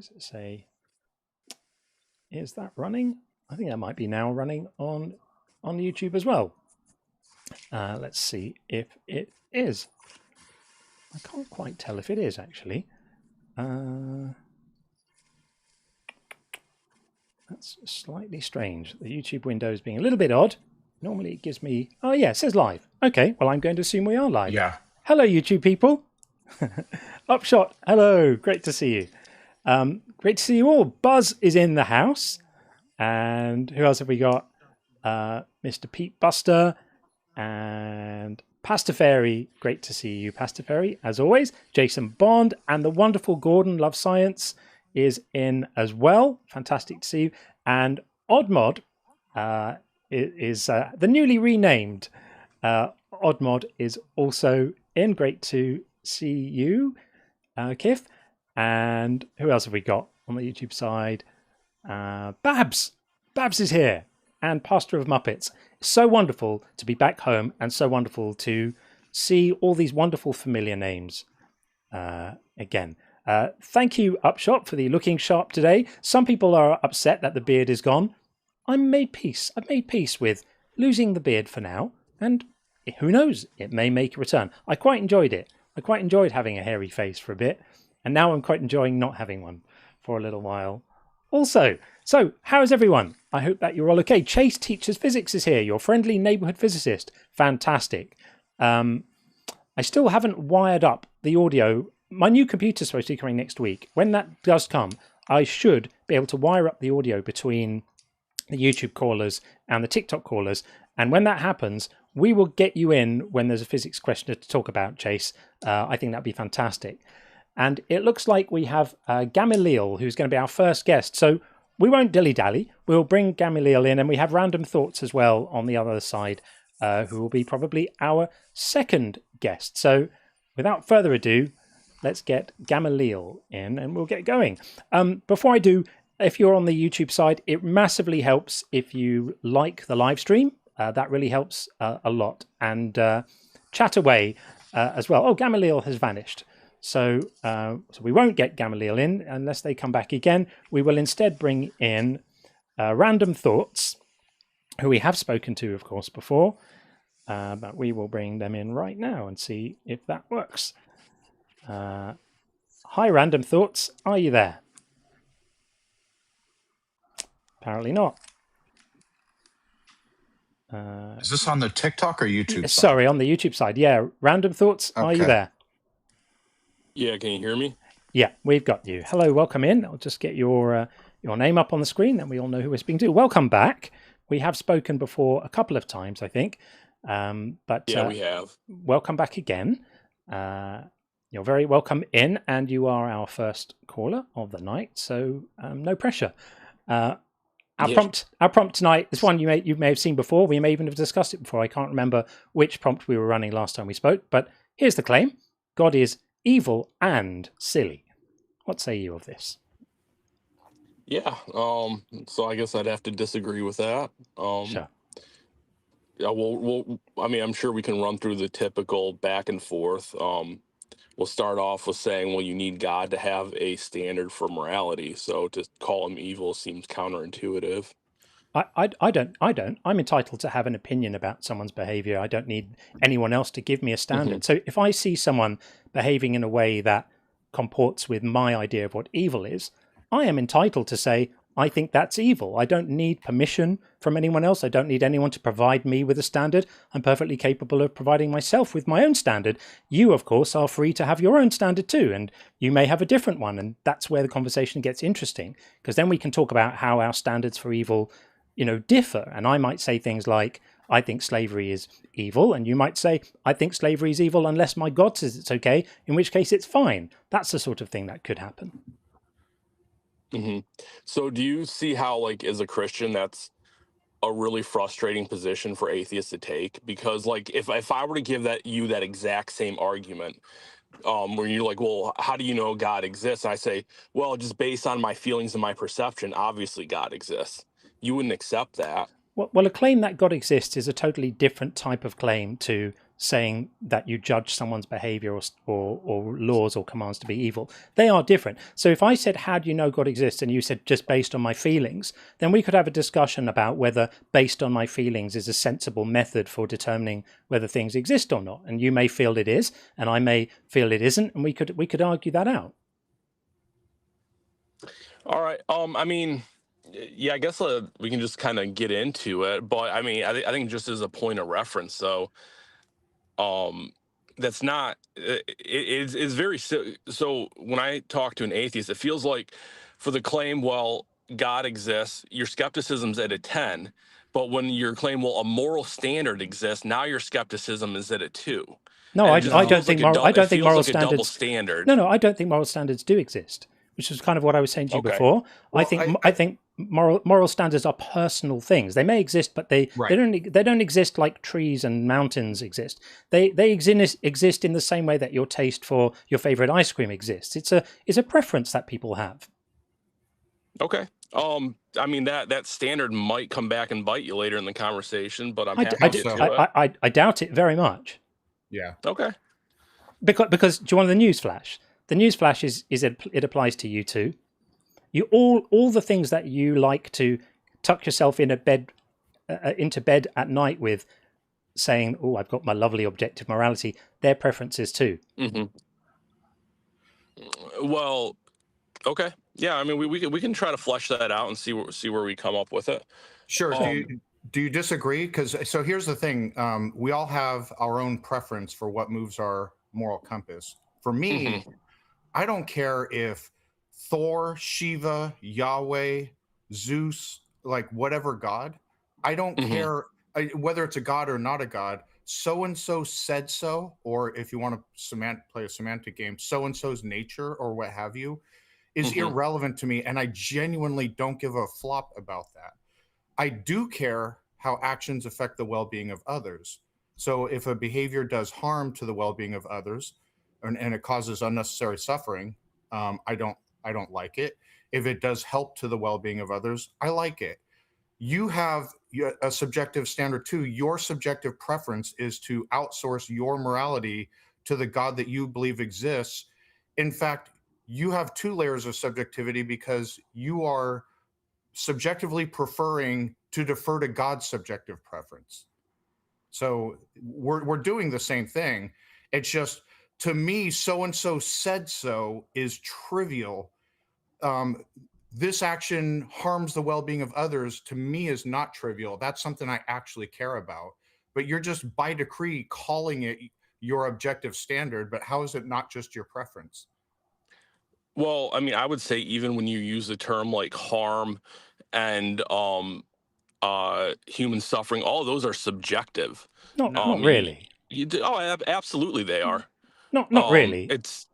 does it say? Is that running? I think that might be now running on YouTube as well. Let's see if it is. I can't quite tell if it is actually. That's slightly strange. The YouTube window is being a little bit odd. Normally it gives me... Oh yeah, it says live. Okay, well I'm going to assume we are live. Yeah. Hello YouTube people. Upshot, hello, great to see you. Great to see you all. Buzz is in the house. And who else have we got? Mr. Pete Buster and Pastor Fairy. Great to see you, Pastor Fairy, as always. Jason Bond and the wonderful Gordon Love Science is in as well. Fantastic to see you. And Oddmod is the newly renamed Oddmod is also in. Great to see you, Kif. And who else have we got on the YouTube side? Babs is here, and Pastor of Muppets. So wonderful to be back home, and so wonderful to see all these wonderful familiar names again. Thank you, Upshot, for the looking sharp today. Some people are upset that the beard is gone. I've made peace with losing the beard for now, and who knows, it may make a return. I quite enjoyed it. I quite enjoyed having a hairy face for a bit, and now I'm quite enjoying not having one for a little while. Also, so how is everyone? I hope that you're all okay. Chase Teaches Physics is here, your friendly neighborhood physicist. Fantastic. I still haven't wired up the audio. My new computer's supposed to be coming next week. When that does come, I should be able to wire up the audio between the YouTube callers and the TikTok callers. And when that happens, we will get you in when there's a physics question to talk about, Chase. I think that'd be fantastic. And it looks like we have Gamaliel, who's going to be our first guest. So we won't dilly-dally. We'll bring Gamaliel in, and we have Random Thoughts as well on the other side, who will be probably our second guest. So without further ado, let's get Gamaliel in, and we'll get going. Before I do, if you're on the YouTube side, it massively helps if you like the live stream. That really helps a lot. And chat away as well. Oh, Gamaliel has vanished. So we won't get Gamaliel in unless they come back again. We will instead bring in Random Thoughts, who we have spoken to, of course, before. But we will bring them in right now and see if that works. Hi, Random Thoughts. Are you there? Apparently not. Is this on the TikTok or YouTube side? Sorry, on the YouTube side. Yeah, Random Thoughts. Okay. Are you there? Yeah, can you hear me? Yeah, we've got you. Hello, welcome in. I'll just get your name up on the screen, then we all know who we're speaking to. Welcome back. We have spoken before a couple of times, I think. But yeah, we have. Welcome back again. You're very welcome in, and you are our first caller of the night, so no pressure. Our prompt tonight is one you may have seen before. We may even have discussed it before. I can't remember which prompt we were running last time we spoke, but here's the claim. God is evil and silly. What say you of this? Yeah, so I guess I'd have to disagree with that. Sure. Yeah, I mean, I'm sure we can run through the typical back and forth. We'll start off with saying, well, you need God to have a standard for morality. So to call him evil seems counterintuitive. I don't. I'm entitled to have an opinion about someone's behavior. I don't need anyone else to give me a standard. Mm-hmm. So if I see someone behaving in a way that comports with my idea of what evil is, I am entitled to say, I think that's evil. I don't need permission from anyone else. I don't need anyone to provide me with a standard. I'm perfectly capable of providing myself with my own standard. You, of course, are free to have your own standard too, and you may have a different one. And that's where the conversation gets interesting, because then we can talk about how our standards for evil differ. And I might say things like, I think slavery is evil. And you might say, I think slavery is evil unless my God says it's okay, in which case it's fine. That's the sort of thing that could happen. Mm-hmm. So do you see how, like, as a Christian, that's a really frustrating position for atheists to take? Because, like, if I were to give you that exact same argument, where you're like, well, how do you know God exists? And I say, well, just based on my feelings and my perception, obviously God exists. You wouldn't accept that. Well, a claim that God exists is a totally different type of claim to saying that you judge someone's behavior or laws or commands to be evil. They are different. So if I said, how do you know God exists? And you said, just based on my feelings, then we could have a discussion about whether based on my feelings is a sensible method for determining whether things exist or not. And you may feel it is, and I may feel it isn't, and we could argue that out. All right. I mean, yeah, I guess we can just kind of get into it. But I mean, I think just as a point of reference, though, that's not. It's very so. When I talk to an atheist, it feels like for the claim, well, God exists, your skepticism's at a 10. But when your claim, well, a moral standard exists, now your skepticism is at a 2. No, I don't think moral. I don't think moral standards. Double standard. No, I don't think moral standards do exist, which is kind of what I was saying to you before. Well, I think moral standards are personal things. They may exist, but they don't exist like trees and mountains exist. They exist in the same way that your taste for your favorite ice cream exists. It's a preference that people have. Okay. I mean that standard might come back and bite you later in the conversation, but I'm happy to get to it. I doubt it very much. Yeah. Okay. Because do you want the newsflash? The newsflash is it applies to you too. You all the things that you like to tuck yourself in into bed at night with, saying, "Oh, I've got my lovely objective morality." They're preferences too. Mm-hmm. Well, okay, yeah. I mean, we can try to flesh that out and see where we come up with it. Sure. Do you disagree? Because so here's the thing: we all have our own preference for what moves our moral compass. For me, I don't care if Thor, Shiva, Yahweh, Zeus, like whatever god. I don't care whether it's a god or not a god. So and so said so, or if you want to play a semantic game, so and so's nature or what have you is irrelevant to me, and I genuinely don't give a flop about that. I do care how actions affect the well-being of others. So if a behavior does harm to the well-being of others, and it causes unnecessary suffering, I don't like it. If it does help to the well-being of others, I like it. You have a subjective standard too. Your subjective preference is to outsource your morality to the God that you believe exists. In fact, you have 2 layers of subjectivity because you are subjectively preferring to defer to God's subjective preference. So we're doing the same thing. It's just, to me, so-and-so said so is trivial. This action harms the well-being of others, to me, is not trivial. That's something I actually care about. But you're just by decree calling it your objective standard. But how is it not just your preference? Well, I mean, I would say even when you use the term like harm and human suffering, all of those are subjective. Not really. Absolutely they are. Not really. It's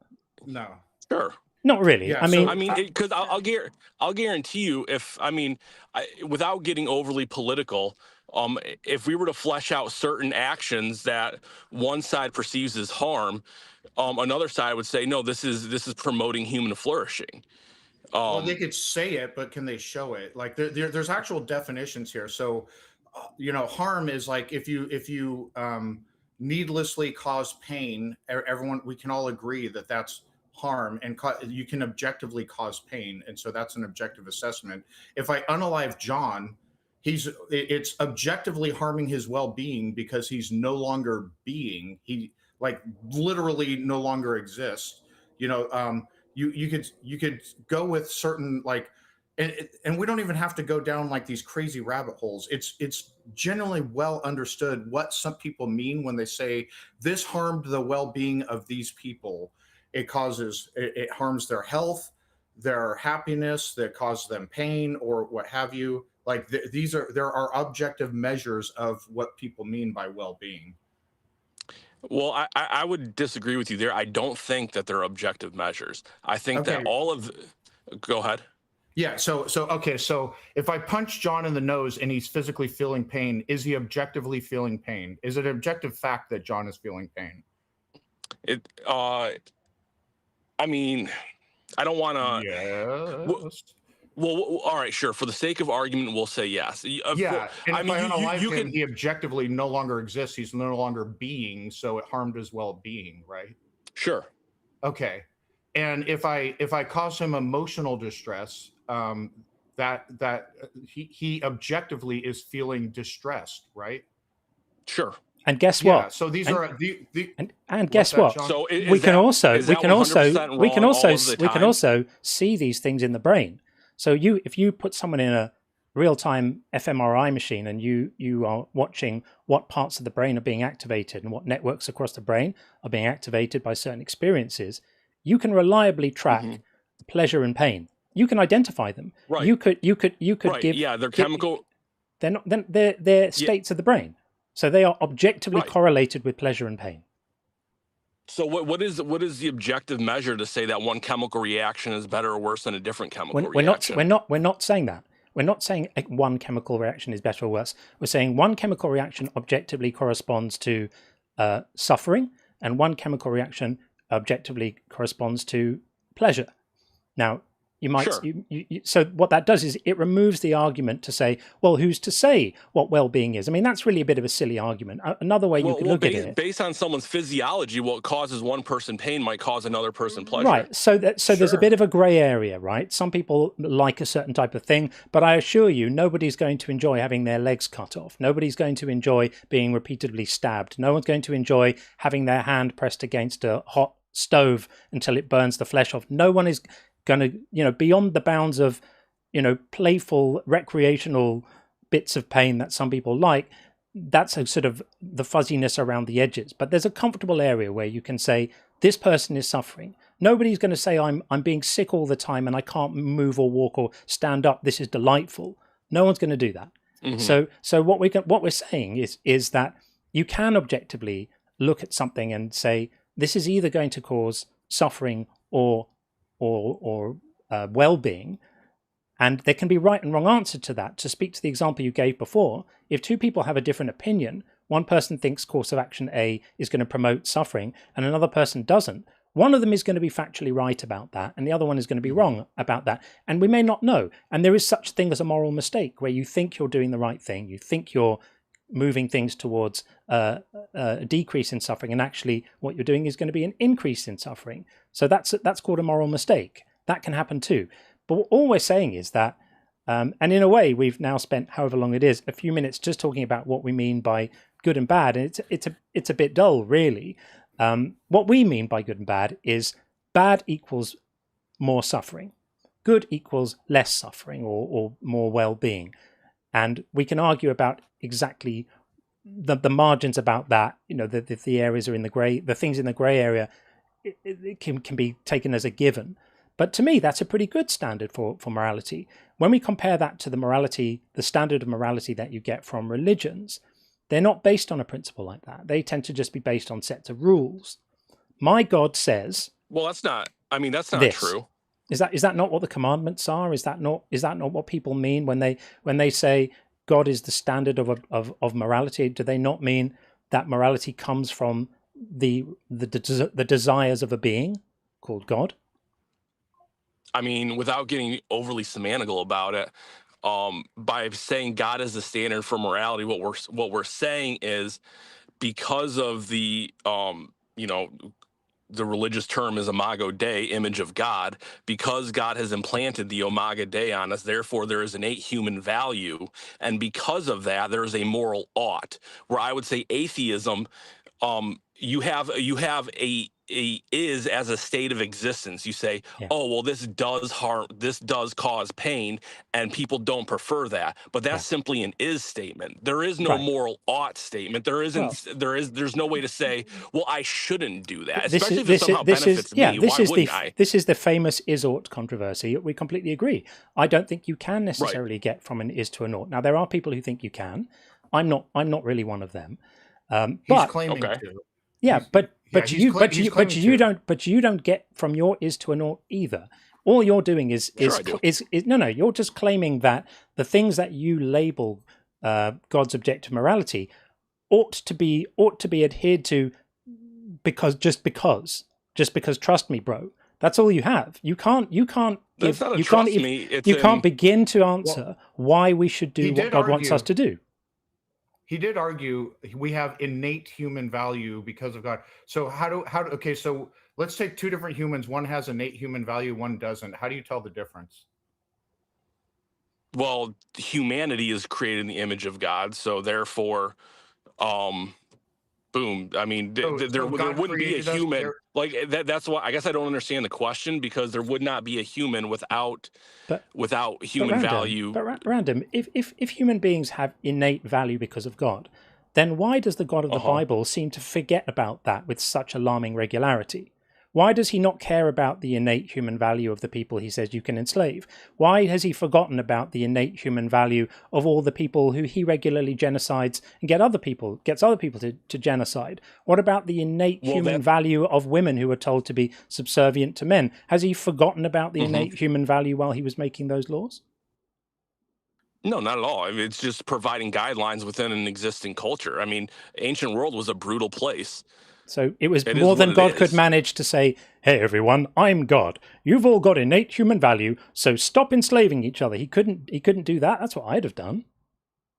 no. Sure. Not really. Yeah, because I'll guarantee you, without getting overly political, if we were to flesh out certain actions that one side perceives as harm, another side would say, no, this is promoting human flourishing. Well, they could say it, but can they show it? Like there's actual definitions here. So, harm is like if you needlessly cause pain. We can all agree that that's harm, and you can objectively cause pain, and so that's an objective assessment. If I unalive John, it's objectively harming his well-being because he's no longer being. He like literally no longer exists. You could go with certain like, and we don't even have to go down like these crazy rabbit holes. It's generally well understood what some people mean when they say this harmed the well-being of these people. It harms their health, their happiness, that causes them pain or what have you. Like there are objective measures of what people mean by well-being. Well, I would disagree with you there. I don't think that they're objective measures. I think that go ahead. Yeah. So if I punch John in the nose and he's physically feeling pain, is he objectively feeling pain? Is it an objective fact that John is feeling pain? I mean, I don't want to. Yes. Well, all right, sure. For the sake of argument, we'll say yes. And if I unalive him, he objectively no longer exists. He's no longer being, so it harmed his well-being, right? Sure. Okay. And if I cause him emotional distress, that he objectively is feeling distressed, right? Sure. And guess what? So these are and guess what? John? So we can also see these things in the brain. So if you put someone in a real-time fMRI machine and you are watching what parts of the brain are being activated and what networks across the brain are being activated by certain experiences, you can reliably track pleasure and pain. You can identify them. Right. You could right. give. Yeah, they're chemical. They're not. They're states of the brain. So they are objectively correlated with pleasure and pain. So what is the objective measure to say that one chemical reaction is better or worse than a different chemical reaction? We're not saying that. We're not saying one chemical reaction is better or worse. We're saying one chemical reaction objectively corresponds to suffering, and one chemical reaction objectively corresponds to pleasure. Now, you might. Sure. So what that does is it removes the argument to say, well, who's to say what well-being is? I mean, that's really a bit of a silly argument. Another way you could look at it, based on someone's physiology, what causes one person pain might cause another person pleasure. Right. So there's a bit of a grey area, right? Some people like a certain type of thing, but I assure you, nobody's going to enjoy having their legs cut off. Nobody's going to enjoy being repeatedly stabbed. No one's going to enjoy having their hand pressed against a hot stove until it burns the flesh off. No one is going to, beyond the bounds of, playful, recreational bits of pain that some people like. That's a sort of the fuzziness around the edges. But there's a comfortable area where you can say, this person is suffering. Nobody's going to say, I'm being sick all the time and I can't move or walk or stand up. This is delightful. No one's going to do that. Mm-hmm. So what we're saying is that you can objectively look at something and say, this is either going to cause suffering or well-being, and there can be right and wrong answer to that. To speak to the example you gave before, if two people have a different opinion, one person thinks course of action A is going to promote suffering and another person doesn't, one of them is going to be factually right about that and the other one is going to be wrong about that, and we may not know. And there is such a thing as a moral mistake, where you think you're doing the right thing, you think you're moving things towards a decrease in suffering, and actually what you're doing is going to be an increase in suffering. So that's called a moral mistake. That can happen too. But all we're saying is that, and in a way, we've now spent however long it is, a few minutes just talking about what we mean by good and bad, and it's a bit dull, really. What we mean by good and bad is bad equals more suffering, good equals less suffering or more well-being, and we can argue about exactly the margins about that. The areas are in the grey, the things in the grey area, it can be taken as a given. But to me, that's a pretty good standard for morality. When we compare that to the standard of morality that you get from religions, they're not based on a principle like that. They tend to just be based on sets of rules. My God says, well, that's not true. Is that not what the commandments are? Is that not what people mean when they say God is the standard of morality? Do they not mean that morality comes from the desires of a being called God? I mean, without getting overly semantical about it, by saying God is the standard for morality, what we're saying is, because of the the religious term is imago Dei, image of God, because God has implanted the imago Dei on us, therefore there is innate human value, and because of that there is a moral ought. Where I would say atheism, you have a is as a state of existence. You say, oh, well, this does harm, this does cause pain, and people don't prefer that. But that's simply an is statement. There is no moral ought statement. There isn't. There's no way to say, well, I shouldn't do that, especially if it somehow benefits me. Why wouldn't I? This is the famous is ought controversy. We completely agree. I don't think you can necessarily get from an is to an ought. Now, there are people who think you can. I'm not really one of them. He's claiming to. Yeah, but you don't get from your is to an ought either. All you're doing is you're just claiming that the things that you label God's objective morality ought to be adhered to because trust me, bro. That's all you have. You can't give, not a you can't, trust me. It's you can't begin to answer why we should do what God wants us to do. He did argue we have innate human value because of God. So okay, so let's take two different humans. One has innate human value, one doesn't. How do you tell the difference? Well, humanity is created in the image of God, so therefore, boom. I mean, there wouldn't be a human like that. That's why I guess I don't understand the question, because there would not be a human without human value. But random, if human beings have innate value because of God, then why does the God of the Bible seem to forget about that with such alarming regularity? Why does he not care about the innate human value of the people he says you can enslave? Why has he forgotten about the innate human value of all the people who he regularly genocides and gets other people to genocide? What about the innate human value of women who are told to be subservient to men? Has he forgotten about the innate human value while he was making those laws? No, not at all. I mean, it's just providing guidelines within an existing culture. I mean, ancient world was a brutal place. So it was more than God could manage to say, hey, everyone, I'm God. You've all got innate human value, so stop enslaving each other. He couldn't do that. That's what I'd have done.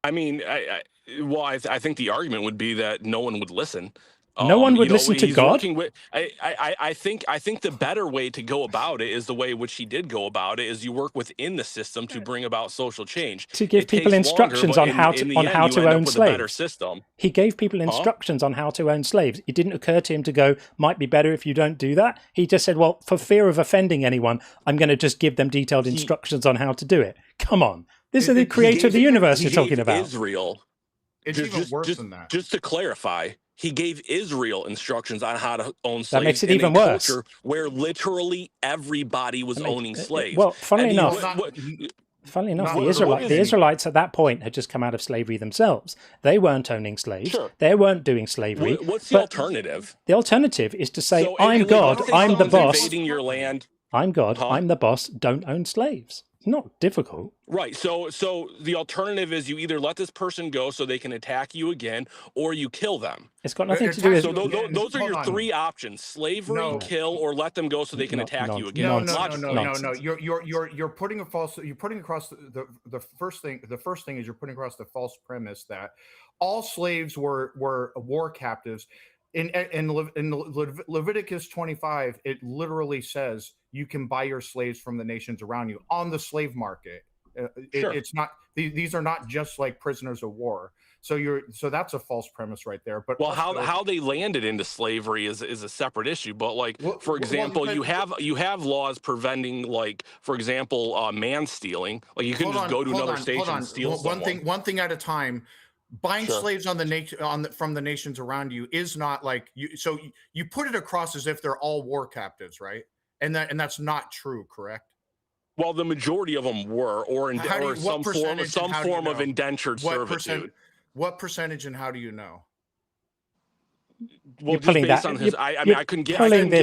I mean, I think the argument would be that no one would listen. No one would listen to God. I think the better way to go about it is the way which he did go about it, is you work within the system to bring about social change. To give people instructions on how to own slaves. He gave people instructions on how to own slaves. It didn't occur to him to go, might be better if you don't do that. He just said, well, for fear of offending anyone, I'm going to just give them detailed instructions on how to do it. Come on. This is the creator of the universe you're talking about. Israel. It's even worse than that. Just to clarify, he gave Israel instructions on how to own slaves. That makes it even worse. Culture where literally everybody was owning slaves. Well, funnily enough, the Israelites at that point had just come out of slavery themselves. They weren't owning slaves. Sure. They weren't doing slavery. What's the alternative? The alternative is to say, I'm God, I'm the boss. Invading your land. I'm God, I'm the boss, don't own slaves. It's not difficult. Right. So the alternative is you either let this person go so they can attack you again, or you kill them. It's got nothing to do with... So those are your three options: slavery, kill, or let them go so they can attack you again. No. You're putting across the first thing. The first thing is you're putting across the false premise that all slaves were war captives. In Leviticus 25, it literally says you can buy your slaves from the nations around you on the slave market. It's not; these are not just like prisoners of war. So that's a false premise right there. But how they landed into slavery is a separate issue. But for example, you have laws preventing, like, for example, man stealing. Like, you can just go to another station and steal someone. One thing at a time. Buying slaves from the nations around you is not like you. So you put it across as if they're all war captives, right? And that's not true, correct? Well, the majority of them were, or some form of indentured servitude. What percentage, and how do you know? Well, just based on his, I couldn't give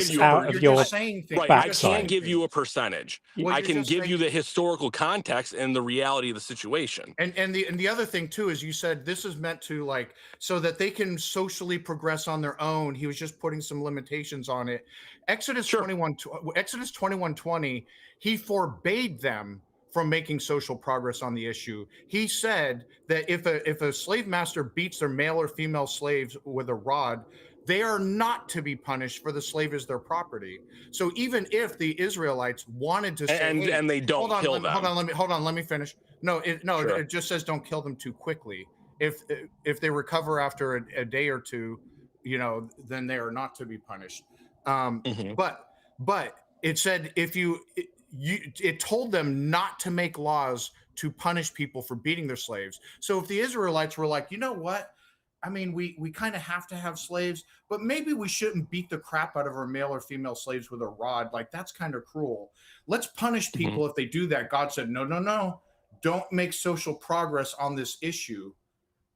you out of your right. I can't give you a percentage. I can give you the historical context and the reality of the situation. And the other thing too is you said this is meant to, like, so that they can socially progress on their own. He was just putting some limitations on it. Exodus 21:20, he forbade them from making social progress on the issue. He said that if a slave master beats their male or female slaves with a rod, they are not to be punished, for the slave is their property. So even if the Israelites wanted to say, and they don't kill them. Hold on, let me finish. It just says don't kill them too quickly. If they recover after a day or two, then they are not to be punished. But it said it told them not to make laws to punish people for beating their slaves. So if the Israelites were like, you know what? I mean, we kind of have to have slaves, but maybe we shouldn't beat the crap out of our male or female slaves with a rod. Like, that's kind of cruel. Let's punish people if they do that. God said, no. Don't make social progress on this issue,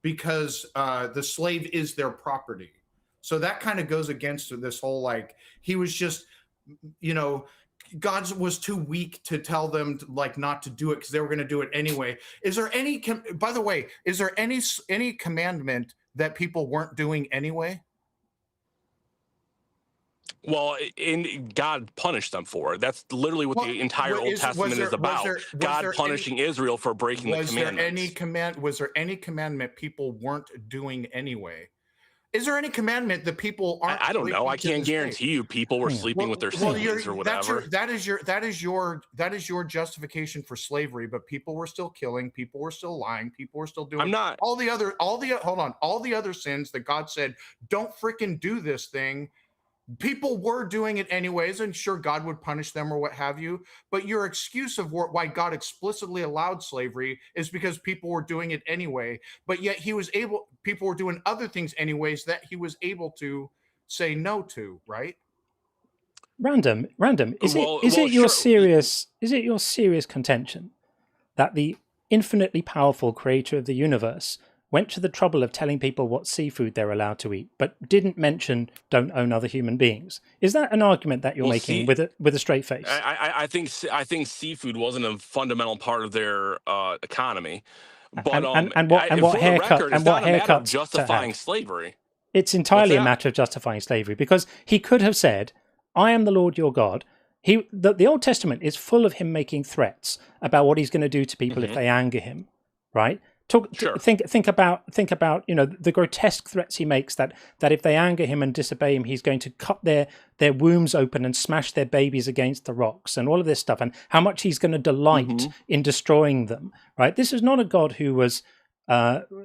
because the slave is their property. So that kind of goes against this whole, like, he was just, God was too weak to tell them not to do it because they were going to do it anyway. Is there any commandment that people weren't doing anyway? Well, and God punished them for it. That's literally what the entire Old Testament is about. God punishing Israel for breaking the commandments. Was there any commandment people weren't doing anyway? Is there any commandment that people aren't? I don't know. I can't guarantee you people were sleeping with their slaves or whatever. That is your justification for slavery. But people were still killing. People were still lying. People were still doing all the other sins that God said don't freaking do this thing. People were doing it anyways, and sure, God would punish them or what have you. But your excuse of why God explicitly allowed slavery is because people were doing it anyway. But yet people were doing other things anyways that he was able to say no to, right? Random. Is it your serious contention that the infinitely powerful creator of the universe went to the trouble of telling people what seafood they're allowed to eat, but didn't mention don't own other human beings? Is that an argument that you're making with a straight face? I think seafood wasn't a fundamental part of their economy. But what haircut justifying slavery? It's entirely a matter of justifying slavery, because he could have said, "I am the Lord your God." The Old Testament is full of him making threats about what he's going to do to people if they anger him, right? Think about the grotesque threats he makes that if they anger him and disobey him, he's going to cut their wombs open and smash their babies against the rocks and all of this stuff, and how much he's going to delight in destroying them, right? This is not a God who was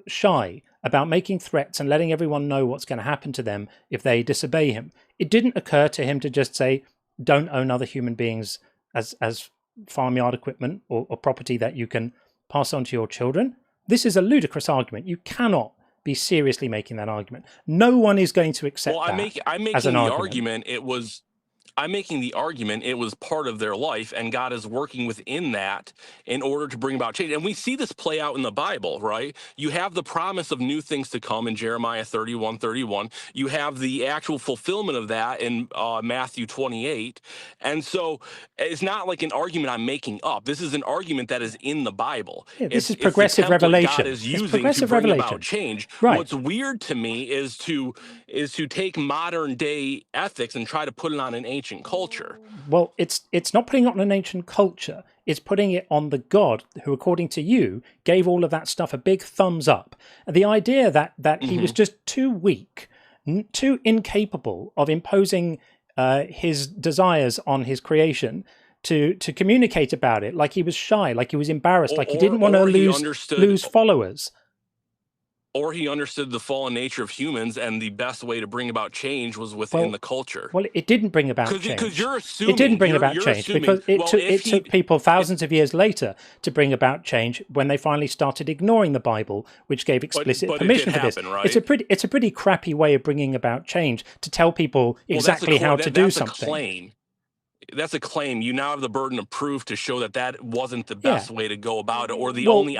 shy about making threats and letting everyone know what's going to happen to them if they disobey him. It didn't occur to him to just say, don't own other human beings as farmyard equipment or property that you can pass on to your children. This is a ludicrous argument. You cannot be seriously making that argument. No one is going to accept that. I'm making the argument it was part of their life, and God is working within that in order to bring about change. And we see this play out in the Bible, right? You have the promise of new things to come in Jeremiah 31:31. You have the actual fulfillment of that in Matthew 28. And so it's not like an argument I'm making up. This is an argument that is in the Bible. Yeah, this is progressive revelation. God is using to bring about change. Right. What's weird to me is to take modern day ethics and try to put it on an ancient culture. Well, it's not putting it on an ancient culture. It's putting it on the God who, according to you, gave all of that stuff a big thumbs up. The idea that he was just too weak, too incapable of imposing his desires on his creation to communicate about it, like he was shy, like he was embarrassed, like he didn't want to lose followers. Or he understood the fallen nature of humans, and the best way to bring about change was within the culture. Well, it didn't bring about change. Because you're assuming... It didn't bring about change, because it took people thousands of years later to bring about change when they finally started ignoring the Bible, which gave explicit permission for this. Right? It's a pretty crappy way of bringing about change, to tell people exactly how to do something. That's a claim. You now have the burden of proof to show that wasn't the best way to go about it, or the only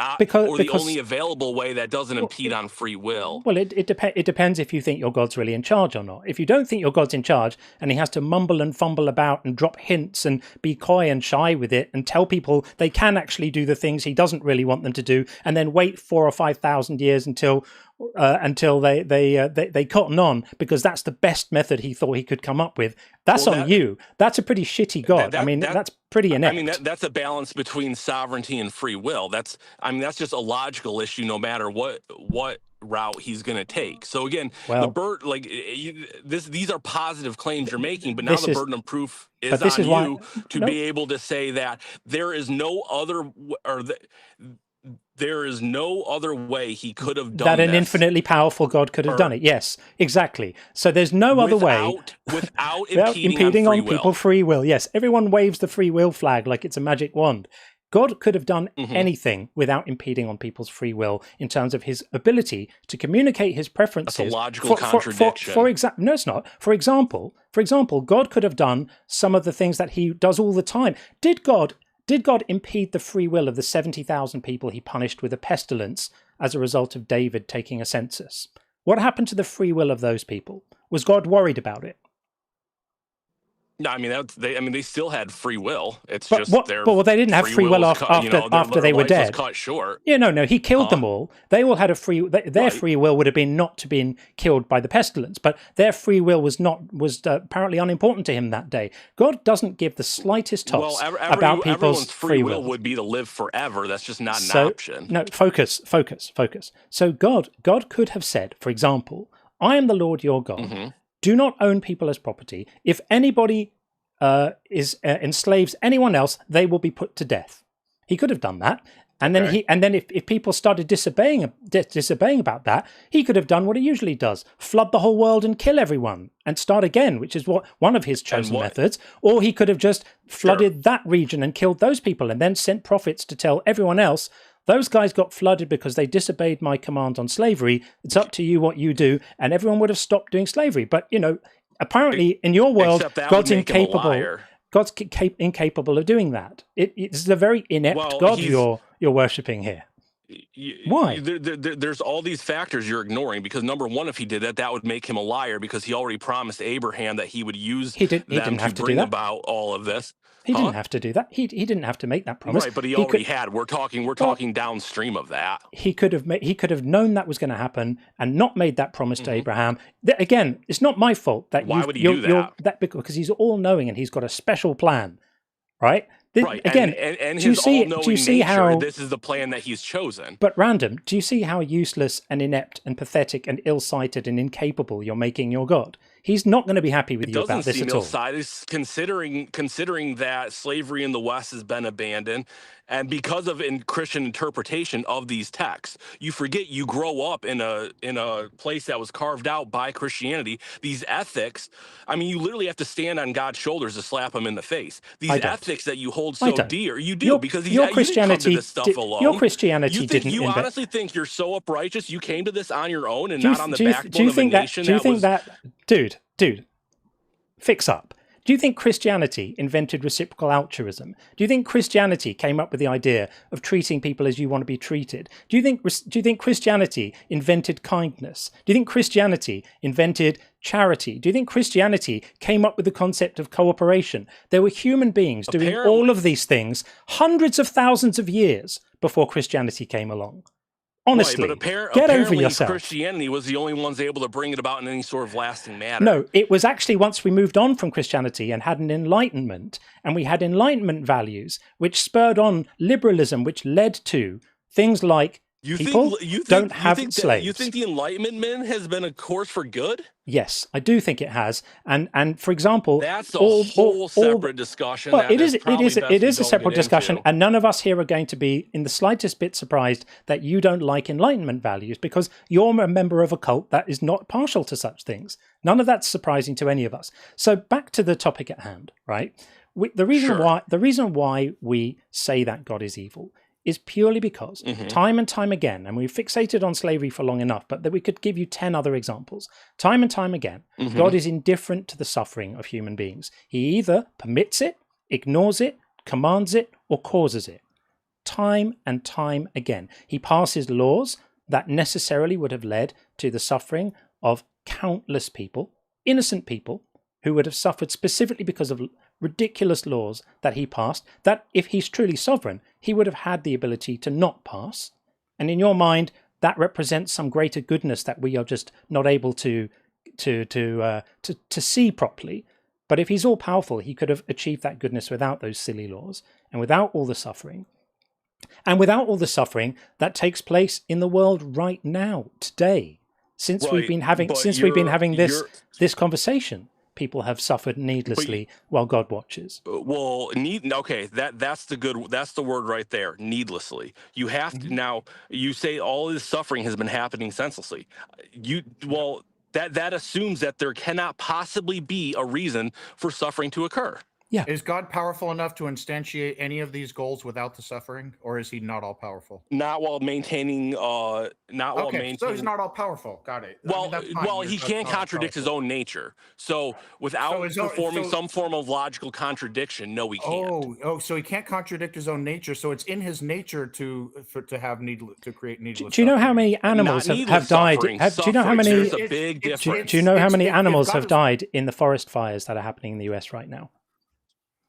available way that doesn't impede on free will. Well, it depends if you think your God's really in charge or not. If you don't think your God's in charge and he has to mumble and fumble about and drop hints and be coy and shy with it and tell people they can actually do the things he doesn't really want them to do, and then wait 4,000 or 5,000 years until they cotton on because that's the best method he thought he could come up with. That's on you. That's a pretty shitty God. That's pretty inept. That's a balance between sovereignty and free will. That's just a logical issue, no matter what route he's going to take. So again, these are positive claims you're making, but now the burden of proof is on you to be able to say that there is no other there is no other way he could have done that. An infinitely powerful God could have done it. Yes, exactly. So there's no other way without impeding on people's free will. Yes, everyone waves the free will flag like it's a magic wand. God could have done anything without impeding on people's free will in terms of his ability to communicate his preferences. That's a logical contradiction. No, it's not. For example, God could have done some of the things that he does all the time. Did God impede the free will of the 70,000 people he punished with a pestilence as a result of David taking a census? What happened to the free will of those people? Was God worried about it? No, I mean they still had free will. It's But just their they didn't have free will after they were life dead. was cut short. Yeah, no, he killed them all. They all had their Right. free will would have been not to been killed by the pestilence, but their free will was apparently unimportant to him that day. God doesn't give the slightest toss about people's everyone's free will will. would be to live forever. That's just not an option. No, focus. So God could have said, for example, I am the Lord your God. Do not own people as property. If anybody enslaves anyone else, they will be put to death. He could have done that. And then if people started disobeying about that, he could have done what he usually does: flood the whole world and kill everyone and start again, which is one of his chosen methods. Or he could have just flooded that region and killed those people, and then sent prophets to tell everyone else, those guys got flooded because they disobeyed my command on slavery. It's up to you what you do, and everyone would have stopped doing slavery. But apparently in your world, God's incapable. God's incapable of doing that. It's a very inept God you're worshipping here. Why? There's all these factors you're ignoring, because number one, if he did that, that would make him a liar, because he already promised Abraham that he would use them to bring about all of this. He didn't have to do that. He didn't have to make that promise. Right, but he already had. We're talking downstream of that. He could have known that was going to happen and not made that promise to Abraham. Again, it's not my fault that why would he do that? Because he's all knowing and he's got a special plan, right? Right. Again, and do you see nature, how this is the plan that he's chosen? But random, do you see how useless and inept and pathetic and ill-sighted and incapable you're making your God? He's not going to be happy with you about this at all. Considering that slavery in the West has been abandoned, and because of Christian interpretation of these texts, you forget you grow up in a place that was carved out by Christianity. These ethics, I mean, you literally have to stand on God's shoulders to slap him in the face. These ethics that you hold so dear, you do, because your Christianity you didn't come to this stuff alone. Your Christianity You honestly think you're so uprighteous you came to this on your own and not on the backbone of a nation? Do you think that dude, fix up. Do you think Christianity invented reciprocal altruism? Do you think Christianity came up with the idea of treating people as you want to be treated? Do you think Christianity invented kindness? Do you think Christianity invented charity? Do you think Christianity came up with the concept of cooperation? There were human beings doing all of these things hundreds of thousands of years before Christianity came along. Honestly, right, but get over yourself. Christianity was the only ones able to bring it about in any sort of lasting manner. No, it was actually once we moved on from Christianity and had an enlightenment, and we had enlightenment values, which spurred on liberalism, which led to things like people don't have slaves. You think the Enlightenment has been a course for good? Yes, I do think it has, and for example, that's a whole separate discussion. Well, it is a separate discussion, and none of us here are going to be in the slightest bit surprised that you don't like Enlightenment values, because you're a member of a cult that is not partial to such things. None of that's surprising to any of us. So back to the topic at hand, right? The reason why we say that God is evil is purely because time and time again, and we've fixated on slavery for long enough, but that we could give you 10 other examples. Time and time again, God is indifferent to the suffering of human beings. He either permits it, ignores it, commands it, or causes it. Time and time again. He passes laws that necessarily would have led to the suffering of countless people, innocent people, who would have suffered specifically because of ridiculous laws that he passed, that if he's truly sovereign, he would have had the ability to not pass. And in your mind, that represents some greater goodness that we are just not able to see properly. But if he's all powerful, he could have achieved that goodness without those silly laws and without all the suffering. And without all the suffering that takes place in the world right now, today, since we've been having this conversation. People have suffered needlessly while God watches. Well, okay, that's the word right there, needlessly. You have to now. You say all this suffering has been happening senselessly. That assumes that there cannot possibly be a reason for suffering to occur. Yeah. Is God powerful enough to instantiate any of these goals without the suffering, or is he not all powerful? Not while maintaining So he's not all powerful. Got it. I mean, that's fine. He God's can't not all contradict his powerful. own nature. So without his performing some form of logical contradiction, no, he can't. So he can't contradict his own nature. So it's in his nature to create needless. Do you know how many animals have died? Do you know how many? There's a big difference. Do you know how many animals have died in the forest fires that are happening in the US right now?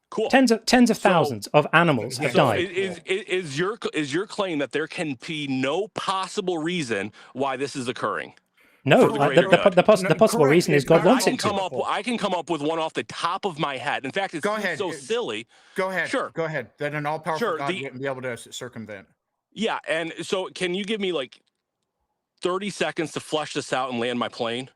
Cool. Tens of thousands of animals have died. Is your claim that there can be no possible reason why this is occurring? No, the possible reason is God wants it to. I can come up with one off the top of my head. In fact, it's so silly. Go ahead. Sure. Go ahead. That an all-powerful God wouldn't be able to circumvent. Yeah, and so can you give me like 30 seconds to flesh this out and land my plane?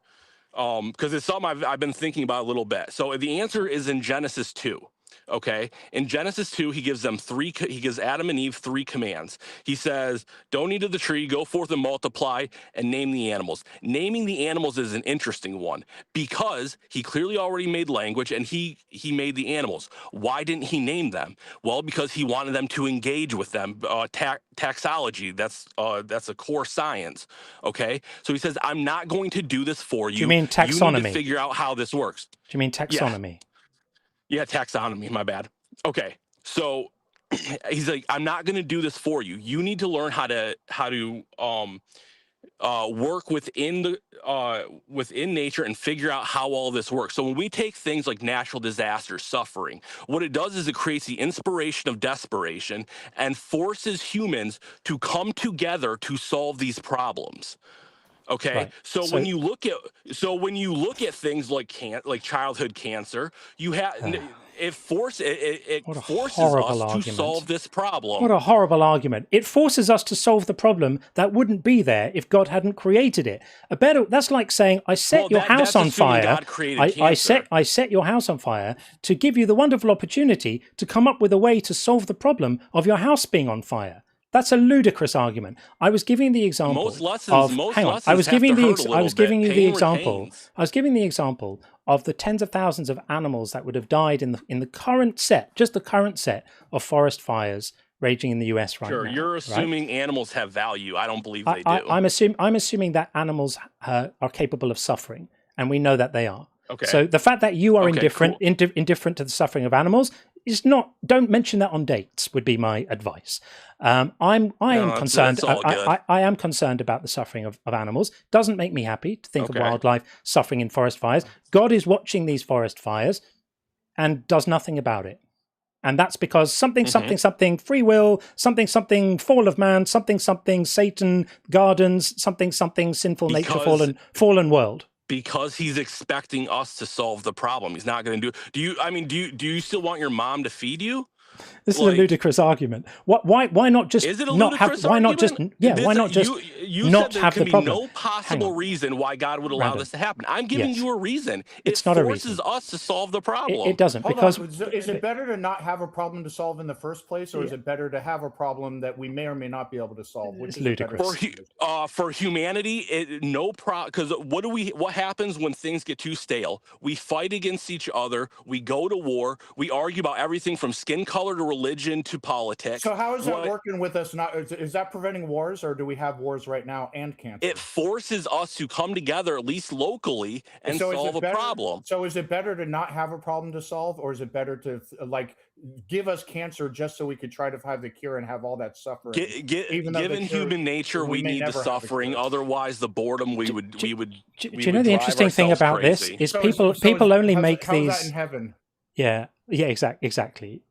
Because it's something I've been thinking about a little bit. So the answer is in Genesis 2. Okay. In Genesis 2, he gives Adam and Eve 3 commands. He says, don't eat of the tree, go forth and multiply, and name the animals. Naming the animals is an interesting one because he clearly already made language and he made the animals. Why didn't he name them? Well, because he wanted them to engage with them. Taxology, that's a core science. Okay. So he says, I'm not going to do this for you. Do you mean taxonomy? You need to figure out how this works. Do you mean taxonomy? Yeah, taxonomy, my bad. Okay, so he's like, I'm not going to do this for you. You need to learn how to work within nature and figure out how all this works. So when we take things like natural disasters, suffering, what it does is it creates the inspiration of desperation and forces humans to come together to solve these problems. Okay, right. So when you look at things like childhood cancer, you have it forces us to solve this problem. What a horrible argument! It forces us to solve the problem that wouldn't be there if God hadn't created it. That's like saying, I set your house on fire. I set your house on fire to give you the wonderful opportunity to come up with a way to solve the problem of your house being on fire. That's a ludicrous argument. I was giving the example I was giving the example of the tens of thousands of animals that would have died in the current set, just the current set of forest fires raging in the US right now. Sure, you're assuming animals have value. I don't believe they do. I'm assuming that animals are capable of suffering, and we know that they are. Okay. So the fact that you are indifferent to the suffering of animals is not. Don't mention that on dates. Would be my advice. I am concerned. I am concerned about the suffering of animals. Doesn't make me happy to think of wildlife suffering in forest fires. God is watching these forest fires and does nothing about it. And that's because something free will, something fall of man, something Satan gardens, something sinful nature, fallen world. Because he's expecting us to solve the problem. He's not going to do. Do you still want your mom to feed you? This is a ludicrous argument. Why not just is it a not ludicrous have? Why not argument? just why not just you not said there have can the problem? Be no possible reason why God would allow this to happen. I'm giving you a reason. It's not a reason. It forces us to solve the problem. It doesn't is it better to not have a problem to solve in the first place, or is it better to have a problem that we may or may not be able to solve? Which is ludicrous. For humanity, because what happens when things get too stale? We fight against each other. We go to war. We argue about everything from skin color to religion to politics. So how is that working with us? Is that preventing wars, or do we have wars right now and cancer? It forces us to come together, at least locally, and solve a problem. So is it better to not have a problem to solve, or is it better to give us cancer just so we could try to have the cure and have all that suffering? Given human nature, we need the suffering. Otherwise, the boredom we would. Do you know the interesting thing about this is people only make these. How's that in heaven? Yeah. Exactly.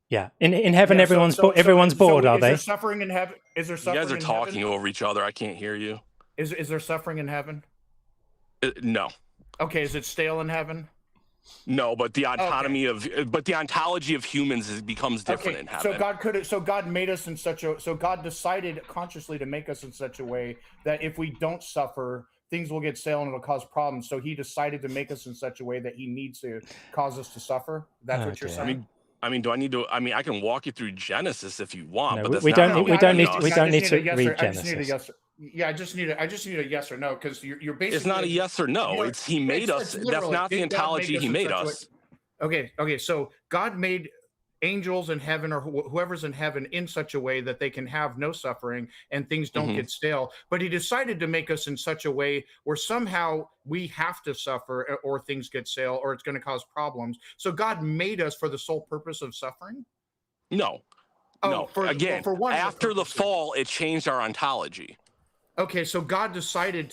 Yeah, in heaven, everyone's bored, are they? Is there suffering in heaven? Is there suffering? You guys are talking over each other. I can't hear you. Is there suffering in heaven? No. Okay, is it stale in heaven? No, but the autonomy the ontology of humans becomes different in heaven. So God made us in so God decided consciously to make us in such a way that if we don't suffer, things will get stale and it'll cause problems. So he decided to make us in such a way that he needs to cause us to suffer. That's what you're saying. Do I need to? I can walk you through Genesis if you want, no, but that's we don't need to read Genesis. I just need a yes or no, because you're basically. It's not a yes or no. He made us. That's not the ontology he made us. Okay. So God made angels in heaven, or whoever's in heaven, in such a way that they can have no suffering and things don't get stale. But he decided to make us in such a way where somehow we have to suffer, or things get stale, or it's going to cause problems. So God made us for the sole purpose of suffering? No. No. Again, for one after the fall, it changed our ontology. Okay, so God decided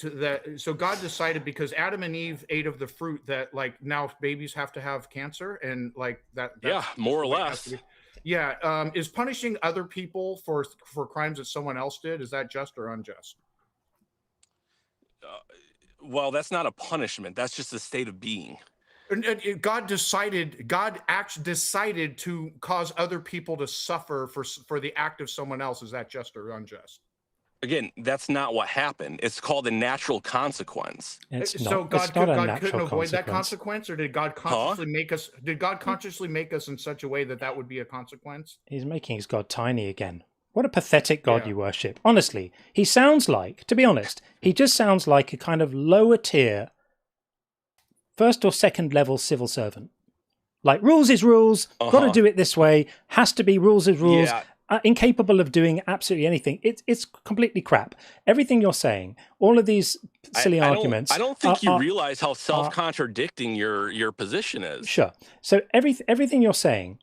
because Adam and Eve ate of the fruit that, like, now babies have to have cancer, and like that. Yeah, more or less. Yeah. Is punishing other people for crimes that someone else did, is that just or unjust? Well, that's not a punishment. That's just a state of being. God actually decided to cause other people to suffer for the act of someone else. Is that just or unjust? Again, that's not what happened. It's called a natural consequence. So God couldn't avoid that consequence, or did God consciously make us? Did God consciously make us in such a way that would be a consequence? He's making his God tiny again. What a pathetic God you worship. Honestly, he sounds like, to be honest, he just sounds like a kind of lower tier, first or second level civil servant. Like, rules is rules, got to do it this way, has to be rules is rules. Yeah. Incapable of doing absolutely anything. It's completely crap. Everything you're saying, all of these silly arguments. I don't think you realize how self-contradicting your position is. Sure. So everything you're saying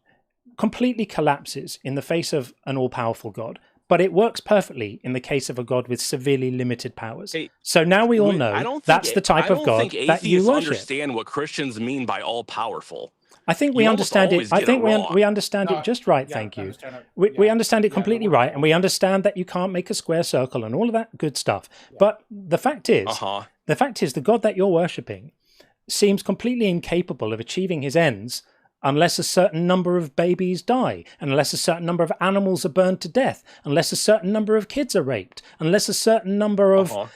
completely collapses in the face of an all-powerful God, but it works perfectly in the case of a God with severely limited powers. So now we all know that's the type of God that you worship. I don't think understand what Christians mean by all-powerful. I think we understand it. I think we understand it just right. Thank you. We understand it completely right, and we understand that you can't make a square circle and all of that good stuff. But the fact is, the God that you're worshipping seems completely incapable of achieving his ends unless a certain number of babies die, unless a certain number of animals are burned to death, unless a certain number of kids are raped, unless a certain number of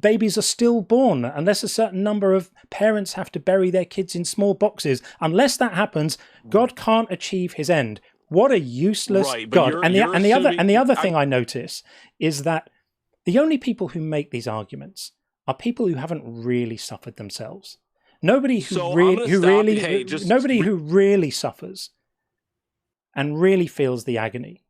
babies are still born, unless a certain number of parents have to bury their kids in small boxes. Unless that happens, God can't achieve his end. What a useless God. And the other thing I notice is that the only people who make these arguments are people who haven't really suffered themselves. Nobody who really suffers and really feels the agony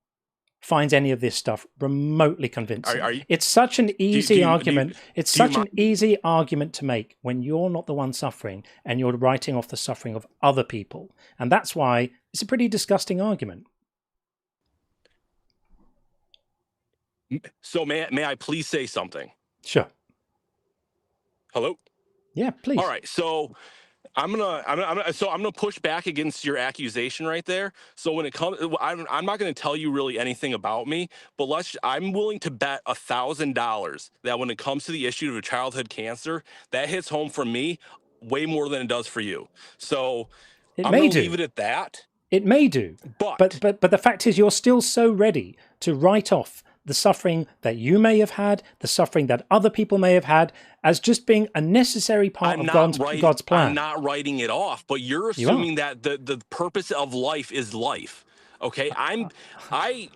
finds any of this stuff remotely convincing. It's such an easy argument. It's such an easy argument to make when you're not the one suffering and you're writing off the suffering of other people. And that's why it's a pretty disgusting argument. So may I please say something? Sure. Hello? Yeah, please. All right, so I'm gonna push back against your accusation right there. So when it comes, I'm not gonna tell you really anything about me, but I'm willing to bet $1,000 that when it comes to the issue of childhood cancer, that hits home for me way more than it does for you. So I'm gonna leave it at that. It may do, but the fact is, you're still so ready to write off the suffering that you may have had, the suffering that other people may have had, as just being a necessary part of God's plan. I'm not writing it off, but you're assuming that the purpose of life is life. Okay, I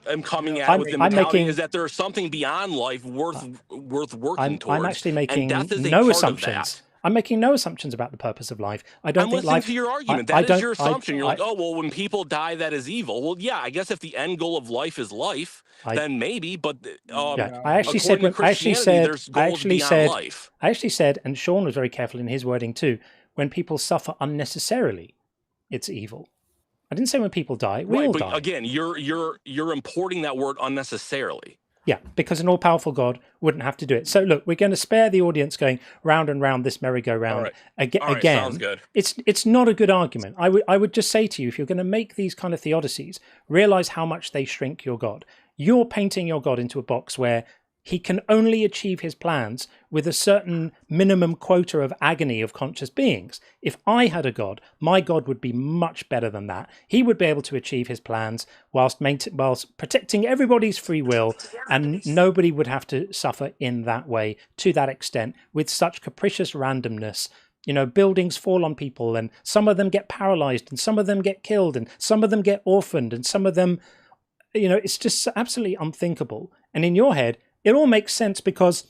am coming at it with the mentality is that there's something beyond life worth working towards. I'm actually making no assumptions. I'm making no assumptions about the purpose of life. I don't think life. To your argument. That is your assumption. You're like, oh well, when people die, that is evil. Well, yeah, I guess if the end goal of life is life, then maybe. But I actually said, and Sean was very careful in his wording too. When people suffer unnecessarily, it's evil. I didn't say when people die. We all die. Again, you're importing that word unnecessarily. Yeah, because an all-powerful God wouldn't have to do it. So look, we're going to spare the audience going round and round this merry-go-round again. Sounds good. It's not a good argument. I would just say to you, if you're going to make these kind of theodicies, realize how much they shrink your God. You're painting your God into a box where he can only achieve his plans with a certain minimum quota of agony of conscious beings. If I had a God, my God would be much better than that. He would be able to achieve his plans whilst protecting everybody's free will, and nobody would have to suffer in that way, to that extent, with such capricious randomness. You know, buildings fall on people, and some of them get paralyzed, and some of them get killed, and some of them get orphaned, and some of them, you know, it's just absolutely unthinkable. And in your head, it all makes sense because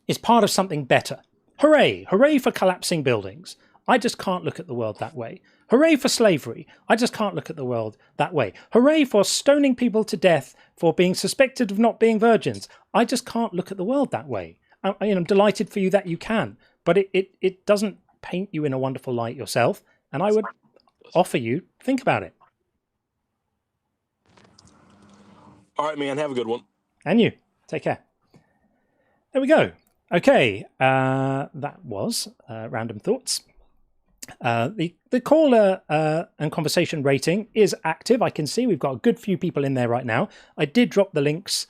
it's part of something better. Hooray! Hooray for collapsing buildings. I just can't look at the world that way. Hooray for slavery. I just can't look at the world that way. Hooray for stoning people to death for being suspected of not being virgins. I just can't look at the world that way. I'm delighted for you that you can, but it doesn't paint you in a wonderful light yourself. And I would offer you, think about it. All right, man. Have a good one. And you. Take care. There we go. Okay. That was Random Thoughts. The caller and conversation rating is active. I can see we've got a good few people in there right now. I did drop the links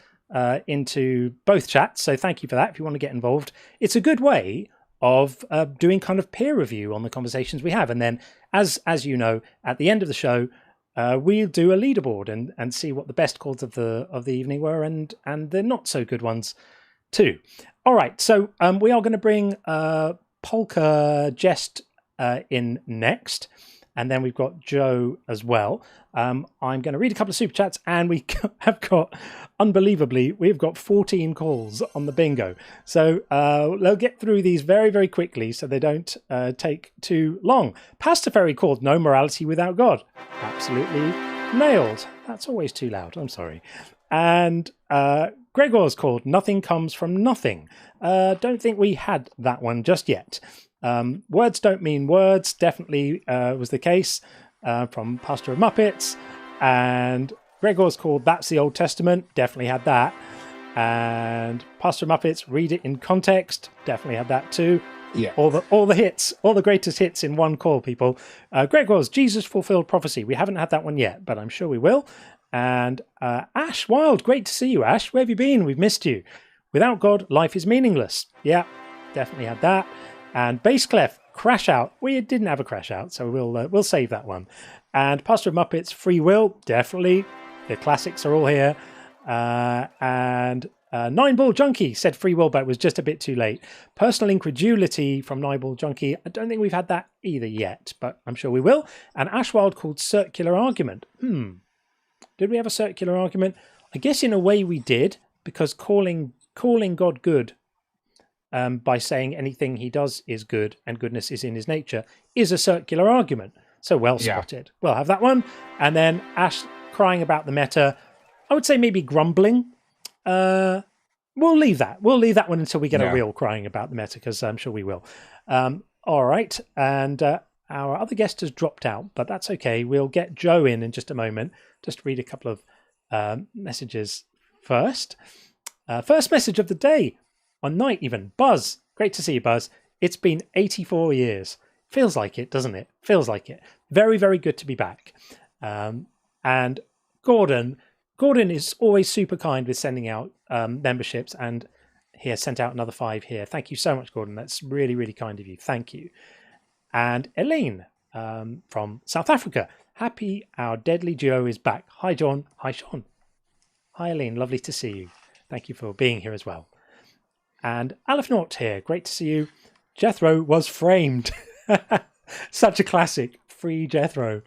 into both chats, so thank you for that. If you want to get involved, it's a good way of doing kind of peer review on the conversations we have. And then, as you know, at the end of the show, we'll do a leaderboard and see what the best calls of the evening were and the not so good ones too. All right, so we are going to bring Polka Jest in next, and then we've got Joe as well. I'm going to read a couple of super chats, and we have got, unbelievably, we've got 14 calls on the bingo. So they'll get through these very, very quickly so they don't take too long. Pastor Ferry called No Morality Without God. Absolutely nailed. That's always too loud. I'm sorry. And Gregor's called Nothing Comes From Nothing. Don't think we had that one just yet. Words don't mean words, definitely was the case from Pastor of Muppets. And Gregor's called That's the Old Testament, definitely had that. And Pastor of Muppets, Read It in Context, definitely had that too. Yeah. All the hits, all the greatest hits in one call, people. Gregor's Jesus Fulfilled Prophecy. We haven't had that one yet, but I'm sure we will. And Ash Wild, great to see you, Ash. Where have you been? We've missed you. Without God, life is meaningless. Yeah, definitely had that. And Bass Clef, Crash Out. We didn't have a Crash Out, so we'll save that one. And Pastor of Muppets, Free Will, definitely. The classics are all here. And Nine Ball Junkie said Free Will, but it was just a bit too late. Personal Incredulity from Nine Ball Junkie. I don't think we've had that either yet, but I'm sure we will. And Ashwild called Circular Argument. Did we have a circular argument? I guess in a way we did, because calling God good by saying anything he does is good and goodness is in his nature is a circular argument. So well spotted. Yeah. We'll have that one. And then Ash crying about the meta. I would say maybe grumbling. We'll leave that. We'll leave that one until we get a real crying about the meta, because I'm sure we will. All right. And our other guest has dropped out, but that's okay. We'll get Joe in just a moment. Just read a couple of messages first. First message of the day, on night even. Buzz, great to see you, Buzz. It's been 84 years. Feels like it, doesn't it? Feels like it. Very, very good to be back. And Gordon is always super kind with sending out memberships, and he has sent out another 5 here. Thank you so much, Gordon. That's really, really kind of you. Thank you. And Elaine from South Africa. Happy our deadly duo is back. Hi, John. Hi, Sean. Hi, Elaine. Lovely to see you. Thank you for being here as well. And Aleph Naught here. Great to see you. Jethro was framed. Such a classic. Free Jethro.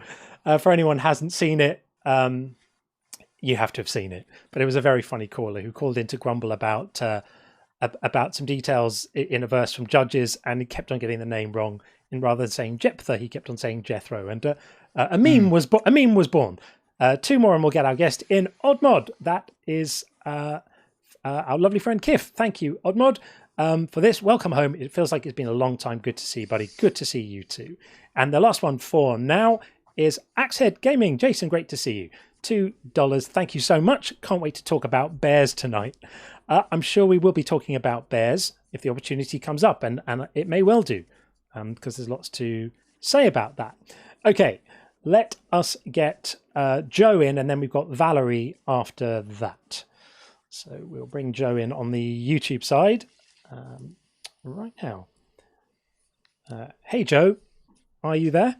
For anyone who hasn't seen it, you have to have seen it. But it was a very funny caller who called in to grumble about some details in a verse from Judges, and he kept on getting the name wrong. And rather than saying Jephthah, he kept on saying Jethro. And a meme was born. 2 more and we'll get our guest in. Oddmod, that is our lovely friend Kif. Thank you, Oddmod, for this. Welcome home. It feels like it's been a long time. Good to see you, buddy. Good to see you too. And the last one for now is Axehead Gaming. Jason, great to see you. $2. Thank you so much. Can't wait to talk about bears tonight. I'm sure we will be talking about bears if the opportunity comes up, and it may well do, because there's lots to say about that. Okay, let us get Joe in, and then we've got Valerie after that. So we'll bring Joe in on the YouTube side right now. Hey, Joe, are you there?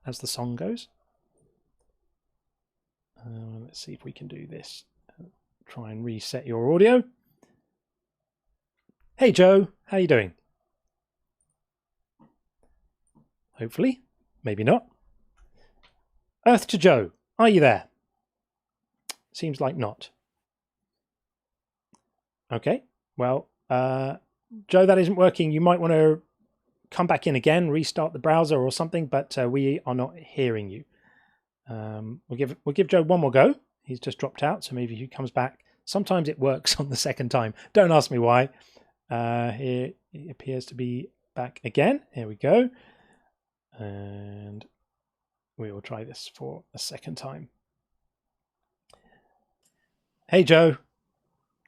As the song goes. Let's see if we can do this. Try and reset your audio. Hey, Joe, how you doing? Hopefully, maybe not. Earth to Joe, are you there? Seems like not. Okay, well, Joe, that isn't working. You might want to come back in again, restart the browser or something, but we are not hearing you. We'll give Joe one more go. He's just dropped out, so maybe he comes back. Sometimes it works on the second time. Don't ask me why. Here he appears to be back again. Here we go. And we will try this for a second time. Hey, Joe.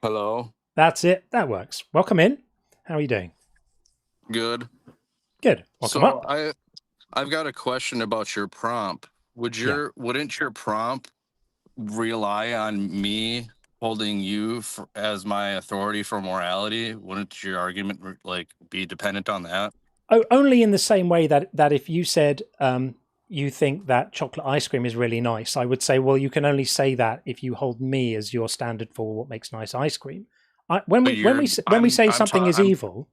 Hello. That's it. That works. Welcome in. How are you doing? Good. Good. Welcome up. I've got a question about your prompt. Wouldn't your prompt rely on me holding you as my authority for morality? Wouldn't your argument be dependent on that? Oh, only in the same way that if you said you think that chocolate ice cream is really nice, I would say, well, you can only say that if you hold me as your standard for what makes nice ice cream. When we say something is evil,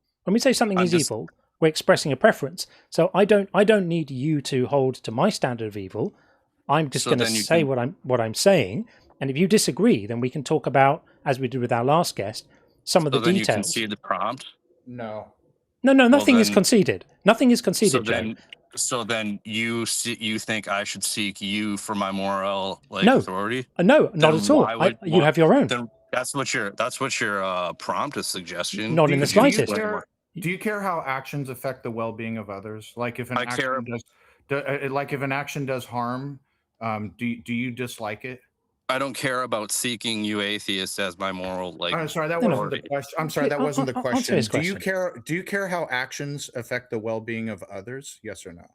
we're expressing a preference. So I don't need you to hold to my standard of evil. I'm just going to say what I'm saying, and if you disagree, then we can talk about, as we did with our last guest, some of the details. You can see the prompt. No. Nothing is conceded. Nothing is conceded, Joe. So then you think I should seek you for my moral authority? No, not at all. You have your own. Then that's what your prompt is suggesting. Not in the slightest. Do you care how actions affect the well-being of others? Like if an action does harm, do you dislike it? I don't care about seeking you atheists as my moral I'm sorry, that wasn't the question. I'm sorry, that wasn't the question. Do you care how actions affect the well-being of others? Yes or no?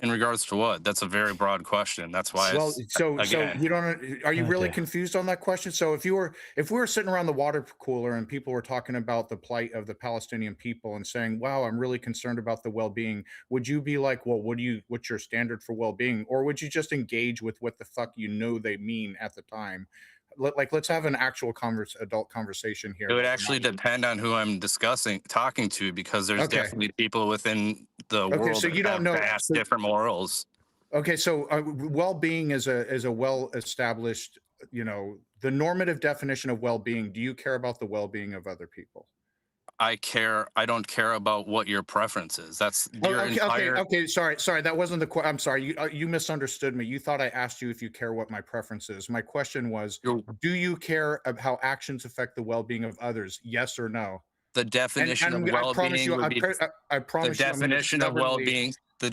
In regards to what? That's a very broad question. That's why. Well, so you don't. Are you really confused on that question? So if we were sitting around the water cooler and people were talking about the plight of the Palestinian people and saying, "Wow, I'm really concerned about the well-being," would you be like, "Well, what's your standard for well-being?" Or would you just engage with what the fuck they mean at the time? Let's have an actual adult conversation here. It would actually depend on who I'm talking to, because there's definitely people within the world so you don't know vast different morals. Okay, so well-being is a well-established, the normative definition of well-being. Do you care about the well-being of other people? I don't care about what your preference is. That's your entire. Okay. Sorry. That wasn't the question. I'm sorry. You misunderstood me. You thought I asked you if you care what my preference is. My question was, do you care about how actions affect the well-being of others? Yes or no? The definition of well-being would be. I promise you. The definition of well-being. The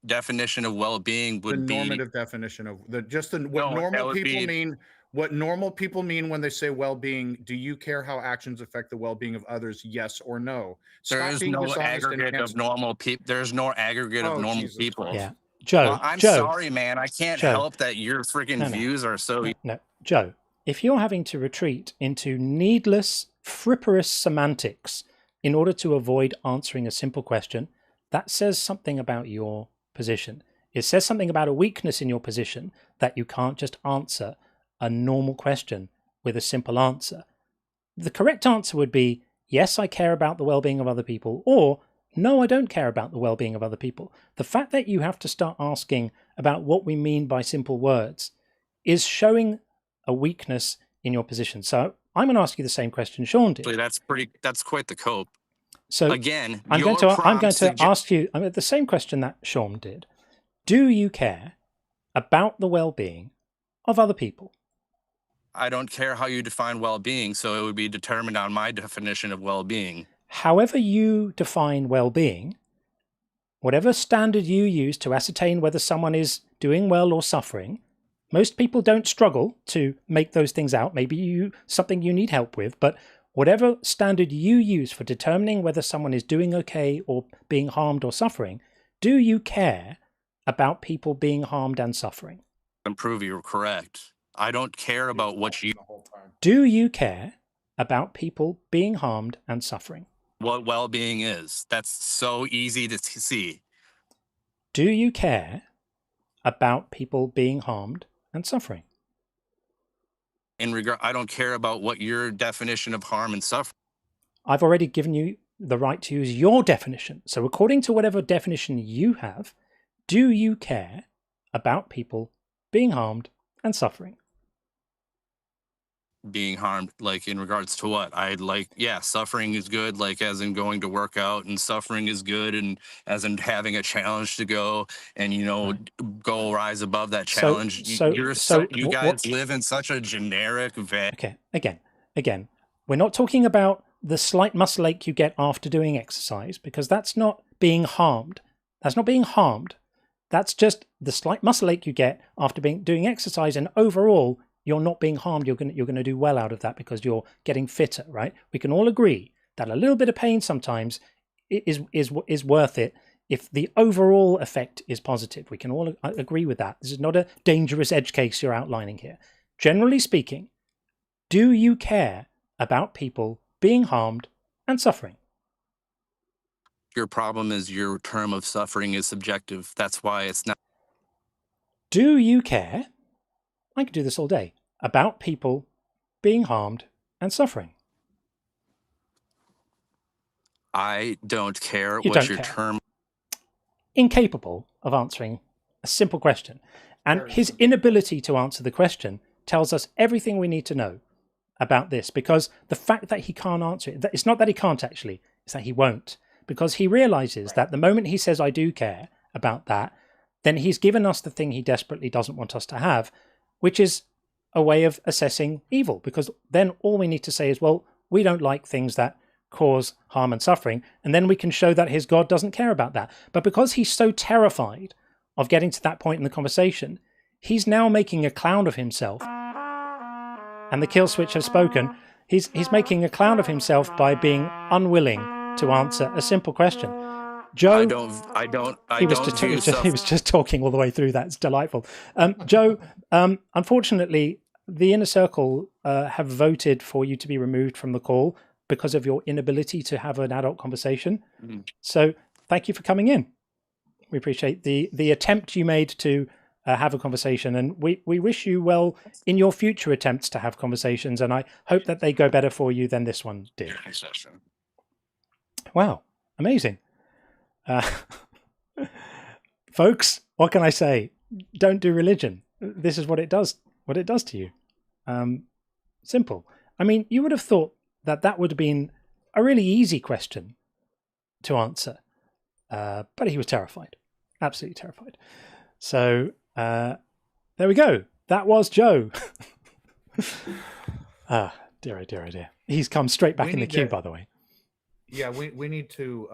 definition of well-being would be the normative definition of what normal people mean. What normal people mean when they say well-being. Do you care how actions affect the well-being of others? Yes or no? There is no aggregate of normal people. There's no aggregate of normal people. Yeah, Joe. I'm sorry, man. I can't help that your freaking views are so. No, Joe. If you're having to retreat into needless, frivolous semantics in order to avoid answering a simple question, that says something about your position. It says something about a weakness in your position that you can't just answer a normal question with a simple answer. The correct answer would be, yes, I care about the well-being of other people, or no, I don't care about the well-being of other people. The fact that you have to start asking about what we mean by simple words is showing a weakness in your position. So I'm going to ask you the same question Sean did. That's quite the cope. So again, I'm going to ask you the same question that Sean did. Do you care about the well-being of other people? I don't care how you define well-being, so it would be determined on my definition of well-being. However you define well-being, whatever standard you use to ascertain whether someone is doing well or suffering, most people don't struggle to make those things out. Maybe something you need help with, but whatever standard you use for determining whether someone is doing okay or being harmed or suffering, do you care about people being harmed and suffering? And prove you're correct. I don't care about what you. Do you care about people being harmed and suffering? What well-being is. That's so easy to see. Do you care about people being harmed and suffering? I don't care about what your definition of harm and suffering. I've already given you the right to use your definition. So according to whatever definition you have, do you care about people being harmed and suffering? being harmed, like in regards to what I like. Yeah, suffering is good, like as in going to work out, and suffering is good, and as in having a challenge to go and go rise above that challenge. You guys live in such a generic Okay, again, we're not talking about the slight muscle ache you get after doing exercise, because that's not being harmed. That's not being harmed. That's just the slight muscle ache you get after doing exercise, and overall you're not being harmed. You're going to do well out of that because you're getting fitter, right? We can all agree that a little bit of pain sometimes is worth it if the overall effect is positive. We can all agree with that. This is not a dangerous edge case you're outlining here. Generally speaking, do you care about people being harmed and suffering? Your problem is your term of suffering is subjective. That's why it's not. Do you care? I could do this all day. About people being harmed and suffering. I don't care You what don't your care. term. Incapable of answering a simple question. And his inability to answer the question tells us everything we need to know about this, because the fact that he can't answer it, it's not that he can't actually, it's that he won't. Because he realizes that the moment he says, I do care about that, then he's given us the thing he desperately doesn't want us to have, which is a way of assessing evil. Because then all we need to say is, well, we don't like things that cause harm and suffering. And then we can show that his God doesn't care about that. But because he's so terrified of getting to that point in the conversation, he's now making a clown of himself. And the kill switch has spoken. He's making a clown of himself by being unwilling to answer a simple question. Joe, he was just talking all the way through that. It's delightful. Joe, unfortunately, the inner circle have voted for you to be removed from the call because of your inability to have an adult conversation. So thank you for coming in. We appreciate the attempt you made to have a conversation, and we wish you well in your future attempts to have conversations, and I hope that they go better for you than this one did. Wow, amazing. Folks, what can I say? Don't do religion. This is what it does to you. Simple. I mean, you would have thought that would have been a really easy question to answer, but he was terrified, absolutely terrified. So there we go. That was Joe. Dear, oh dear, oh dear. He's come straight back in the queue, by the way. Yeah, we need to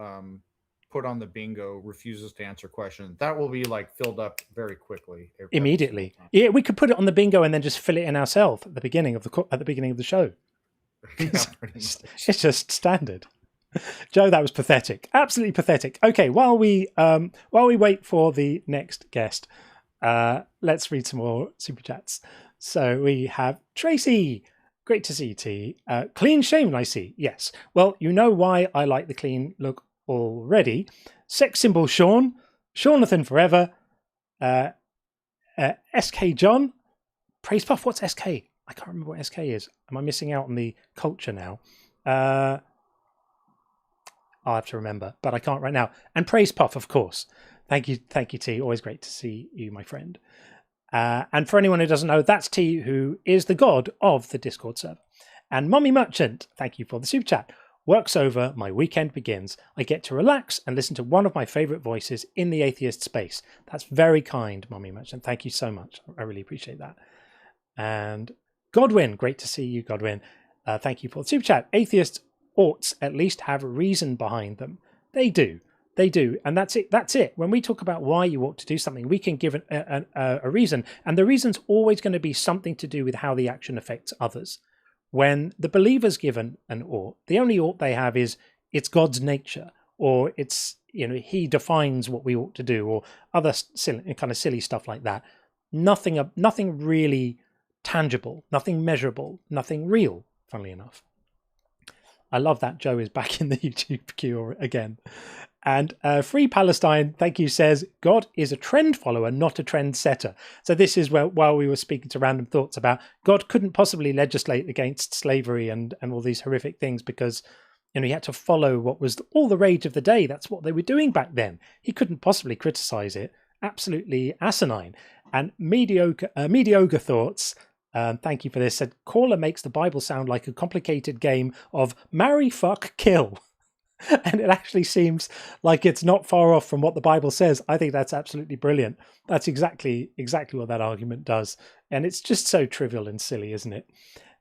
put on the bingo refuses to answer question. That will be like filled up very quickly. Immediately. Yeah, we could put it on the bingo and then just fill it in ourselves at the beginning of the show. Yeah, pretty much. It's just standard. Joe, that was pathetic. Absolutely pathetic. Okay, while we wait for the next guest, let's read some more super chats. So we have Tracy. Great to see you, T. Clean shaven, I see. Yes. Well, you know why I like the clean look already. Sex symbol Sean. Seanathan forever. SK John. Praise Puff. What's SK? I can't remember what SK is. Am I missing out on the culture now? I'll have to remember, but I can't right now. And Praise Puff, of course. Thank you, T. Always great to see you, my friend. And for anyone who doesn't know, that's T, who is the god of the Discord server. And Mummy Merchant, thank you for the super chat. Work's over, my weekend begins. I get to relax and listen to one of my favourite voices in the atheist space. That's very kind, Mummy Merchant. Thank you so much. I really appreciate that. And Godwin, great to see you, Godwin. Thank you for the super chat. Atheists oughts at least have a reason behind them. They do. They do. And that's it. When we talk about why you ought to do something, we can give a reason. And the reason's always going to be something to do with how the action affects others. When the believer's given an ought, the only ought they have is it's God's nature, or it's, he defines what we ought to do, or other silly stuff like that. Nothing really tangible, nothing measurable, nothing real, funnily enough. I love that Joe is back in the YouTube queue again. And Free Palestine, thank you, says, God is a trend follower, not a trend setter. So this is while we were speaking to Random Thoughts about God couldn't possibly legislate against slavery and all these horrific things because he had to follow what was all the rage of the day. That's what they were doing back then. He couldn't possibly criticize it. Absolutely asinine. And mediocre thoughts, thank you for this, said, caller makes the Bible sound like a complicated game of marry, fuck, kill. And it actually seems like it's not far off from what the Bible says. I think that's absolutely brilliant. That's exactly what that argument does. And it's just so trivial and silly, isn't it?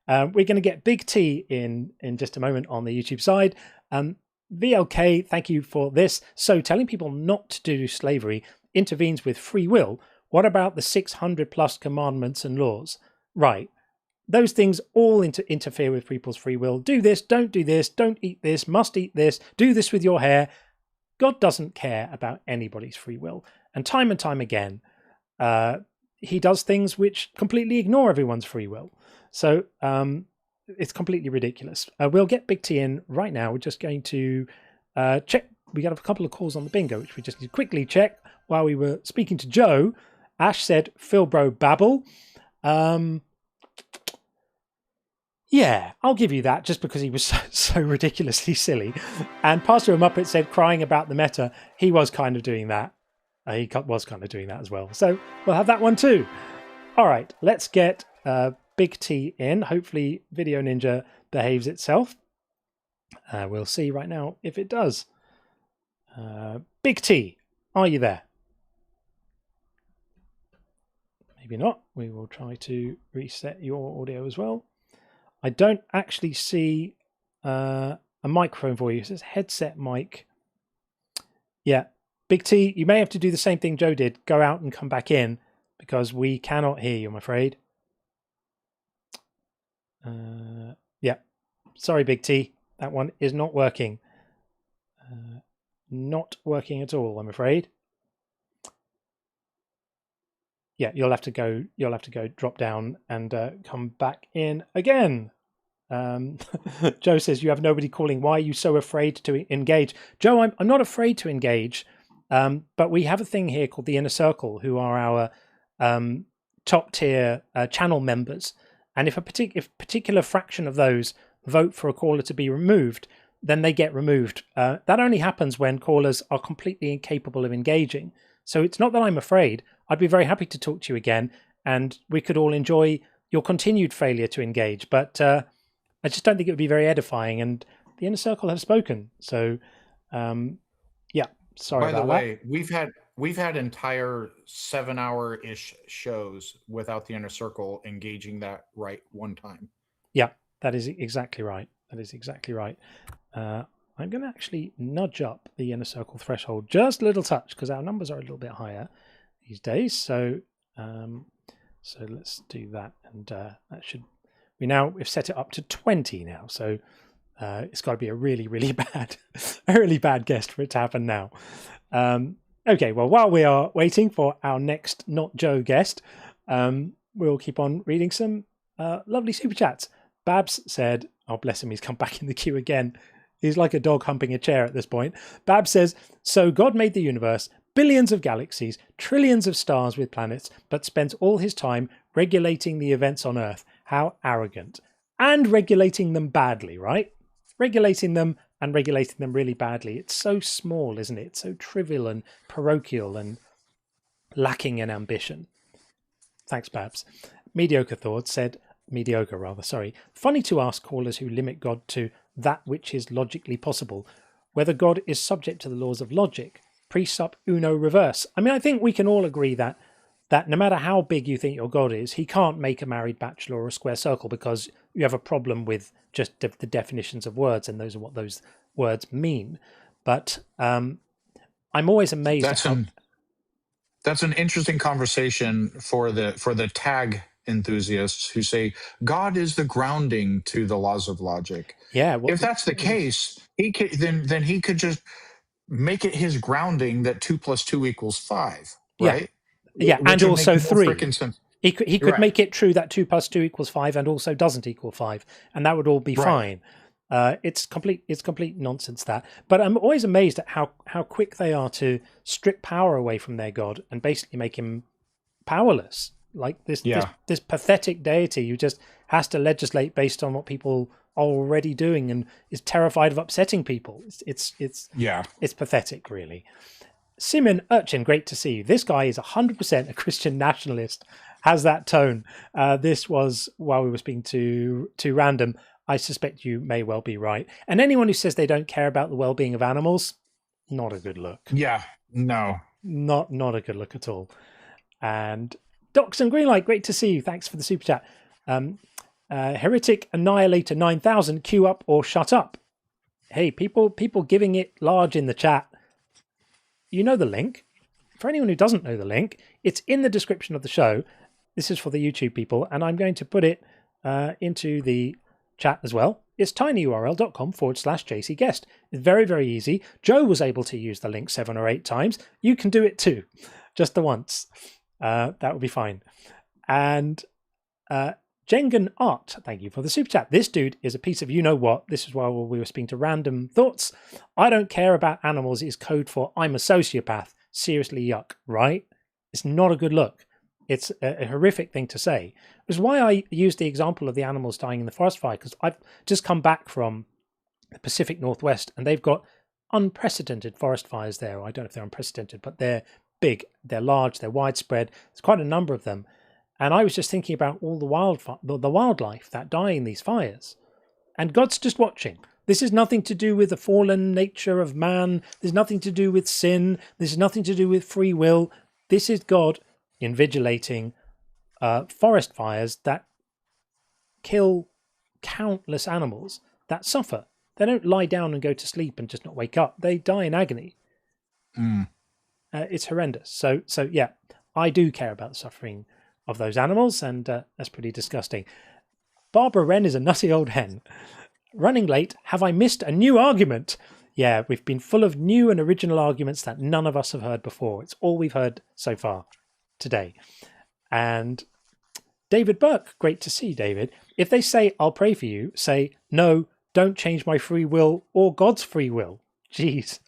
We're going to get Big T in just a moment on the YouTube side. VLK, thank you for this. So telling people not to do slavery intervenes with free will. What about the 600 plus commandments and laws? Right. Those things all interfere with people's free will. Do this, don't eat this, must eat this, do this with your hair. God doesn't care about anybody's free will. And time again, he does things which completely ignore everyone's free will. So it's completely ridiculous. We'll get Big T in right now. We're just going to check. We got a couple of calls on the bingo, which we just need to quickly check. While we were speaking to Joe, Ash said, Phil Bro babble. Yeah, I'll give you that, just because he was so ridiculously silly. And Pastor Muppet said, crying about the meta. He was kind of doing that. He was kind of doing that as well. So we'll have that one too. All right, let's get Big T in. Hopefully Video Ninja behaves itself. We'll see right now if it does. Big T, are you there? Maybe not. We will try to reset your audio as well. I don't actually see a microphone for you. It says headset mic. Yeah. Big T, you may have to do the same thing Joe did. Go out and come back in, because we cannot hear you, I'm afraid. Yeah. Sorry, Big T. That one is not working. Not working at all, I'm afraid. Yeah, you'll have to go drop down and come back in again. Joe says, you have nobody calling. Why are you so afraid to engage? Joe, I'm not afraid to engage, but we have a thing here called the Inner Circle, who are our top tier channel members. And if a particular fraction of those vote for a caller to be removed, then they get removed. That only happens when callers are completely incapable of engaging. So it's not that I'm afraid. I'd be very happy to talk to you again, and we could all enjoy your continued failure to engage. But I just don't think it would be very edifying, and the Inner Circle have spoken. So, yeah, sorry about that. By the way, we've had entire 7-hour-ish shows without the Inner Circle engaging that right one time. Yeah, that is exactly right. That is exactly right. I'm going to actually nudge up the Inner Circle threshold just a little touch, because our numbers are a little bit higher these days. So so let's do that, and that should, we've set it up to 20 now. So it's got to be a really bad guest for it to happen now. Okay, well, while we are waiting for our next Not Joe guest, we'll keep on reading some lovely super chats. Babs said, oh bless him, he's come back in the queue again. He's like a dog humping a chair at this point. Babs says, so God made the universe, billions of galaxies, trillions of stars with planets, but spends all his time regulating the events on Earth. How arrogant. And regulating them badly, right? Regulating them and regulating them really badly. It's so small, isn't it? It's so trivial and parochial and lacking in ambition. Thanks, Babs. Mediocre said, funny to ask callers who limit God to that which is logically possible, whether God is subject to the laws of logic, presup uno reverse. I mean, I think we can all agree that no matter how big you think your God is, he can't make a married bachelor or a square circle, because you have a problem with just the definitions of words, and those are what those words mean. But I'm always amazed. That's an interesting conversation for the tag enthusiasts who say God is the grounding to the laws of logic. Yeah. If that's the case, he could, then he could just make it his grounding that 2 + 2 = 5, right? Yeah, Which and would also make more 3. frickin' sense. He could Right. make it true that 2 + 2 = 5 and also doesn't equal 5, and that would all be fine. It's complete nonsense, that. But I'm always amazed at how quick they are to strip power away from their God and basically make him powerless. Like this pathetic deity who just has to legislate based on what people are already doing and is terrified of upsetting people. It's pathetic, really. Simon Urchin, great to see you. This guy is 100% a Christian nationalist. has that tone. This was while we were speaking to Random. I suspect you may well be right. And anyone who says they don't care about the well-being of animals, not a good look. Yeah, no. Not a good look at all. And Docs and Greenlight, great to see you. Thanks for the super chat. Heretic Annihilator 9000, queue up or shut up. Hey, people giving it large in the chat. You know the link. For anyone who doesn't know the link, it's in the description of the show. This is for the YouTube people, and I'm going to put it into the chat as well. It's tinyurl.com/JCGuest. It's very, very easy. Joe was able to use the link 7 or 8 times. You can do it too, just the once. That would be fine. And Jengen Art, thank you for the super chat. This dude is a piece of you-know-what. This is while we were speaking to Random Thoughts. I don't care about animals is code for I'm a sociopath. Seriously, yuck, right? It's not a good look. It's a horrific thing to say. It was why I used the example of the animals dying in the forest fire, because I've just come back from the Pacific Northwest, and they've got unprecedented forest fires there. I don't know if they're unprecedented, but they're big, they're large, they're widespread. There's quite a number of them. And I was just thinking about all the wildlife that die in these fires. And God's just watching. This is nothing to do with the fallen nature of man. There's nothing to do with sin. There's nothing to do with free will. This is God invigilating forest fires that kill countless animals that suffer. They don't lie down and go to sleep and just not wake up. They die in agony. It's horrendous. So yeah, I do care about the suffering of those animals, and that's pretty disgusting. Barbara Wren is a nutty old hen. Running late, have I missed a new argument? Yeah, we've been full of new and original arguments that none of us have heard before. It's all we've heard so far today. And David Burke, great to see you, David. If they say, I'll pray for you, say, no, don't change my free will or God's free will. Jeez,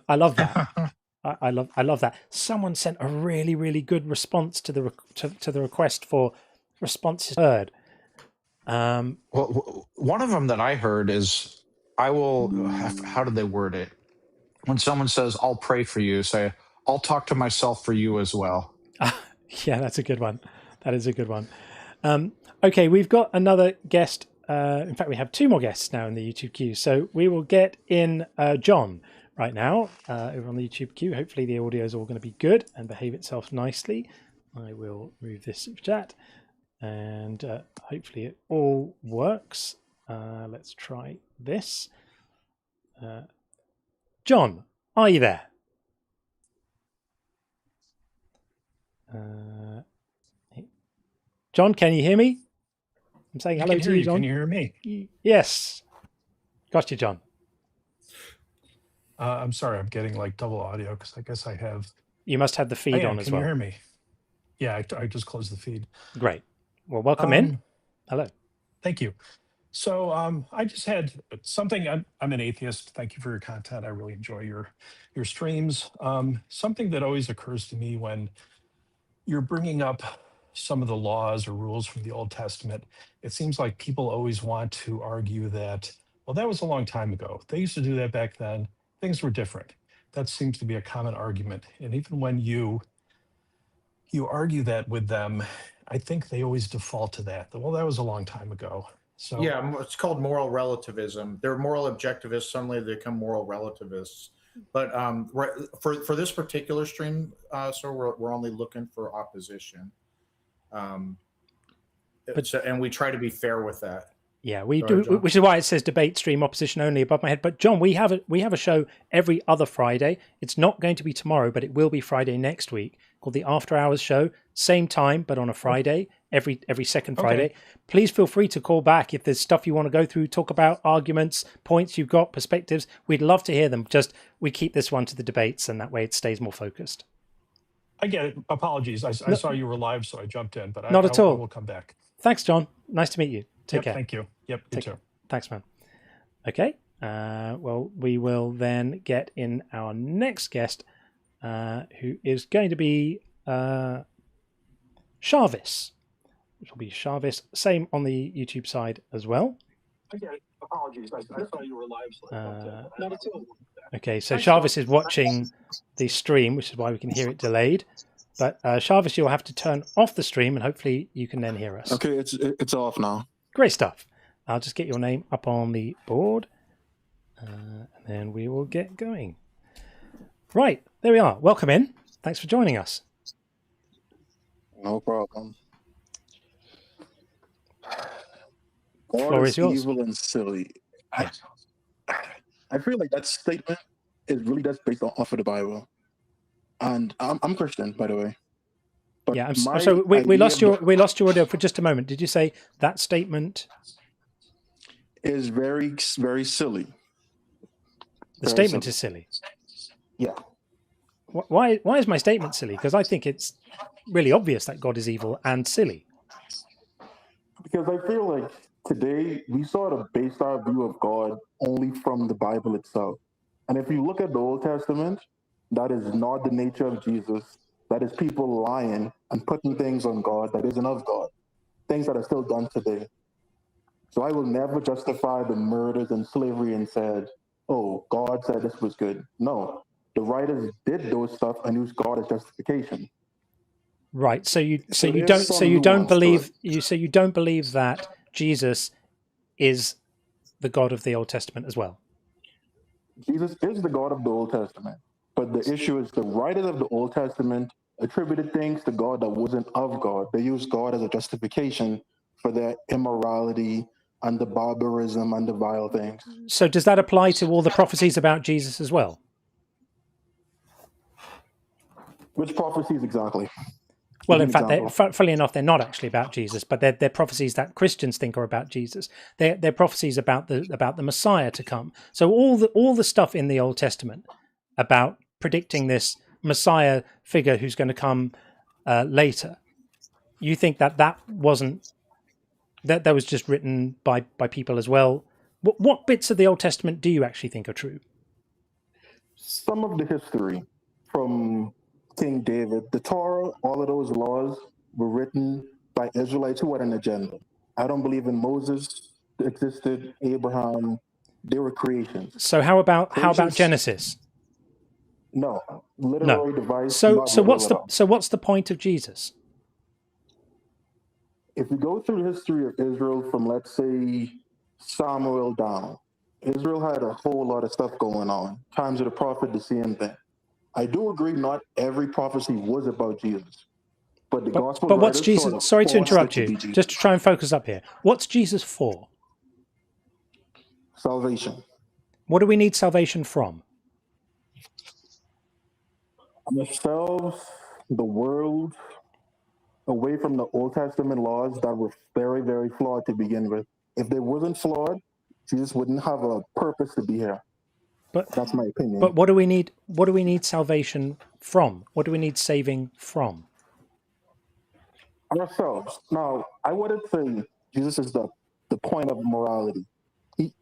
I love that. I love that. Someone sent a really, really good response to the request for responses heard. Well, one of them that I heard is, I will, how did they word it? When someone says, I'll pray for you, say, I'll talk to myself for you as well. Yeah, that's a good one. That is a good one. Okay, we've got another guest. In fact, we have 2 more guests now in the YouTube queue. So we will get in John right now over on the YouTube queue. Hopefully the audio is all going to be good and behave itself nicely. I will move this super chat and hopefully it all works. Let's try this. John, are you there? John, can you hear me? I'm saying hello to you, John. Can you hear me? Yes. Got you, John. I'm sorry, I'm getting like double audio because I guess I have. You must have the feed on as well. Can you hear me? Yeah, I just closed the feed. Great. Well, welcome in. Hello. Thank you. So I just had something. I'm an atheist. Thank you for your content. I really enjoy your streams. Something that always occurs to me when you're bringing up some of the laws or rules from the Old Testament, it seems like people always want to argue that, well, that was a long time ago. They used to do that back then. Things were different. That seems to be a common argument. And even when you argue that with them, I think they always default to that. Well, that was a long time ago. So yeah, it's called moral relativism. They're moral objectivists. Suddenly they become moral relativists. But for this particular stream, so we're only looking for opposition. And we try to be fair with that. Yeah, we do, which is why it says debate stream opposition only above my head. But John, we have a show every other Friday. It's not going to be tomorrow, but it will be Friday next week, called the After Hours Show. Same time, but on a Friday, every second Friday. Please feel free to call back if there's stuff you want to go through, talk about arguments, points you've got, perspectives. We'd love to hear them. Just we keep this one to the debates, and that way it stays more focused. I get it. Apologies. I saw you were live, so I jumped in, but not at all. I will come back. Thanks, John. Nice to meet you. Take care. Thank you. Yep, you too. Thanks, man. Okay. Well, we will then get in our next guest, who is going to be Sharvis. Which will be Sharvis. Same on the YouTube side as well. Okay. Apologies. I saw you were live. Not at all. Okay, so Sharvis is watching the stream, which is why we can hear it delayed. But Sharvis, you'll have to turn off the stream, and hopefully you can then hear us. Okay, it's off now. Great stuff. I'll just get your name up on the board, and then we will get going. Right, there we are. Welcome in. Thanks for joining us. No problem. Floor God is is yours. evil and silly. I feel like that statement is really just based off of the Bible. And I'm Christian, by the way. But Yeah, so we lost your audio for just a moment. Did you say that statement is very, very silly? The statement is silly. Yeah. Why is my statement silly? Because I think it's really obvious that God is evil and silly. Because I feel like today we sort of base our view of God only from the Bible itself. And if you look at the Old Testament, that is not the nature of Jesus. That is people lying and putting things on God that isn't of God. Things that are still done today. So I will never justify the murders and slavery and said, oh, God said this was good. No, the writers did those stuff and used God as justification. Right. So you don't believe that Jesus is the God of the Old Testament as well. Jesus is the God of the Old Testament. But the issue is the writers of the Old Testament attributed things to God that wasn't of God. They used God as a justification for their immorality and the barbarism and the vile things. So does that apply to all the prophecies about Jesus as well? Which prophecies exactly? Well, in fact, funnily enough, they're not actually about Jesus, but they're prophecies that Christians think are about Jesus. They're prophecies about the Messiah to come. So all the stuff in the Old Testament about predicting this Messiah figure who's going to come later, you think that wasn't that was just written by people as well? What bits of the Old Testament do you actually think are true? Some of the history from King David, the Torah, all of those laws were written by Israelites who had an agenda. I don't believe in Moses existed, Abraham, they were creations. So how about Genesis? No, literary device. So what's the point of Jesus? If you go through the history of Israel from, let's say, Samuel down, Israel had a whole lot of stuff going on. Times of the prophet, the same thing. I do agree not every prophecy was about Jesus. But the gospel. But what's Jesus? Sorry to interrupt you. Just to try and focus up here. What's Jesus for? Salvation. What do we need salvation from? Ourselves, the world, away from the Old Testament laws that were very, very flawed to begin with. If they wasn't flawed, Jesus wouldn't have a purpose to be here. But that's my opinion. But what do we need? What do we need salvation from? What do we need saving from? Ourselves. Now, I wouldn't say Jesus is the point of morality. You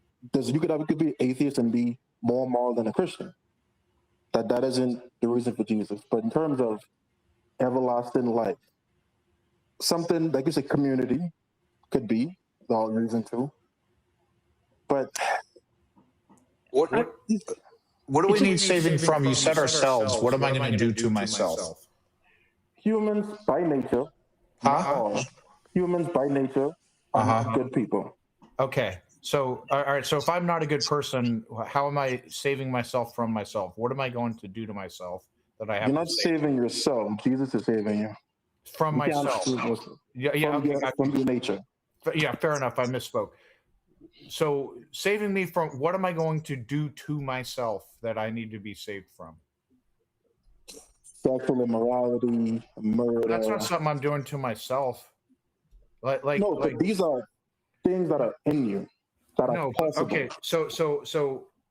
could be atheist and be more moral than a Christian. That isn't the reason for Jesus. But in terms of everlasting life, something like you say, community could be the reason too. But what do we need saving from? You said ourselves. What am I going to do to myself? Humans by nature, humans by nature are not good people. Okay. So, all right. So if I'm not a good person, how am I saving myself from myself? What am I going to do to myself that I have? You're not saving yourself. Jesus is saving you. From myself. From your nature. Yeah, fair enough. I misspoke. So saving me from, what am I going to do to myself that I need to be saved from? Sexual immorality, murder. That's not something I'm doing to myself. But these are things that are in you. Okay. So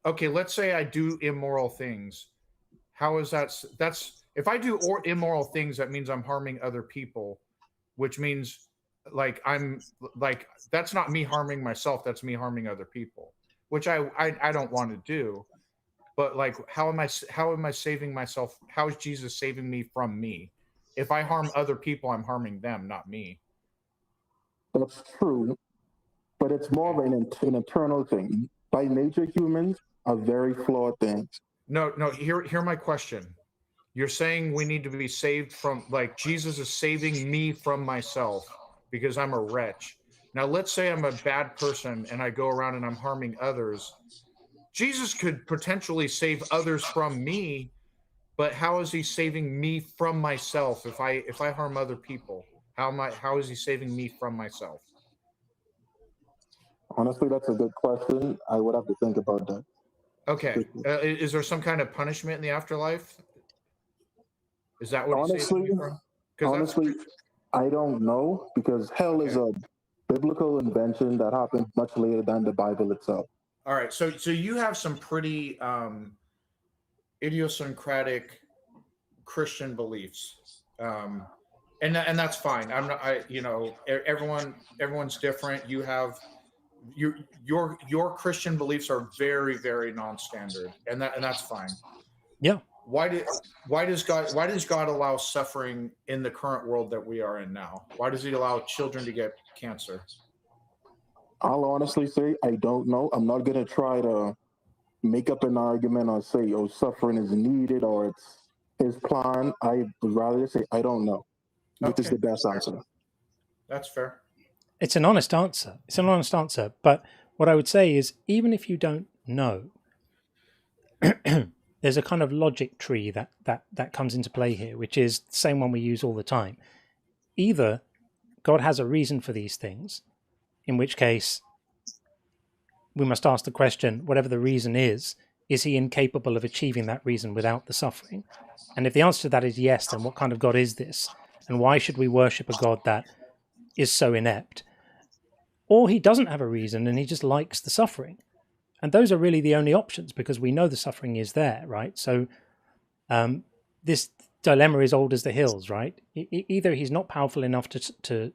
okay, let's say I do immoral things. How is that? That's if I do immoral things, that means I'm harming other people, which means that's not me harming myself. That's me harming other people, which I don't want to do. But how am I saving myself? How is Jesus saving me from me? If I harm other people, I'm harming them, not me. That's true. But it's more of an internal thing. By nature, humans are very flawed things. No. Hear my question. You're saying we need to be saved from, like, Jesus is saving me from myself because I'm a wretch. Now, let's say I'm a bad person and I go around and I'm harming others. Jesus could potentially save others from me, but how is he saving me from myself if I harm other people? How is he saving me from myself? Honestly, that's a good question. I would have to think about that. Okay. Is there some kind of punishment in the afterlife? Is that what he's saving Honestly, me from? Because that's honestly, I don't know because hell is okay. a biblical invention that happened much later than the Bible itself. All right. So you have some pretty idiosyncratic Christian beliefs. And that's fine. I'm not. Everyone's different. You have your Christian beliefs are very, very non-standard, and that's fine. Yeah. Why does God allow suffering in the current world that we are in now? Why does he allow children to get cancer? I'll honestly say I don't know. I'm not gonna try to make up an argument or say, "Oh, suffering is needed" or it's his plan. I would rather say I don't know, which is Okay, the best answer. that's fair. It's an honest answer. It's an honest answer. But what I would say is, even if you don't know, there's a kind of logic tree that comes into play here, which is the same one we use all the time. Either God has a reason for these things, in which case we must ask the question, whatever the reason is he incapable of achieving that reason without the suffering? And if the answer to that is yes, then what kind of God is this? And why should we worship a God that is so inept? Or he doesn't have a reason and he just likes the suffering. And those are really the only options because we know the suffering is there, right? So this dilemma is old as the hills, right? Either he's not powerful enough to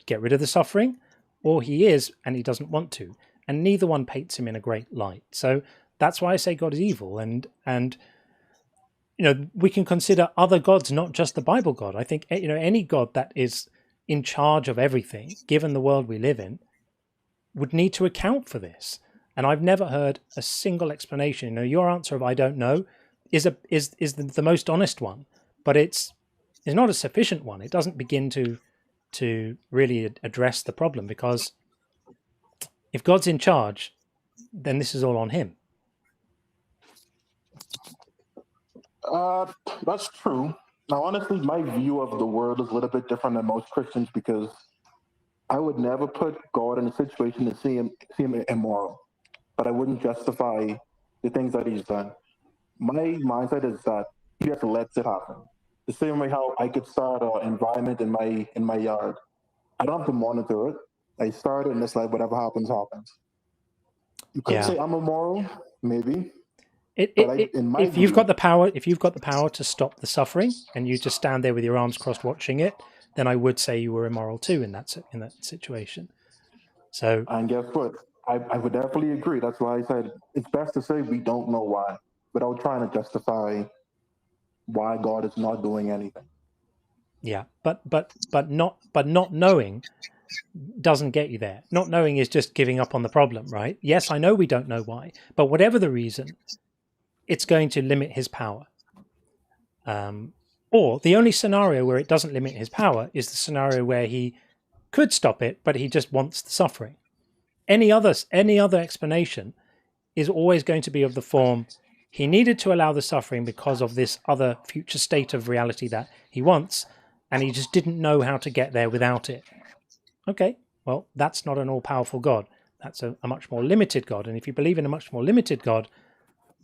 get rid of the suffering, or he is and he doesn't want to. And neither one paints him in a great light. So that's why I say God is evil. And we can consider other gods, not just the Bible God. I think any God that is in charge of everything, given the world we live in, would need to account for this. And I've never heard a single explanation. Your answer of "I don't know" is the most honest one, but it's not a sufficient one. It doesn't begin to really address the problem, because if God's in charge, then this is all on him. That's true. Now, honestly, my view of the world is a little bit different than most Christians because I would never put God in a situation to see him immoral, but I wouldn't justify the things that he's done. My mindset is that he just lets it happen. The same way how I could start an environment in my yard. I don't have to monitor it. I start it and it's like whatever happens, happens. You could say I'm immoral, maybe. If you've got the power to stop the suffering and you just stand there with your arms crossed watching it, then I would say you were immoral too in that situation. So, and guess what? I would definitely agree. That's why I said it's best to say we don't know why, without trying to justify why God is not doing anything. Yeah, but not knowing doesn't get you there. Not knowing is just giving up on the problem, right? Yes, I know we don't know why, but whatever the reason, it's going to limit his power. Or the only scenario where it doesn't limit his power is the scenario where he could stop it, but he just wants the suffering. Any other explanation is always going to be of the form, he needed to allow the suffering because of this other future state of reality that he wants, and he just didn't know how to get there without it. Okay, well, that's not an all-powerful God. That's a much more limited God. And if you believe in a much more limited God,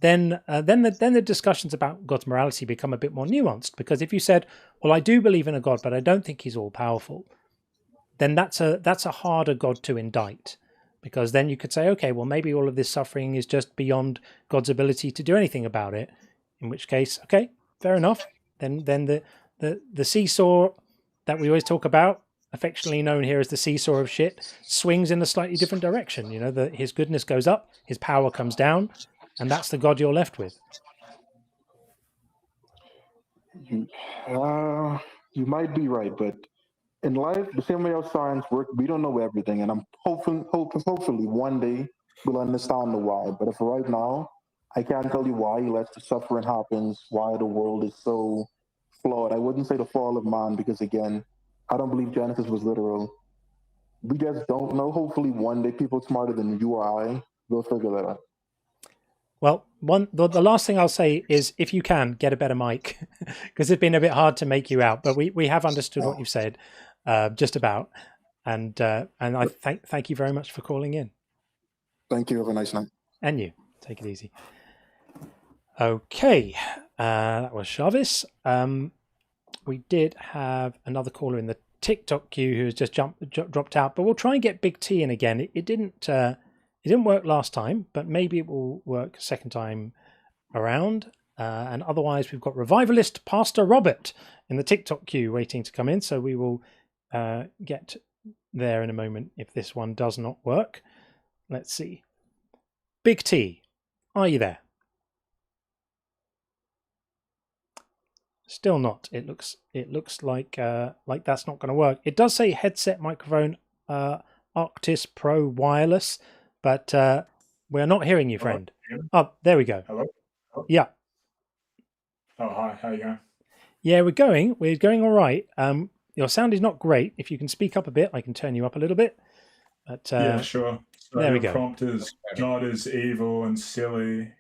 then the discussions about God's morality become a bit more nuanced. Because if you said, well, I do believe in a God, but I don't think he's all-powerful, then that's a harder God to indict. Because then you could say, okay, well, maybe all of this suffering is just beyond God's ability to do anything about it. In which case, okay, fair enough. Then the seesaw that we always talk about, affectionately known here as the seesaw of shit, swings in a slightly different direction. His goodness goes up, his power comes down, and that's the God you're left with. You might be right, but in life, the same way how science works, we don't know everything, and I'm hopefully one day we'll understand the why. But for right now, I can't tell you why he lets the suffering happens, why the world is so flawed. I wouldn't say the fall of man because, again, I don't believe Genesis was literal. We just don't know. Hopefully one day people smarter than you or I will figure that out. Well, the last thing I'll say is, if you can, get a better mic, because it's been a bit hard to make you out. But we have understood what you've said, just about, and I thank you very much for calling in. Thank you. Have a nice night. And you take it easy. Okay, that was Chavis. We did have another caller in the TikTok queue who has just dropped out, but we'll try and get Big T in again. It didn't work last time, but maybe it will work second time around. And otherwise, we've got revivalist Pastor Robert in the TikTok queue waiting to come in. So we will get there in a moment if this one does not work. Let's see. Big T, are you there? Still not. It looks like that's not going to work. It does say headset microphone Arctis Pro wireless, but we're not hearing you, friend. Oh, there we go. Hello? Yeah. Oh, hi. How you going? Yeah, we're going all right. Your sound is not great. If you can speak up a bit, I can turn you up a little bit. But yeah, sure. So there we go. The prompt is God is evil and silly.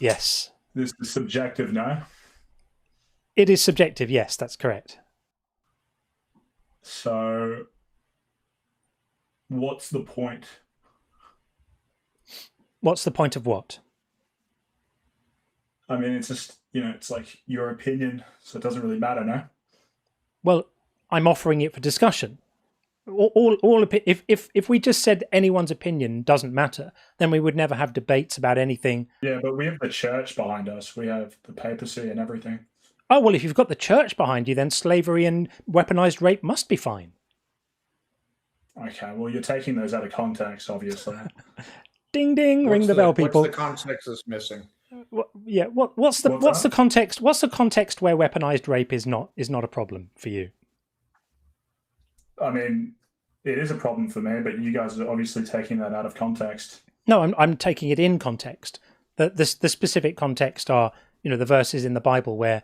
Yes. This is subjective now. It is subjective. Yes, that's correct. So, what's the point? What's the point of what? I mean, it's just, it's like your opinion, so it doesn't really matter, no? Well, I'm offering it for discussion. If we just said anyone's opinion doesn't matter, then we would never have debates about anything. Yeah, but we have the church behind us. We have the papacy and everything. Oh, well, if you've got the church behind you, then slavery and weaponized rape must be fine. Okay, well, you're taking those out of context, obviously. Ding, ding, ring the bell, people. What's the context is missing? What's the context? What's the context where weaponized rape is not a problem for you? I mean, it is a problem for me, but you guys are obviously taking that out of context. No, I'm taking it in context. The specific context are, the verses in the Bible where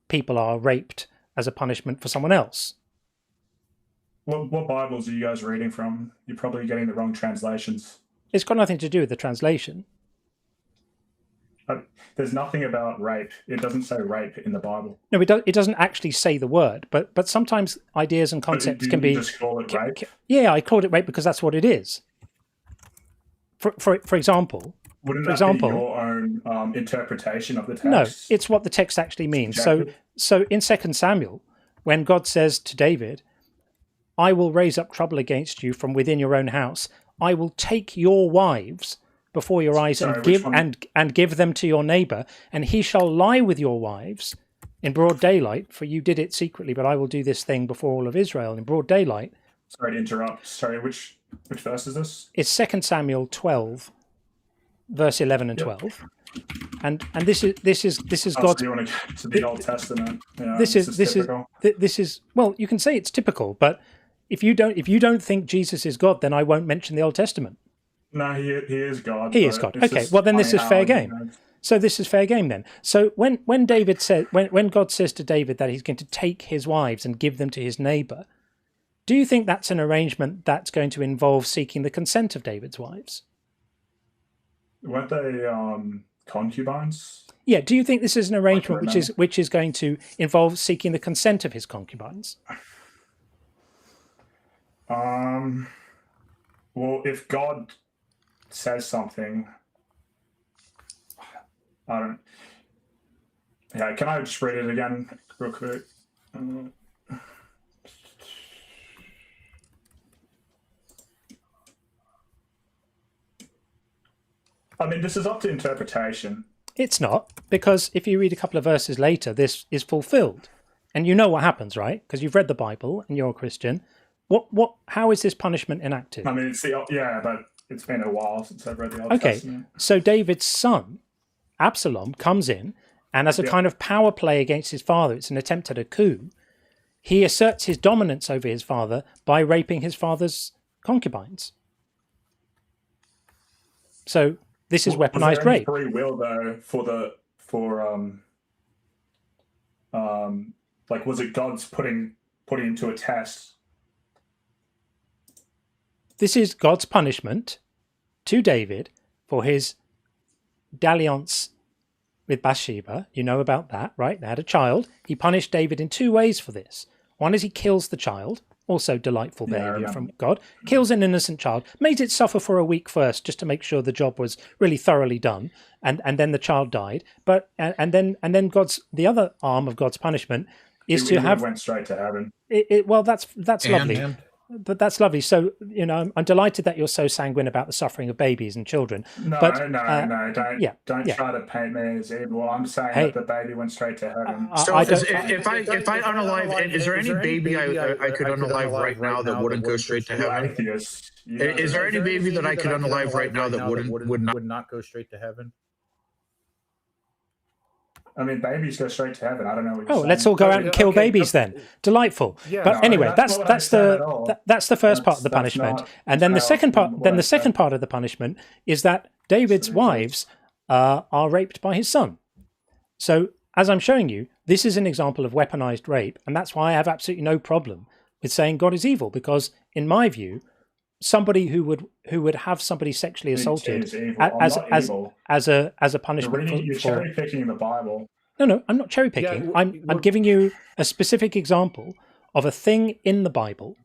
people are raped as a punishment for someone else. What Bibles are you guys reading from? You're probably getting the wrong translations. It's got nothing to do with the translation. There's nothing about rape. It doesn't say rape in the Bible. No, it doesn't actually say the word, but sometimes ideas and concepts can be. Just call it rape? Yeah, I called it rape because that's what it is. For example. Wouldn't that be your own interpretation of the text? No, it's what the text actually means. So in 2 Samuel, when God says to David, I will raise up trouble against you from within your own house. I will take your wives before your eyes and give them to your neighbor, and he shall lie with your wives in broad daylight, for you did it secretly, but I will do this thing before all of Israel in broad daylight. Sorry to interrupt. Sorry, which verse is this? It's 2 Samuel 12. Verse 11 and 12, and this is God's. So you want to get to the Old Testament? Yeah, this is well, you can say it's typical, but if you don't think Jesus is God, then I won't mention the Old Testament. No, he is God. He is God. Okay, well then this is fair game. So this is fair game then. So when David said when God says to David that he's going to take his wives and give them to his neighbor, do you think that's an arrangement that's going to involve seeking the consent of David's wives? Weren't they concubines? Yeah. Do you think this is an arrangement which is going to involve seeking the consent of his concubines? Well, if God says something, I don't. Yeah, can I just read it again real quick? I mean, this is up to interpretation. It's not, because if you read a couple of verses later, this is fulfilled. And you know what happens, right? Because you've read the Bible and you're a Christian. How is this punishment enacted? I mean, but it's been a while since I've read the Old Testament. So David's son, Absalom, comes in, and as a kind of power play against his father, it's an attempt at a coup, he asserts his dominance over his father by raping his father's concubines. So This is Was weaponized there any rape. free will though like, was it God's putting into a test? This is God's punishment to David for his dalliance with Bathsheba. You know about that, right? They had a child. He punished David in 2 ways for this. One is he kills the child, also delightful behavior from God, kills an innocent child, made it suffer for a week first just to make sure the job was really thoroughly done, and then the child died. But and then God's, the other arm of God's punishment is to have, went straight to heaven. Well, that's lovely. But that's lovely. So, you know, I'm delighted that you're so sanguine about the suffering of babies and children. No, but, don't try to paint me as evil. I'm saying that the baby went straight to heaven. So if I unalive, is there any baby I could unalive right now that wouldn't go straight to heaven? Atheist. Is there any baby that I could unalive right now that would not go straight to heaven? I mean, babies go straight to heaven. I don't know what you're saying. Let's all go out and kill babies then. Delightful. Yeah, but anyway, that's the first part of the punishment, and then the second part. Then the second part of the punishment is that David's wives are raped by his son. So, as I'm showing you, this is an example of weaponized rape, and that's why I have absolutely no problem with saying God is evil, because in my view, somebody who would have somebody sexually assaulted as a punishment you're cherry picking the Bible. No, I'm not cherry picking. I'm giving you a specific example of a thing in the Bible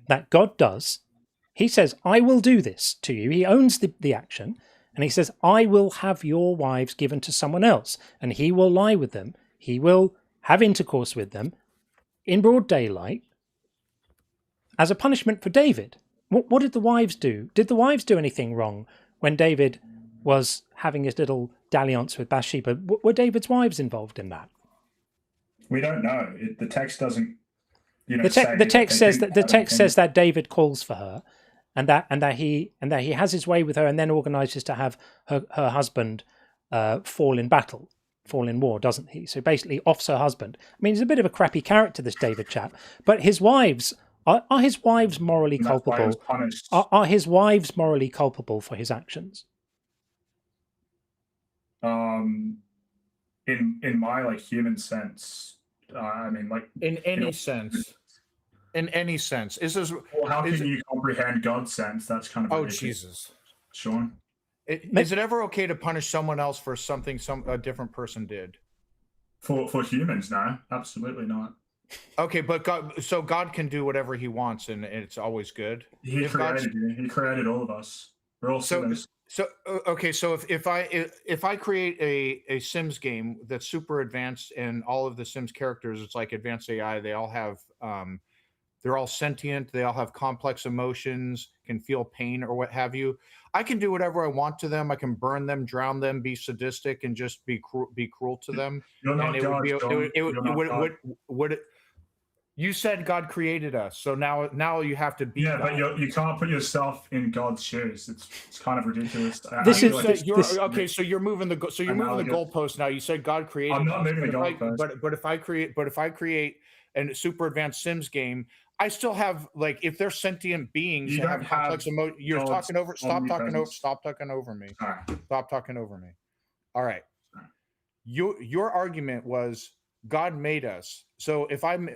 that God does. He says, "I will do this to you." He owns the action, and he says, "I will have your wives given to someone else, and he will lie with them. He will have intercourse with them in broad daylight as a punishment for David." What did the wives do? Did the wives do anything wrong when David was having his little dalliance with Bathsheba? Were David's wives involved in that? We don't know. The text doesn't. The text says that David calls for her, and that he has his way with her, and then organises to have her husband fall in battle, fall in war, doesn't he? So basically, offs her husband. I mean, he's a bit of a crappy character, this David chap, but his wives. Are his wives morally culpable? Are his wives morally culpable for his actions? In my human sense, I mean, in any sense. In any sense, how can you comprehend God's sense? That's kind of ridiculous. Jesus, Sean. Is it ever okay to punish someone else for something a different person did? For humans, no, absolutely not. Okay, but God can do whatever he wants, and it's always good. He created all of us. We're all sinners. So if I create a Sims game that's super advanced, and all of the Sims characters, it's like advanced AI. They all have they're all sentient. They all have complex emotions, can feel pain or what have you. I can do whatever I want to them. I can burn them, drown them, be sadistic, and just be cruel to them. You're not God. You said God created us, so now you have to be. Yeah, but you can't put yourself in God's shoes. It's kind of ridiculous. So you're moving the goalpost now. You said God created. I'm not moving the goalpost. But if I create a super advanced Sims game, I still have if they're sentient beings you that don't have complex emotions. You're talking over. Stop talking over me. All right. Stop talking over me. All right. Your argument was God made us. So if I'm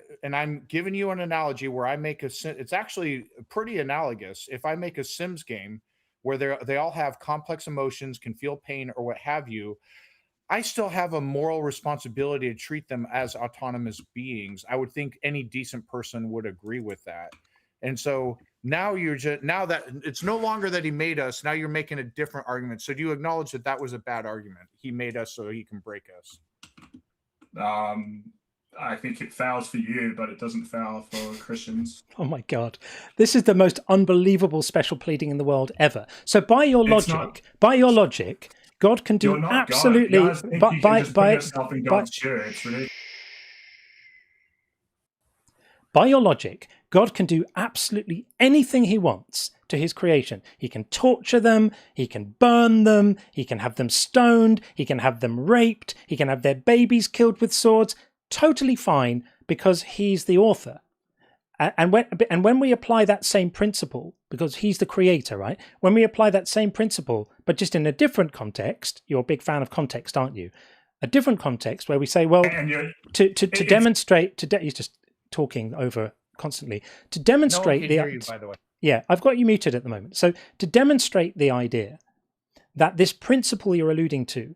giving you an analogy where I make it's actually pretty analogous. If I make a Sims game where they all have complex emotions, can feel pain or what have you, I still have a moral responsibility to treat them as autonomous beings. I would think any decent person would agree with that. And so now now that it's no longer that he made us, now you're making a different argument. So do you acknowledge that was a bad argument? He made us so he can break us. I think it fails for you, but it doesn't fail for Christians. Oh my God. This is the most unbelievable special pleading in the world ever. So by your logic, God can do absolutely by your logic, God can do absolutely anything he wants to his creation. He can torture them, he can burn them, he can have them stoned, he can have them raped, he can have their babies killed with swords. Totally fine, because he's the author. And when we apply that same principle, because he's the creator, right? When we apply that same principle, but just in a different context, you're a big fan of context, aren't you? A different context where we say, well, to demonstrate, you're just talking over constantly, to demonstrate no one can hear you, by the way. Yeah, I've got you muted at the moment. So to demonstrate the idea that this principle you're alluding to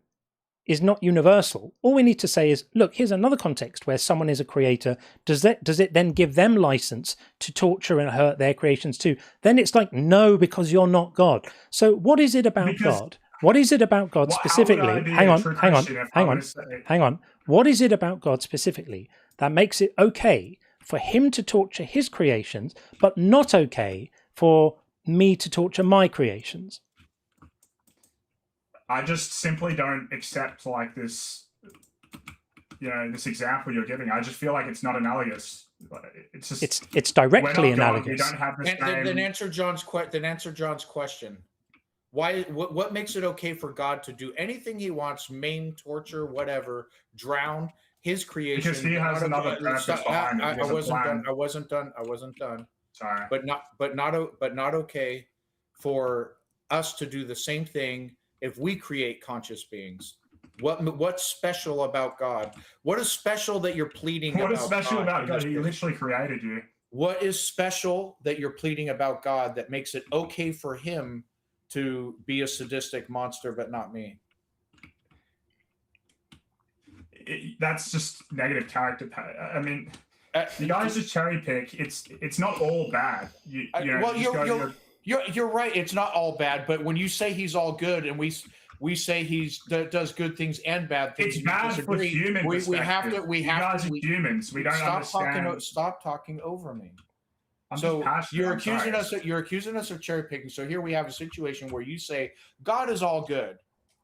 is not universal, all we need to say is, look, here's another context where someone is a creator. Does it then give them license to torture and hurt their creations too? Then it's like, no, because you're not God. So what is it about God? What is it about God specifically? Hang on. What is it about God specifically that makes it okay for him to torture his creations, but not okay for me to torture my creations? I just simply don't accept like this, this example you're giving. I just feel like it's not analogous. It's just it's directly analogous. We don't have the same... Then answer John's question. What makes it okay for God to do anything he wants, maim, torture, whatever, drown his creation? Because he has another purpose behind it. I wasn't done. Sorry. But not okay for us to do the same thing if we create conscious beings. What's special about God? What is special that you're pleading about? What is special about God? He case? literally created you. What is special that you're pleading about God that makes it okay for him to be a sadistic monster, but not me? That's just negative character. I mean, you guys just cherry pick. It's not all bad. You're right. It's not all bad, but when you say he's all good, and we say he does good things and bad things, it's bad for human perspective. We have to. Humans. We don't understand. Stop talking over me. You're accusing us of cherry picking. So here we have a situation where you say God is all good.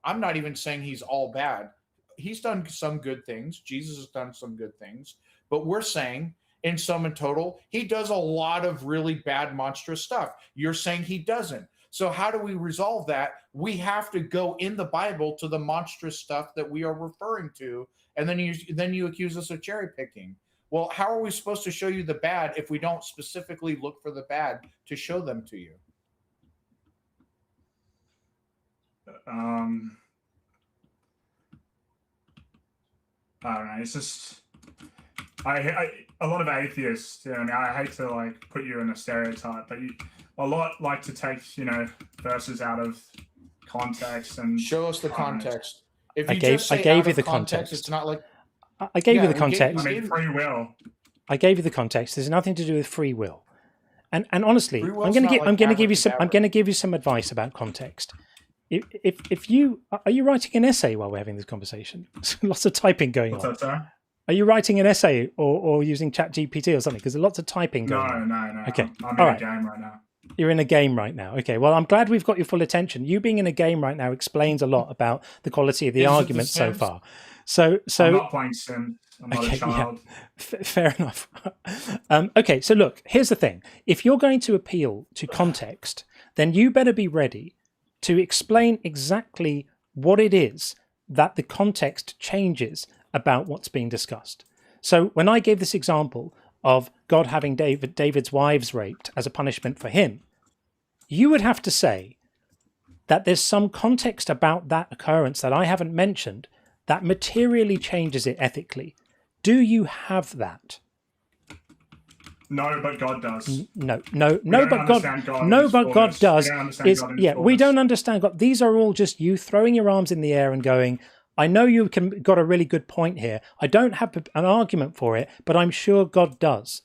I'm not even saying he's all bad. He's done some good things. Jesus has done some good things, but we're saying, in sum and total, he does a lot of really bad, monstrous stuff. You're saying he doesn't. So how do we resolve that? We have to go in the Bible to the monstrous stuff that we are referring to, and then you accuse us of cherry picking. Well, how are we supposed to show you the bad if we don't specifically look for the bad to show them to you? I don't know. It's just a lot of atheists. I hate to like put you in a stereotype, but a lot like to take verses out of context and show us the context. If you I gave you the context. It's not like I gave you the context. Free will. I gave you the context. There's nothing to do with free will. And honestly, I'm going to give you some advice about context. If you are you writing an essay while we're having this conversation? Lots of typing going on. What's that, sir? Are you writing an essay or using ChatGPT or something? Because there's lots of typing going on. No. Okay. I'm in a game right now. You're in a game right now. Okay. Well, I'm glad we've got your full attention. You being in a game right now explains a lot about the quality of the argument so far. So I'm not playing Sims. I'm not a child. Yeah. Fair enough. Okay. So look, here's the thing. If you're going to appeal to context, then you better be ready to explain exactly what it is that the context changes about what's being discussed. So when I gave this example of God having David's wives raped as a punishment for him, you would have to say that there's some context about that occurrence that I haven't mentioned that materially changes it ethically. Do you have that? No, but God does. No, but God does. We don't understand God. These are all just you throwing your arms in the air and going, I know you got a really good point here. I don't have an argument for it, but I'm sure God does.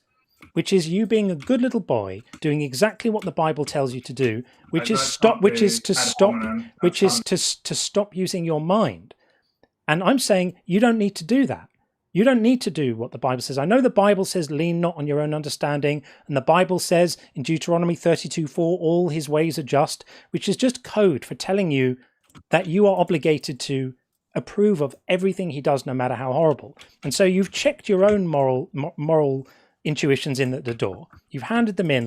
Which is you being a good little boy doing exactly what the Bible tells you to do, which is to stop using your mind. And I'm saying you don't need to do that. You don't need to do what the Bible says. I know the Bible says lean not on your own understanding, and the Bible says in Deuteronomy 32:4, all his ways are just, which is just code for telling you that you are obligated to approve of everything he does, no matter how horrible. And so you've checked your own moral intuitions in at the door. You've handed them in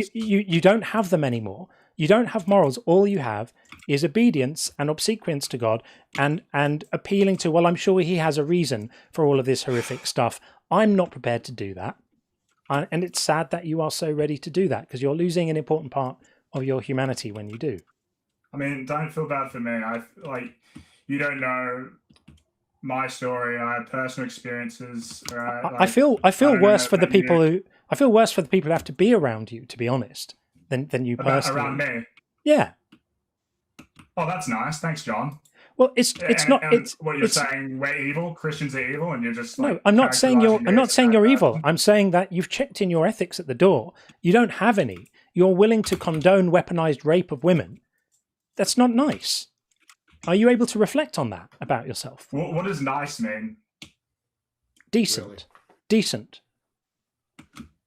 you don't have them anymore. You don't have morals. All you have is obedience and obsequience to God and appealing to, well, I'm sure he has a reason for all of this horrific stuff. I'm not prepared to do that. And it's sad that you are so ready to do that, because you're losing an important part of your humanity when you do. I mean, don't feel bad for me. You don't know my story. I have personal experiences. Right? I feel worse for the people who have to be around you, to be honest, than you personally. Around me. Yeah. Oh, that's nice. Thanks, John. Well, it's not. It's what you're saying. We're evil. Christians are evil, and you're just like, no. I'm not saying you're evil. I'm saying that you've checked in your ethics at the door. You don't have any. You're willing to condone weaponized rape of women. That's not nice. Are you able to reflect on that about yourself? What does nice mean? Decent. Really? Decent.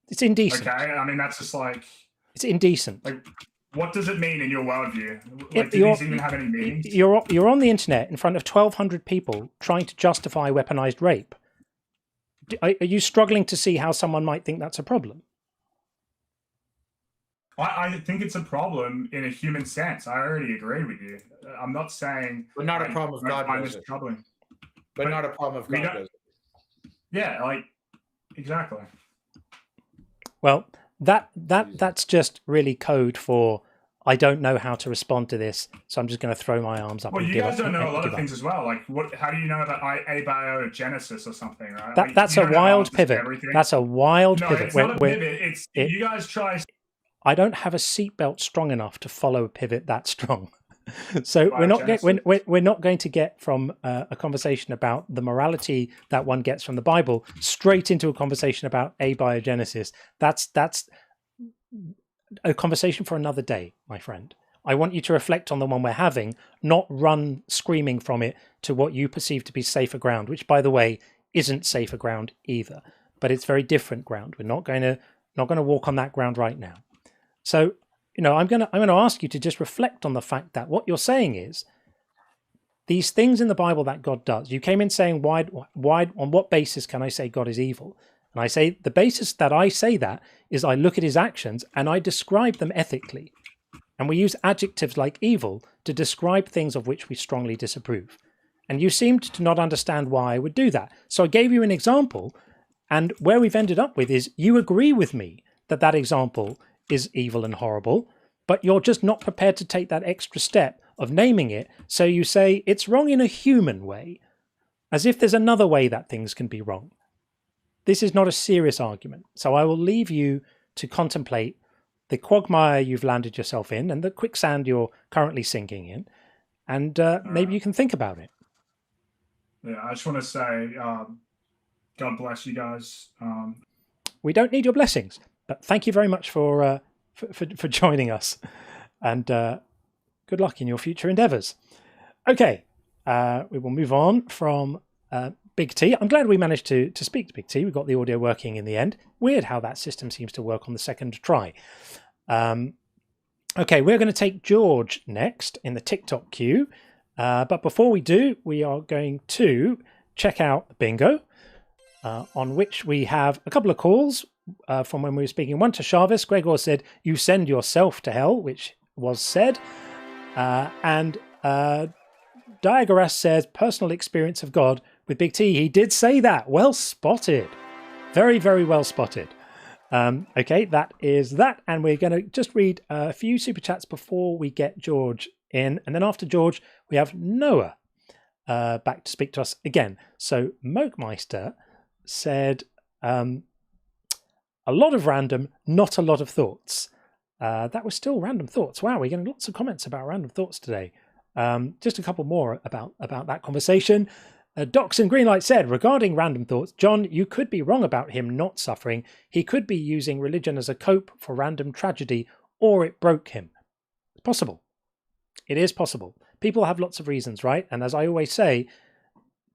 It's indecent. Okay, I mean that's just like. It's indecent. Like, what does it mean in your worldview? Like, do these even have any meaning? You're on the internet in front of 1,200 people trying to justify weaponized rape. Are you struggling to see how someone might think that's a problem? I think it's a problem in a human sense. I already agree with you. I'm not saying, but not a problem if God does it. Troubling. But not a problem if God does it. Yeah, like exactly. Well, that's just really code for I don't know how to respond to this, so I'm just going to throw my arms up. Well, and you give guys up don't know a and lot give of up. things as well. Like, how do you know about abiogenesis or something, right? That's a wild pivot. That's a wild pivot. It's not a pivot. It's you guys try. I don't have a seatbelt strong enough to follow a pivot that strong. So we're not going to get from a conversation about the morality that one gets from the Bible straight into a conversation about abiogenesis. That's a conversation for another day, my friend. I want you to reflect on the one we're having, not run screaming from it to what you perceive to be safer ground, which, by the way, isn't safer ground either. But it's very different ground. We're not going to walk on that ground right now. So, I'm going to ask you to just reflect on the fact that what you're saying is these things in the Bible that God does. You came in saying, why, on what basis can I say God is evil? And I say the basis that I say that is I look at his actions and I describe them ethically. And we use adjectives like evil to describe things of which we strongly disapprove. And you seemed to not understand why I would do that. So I gave you an example, and where we've ended up with is you agree with me that example is evil and horrible, but you're just not prepared to take that extra step of naming it. So you say it's wrong in a human way, as if there's another way that things can be wrong. This is not a serious argument. So I will leave you to contemplate the quagmire you've landed yourself in and the quicksand you're currently sinking in. And maybe you can think about it. Yeah, I just want to say, God bless you guys. We don't need your blessings, but thank you very much for joining us. And good luck in your future endeavors. Okay, we will move on from Big T. I'm glad we managed to speak to Big T. We got the audio working in the end. Weird how that system seems to work on the second try. Okay, we're going to take George next in the TikTok queue. But before we do, we are going to check out the bingo, on which we have a couple of calls from when we were speaking. One to Chavez. Gregor said, "You send yourself to hell," which was said. And Diagoras says, "Personal experience of God with Big T." He did say that. Well spotted. Very, very well spotted. Okay, that is that. And we're going to just read a few super chats before we get George in. And then after George, we have Noah back to speak to us again. So Mokemeister said, a lot of random, not a lot of thoughts. That was still random thoughts. Wow, we're getting lots of comments about random thoughts today. Just a couple more about that conversation. Docs and Greenlight said, regarding random thoughts, John, you could be wrong about him not suffering. He could be using religion as a cope for random tragedy, or it broke him. It's possible. It is possible. People have lots of reasons, right? And as I always say,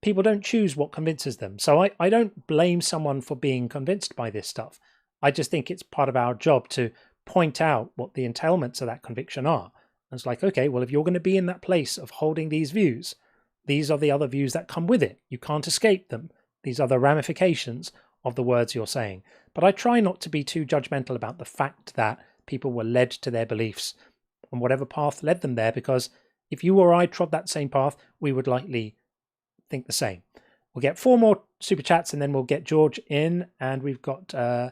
people don't choose what convinces them. So I don't blame someone for being convinced by this stuff. I just think it's part of our job to point out what the entailments of that conviction are. And it's like, okay, well, if you're going to be in that place of holding these views, these are the other views that come with it. You can't escape them. These are the ramifications of the words you're saying. But I try not to be too judgmental about the fact that people were led to their beliefs on whatever path led them there, because if you or I trod that same path, we would likely think the same. We'll get 4 more super chats, and then we'll get George in, and we've got Noah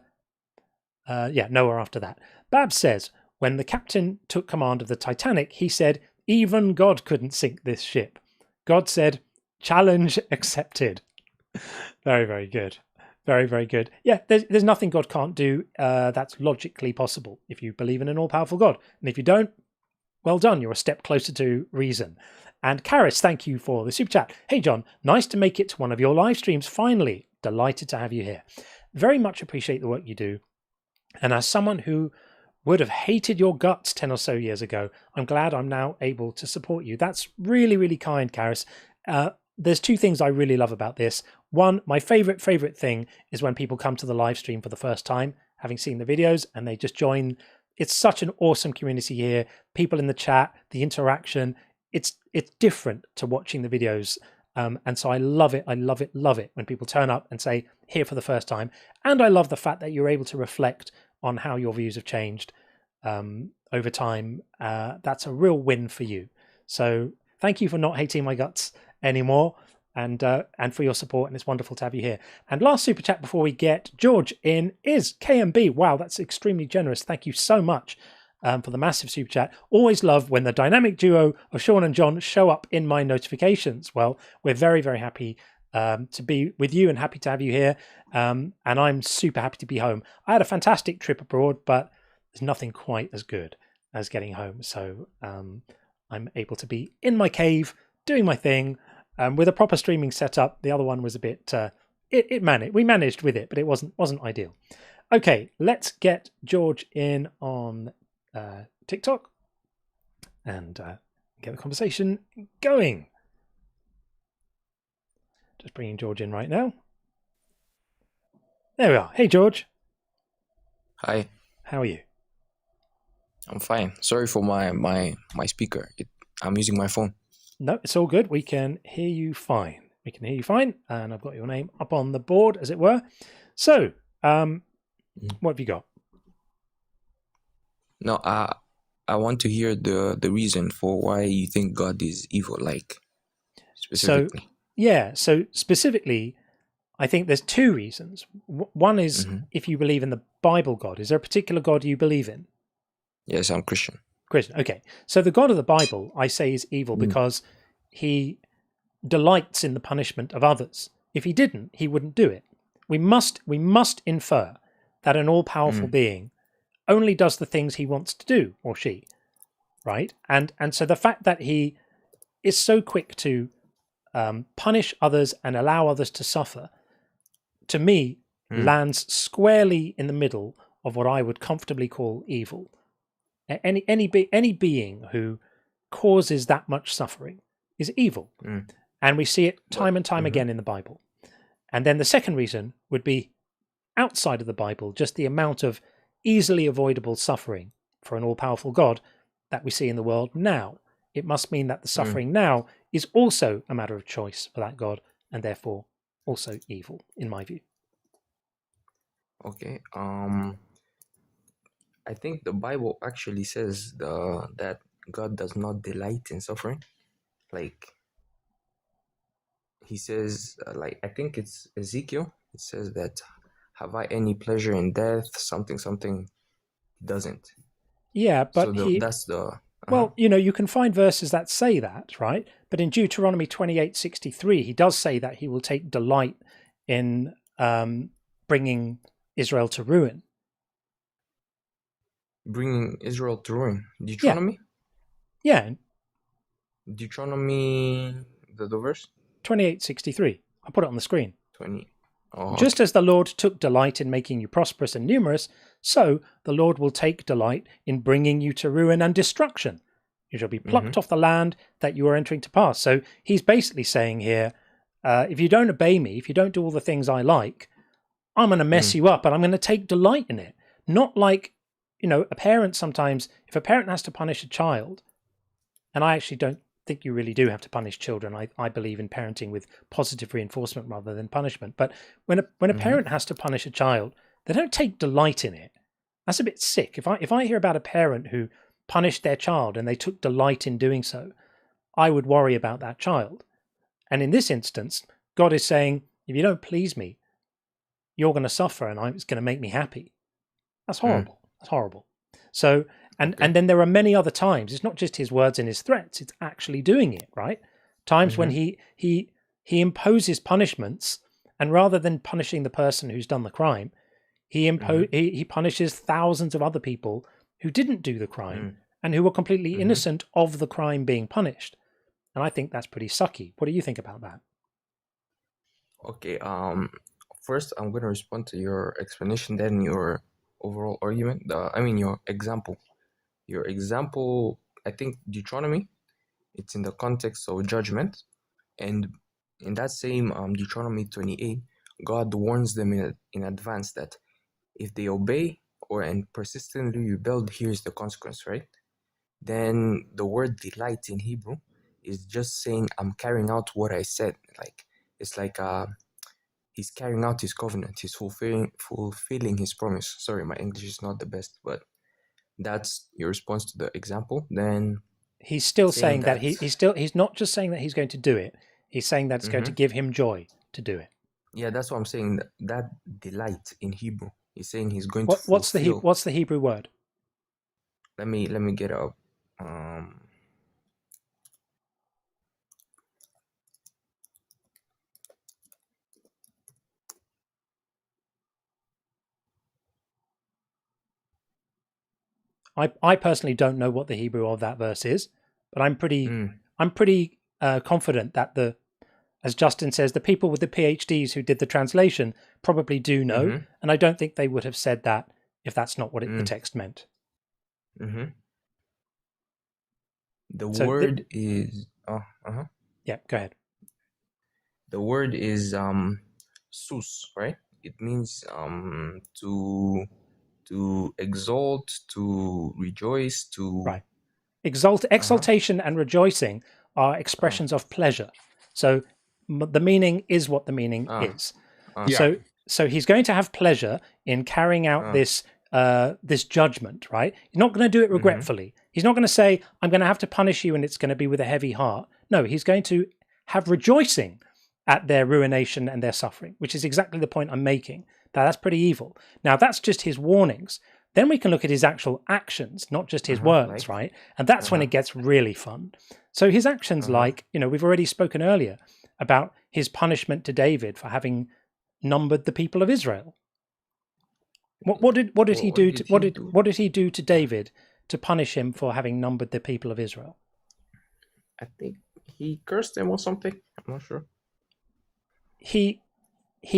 after that. Babs says, when the captain took command of the Titanic, he said, even God couldn't sink this ship. God said, challenge accepted. Very, very good. Very, very good. Yeah, there's nothing God can't do that's logically possible if you believe in an all-powerful God. And if you don't, well done, you're a step closer to reason. And Karis, thank you for the super chat. Hey, John, nice to make it to one of your live streams finally. Delighted to have you here. Very much appreciate the work you do. And as someone who would have hated your guts 10 or so years ago, I'm glad I'm now able to support you. That's really, really kind, Karis. There's two things I really love about this. One, my favorite thing is when people come to the live stream for the first time, having seen the videos, and they just join. It's such an awesome community here. People in the chat, the interaction, it's different to watching the videos. And so I love it when people turn up and say, here for the first time. And I love the fact that you're able to reflect on how your views have changed over time. That's a real win for you. So thank you for not hating my guts anymore, and for your support, and it's wonderful to have you here. And last super chat before we get George in is KMB. Wow, that's extremely generous. Thank you so much for the massive super chat. Always love when the dynamic duo of Sean and John show up in my notifications. Well, we're very, very happy to be with you and happy to have you here. And I'm super happy to be home. I had a fantastic trip abroad, but there's nothing quite as good as getting home. So I'm able to be in my cave doing my thing with a proper streaming setup. The other one was a bit we managed with it, but it wasn't ideal. Okay, let's get George in on TikTok and get the conversation going. Just bringing George in right now. There we are. Hey, George. Hi. How are you? I'm fine. Sorry for my speaker. I'm using my phone. No, it's all good. We can hear you fine. And I've got your name up on the board, as it were. So, what have you got? No, I want to hear the reason for why you think God is evil, like specifically. So specifically, I think there's two reasons. One is if you believe in the Bible God. Is there a particular God you believe in? Yes, I'm Christian. Okay. So the God of the Bible, I say, is evil because he delights in the punishment of others. If he didn't, he wouldn't do it. We must infer that an all-powerful being only does the things he wants to do, or she, right? And so the fact that he is so quick to punish others and allow others to suffer, to me, lands squarely in the middle of what I would comfortably call evil. Any being who causes that much suffering is evil. And we see it time and time again in the Bible. And then the second reason would be outside of the Bible, just the amount of easily avoidable suffering for an all-powerful God that we see in the world now. It must mean that the suffering now is also a matter of choice for that God, and therefore also evil, in my view. Okay. I think the Bible actually says that God does not delight in suffering. Like, he says, I think it's Ezekiel. It says that, have I any pleasure in death? Something doesn't. Yeah, but so that's the... Well, you can find verses that say that, right? But in Deuteronomy 28:63, he does say that he will take delight in bringing Israel to ruin. Bringing Israel to ruin. Deuteronomy? Yeah. Deuteronomy, the verse? 28:63. I'll put it on the screen. 20. Oh, Just as the Lord took delight in making you prosperous and numerous, so the Lord will take delight in bringing you to ruin and destruction. You shall be plucked off the land that you are entering to pass. So he's basically saying here, if you don't obey me, if you don't do all the things I like, I'm going to mess you up and I'm going to take delight in it. Not like, a parent sometimes, if a parent has to punish a child, and I actually don't think you really do have to punish children. I believe in parenting with positive reinforcement rather than punishment. But when a parent has to punish a child, they don't take delight in it. That's a bit sick. If I hear about a parent who punished their child and they took delight in doing so, I would worry about that child. And in this instance, God is saying, if you don't please me, you're going to suffer, and it's going to make me happy. That's horrible. That's horrible. So, and then there are many other times. It's not just his words and his threats; it's actually doing it. Right? Times when he imposes punishments, and rather than punishing the person who's done the crime, he punishes thousands of other people who didn't do the crime and who were completely innocent of the crime being punished. And I think that's pretty sucky. What do you think about that? Okay. First, I'm going to respond to your explanation, then your overall argument. Your example. Your example, I think Deuteronomy, it's in the context of judgment. And in that same Deuteronomy 28, God warns them in advance that if they obey and persistently rebel, here's the consequence, right? Then the word delight in Hebrew is just saying, I'm carrying out what I said. Like, it's like he's carrying out his covenant. He's fulfilling his promise. Sorry, my English is not the best, but that's your response to the example. Then he's still saying that he's not just saying that he's going to do it. He's saying that it's going to give him joy to do it. Yeah, that's what I'm saying. That delight in Hebrew. He's saying he's going to what's the Hebrew word? Let me get up. I personally don't know what the Hebrew of that verse is, but I'm pretty confident that as Justin says, the people with the PhDs who did the translation probably do know, and I don't think they would have said that if that's not what the text meant. The word is yeah. Go ahead. The word is sus, right? It means to exalt, to rejoice, to right. Exaltation and rejoicing are expressions of pleasure. So the meaning is what the meaning is. So he's going to have pleasure in carrying out this judgment, right? He's not going to do it regretfully. He's not going to say, I'm going to have to punish you and it's going to be with a heavy heart. No, he's going to have rejoicing at their ruination and their suffering, which is exactly the point I'm making. That's pretty evil. Now, that's just his warnings. Then we can look at his actual actions, not just his words, right? And that's when it gets really fun. So his actions, we've already spoken earlier about his punishment to David for having numbered the people of Israel. What did he do to David to punish him for having numbered the people of Israel? I think he cursed them or something. I'm not sure. He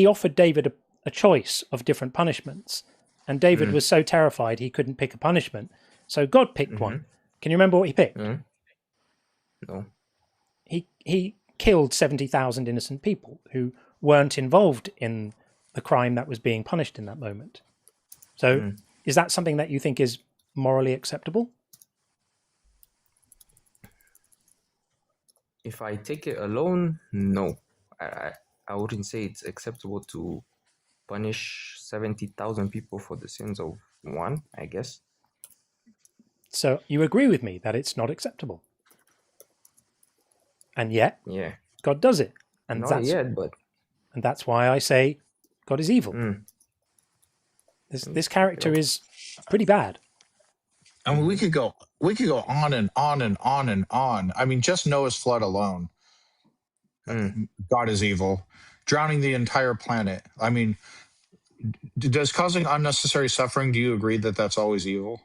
offered David a choice of different punishments, and David was so terrified he couldn't pick a punishment. So God picked one. Can you remember what he picked? No. He killed 70,000 innocent people who weren't involved in the crime that was being punished in that moment. So is that something that you think is morally acceptable? If I take it alone, no. I wouldn't say it's acceptable to punish 70,000 people for the sins of one, I guess. So you agree with me that it's not acceptable. And yet, God does it. And that's why I say God is evil. This character is pretty bad. I mean, we could go on and on and on and on. I mean, just Noah's flood alone. God is evil, drowning the entire planet. I mean, does causing unnecessary suffering, do you agree that that's always evil?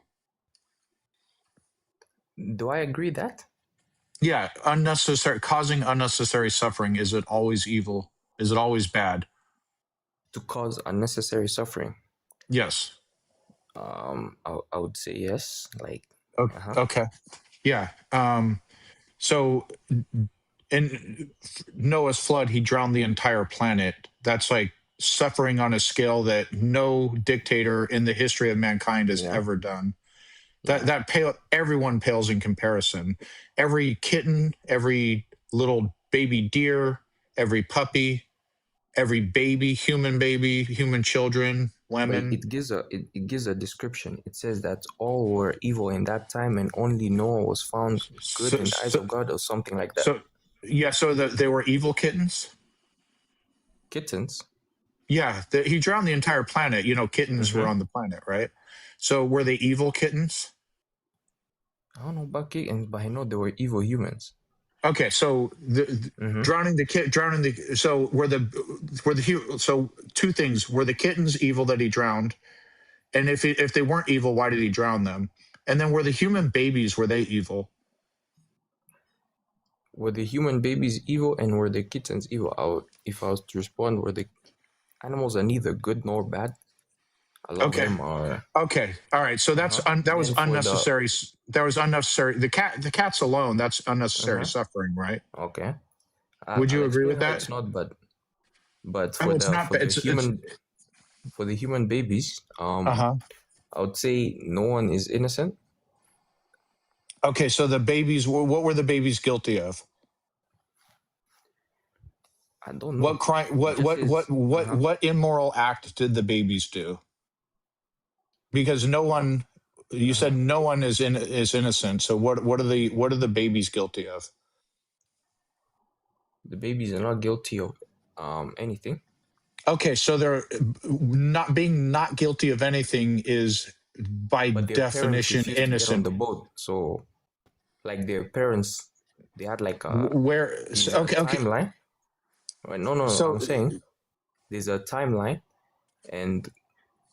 Do I agree that? Yeah, causing unnecessary suffering, is it always evil? Is it always bad? To cause unnecessary suffering? Yes. I would say yes. Like okay. Yeah. So in Noah's flood, he drowned the entire planet. That's like suffering on a scale that no dictator in the history of mankind has ever done. Everyone pales in comparison. Every kitten, every little baby deer, every puppy, every human children, lemon. It gives a description. It says that all were evil in that time, and only Noah was found good in the eyes of God, or something like that. So they were evil kittens. kittens. Yeah, he drowned the entire planet. You know, kittens were on the planet, right? So were they evil kittens? I don't know about kittens, but I know they were evil humans. Okay, so drowning the so so two things: were the kittens evil that he drowned, and if they weren't evil, why did he drown them? And then were the human babies, were they evil? Were the human babies evil, and were the kittens evil? If I was to respond, were the animals are neither good nor bad? A lot of them are. Okay, all right. So that was unnecessary. That was unnecessary. The cat's alone. That's unnecessary suffering, right? Okay. Would you agree with that? It's not, but for the human babies, I would say no one is innocent. Okay, so the babies. What were the babies guilty of? I don't know. What crime? What immoral act did the babies do? Because no one, you said no one is innocent. So what are the babies guilty of? The babies are not guilty of anything. Okay, so they're not guilty of anything is by definition innocent. On the boat, so like their parents, they had like a timeline. Right? No. So, I'm saying there's a timeline, and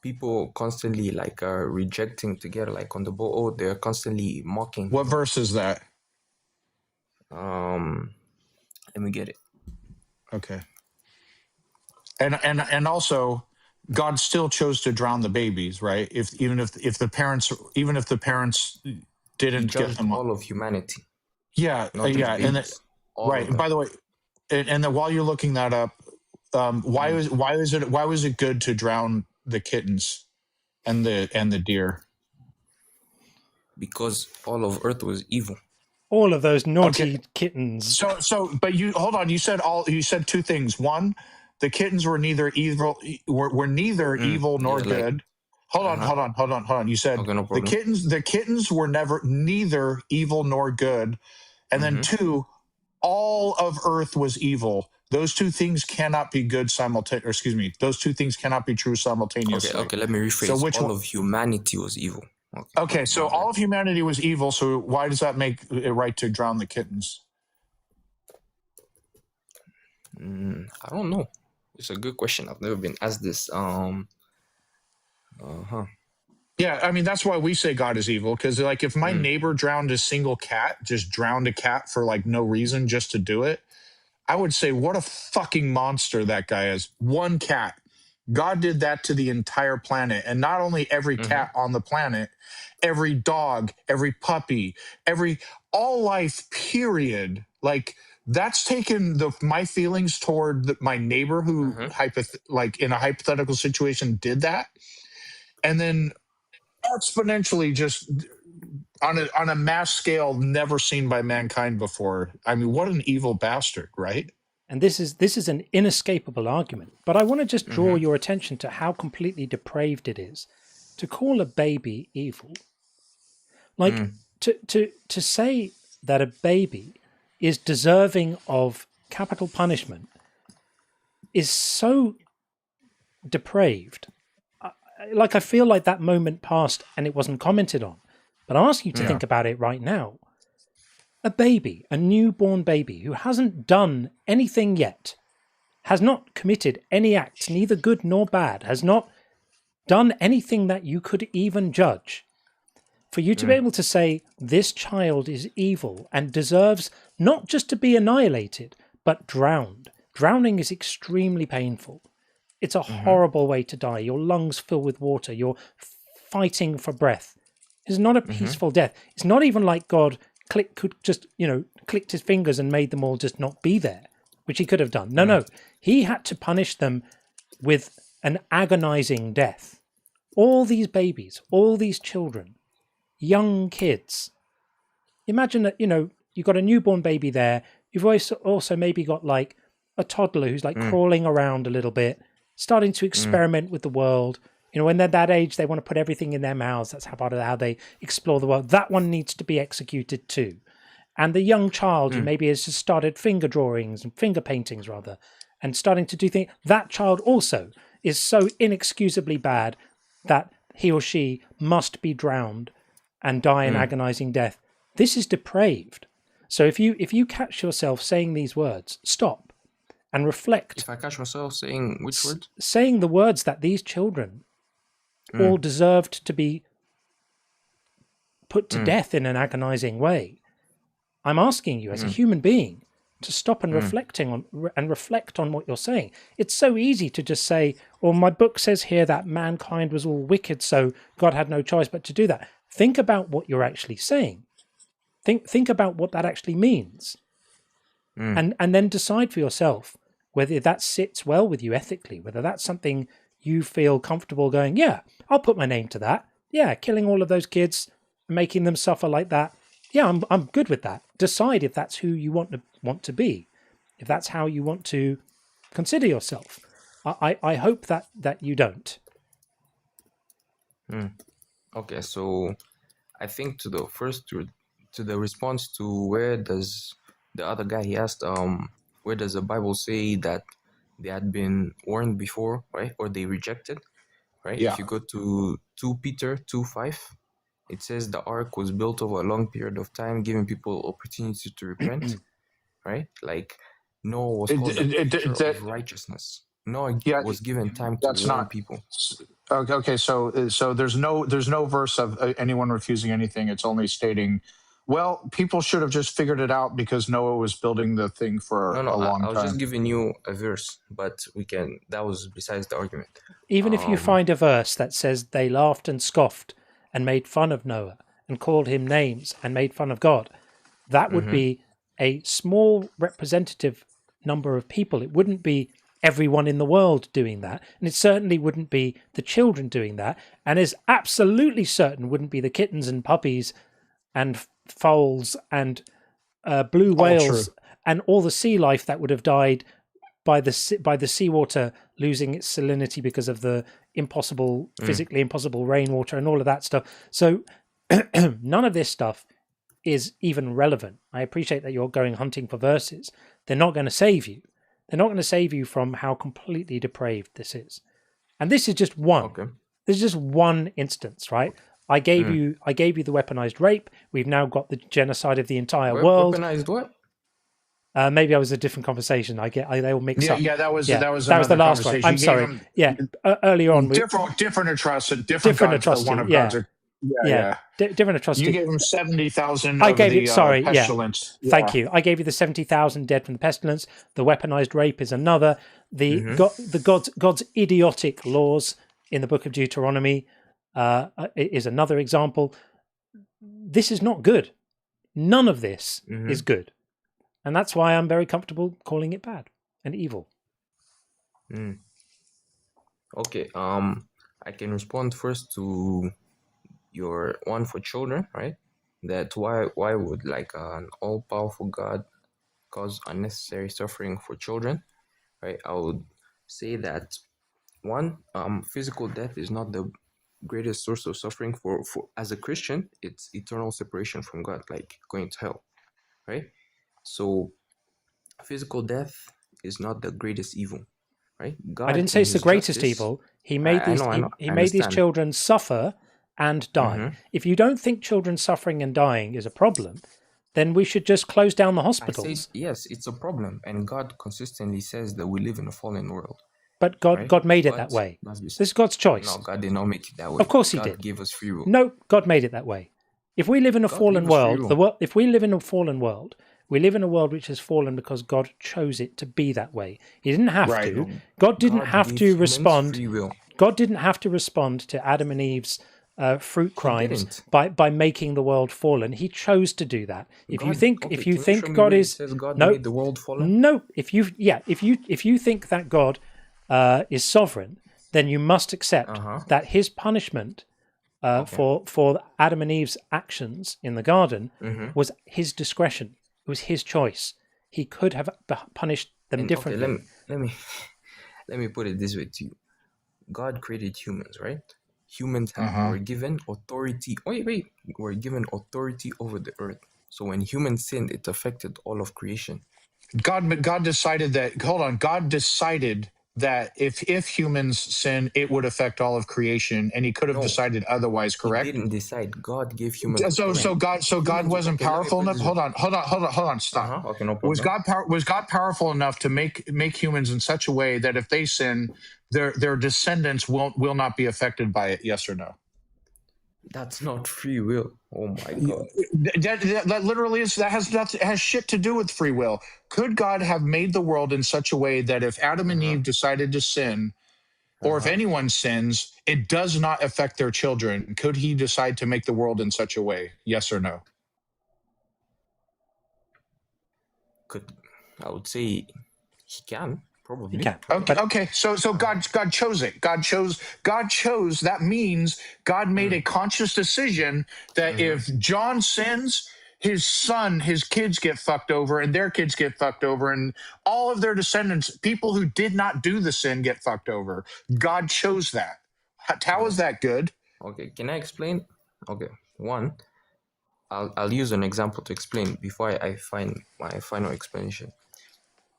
people constantly like are rejecting together, like on the boat. Oh, they're constantly mocking. What verse is that? Let me get it. Okay. And also, God still chose to drown the babies, right? Even if the parents didn't get them all of humanity. Yeah, yeah, and right. And by the way, and then while you're looking that up, why was it good to drown the kittens and the deer? Because all of Earth was evil. All of those naughty kittens. But you hold on. You said two things. One, the kittens were neither evil, evil nor good. Hold on. You said no the kittens were neither evil nor good, and then two, all of Earth was evil. Those two things cannot be good simultaneously. Those two things cannot be true simultaneously. Okay. Let me rephrase. So all of humanity was evil. Okay, so all of humanity was evil. So why does that make it right to drown the kittens? I don't know. It's a good question. I've never been asked this. Yeah, I mean, that's why we say God is evil, because like if my neighbor drowned a single cat, just drowned a cat for like no reason, just to do it, I would say, what a fucking monster that guy is. One cat. God did that to the entire planet, and not only every cat on the planet, every dog, every puppy, all life, period. Like that's taken my feelings toward my neighbor who like in a hypothetical situation did that, and then exponentially just on a mass scale never seen by mankind before. I mean, what an evil bastard, right? And this is an inescapable argument. But I want to just draw your attention to how completely depraved it is to call a baby evil. Like to say that a baby is deserving of capital punishment is so depraved. Like I feel like that moment passed and it wasn't commented on. But I ask you to think about it right now. A baby, a newborn baby who hasn't done anything yet, has not committed any acts, neither good nor bad, has not done anything that you could even judge. For you to be able to say this child is evil and deserves not just to be annihilated, but drowned. Drowning is extremely painful. It's a horrible way to die. Your lungs fill with water. You're fighting for breath. It's not a peaceful death. It's not even like God clicked his fingers and made them all just not be there, which he could have done. No. He had to punish them with an agonizing death. All these babies, all these children, young kids. Imagine that, you've got a newborn baby there. You've also maybe got like a toddler who's like crawling around a little bit, starting to experiment with the world. When they're that age, they want to put everything in their mouths. That's part of how they explore the world. That one needs to be executed too. And the young child who maybe has just started finger drawings and finger paintings rather, and starting to do things, that child also is so inexcusably bad that he or she must be drowned and die an agonizing death. This is depraved. So if you catch yourself saying these words, stop and reflect. If I catch myself saying which word? Saying the words that these children all deserved to be put to death in an agonizing way. I'm asking you as a human being to stop and reflect on what you're saying. It's so easy to just say, well, my book says here that mankind was all wicked, so God had no choice but to do that. Think about what you're actually saying. Think about what that actually means. And then decide for yourself whether that sits well with you ethically, whether that's something you feel comfortable going, yeah, I'll put my name to that. Yeah, killing all of those kids, making them suffer like that. Yeah, I'm good with that. Decide if that's who you want to be, if that's how you want to consider yourself. I hope that you don't. Okay, so I think to the response to where does the other guy, he asked, where does the Bible say that they had been warned before, right? Or they rejected, right? Yeah. If you go to 2 Peter 2:5, it says the ark was built over a long period of time, giving people opportunity to repent, right? Like Noah was called a picture of righteousness. Noah was given time to warn people. Okay. So there's no verse of anyone refusing anything. It's only stating, well, people should have just figured it out because Noah was building the thing for a long time. I was just giving you a verse, but that was besides the argument. Even if you find a verse that says they laughed and scoffed and made fun of Noah and called him names and made fun of God, that would be a small representative number of people. It wouldn't be everyone in the world doing that, and it certainly wouldn't be the children doing that, and is absolutely certain wouldn't be the kittens and puppies and foals and blue whales and all the sea life that would have died by the seawater losing its salinity because of the physically impossible rainwater and all of that stuff. So none of this stuff is even relevant. I appreciate that you're going hunting for verses. They're not going to save you. They're not going to save you from how completely depraved this is. And this is just one. Okay. This is just one instance, right? I gave you the weaponized rape. We've now got the genocide of the entire world. Weaponized what? Maybe I was a different conversation. They all mix up. Yeah, that was the last one. I'm sorry. Earlier on, different atrocity. Different atrocity. Different atrocity. You gave them 70,000. I gave it. Sorry, pestilence. Yeah. Thank you. I gave you the 70,000 dead from the pestilence. The weaponized rape is another. God's idiotic laws in the book of Deuteronomy is another example. This is not good. None of this is good. And that's why I'm very comfortable calling it bad and evil. Okay, I can respond first to your one for children, right? That why would like an all-powerful God cause unnecessary suffering for children, right? I would say that one, physical death is not the greatest source of suffering for as a Christian. It's eternal separation from God, like going to hell, right? So physical death is not the greatest evil, right? God, I didn't say it's the greatest evil. He made these children suffer and die. If you don't think children suffering and dying is a problem, then we should just close down the hospitals. Yes, it's a problem, and God consistently says that we live in a fallen world. But God made it that way. This is God's choice. No, God did not make it that way. Of course He did. God gave us free will. No, God made it that way. If we live in a fallen world, if we live in a fallen world, we live in a world which has fallen because God chose it to be that way. He didn't have to. God didn't have to respond. God didn't have to respond to Adam and Eve's fruit crimes by making the world fallen. He chose to do that. If you think God is made the world fallen? No, if you think that God is sovereign, then you must accept that His punishment for Adam and Eve's actions in the garden was His discretion. It was His choice. He could have punished them differently. Okay, let me put it this way to you. God created humans, right? Humans were given authority. Were given authority over the earth. So when humans sinned, it affected all of creation. God decided that. Hold on. God decided that if humans sin, it would affect all of creation, and He could have No, decided otherwise. he Correct? didn't decide. God gave humans So authority. God Humans, wasn't okay, let me powerful put enough. this. Hold on. Stop. Okay, no Was problem. God powerful enough to make humans in such a way that if they sin, their descendants will not be affected by it? Yes or no? That's not free will. Oh my God. That literally is, that has shit to do with free will. Could God have made the world in such a way that if Adam and Eve decided to sin, or if anyone sins, it does not affect their children? Could He decide to make the world in such a way? Yes or no? I would say he can, probably. He can. Okay. So God chose it. God chose. That means God made a conscious decision that if John sins, his kids get fucked over, and their kids get fucked over, and all of their descendants, people who did not do the sin, get fucked over. God chose that. How is that good? Okay, can I explain? Okay, one, I'll use an example to explain before I find my final explanation.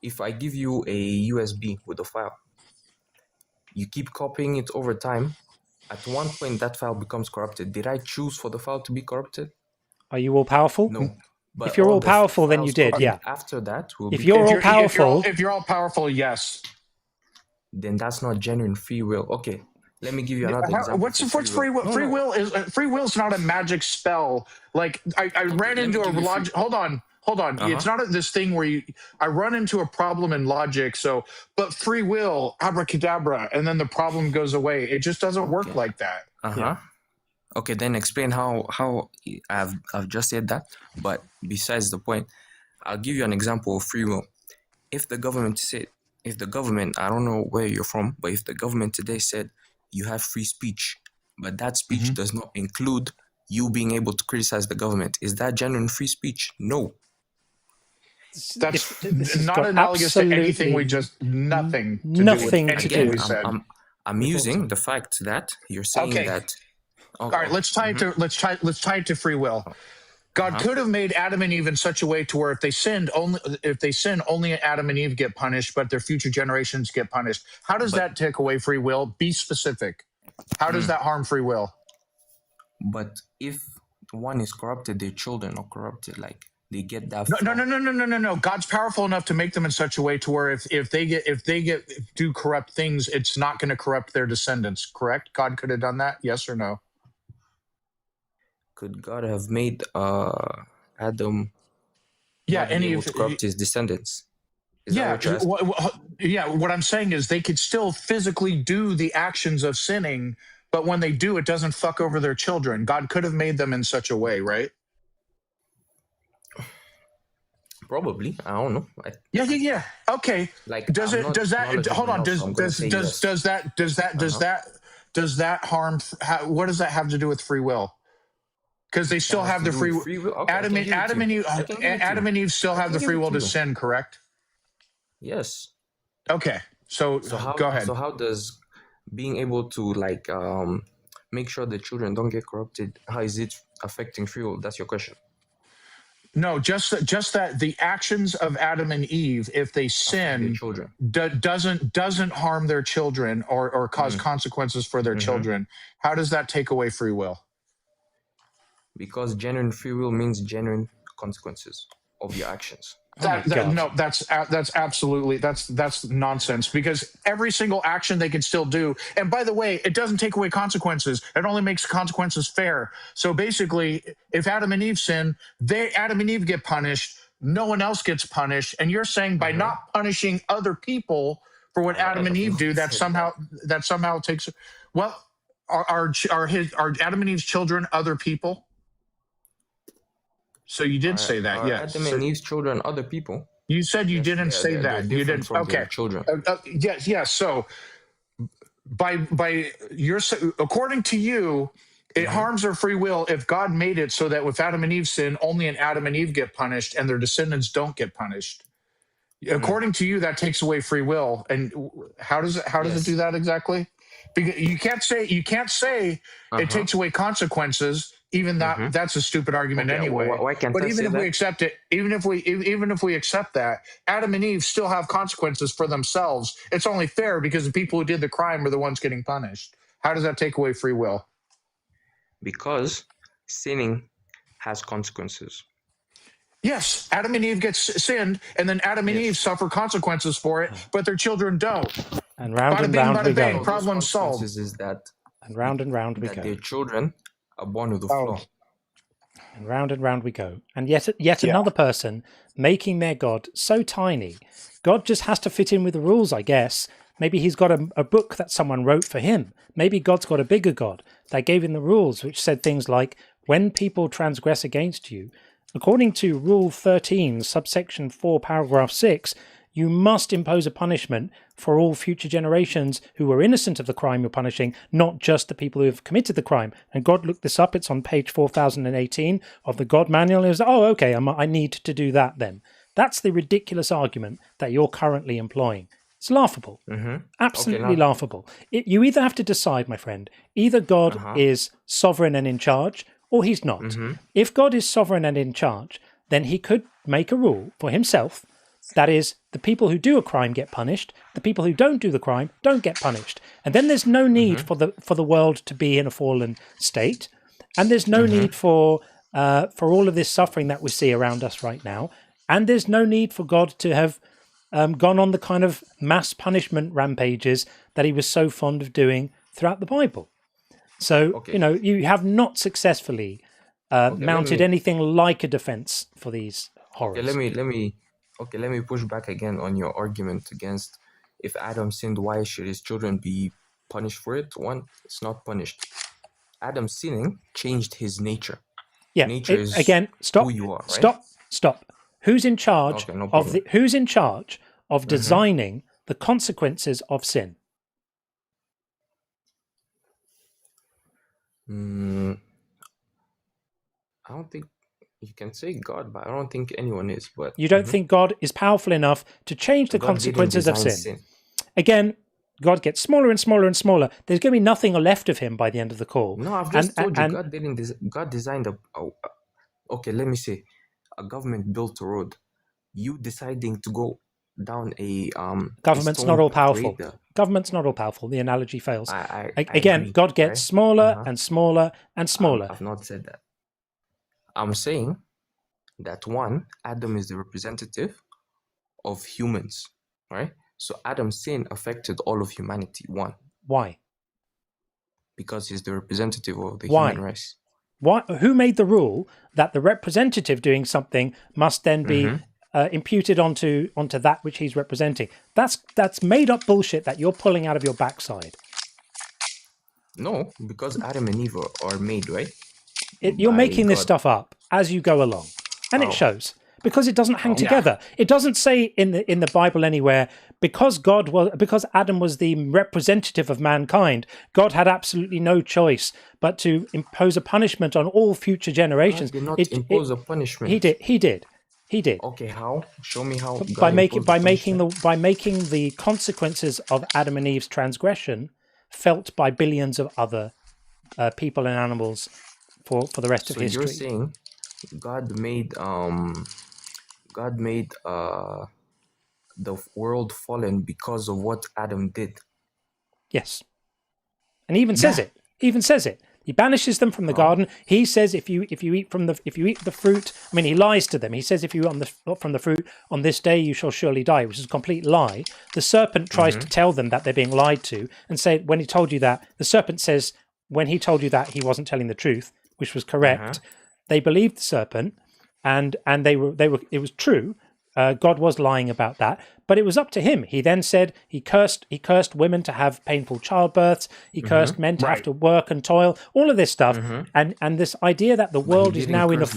If I give you a USB with a file, you keep copying it over time. At one point, that file becomes corrupted. Did I choose for the file to be corrupted? Are you all powerful? No. But if you're all powerful, then you did. copied Yeah. After that, will If be you're all If powerful, you're all powerful, yes. then that's not genuine free will. Okay, let me give you another example. What's free will? Free will is not a magic spell. Like I ran into a logic. Hold on. It's not this thing where I run into a problem in logic. But free will, abracadabra, and then the problem goes away. It just doesn't work like that. Yeah. Okay, then explain how I've just said that. But besides the point, I'll give you an example of free will. If the government, I don't know where you're from, but if the government today said you have free speech, but that speech does not include you being able to criticize the government, is that genuine free speech? No. That's not analogous to anything we just nothing to do with anything we said. I'm using the fact that you're saying that. All right, let's tie it to free will. God could have made Adam and Eve in such a way to where if they sin, only Adam and Eve get punished, but their future generations get punished. How does that take away free will? Be specific. How does that harm free will? But if one is corrupted, their children are corrupted. Like they get that. No. God's powerful enough to make them in such a way to where if they do corrupt things, it's not going to corrupt their descendants. Correct? God could have done that. Yes or no? Could God have made Adam? And able to corrupt his descendants? What I'm saying is they could still physically do the actions of sinning, but when they do, it doesn't fuck over their children. God could have made them in such a way, right? Probably. I don't know. Okay. Like, does that harm? What does that have to do with free will? Because they still have the free will. Okay, Adam and Eve still have the free will to sin, correct? Yes. Okay. So go ahead. So how does being able to make sure the children don't get corrupted, how is it affecting free will? That's your question. No, just that the actions of Adam and Eve, if they sin, doesn't harm their children or cause consequences for their children. How does that take away free will? Because genuine free will means genuine consequences of your actions. That's absolutely that's nonsense, because every single action they can still do. And by the way, it doesn't take away consequences. It only makes consequences fair. So basically, if Adam and Eve sin, Adam and Eve get punished. No one else gets punished. And you're saying by not punishing other people for what Adam and Eve do, that somehow takes. Well, are Adam and Eve's children other people? So you did say that, yes. Adam and Eve's children, other people. You said you didn't say that. You didn't. Okay. Children. Yes. So, according to you, it harms their free will if God made it so that with Adam and Eve sin, only an Adam and Eve get punished, and their descendants don't get punished. According to you, that takes away free will. And how does it do that exactly? Because you can't say it takes away consequences, even Mhm. that's a stupid argument Okay, anyway. why can't But I even say if we that? accept it, even if we accept that, Adam and Eve still have consequences for themselves. It's only fair because the people who did the crime are the ones getting punished. How does that take away free will? Because sinning has consequences. Yes, Adam and Eve get sinned, and then Adam and Eve Yes. suffer consequences for it, but their children don't. And round Bada and bing, round bada we bang, go. Those problem solved. consequences is that And round we that go. their children are born with a Oh, flaw. And round we go. And yet Yeah. another person making their God so tiny. God just has to fit in with the rules, I guess. Maybe he's got a book that someone wrote for him. Maybe God's got a bigger God that gave him the rules, which said things like, when people transgress against you, according to Rule 13, subsection 4, paragraph 6, you must impose a punishment for all future generations who were innocent of the crime you're punishing, not just the people who have committed the crime. And God looked this up. It's on page 4018 of the God Manual. It was, oh, okay, I need to do that then. That's the ridiculous argument that you're currently employing. It's laughable. Mhm. Absolutely now- laughable. You either have to decide, my friend, either God is sovereign and in charge, or he's not. Mhm. If God is sovereign and in charge, then he could make a rule for himself. That is, the people who do a crime get punished. The people who don't do the crime don't get punished. And then there's no need for the world to be in a fallen state. And there's no need for all of this suffering that we see around us right now. And there's no need for God to have gone on the kind of mass punishment rampages that he was so fond of doing throughout the Bible. So, you have not successfully mounted anything like a defense for these horrors. Okay, let me push back again on your argument against if Adam sinned, why should his children be punished for it? One, it's not punished. Adam sinning changed his nature. Yeah. Nature is again, stop. who you are, right? Stop. Who's in charge Okay, no of problem. who's in charge of designing the consequences of sin? I don't think you can say God, but I don't think anyone is. But You don't think God is powerful enough to change the God didn't consequences of design sin? Again, God gets smaller and smaller and smaller. There's going to be nothing left of him by the end of the call. No, I've just told you, God didn't. God designed okay, let me say, a government built a road. You deciding to go down a government's stone not all powerful. grade, Government's not all powerful. The analogy fails. I Again, agree, God gets right? smaller and smaller and smaller. I've not said that. I'm saying that one, Adam is the representative of humans, right? So Adam's sin affected all of humanity. One, Why? because he's the representative of the Why? human race. Why? Who made the rule that the representative doing something must then be imputed onto that which he's representing? That's made up bullshit that you're pulling out of your backside. No, because Adam and Eve are made, right? You're By making this God. stuff up as you go along, and it shows because it doesn't hang together. It doesn't say in the Bible anywhere because Adam was the representative of mankind. God had absolutely no choice but to impose a punishment on all future generations. God did not impose a punishment. He did. Okay, how? Show me how. By God making imposed the consequences of Adam and Eve's transgression felt by billions of other people and animals for the rest of So history. you're saying God made the world fallen because of what Adam did. Yes, and he even says it. He even says it. He banishes them from the garden. He says, if you eat the fruit, I mean, he lies to them. He says, if you eat from the fruit on this day, you shall surely die, which is a complete lie. The serpent tries to tell them that they're being lied to, and say when he told you that, the serpent says when he told you that he wasn't telling the truth, which was correct. They believed the serpent, and they were. It was true. God was lying about that, but it was up to him. He then said he cursed women to have painful childbirths. He cursed men to have to work and toil. All of this stuff, and this idea that the world is now in a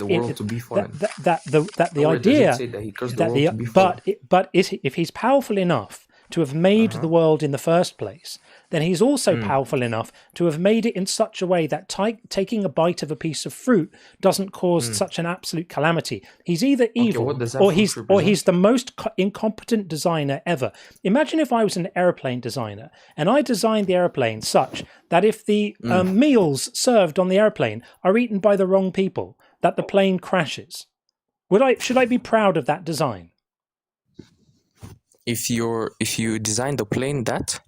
if he's powerful enough to have made the world in the first place, then he's also powerful enough to have made it in such a way that taking a bite of a piece of fruit doesn't cause such an absolute calamity. He's either evil what does that or fruit he's represent? the most incompetent designer ever. Imagine if I was an airplane designer and I designed the airplane such that if the meals served on the airplane are eaten by the wrong people, that the plane crashes. Should I be proud of that design? If you design the plane that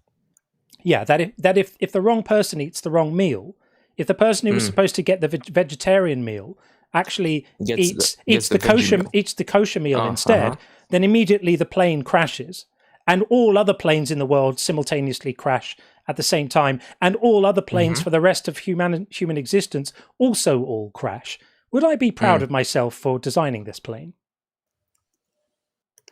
Yeah, that if the wrong person eats the wrong meal, if the person who was supposed to get the vegetarian meal actually eats the kosher meal instead, then immediately the plane crashes, and all other planes in the world simultaneously crash at the same time, and all other planes for the rest of human existence also all crash. Would I be proud of myself for designing this plane?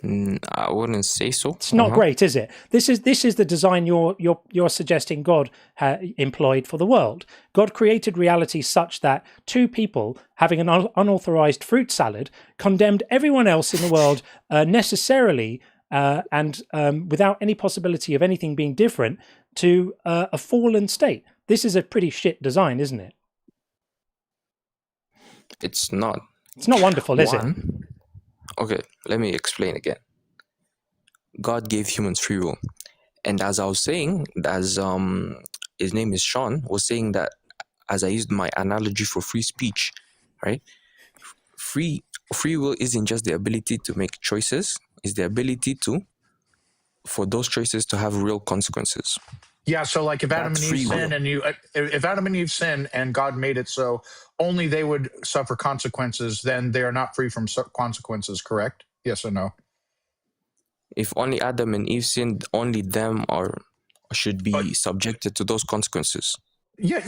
I wouldn't say so. It's not great, is it? This is the design you're suggesting God employed for the world. God created reality such that two people having an unauthorized fruit salad condemned everyone else in the world necessarily and without any possibility of anything being different to a fallen state. This is a pretty shit design, isn't it? It's not. It's not wonderful, is it? Okay, let me explain again. God gave humans free will. And as I was saying, as his name is Sean, was saying that as I used my analogy for free speech, right? Free will isn't just the ability to make choices, it's the ability for those choices to have real consequences. Yeah, so like if Adam and Eve sin if Adam and Eve sin and God made it so only they would suffer consequences, then they are not free from consequences, correct? Yes or no? If only Adam and Eve sinned, only them should be subjected to those consequences. Yeah.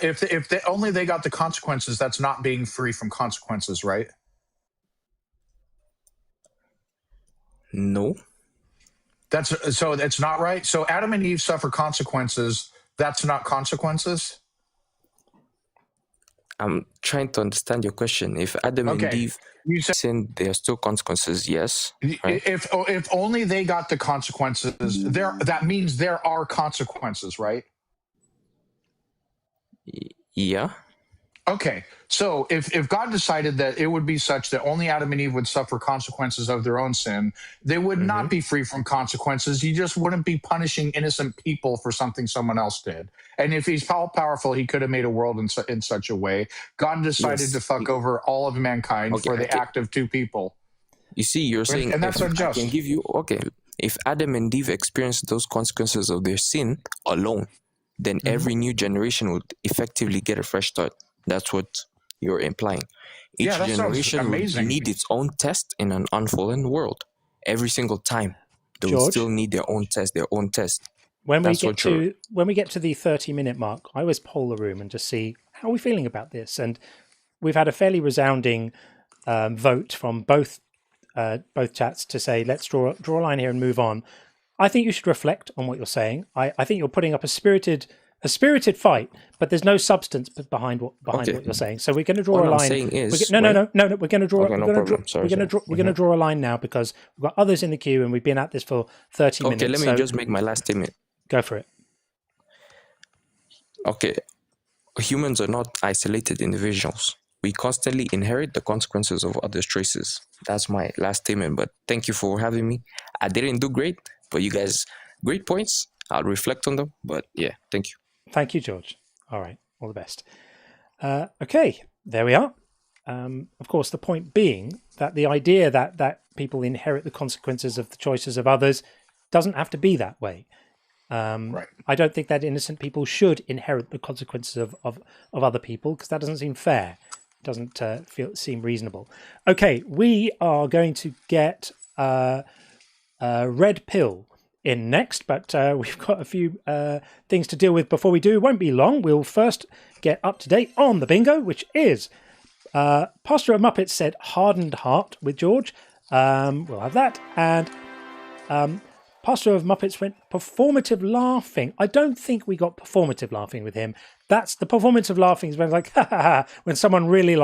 If only they got the consequences, that's not being free from consequences, right? No. That's not right. So Adam and Eve suffer consequences. That's not consequences. I'm trying to understand your question. If Adam and Eve sinned, there are still consequences. Yes. Right? If only they got the consequences, that means there are consequences, right? Yeah. Okay, so if God decided that it would be such that only Adam and Eve would suffer consequences of their own sin, they would not be free from consequences. He just wouldn't be punishing innocent people for something someone else did. And if he's all powerful, he could have made a world in such a way. God decided to fuck over all of mankind for the act of two people. You see, you're saying, and that's unjust. I can give you, if Adam and Eve experienced those consequences of their sin alone, then every new generation would effectively get a fresh start. That's what you're implying. Each generation would need its own test in an unfallen world. Every single time, they would still need their own test. When we get to the 30-minute mark, I always poll the room and just see how are we feeling about this. And we've had a fairly resounding vote from both chats to say let's draw a line here and move on. I think you should reflect on what you're saying. I think you're putting up a spirited fight, but there's no substance behind what you're saying. So we're going to draw a line. We're going to draw. We're going to draw a line now because we've got others in the queue and we've been at this for 30 minutes. Okay, let me just make my last statement. Go for it. Okay, humans are not isolated individuals. We constantly inherit the consequences of others' choices. That's my last statement. But thank you for having me. I didn't do great, but you guys, great points. I'll reflect on them. But yeah, thank you. Thank you, George. All right. All the best. Okay. There we are. Of course, the point being that the idea that people inherit the consequences of the choices of others doesn't have to be that way. Right. I don't think that innocent people should inherit the consequences of other people because that doesn't seem fair. It doesn't seem reasonable. Okay. We are going to get Red Pill in next, but we've got a few things to deal with before we do. It won't be long. We'll first get up to date on the bingo, which is Pastor of Muppets said hardened heart with George. We'll have that. And Pastor of Muppets went performative laughing. I don't think we got performative laughing with him. That's the performance of laughing is when like ha ha ha, when someone really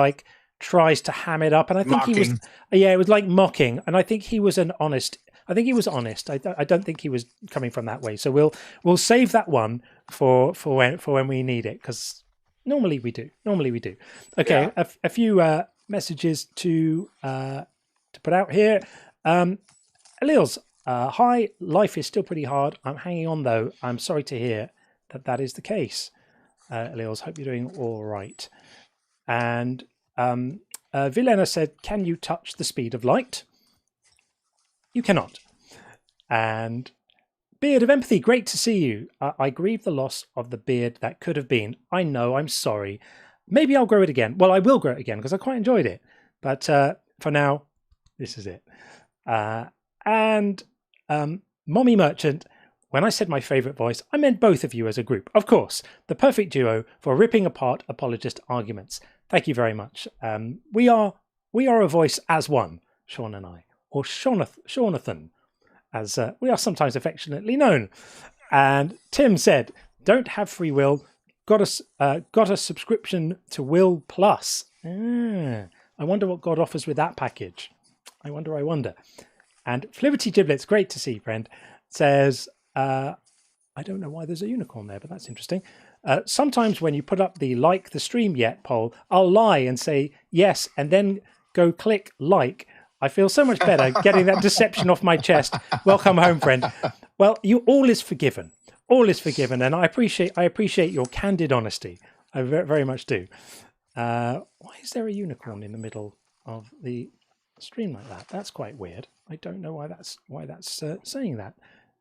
tries to ham it up. And I think he was it was like mocking. And I think he was an honest. I think he was honest. I don't think he was coming from that way. So we'll save that one for when we need it, because normally we do. Okay, Yeah. a few messages to put out here. Elios, hi. Life is still pretty hard. I'm hanging on though. I'm sorry to hear that is the case. Elios, hope you're doing all right. And Vilena said, "Can you touch the speed of light?" You cannot. And Beard of Empathy, great to see you. I grieve the loss of the beard that could have been. I know, I'm sorry. Maybe I'll grow it again. Well, I will grow it again because I quite enjoyed it. But for now, this is it. And Mommy Merchant, when I said my favourite voice, I meant both of you as a group. Of course, the perfect duo for ripping apart apologist arguments. Thank you very much. We are a voice as one, Sean and I, or Shaunathan, as we are sometimes affectionately known. And Tim said, "Don't have free will. Got a subscription to Will Plus. I wonder what God offers with that package. I wonder." And Fliberty Giblets, great to see, friend, says, I don't know why there's a unicorn there, but that's interesting. Sometimes when you put up the like the stream yet poll, I'll lie and say yes and then go click like. I feel so much better getting that deception off my chest. Welcome home, friend. Well, all is forgiven. All is forgiven, and I appreciate your candid honesty. I very much do. Why is there a unicorn in the middle of the stream like that? That's quite weird. I don't know why that's saying that.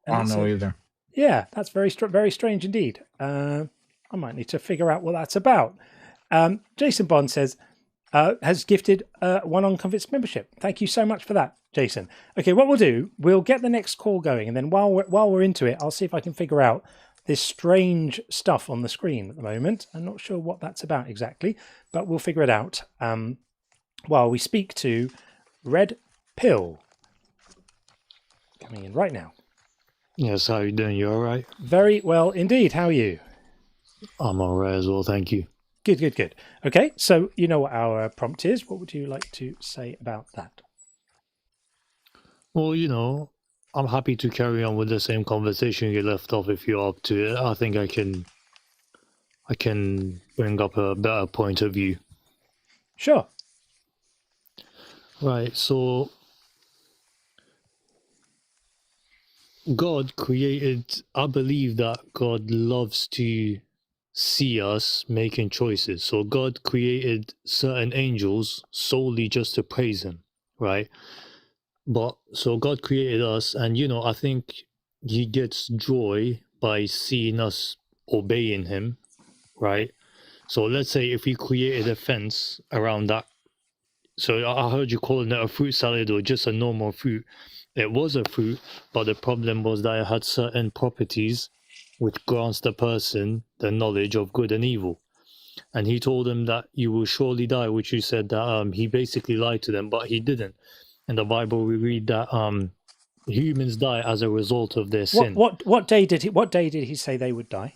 And I don't know either. Yeah, that's very strange indeed. I might need to figure out what that's about. Jason Bond says, has gifted one Unconvinced membership. Thank you so much for that, Jason. Okay, what we'll do, we'll get the next call going, and then while we're into it, I'll see if I can figure out this strange stuff on the screen at the moment. I'm not sure what that's about exactly, but we'll figure it out while we speak to Red Pill. Coming in right now. Yes, how are you doing? You all right? Very well indeed. How are you? I'm all right as well, thank you. Good. Okay, so you know what our prompt is. What would you like to say about that? Well, I'm happy to carry on with the same conversation you left off if you're up to it. I think I can bring up a better point of view. Sure. Right, so God created, I believe that God loves to see us making choices. So God created certain angels solely just to praise him, right? But so God created us, and I think he gets joy by seeing us obeying him, right? So let's say if he created a fence around that. So I heard you calling it a fruit salad or just a normal fruit. It was a fruit, but the problem was that it had certain properties which grants the person the knowledge of good and evil. And he told them that you will surely die, which you said that he basically lied to them, but he didn't. In the Bible, we read that humans die as a result of their sin. What day did he say they would die?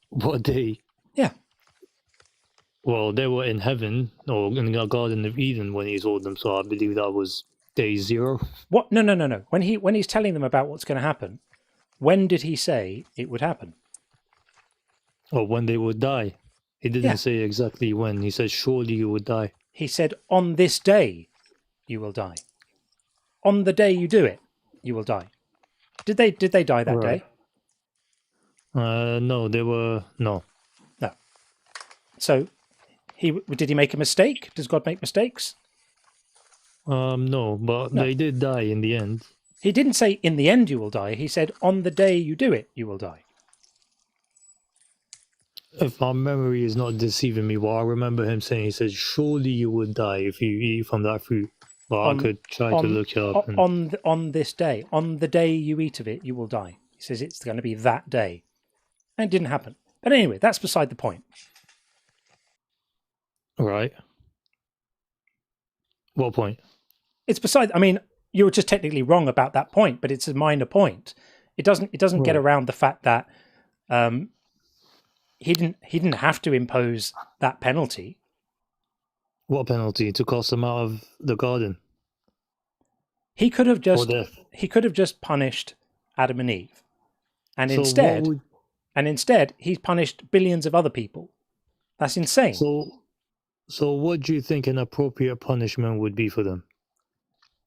What day? Yeah. Well, they were in heaven or in the Garden of Eden when he told them, so I believe that was day 0. What? No. When he's telling them about what's going to happen, when did he say it would happen? Or when they would die. He didn't say exactly when. He said, surely you would die. He said, on this day, you will die. On the day you do it, you will die. Did they die that day? No, they were no. No. So, did he make a mistake? Does God make mistakes? No, but they did die in the end. He didn't say in the end you will die. He said on the day you do it, you will die. If my memory is not deceiving me, well, I remember him saying, he said, surely you would die if you eat from that fruit. But I could try to look it up. On this day, on the day you eat of it, you will die. He says it's going to be that day. And it didn't happen. But anyway, that's beside the point. Right. What point? It's beside, I mean, you were just technically wrong about that point, but it's a minor point. It doesn't get around the fact that he didn't have to impose that penalty. What penalty? To cast them out of the garden? He could have for just punished Adam and Eve, and So instead he's punished billions of other people. That's insane. So what do you think an appropriate punishment would be for them?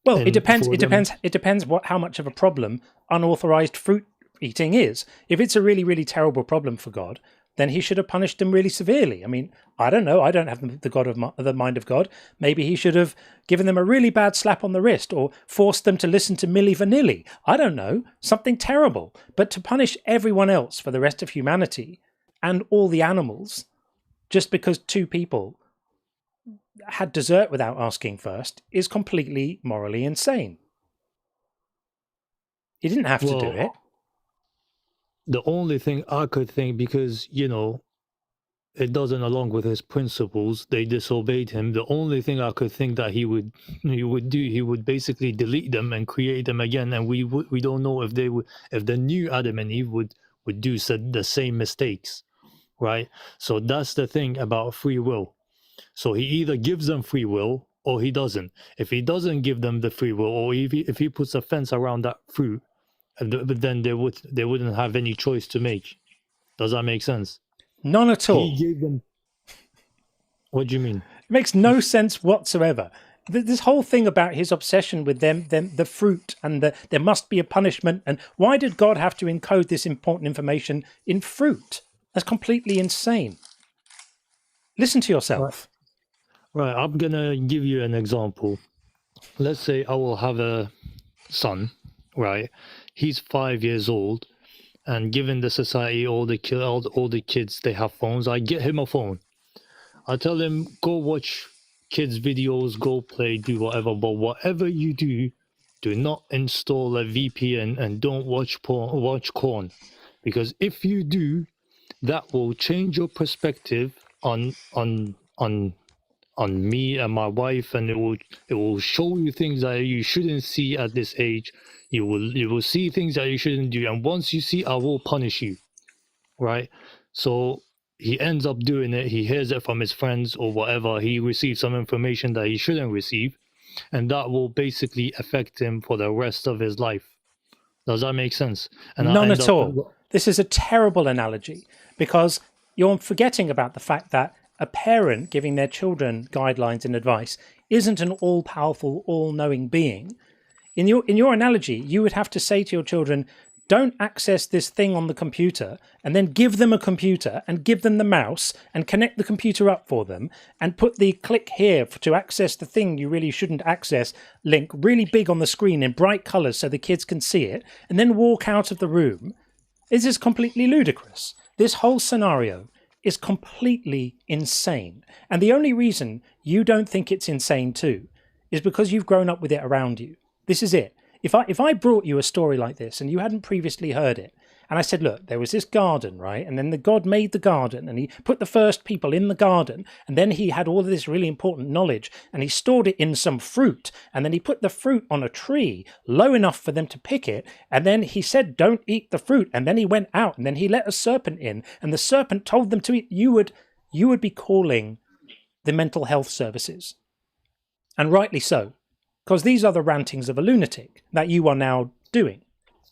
Well, it And depends. for It them- depends. It depends how much of a problem unauthorized fruit eating is. If it's a really, really terrible problem for God, then he should have punished them really severely. I mean, I don't know. I don't have the mind of God. Maybe he should have given them a really bad slap on the wrist or forced them to listen to Milli Vanilli. I don't know. Something terrible. But to punish everyone else for the rest of humanity and all the animals just because two people had dessert without asking first is completely morally insane. He didn't have to do it. The only thing I could think, because, it doesn't along with his principles, they disobeyed him. The only thing I could think that he would do, he would basically delete them and create them again. And we don't know if if the new Adam and Eve would do the same mistakes, right? So that's the thing about free will. So he either gives them free will or he doesn't. If he doesn't give them the free will, or if he puts a fence around that fruit, but then they wouldn't have any choice to make. Does that make sense? None at all. He gave them. What do you mean? It makes no sense whatsoever. This whole thing about his obsession with the fruit, and there must be a punishment. And why did God have to encode this important information in fruit? That's completely insane. Listen to yourself. Right, I'm gonna give you an example. Let's say I will have a son, right? He's 5 years old, and given the society, all the kids, they have phones. I get him a phone. I tell him, go watch kids' videos, go play, do whatever. But whatever you do not install a VPN and don't watch porn, because if you do, that will change your perspective on me and my wife, and it will show you things that you shouldn't see at this age. You will see things that you shouldn't do, and once you see, I will punish you, right? So he ends up doing it. He hears it from his friends or whatever. He receives some information that he shouldn't receive, and that will basically affect him for the rest of his life. Does that make sense? And None at all. This is a terrible analogy, because you're forgetting about the fact that a parent giving their children guidelines and advice isn't an all-powerful, all-knowing being. In your analogy, you would have to say to your children, don't access this thing on the computer, and then give them a computer and give them the mouse and connect the computer up for them and put the click here to access the thing you really shouldn't access link really big on the screen in bright colors so the kids can see it, and then walk out of the room. This is completely ludicrous. This whole scenario is completely insane. And the only reason you don't think it's insane too is because you've grown up with it around you. This is it. If I brought you a story like this and you hadn't previously heard it, and I said, look, there was this garden, right? And then God made the garden, and he put the first people in the garden, and then he had all of this really important knowledge, and he stored it in some fruit, and then he put the fruit on a tree low enough for them to pick it, and then he said, don't eat the fruit, and then he went out, and then he let a serpent in, and the serpent told them to eat. You would be calling the mental health services, and rightly so, because these are the rantings of a lunatic that you are now doing.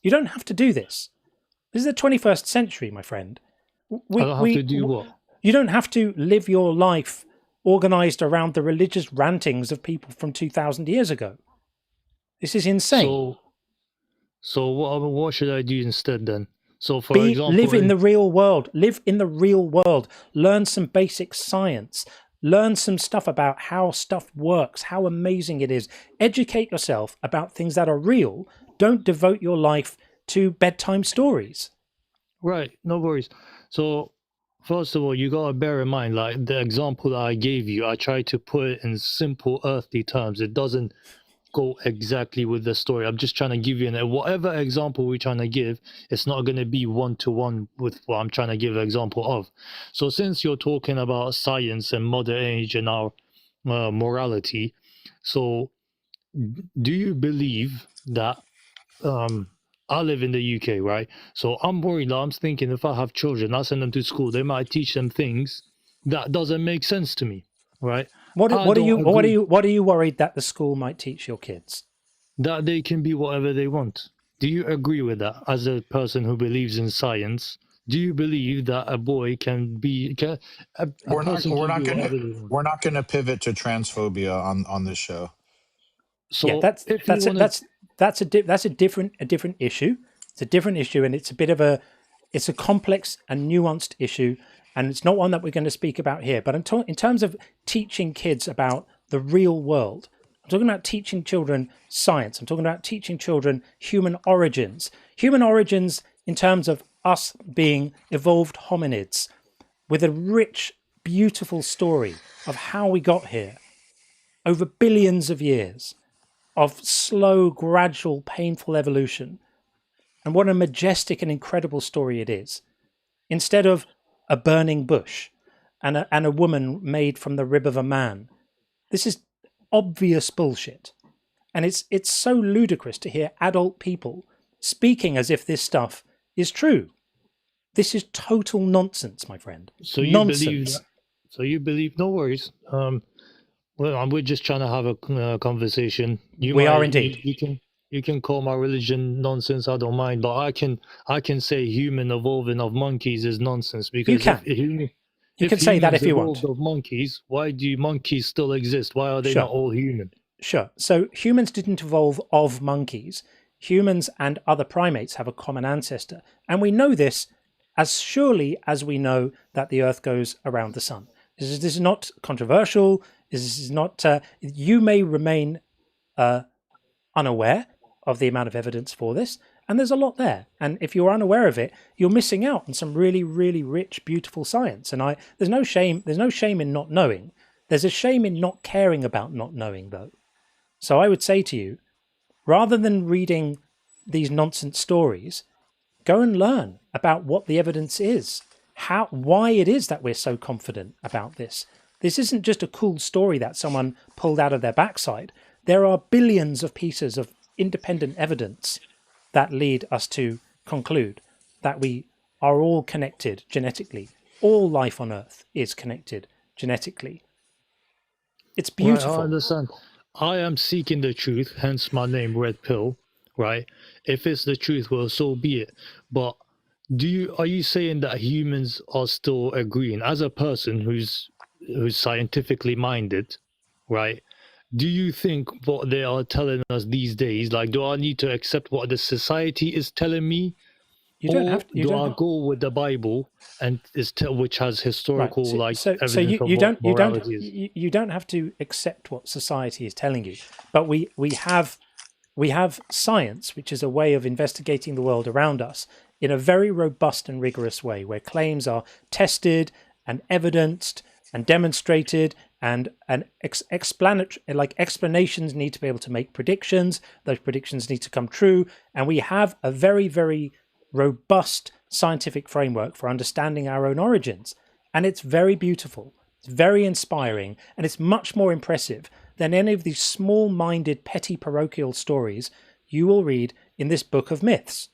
You don't have to do this. This is the 21st century, my friend. I don't have to do what? You don't have to live your life organized around the religious rantings of people from 2,000 years ago. This is insane. So what should I do instead then? So for example, live in the real world. Live in the real world. Learn some basic science. Learn some stuff about how stuff works, how amazing it is. Educate yourself about things that are real. Don't devote your life to bedtime stories. Right, no worries. So first of all, you gotta bear in mind, like the example that I gave you, I tried to put it in simple earthly terms. It doesn't go exactly with the story. I'm just trying to give you whatever example we're trying to give, it's not going to be one-to-one with what I'm trying to give an example of. So since you're talking about science and modern age and our morality, so do you believe that I live in the UK, right? So I'm worried. I'm thinking if I have children, I send them to school, they might teach them things that doesn't make sense to me, right? What are you worried that the school might teach your kids? that they can be whatever they want. Do you agree with that? As a person who believes in science, do you believe that a boy can be a person can be whatever they want? We're not gonna pivot to transphobia on this show. So Yeah, that's if you that's want to, that's a different issue. It's a different issue, and it's a bit of it's a complex and nuanced issue, and it's not one that we're going to speak about here. But in terms of teaching kids about the real world, I'm talking about teaching children science. I'm talking about teaching children human origins in terms of us being evolved hominids with a rich, beautiful story of how we got here over billions of years of slow, gradual, painful evolution. And what a majestic and incredible story it is. Instead of a burning bush and a woman made from the rib of a man, this is obvious bullshit. And it's so ludicrous to hear adult people speaking as if this stuff is true. This is total nonsense, my friend. so you Nonsense. believe, no worries. Well, we're just trying to have a conversation. We are indeed. You can call my religion nonsense. I don't mind, but I can say human evolving of monkeys is nonsense because You can. You can say that if you want. Of monkeys, why do monkeys still exist? Why are they Sure. not all human? Sure. So humans didn't evolve of monkeys. Humans and other primates have a common ancestor. And we know this as surely as we know that the Earth goes around the sun. This is not controversial. This is not... you may remain unaware of the amount of evidence for this, and there's a lot there. And if you're unaware of it, you're missing out on some really, really rich, beautiful science. And there's no shame in not knowing. There's a shame in not caring about not knowing, though. So I would say to you, rather than reading these nonsense stories, go and learn about what the evidence is, why it is that we're so confident about this. This isn't just a cool story that someone pulled out of their backside. There are billions of pieces of independent evidence that lead us to conclude that we are all connected genetically. All life on Earth is connected genetically. It's beautiful. Right, I understand. I am seeking the truth, hence my name, Red Pill, right? If it's the truth, well, so be it. But are you saying that humans are still agreeing? As a person who's scientifically minded, right? Do you think what they are telling us these days, like, do I need to accept what the society is telling me? You don't have to. Do I go with the Bible and which has historical evidence of what morality is? You don't have to accept what society is telling you, but we have science, which is a way of investigating the world around us in a very robust and rigorous way, where claims are tested and evidenced and demonstrated, and explanations need to be able to make predictions. Those predictions need to come true, and we have a very, very robust scientific framework for understanding our own origins. And it's very beautiful, it's very inspiring, and it's much more impressive than any of these small-minded, petty parochial stories you will read in this book of myths.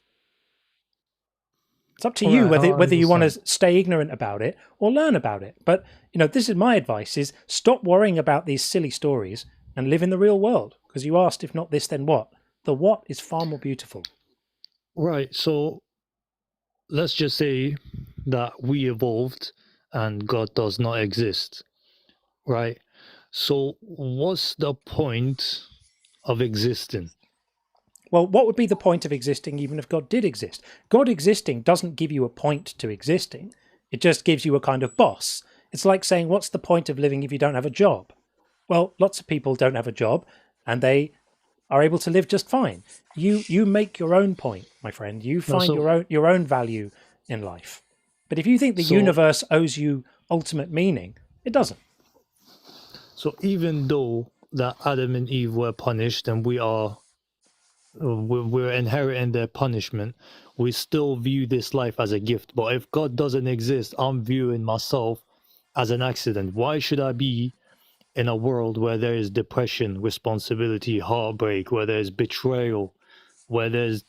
It's up to you whether you want to stay ignorant about it or learn about it. But, this is my advice, is stop worrying about these silly stories and live in the real world. Because you asked, if not this, then what? The what is far more beautiful. Right, so let's just say that we evolved and God does not exist, right? So what's the point of existing? Well, what would be the point of existing even if God did exist? God existing doesn't give you a point to existing. It just gives you a kind of boss. It's like saying, what's the point of living if you don't have a job? Well, lots of people don't have a job and they are able to live just fine. You make your own point, my friend. You find your own value in life. But if you think the universe owes you ultimate meaning, it doesn't. So even though that Adam and Eve were punished and we're inheriting their punishment, we still view this life as a gift. But if God doesn't exist, I'm viewing myself as an accident. Why should I be in a world where there is depression, responsibility, heartbreak, where there's betrayal, where there's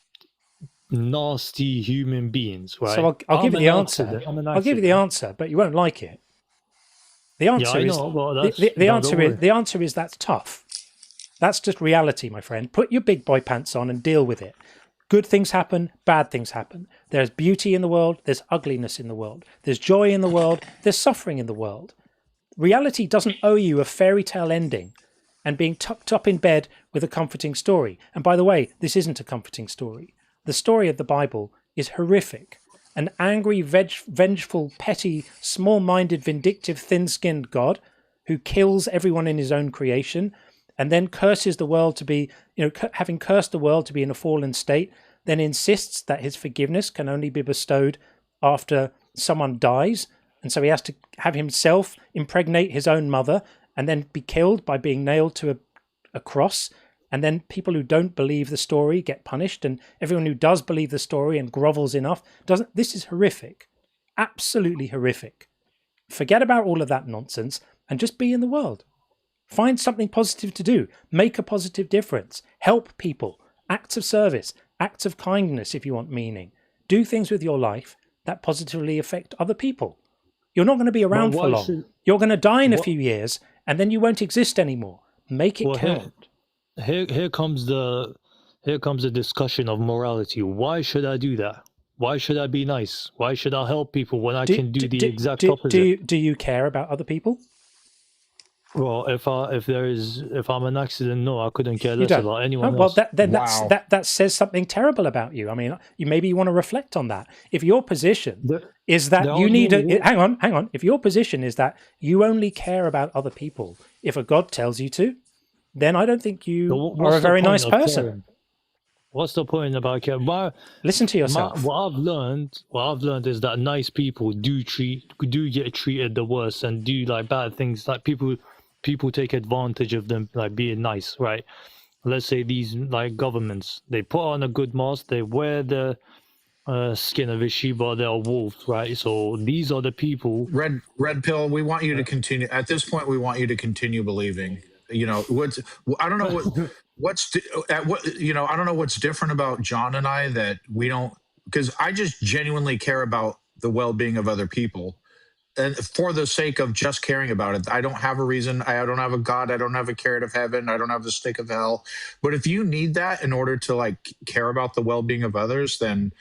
nasty human beings, right? So I'll give you the answer. I'll give you the answer, but you won't like it. The answer is the answer is that's tough. That's just reality, my friend. Put your big boy pants on and deal with it. Good things happen, bad things happen. There's beauty in the world, there's ugliness in the world. There's joy in the world, there's suffering in the world. Reality doesn't owe you a fairy tale ending and being tucked up in bed with a comforting story. And by the way, this isn't a comforting story. The story of the Bible is horrific. An angry, vengeful, petty, small-minded, vindictive, thin-skinned God who kills everyone in his own creation and then curses the world to be, having cursed the world to be in a fallen state, then insists that his forgiveness can only be bestowed after someone dies. And so he has to have himself impregnate his own mother and then be killed by being nailed to a cross. And then people who don't believe the story get punished. And everyone who does believe the story and grovels enough doesn't. This is horrific. Absolutely horrific. Forget about all of that nonsense and just be in the world. Find something positive to do. Make a positive difference. Help people. Acts of service. Acts of kindness if you want meaning. Do things with your life that positively affect other people. You're not going to be around for long. You're going to die in a few years and then you won't exist anymore. Make it count. Here comes the discussion of morality. Why should I do that? Why should I be nice? Why should I help people when I can do the exact opposite? Do you care about other people? Well, if I'm an accident, no, I couldn't care less about anyone else. Well, that says something terrible about you. I mean, maybe you want to reflect on that. If your position is that you need hang on. If your position is that you only care about other people if a God tells you to, then I don't think you are a very nice person. Caring? What's the point about caring? Listen to yourself. What I've learned is that nice people do get treated the worst and do like bad things. Like people take advantage of them, like being nice, right? Let's say these like governments, they put on a good mask, they wear the skin of a sheep, but they're wolves, right? So these are the people. Red pill. We want you to continue. At this point, we want you to continue believing. I don't know I don't know what's different about John and I that we don't, because I just genuinely care about the well-being of other people. And for the sake of just caring about it, I don't have a reason. I don't have a God. I don't have a carrot of heaven. I don't have the stick of hell. But if you need that in order to like care about the well-being of others, then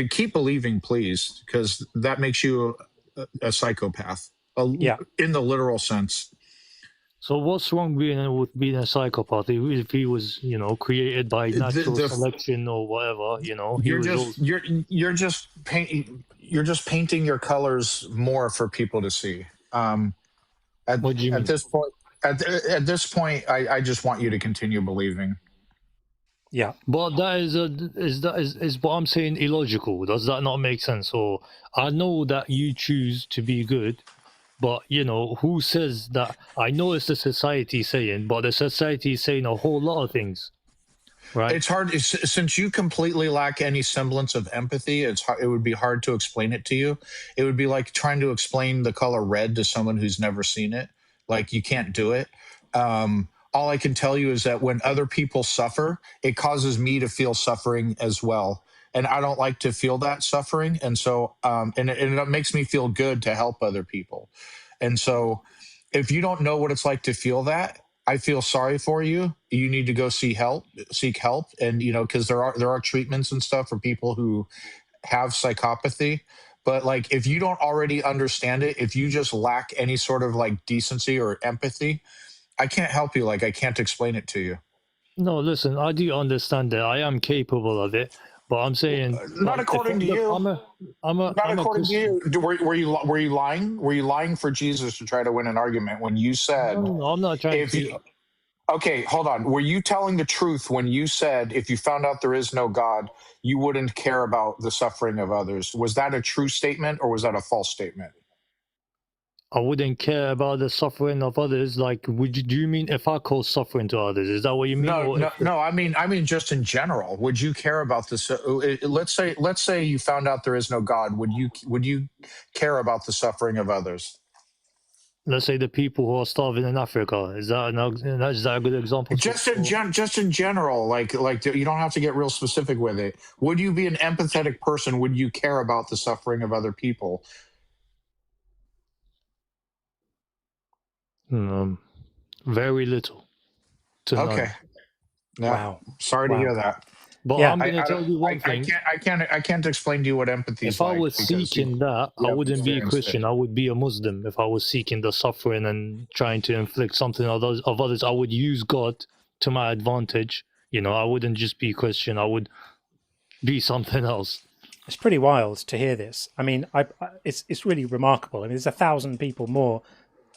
keep believing, please, because that makes you a psychopath. In the literal sense. So what's wrong with being a psychopath? If he was, created by natural selection or whatever, you're just painting your colors more for people to see. What do you mean? At this point, I just want you to continue believing. Yeah, but that is what I'm saying illogical. Does that not make sense? Or I know that you choose to be good. But, who says that? I know it's the society saying, but the society is saying a whole lot of things, right? It's hard, since you completely lack any semblance of empathy, it would be hard to explain it to you. It would be like trying to explain the color red to someone who's never seen it. Like, you can't do it. All I can tell you is that when other people suffer, it causes me to feel suffering as well. And I don't like to feel that suffering. And so, and it makes me feel good to help other people. And so if you don't know what it's like to feel that, I feel sorry for you. You need to go seek help. And, because there are treatments and stuff for people who have psychopathy. But like, if you don't already understand it, if you just lack any sort of like decency or empathy, I can't help you. Like, I can't explain it to you. No, listen, I do understand that. I am capable of it. But I'm saying, not according to you. Not according to you. Were you lying? Were you lying for Jesus to try to win an argument when you said? No, I'm not trying to. Okay, hold on. Were you telling the truth when you said if you found out there is no God, you wouldn't care about the suffering of others? Was that a true statement or was that a false statement? I wouldn't care about the suffering of others. Like, do you mean if I cause suffering to others? Is that what you mean? No. I mean, just in general. Would you care about this? Let's say you found out there is no God. Would you care about the suffering of others? Let's say the people who are starving in Africa. Is that a good example? Just in general, like you don't have to get real specific with it. Would you be an empathetic person? Would you care about the suffering of other people? Very little. to none. Okay. Yeah. Wow. Sorry to Wow. hear that. But Yeah. I'm gonna tell you one thing. I can't explain to you what empathy is If I like. was because seeking that, you I have wouldn't be a experienced it. Christian. I would be a Muslim. If I was seeking the suffering and trying to inflict something of others, I would use God to my advantage. You know, I wouldn't just be Christian. I would be something else. It's pretty wild to hear this. I mean, it's really remarkable. I mean, there's 1,000 people more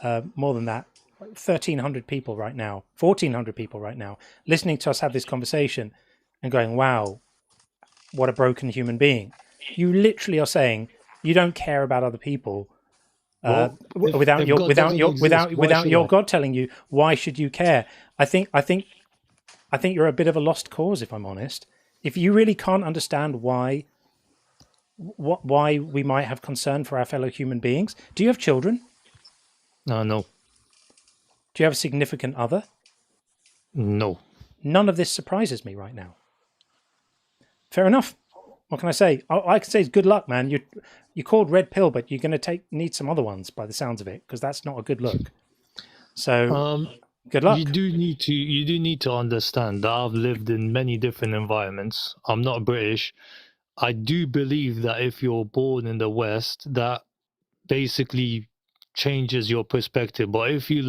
than that, 1,300 people right now, 1,400 people right now, listening to us have this conversation and going, "Wow, what a broken human being." You literally are saying you don't care about other people without your God telling you why should you care. I think you're a bit of a lost cause, if I'm honest. If you really can't understand why we might have concern for our fellow human beings. Do you have children? No. Do you have a significant other? No. None of this surprises me right now. Fair enough. What can I say? I can say is good luck, man. You called red pill, but you're going to need some other ones by the sounds of it, because that's not a good look. So good luck. You do need to understand that I've lived in many different environments. I'm not British. I do believe that if you're born in the West, that basically changes your perspective. But if you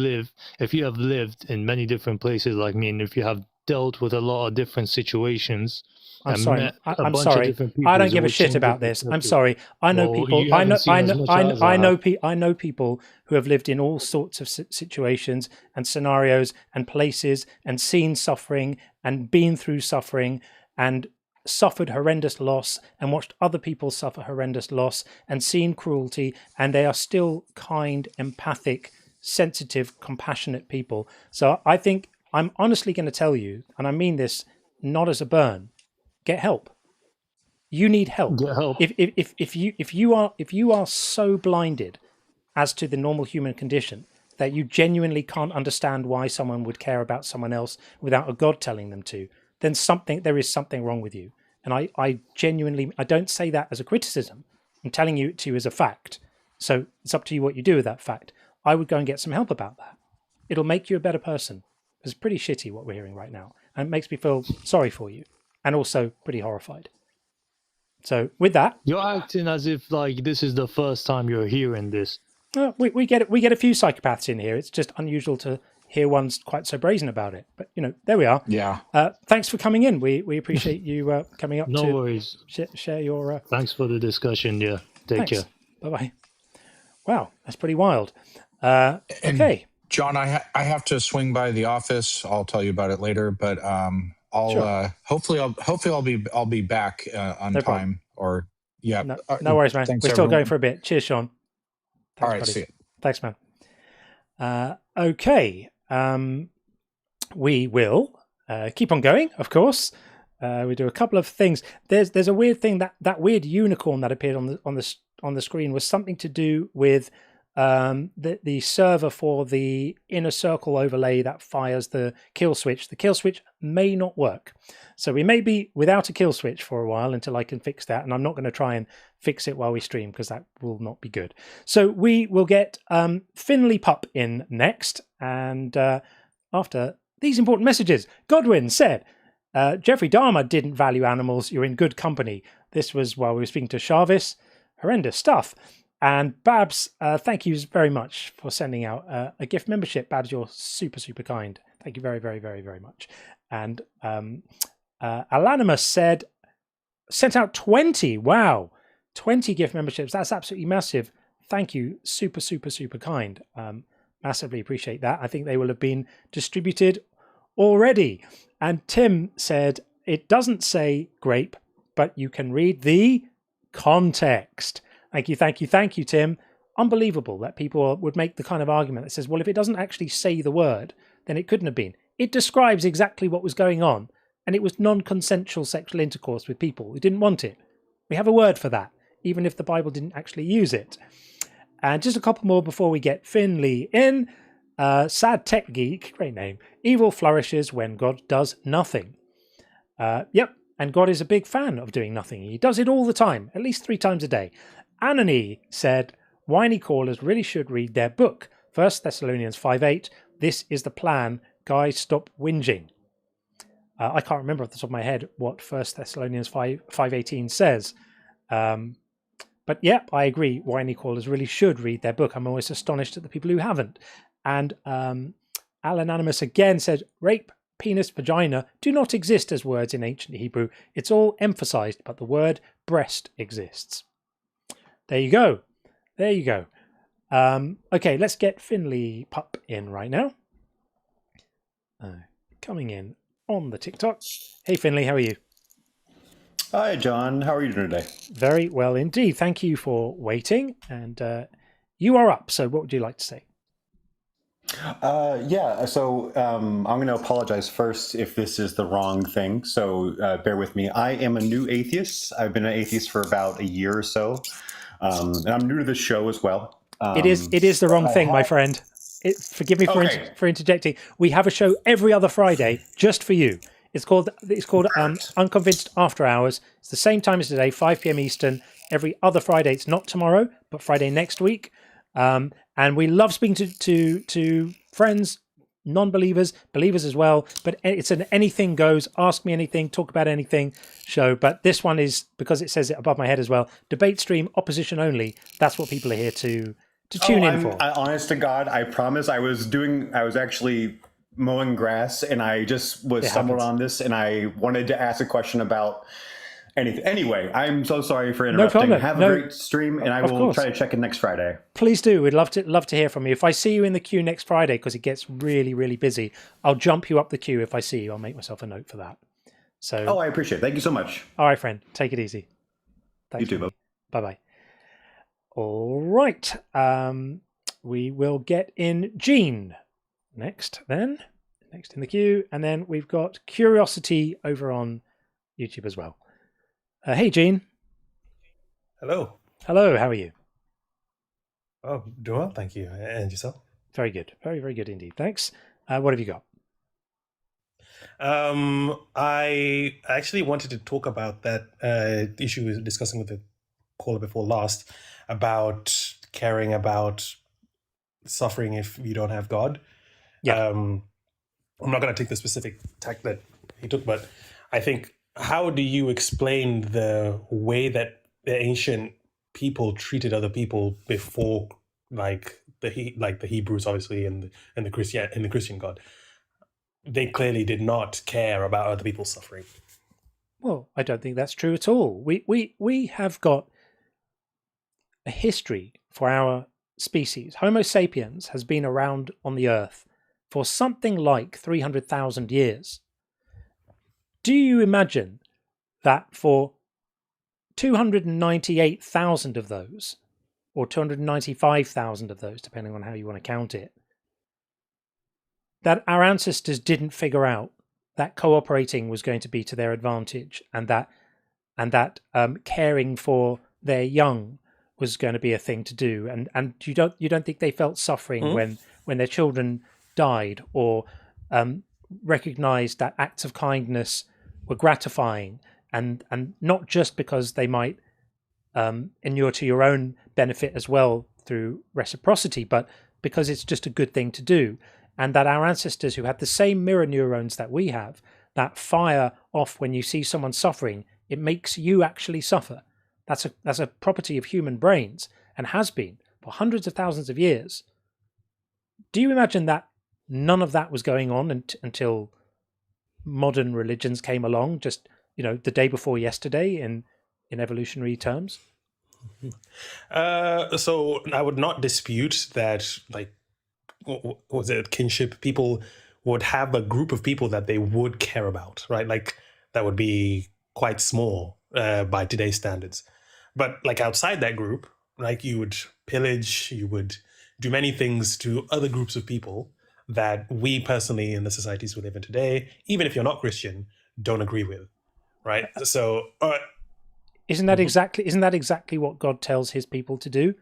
have lived in many different places like me, and if you have dealt with a lot of different situations, I'm sorry. I don't give a shit about this. I'm sorry. I know people. I know people who have lived in all sorts of situations and scenarios and places and seen suffering and been through suffering and suffered horrendous loss and watched other people suffer horrendous loss and seen cruelty, and they are still kind, empathic, sensitive, compassionate people. So I think I'm honestly going to tell you, and I mean this not as a burn, get help. You need help. Get help. If you are so blinded as to the normal human condition that you genuinely can't understand why someone would care about someone else without a God telling them to, then there is something wrong with you. And I genuinely, I don't say that as a criticism. I'm telling you to you as a fact. So it's up to you what you do with that fact. I would go and get some help about that. It'll make you a better person. It's pretty shitty what we're hearing right now. And it makes me feel sorry for you and also pretty horrified. So with that, you're acting as if like this is the first time you're hearing this. We get a few psychopaths in here. It's just unusual to hear one's quite so brazen about it. But, there we are. Yeah. Thanks for coming in. We appreciate you coming up no worries. Share your... Thanks for the discussion. Yeah. Take care. Bye-bye. Wow, that's pretty wild. Okay. John, I have to swing by the office. I'll tell you about it later, but hopefully I'll be back on time. Problem. Or yeah. No worries, man. We're still going for a bit. Cheers, Sean. Thanks, all right, buddy. see you. Thanks, man. Okay. We will keep on going, of course. We do a couple of things. There's a weird thing that weird unicorn that appeared on the screen was something to do with the server for the inner circle overlay that fires the kill switch. The kill switch may not work, so we may be without a kill switch for a while until I can fix that. And I'm not going to try and fix it while we stream because that will not be good. So we will get Finley Pup in next, and after these important messages, Godwin said, Jeffrey Dahmer didn't value animals. You're in good company. This was while we were speaking to Jarvis. Horrendous stuff. And Babs, thank you very much for sending out a gift membership. Babs, you're super, super kind. Thank you very, very, very, very much. And Alanimus sent out 20. Wow. 20 gift memberships. That's absolutely massive. Thank you. Super, super, super kind. Massively appreciate that. I think they will have been distributed already. And Tim said, it doesn't say grape, but you can read the context. Thank you, Tim. Unbelievable that people would make the kind of argument that says, well, if it doesn't actually say the word, then it couldn't have been. It describes exactly what was going on, and it was non-consensual sexual intercourse with people who didn't want it. We have a word for that, even if the Bible didn't actually use it. And just a couple more before we get Finley in. Sad Tech Geek, great name. Evil flourishes when God does nothing. Yep, and God is a big fan of doing nothing. He does it all the time, at least 3 times a day. Anony said, whiny callers really should read their book. 1 Thessalonians 5:8. This is the plan guys, stop whinging. I can't remember off the top of my head what 1 Thessalonians 5:18 says. But yeah, I agree. Whiny callers really should read their book. I'm always astonished at the people who haven't. And Alan Animus again said, rape, penis, vagina do not exist as words in ancient Hebrew. It's all emphasized, but the word breast exists. There you go. There you go. Okay, let's get Finley Pup in right now. Coming in on the TikTok. Hey, Finley, how are you? Hi, John. How are you doing today? Very well indeed. Thank you for waiting. And you are up. So what would you like to say? So I'm going to apologize first if this is the wrong thing. So bear with me. I am a new atheist. I've been an atheist for about a year or so. And I'm new to this show as well. It is the wrong thing, my friend. Forgive me for interjecting. We have a show every other Friday just for you. It's called Unconvinced After Hours. It's the same time as today, 5 p.m. Eastern. Every other Friday. It's not tomorrow, but Friday next week. And we love speaking to friends, non-believers, believers as well. But it's an anything goes, ask me anything, talk about anything show. But this one is, because it says it above my head as well, debate stream, opposition only. That's what people are here to tune in for. Honest to God, I promise. I was actually mowing grass and I just stumbled on this and I wanted to ask a question about anything. Anyway, I'm so sorry for interrupting. No problem. Have a great stream and I will try to check in next Friday. Please do. We'd love to hear from you. If I see you in the queue next Friday, because it gets really, really busy, I'll jump you up the queue if I see you. I'll make myself a note for that. So. I appreciate it. Thank you so much. All right, friend. Take it easy. Thanks, you too. Bye-bye. All right. We will get in Gene next then. Next in the queue. And then we've got Curiosity over on YouTube as well. Hey, Gene. Hello. Hello. How are you? Oh, doing well, thank you. And yourself? Very good. Very, very good indeed. Thanks. What have you got? I actually wanted to talk about that issue we were discussing with the caller before last about caring about suffering if you don't have God. Yeah. I'm not going to take the specific tack that he took, but I think, how do you explain the way that the ancient people treated other people before, like the Hebrews, obviously, and the Christian God? They clearly did not care about other people's suffering. Well, I don't think that's true at all. We have got a history for our species. Homo sapiens has been around on the earth for something like 300,000 years. Do you imagine that for 298,000 of those, or 295,000 of those, depending on how you want to count it, that our ancestors didn't figure out that cooperating was going to be to their advantage, and that caring for their young was going to be a thing to do, and you don't think they felt suffering when their children died, or recognized that acts of kindness were gratifying, and not just because they might inure to your own benefit as well through reciprocity, but because it's just a good thing to do, and that our ancestors, who had the same mirror neurons that we have, that fire off when you see someone suffering, it makes you actually suffer. That's a property of human brains, and has been for hundreds of thousands of years. Do you imagine that none of that was going on until modern religions came along, just the day before yesterday in evolutionary terms? So I would not dispute that, like, was it kinship? People would have a group of people that they would care about, right? Like, that would be quite small by today's standards. But like outside that group, like, you would pillage, you would do many things to other groups of people that we personally, in the societies we live in today, even if you're not Christian, don't agree with, right? So isn't that exactly what God tells his people to do?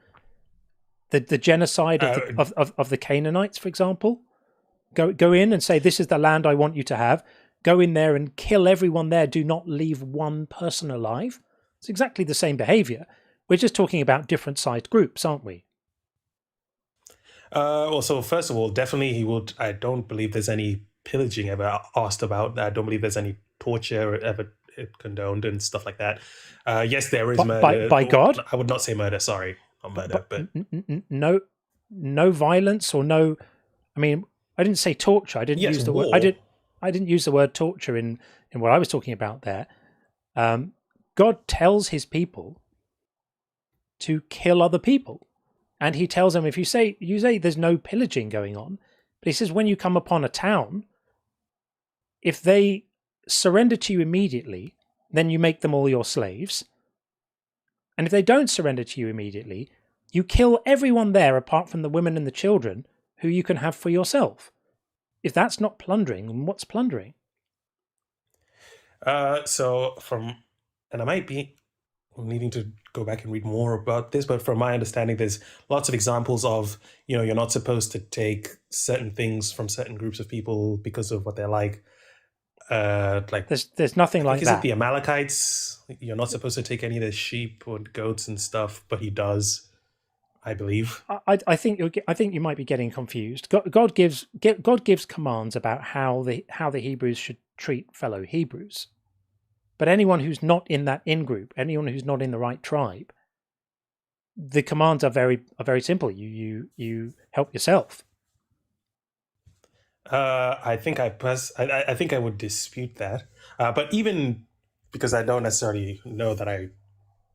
The genocide of the Canaanites, for example. Go in and say, this is the land I want you to have. Go in there and kill everyone there. Do not leave one person alive. It's exactly the same behavior. We're just talking about different sized groups, aren't we? Well, so first of all, definitely he would. I don't believe there's any pillaging ever asked about. I don't believe there's any torture ever condoned and stuff like that. Yes, there is murder. By God? I would not say murder, sorry. Not murder, but no violence or no. I mean, I didn't say torture. I didn't use the word. I didn't use the word torture in what I was talking about there. God tells his people to kill other people, and he tells them, if you say there's no pillaging going on, but he says when you come upon a town, if they surrender to you immediately, then you make them all your slaves. And if they don't surrender to you immediately, you kill everyone there apart from the women and the children who you can have for yourself. If that's not plundering, then what's plundering? And I might be needing to go back and read more about this, but from my understanding, there's lots of examples of, you're not supposed to take certain things from certain groups of people because of what they're like. There's nothing like that. Is it the Amalekites? You're not supposed to take any of their sheep or goats and stuff, but he does, I believe. I think you might be getting confused. God gives commands about how the Hebrews should treat fellow Hebrews, but anyone who's not in that in-group, anyone who's not in the right tribe, the commands are very simple. You help yourself. I think I would dispute that. But even because I don't necessarily know that I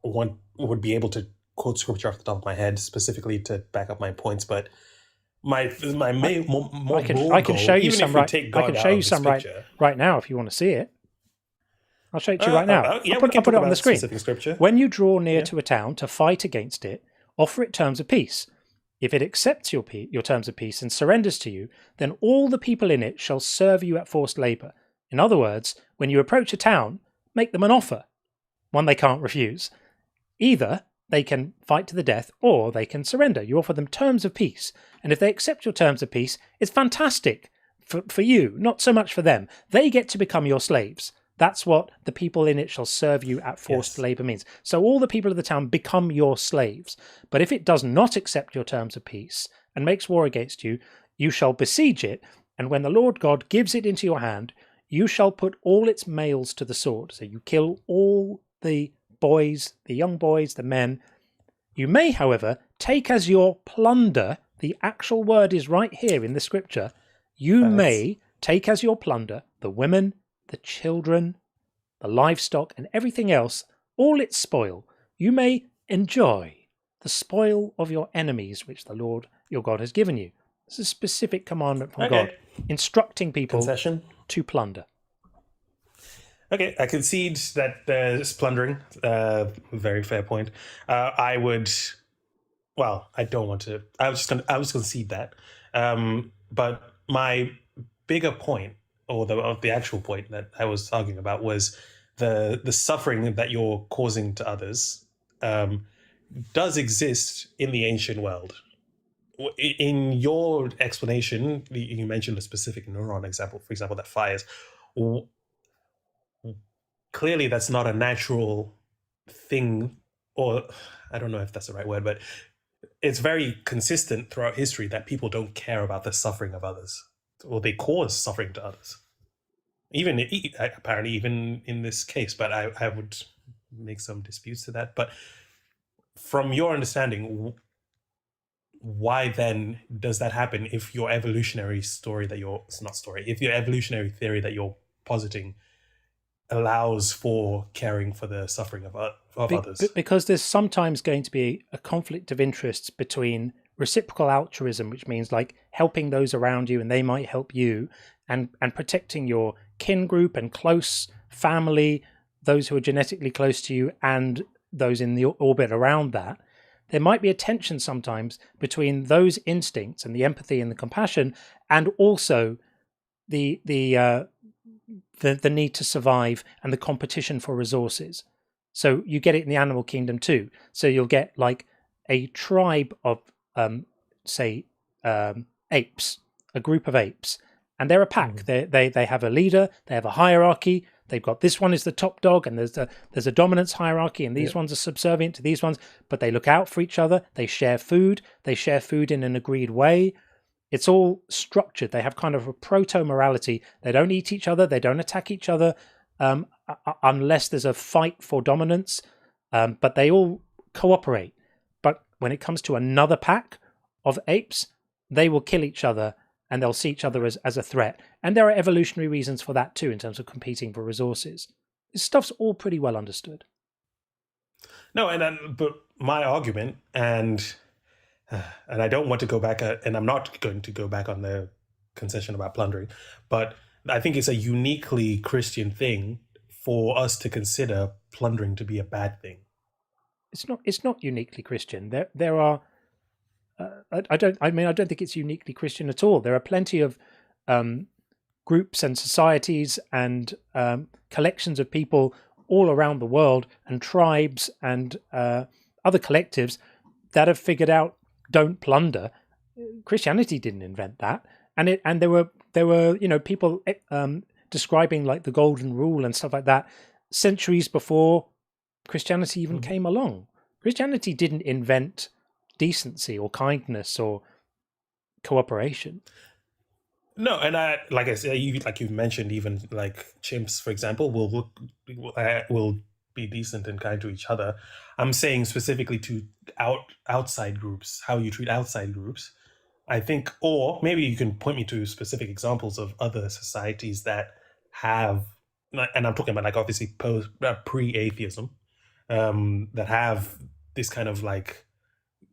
would be able to quote scripture off the top of my head specifically to back up my points, but I can show you some right now if you want to see it. I'll show it to you right now. I'll put it on the screen. When you draw near to a town to fight against it, offer it terms of peace. If it accepts your terms of peace and surrenders to you, then all the people in it shall serve you at forced labour. In other words, when you approach a town, make them an offer, one they can't refuse. Either they can fight to the death or they can surrender. You offer them terms of peace. And if they accept your terms of peace, it's fantastic for you, not so much for them. They get to become your slaves. That's what the people in it shall serve you at forced labour means. So all the people of the town become your slaves. But if it does not accept your terms of peace and makes war against you, you shall besiege it. And when the Lord God gives it into your hand, you shall put all its males to the sword. So you kill all the boys, the young boys, the men. You may, however, take as your plunder, the actual word is right here in the scripture, may take as your plunder the women, the children, the livestock, and everything else, all its spoil. You may enjoy the spoil of your enemies, which the Lord your God has given you. This is a specific commandment from God, instructing people to plunder. Okay, I concede that there's plundering. Very fair point. I don't want to. I was going to concede that. But my bigger point, or the actual point that I was arguing about, was the suffering that you're causing to others does exist in the ancient world. In your explanation, you mentioned a specific neuron example, for example, that fires. Clearly, that's not a natural thing, or I don't know if that's the right word, but it's very consistent throughout history that people don't care about the suffering of others, or they cause suffering to others. Apparently even in this case, but I would make some disputes to that. But from your understanding, why then does that happen if your evolutionary theory that you're positing allows for caring for the suffering of others? Because there's sometimes going to be a conflict of interests between reciprocal altruism, which means like helping those around you and they might help you, and protecting your kin group and close family, those who are genetically close to you and those in the orbit around that. There might be a tension sometimes between those instincts and the empathy and the compassion, and also the need to survive and the competition for resources. So you get it in the animal kingdom too. So you'll get like a tribe of apes, a group of apes, and they're a pack. They have a leader, they have a hierarchy. They've got this one is the top dog, and there's a dominance hierarchy, and these ones are subservient to these ones, but they look out for each other. They share food in an agreed way. It's all structured. They have kind of a proto-morality. They don't eat each other. They don't attack each other unless there's a fight for dominance. But they all cooperate. But when it comes to another pack of apes, they will kill each other and they'll see each other as a threat. And there are evolutionary reasons for that too, in terms of competing for resources. This stuff's all pretty well understood. No, but my argument, and I don't want to go back, and I'm not going to go back on the concession about plundering, but I think it's a uniquely Christian thing for us to consider plundering to be a bad thing. It's not uniquely Christian. There are. I don't think it's uniquely Christian at all. There are plenty of groups and societies and collections of people all around the world, and tribes and other collectives that have figured out don't plunder. Christianity didn't invent that, and there were people describing like the golden rule and stuff like that centuries before Christianity even came along. Christianity didn't invent decency or kindness or cooperation. No, and like I said, you've mentioned, even like chimps, for example, will be decent and kind to each other. I'm saying specifically to outside groups, how you treat outside groups. I think, or maybe you can point me to specific examples of other societies that have, and I'm talking about like obviously pre-atheism, that have this kind of like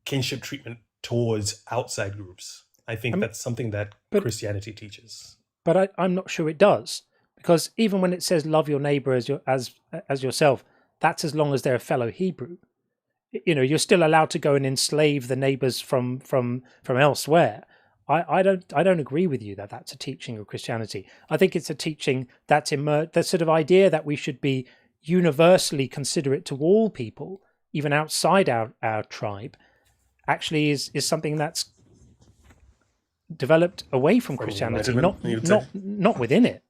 kinship treatment towards outside groups. I think that's something that Christianity teaches. But I'm not sure it does, because even when it says love your neighbor as yourself, that's as long as they're a fellow Hebrew. You're still allowed to go and enslave the neighbors from elsewhere. I don't agree with you that that's a teaching of Christianity. I think it's a teaching that's the sort of idea that we should be universally considerate to all people, even outside our tribe, actually is something that's developed away from Christianity, not within it.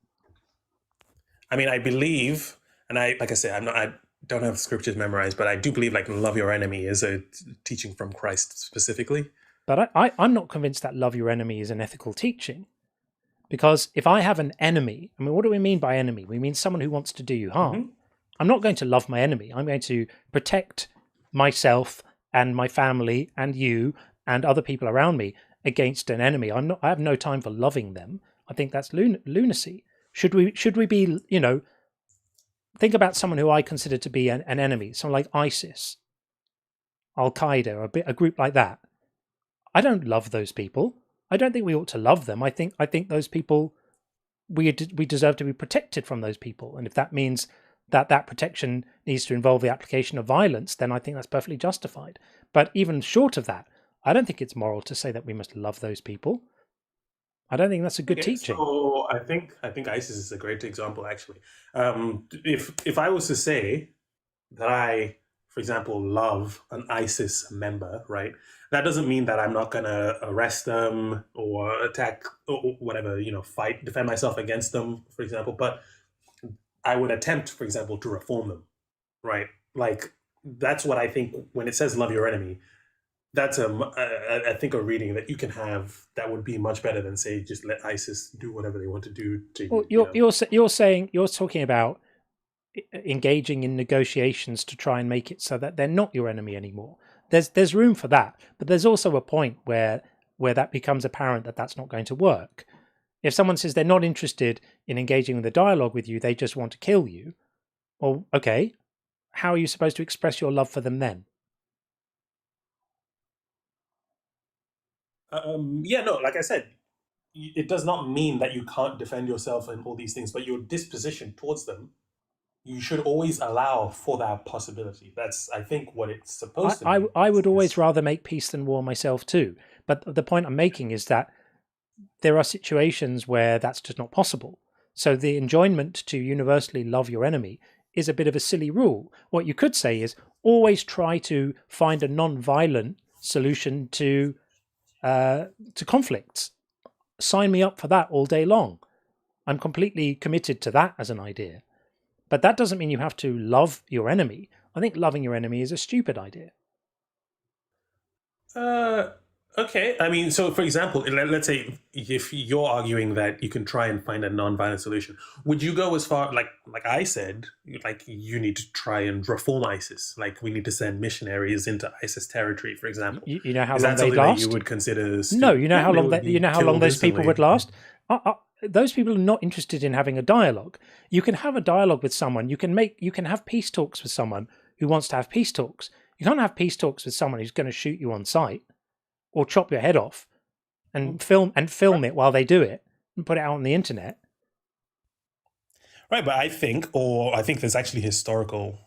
I mean, I believe, and I don't have scriptures memorized, but I do believe like love your enemy is a teaching from Christ specifically. But I'm not convinced that love your enemy is an ethical teaching, because if I have an enemy, I mean, what do we mean by enemy? We mean someone who wants to do you harm. Mm-hmm. I'm not going to love my enemy. I'm going to protect myself and my family and you and other people around me against an enemy. I have no time for loving them. I think that's lunacy. Should we be, think about someone who I consider to be an enemy, someone like ISIS, Al Qaeda, or a group like that. I don't love those people. I don't think we ought to love them. I think those people, we deserve to be protected from those people. And if that means that protection needs to involve the application of violence, then I think that's perfectly justified. But even short of that, I don't think it's moral to say that we must love those people. I don't think that's a good teaching. So I think ISIS is a great example, actually. If I was to say that I, for example, love an ISIS member, right? That doesn't mean that I'm not going to arrest them or attack or whatever, fight, defend myself against them, for example. But I would attempt, for example, to reform them, right? Like, that's what I think when it says love your enemy. That's I think a reading that you can have that would be much better than say just let ISIS do whatever they want to do to you. Well, you're talking about engaging in negotiations to try and make it so that they're not your enemy anymore. There's room for that, but there's also a point where that becomes apparent that that's not going to work. If someone says they're not interested in engaging in the dialogue with you, they just want to kill you, well, okay, how are you supposed to express your love for them then? Like I said, it does not mean that you can't defend yourself and all these things, but your disposition towards them, you should always allow for that possibility. That's, I think, what it's supposed to be. I would always rather make peace than war myself too. But the point I'm making is that there are situations where that's just not possible. So the enjoinment to universally love your enemy is a bit of a silly rule. What you could say is always try to find a non-violent solution to conflicts. Sign me up for that all day long. I'm completely committed to that as an idea. But that doesn't mean you have to love your enemy. I think loving your enemy is a stupid idea. Okay, I mean, so for example, let's say if you're arguing that you can try and find a non-violent solution, would you go as far, like I said, like you need to try and reform ISIS, like we need to send missionaries into ISIS territory, for example? You know how Is long that they something that you last? would consider? No, you know how they long would be you know how long killed those people instantly. would last. Those people are not interested in having a dialogue. You can have a dialogue with someone. You can have peace talks with someone who wants to have peace talks. You can't have peace talks with someone who's going to shoot you on sight or chop your head off and film it while they do it and put it out on the internet. Right, but I think there's actually historical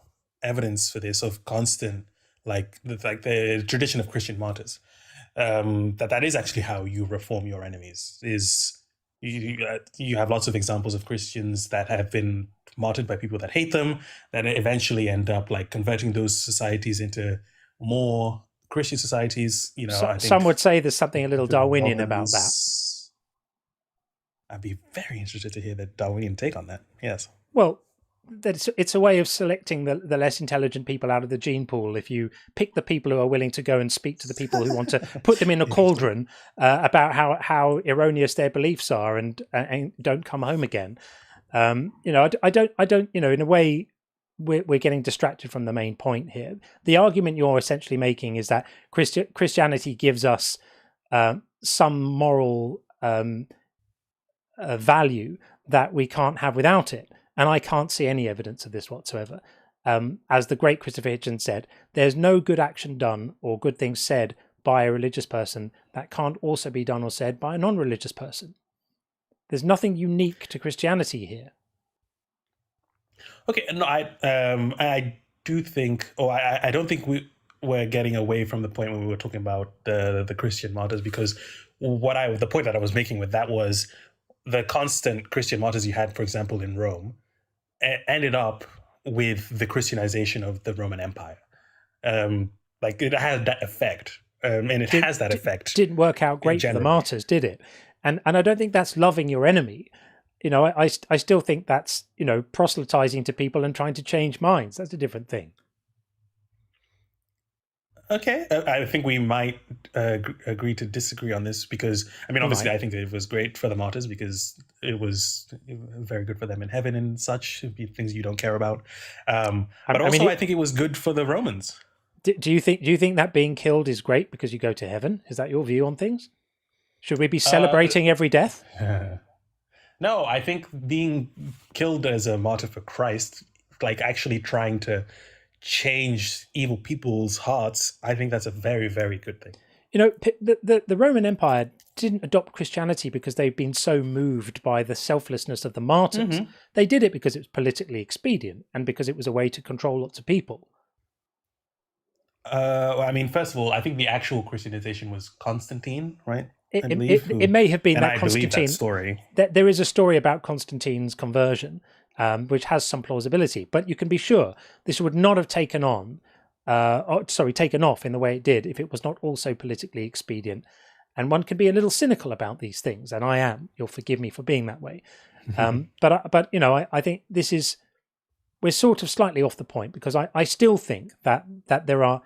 evidence for this of constant, like the tradition of Christian martyrs, that is actually how you reform your enemies. Is you have lots of examples of Christians that have been martyred by people that hate them, that eventually end up like converting those societies into more Christian societies. You know, I think some would say there's something a little Darwinian about that. I'd be very interested to hear the Darwinian take on that. Yes. Well, it's a way of selecting the less intelligent people out of the gene pool. If you pick the people who are willing to go and speak to the people who want to put them in a cauldron about how erroneous their beliefs are and don't come home again. You know, I don't. You know, in a way, we're getting distracted from the main point here. The argument you're essentially making is that Christianity gives us some moral value that we can't have without it. And I can't see any evidence of this whatsoever. As the great Christopher Hitchens said, there's no good action done or good things said by a religious person that can't also be done or said by a non-religious person. There's nothing unique to Christianity here. Okay, no, I do think, I don't think we're getting away from the point when we were talking about the Christian martyrs, because the point that I was making with that was the constant Christian martyrs you had, for example, in Rome, ended up with the Christianization of the Roman Empire. Like it had that effect, and it has that effect. Didn't work out great for the martyrs, did it? And I don't think that's loving your enemy. You know, I still think that's, you know, proselytizing to people and trying to change minds. That's a different thing. Okay, I think we might agree to disagree on this because, I mean, obviously, I think that it was great for the martyrs because it was very good for them in heaven and such, things you don't care about. But also, I think it was good for the Romans. Do you think that being killed is great because you go to heaven? Is that your view on things? Should we be celebrating every death? No, I think being killed as a martyr for Christ, like actually trying to change evil people's hearts, I think that's a very, very good thing. You know, the Roman Empire didn't adopt Christianity because they've been so moved by the selflessness of the martyrs. Mm-hmm. They did it because it was politically expedient and because it was a way to control lots of people. I mean, first of all, I think the actual Christianization was Constantine, right? It may have been and that Constantine. That story. There is a story about Constantine's conversion, which has some plausibility. But you can be sure this would not have taken off in the way it did if it was not also politically expedient. And one can be a little cynical about these things, and I am. You'll forgive me for being that way. But you know, I think we're sort of slightly off the point because I still think that there are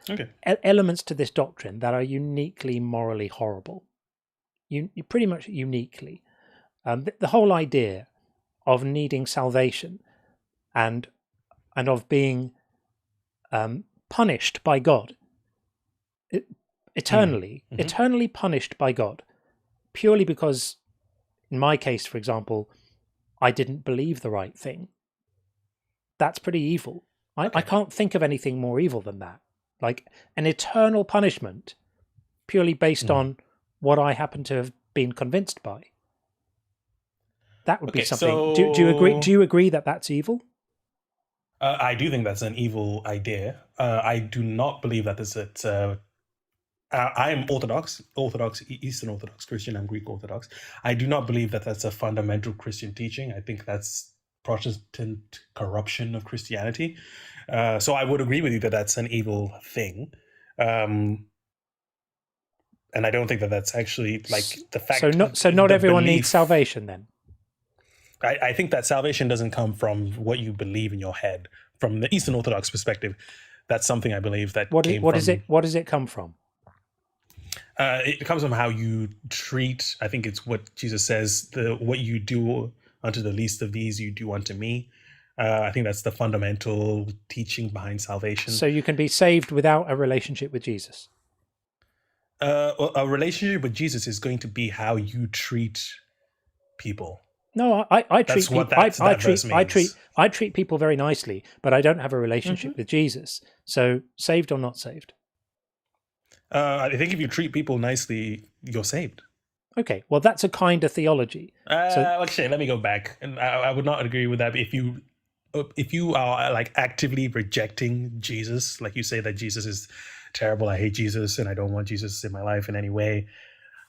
elements to this doctrine that are uniquely morally horrible. Pretty much uniquely. The whole idea of needing salvation and of being punished by God, eternally punished by God, purely because, in my case, for example, I didn't believe the right thing. That's pretty evil. I can't think of anything more evil than that. Like an eternal punishment purely based on what I happen to have been convinced by. That would be something. So do you agree? Do you agree that that's evil? I do think that's an evil idea. I do not believe that it's I am Orthodox, Eastern Orthodox Christian. I'm Greek Orthodox. I do not believe that that's a fundamental Christian teaching. I think that's Protestant corruption of Christianity. So I would agree with you that that's an evil thing. And I don't think that that's actually like the fact. So not everyone needs salvation then. I think that salvation doesn't come from what you believe in your head. From the Eastern Orthodox perspective, that's something I believe that what does it come from? It comes from how you treat. I think it's what Jesus says: what you do unto the least of these, you do unto me. I think that's the fundamental teaching behind salvation. So you can be saved without a relationship with Jesus. A relationship with Jesus is going to be how you treat people. No, I treat people. I treat people very nicely, but I don't have a relationship with Jesus. So saved or not saved? I think if you treat people nicely, you're saved. Okay, well, that's a kind of theology. Actually, let me go back, and I would not agree with that. If you are like actively rejecting Jesus, like you say that Jesus is terrible, I hate Jesus, and I don't want Jesus in my life in any way,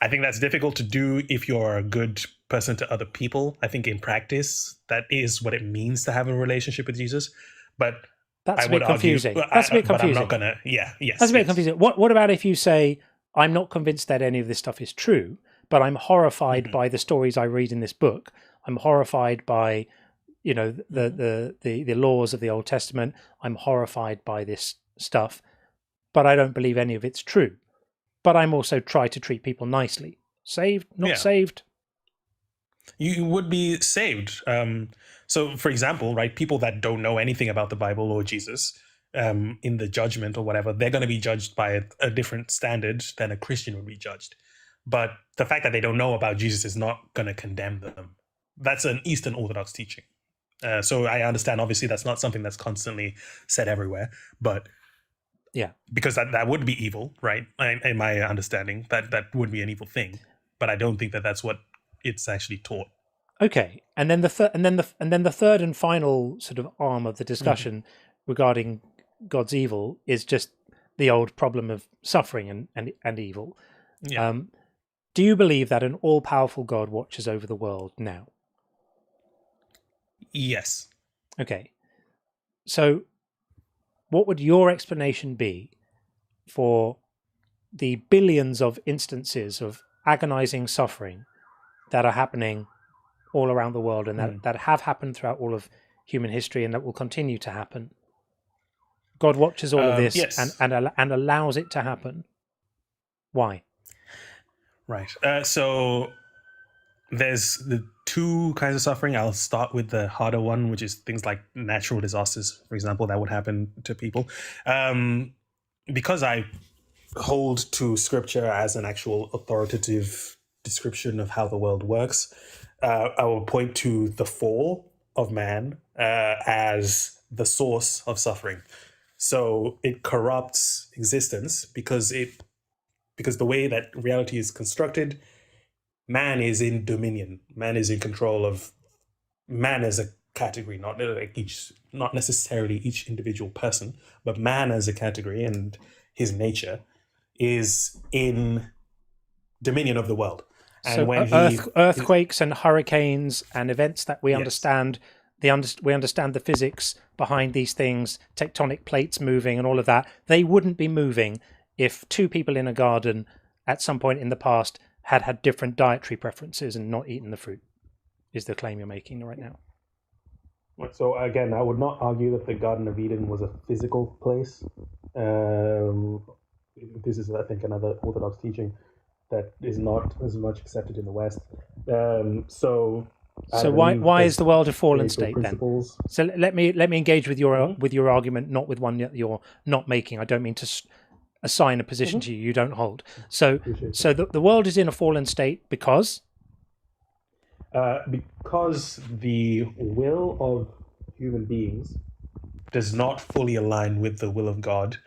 I think that's difficult to do if you're a good person to other people. I think in practice, that is what it means to have a relationship with Jesus. But that's a bit confusing. That's a bit confusing. But I'm not gonna. Yes. That's a bit confusing. What about if you say, I'm not convinced that any of this stuff is true, but I'm horrified by the stories I read in this book. I'm horrified by, the laws of the Old Testament. I'm horrified by this stuff, but I don't believe any of it's true. But I'm also try to treat people nicely. Saved, not saved? You would be saved. So, for example, right, people that don't know anything about the Bible or Jesus, in the judgment or whatever, they're going to be judged by a different standard than a Christian would be judged. But the fact that they don't know about Jesus is not going to condemn them. That's an Eastern Orthodox teaching. So I understand, obviously, that's not something that's constantly said everywhere, but yeah, because that would be evil, right? In my understanding, that would be an evil thing. But I don't think that that's what it's actually taught. Okay, and then the third and final sort of arm of the discussion regarding God's evil is just the old problem of suffering and evil. Yeah. Do you believe that an all-powerful God watches over the world now? Yes. Okay. So what would your explanation be for the billions of instances of agonizing suffering that are happening all around the world and that have happened throughout all of human history and that will continue to happen? God watches all of this and allows it to happen. Why? Right. So there's the two kinds of suffering. I'll start with the harder one, which is things like natural disasters, for example, that would happen to people. Because I hold to scripture as an actual authoritative description of how the world works, I will point to the fall of man as the source of suffering. So it corrupts existence because the way that reality is constructed, man is in dominion. Man is in control of man as a category, not necessarily each individual person, but man as a category and his nature is in dominion of the world. And so when earthquakes and hurricanes and events that we understand, we understand the physics behind these things, tectonic plates moving and all of that, they wouldn't be moving if two people in a garden at some point in the past had different dietary preferences and not eaten the fruit, is the claim you're making right now. So again, I would not argue that the Garden of Eden was a physical place. This is, I think, another Orthodox teaching that is not as much accepted in the West. So why is the world a fallen state principles. Then? So let me engage with your argument, not with one that you're not making. I don't mean to assign a position to you don't hold. So the world is in a fallen state because the will of human beings does not fully align with the will of God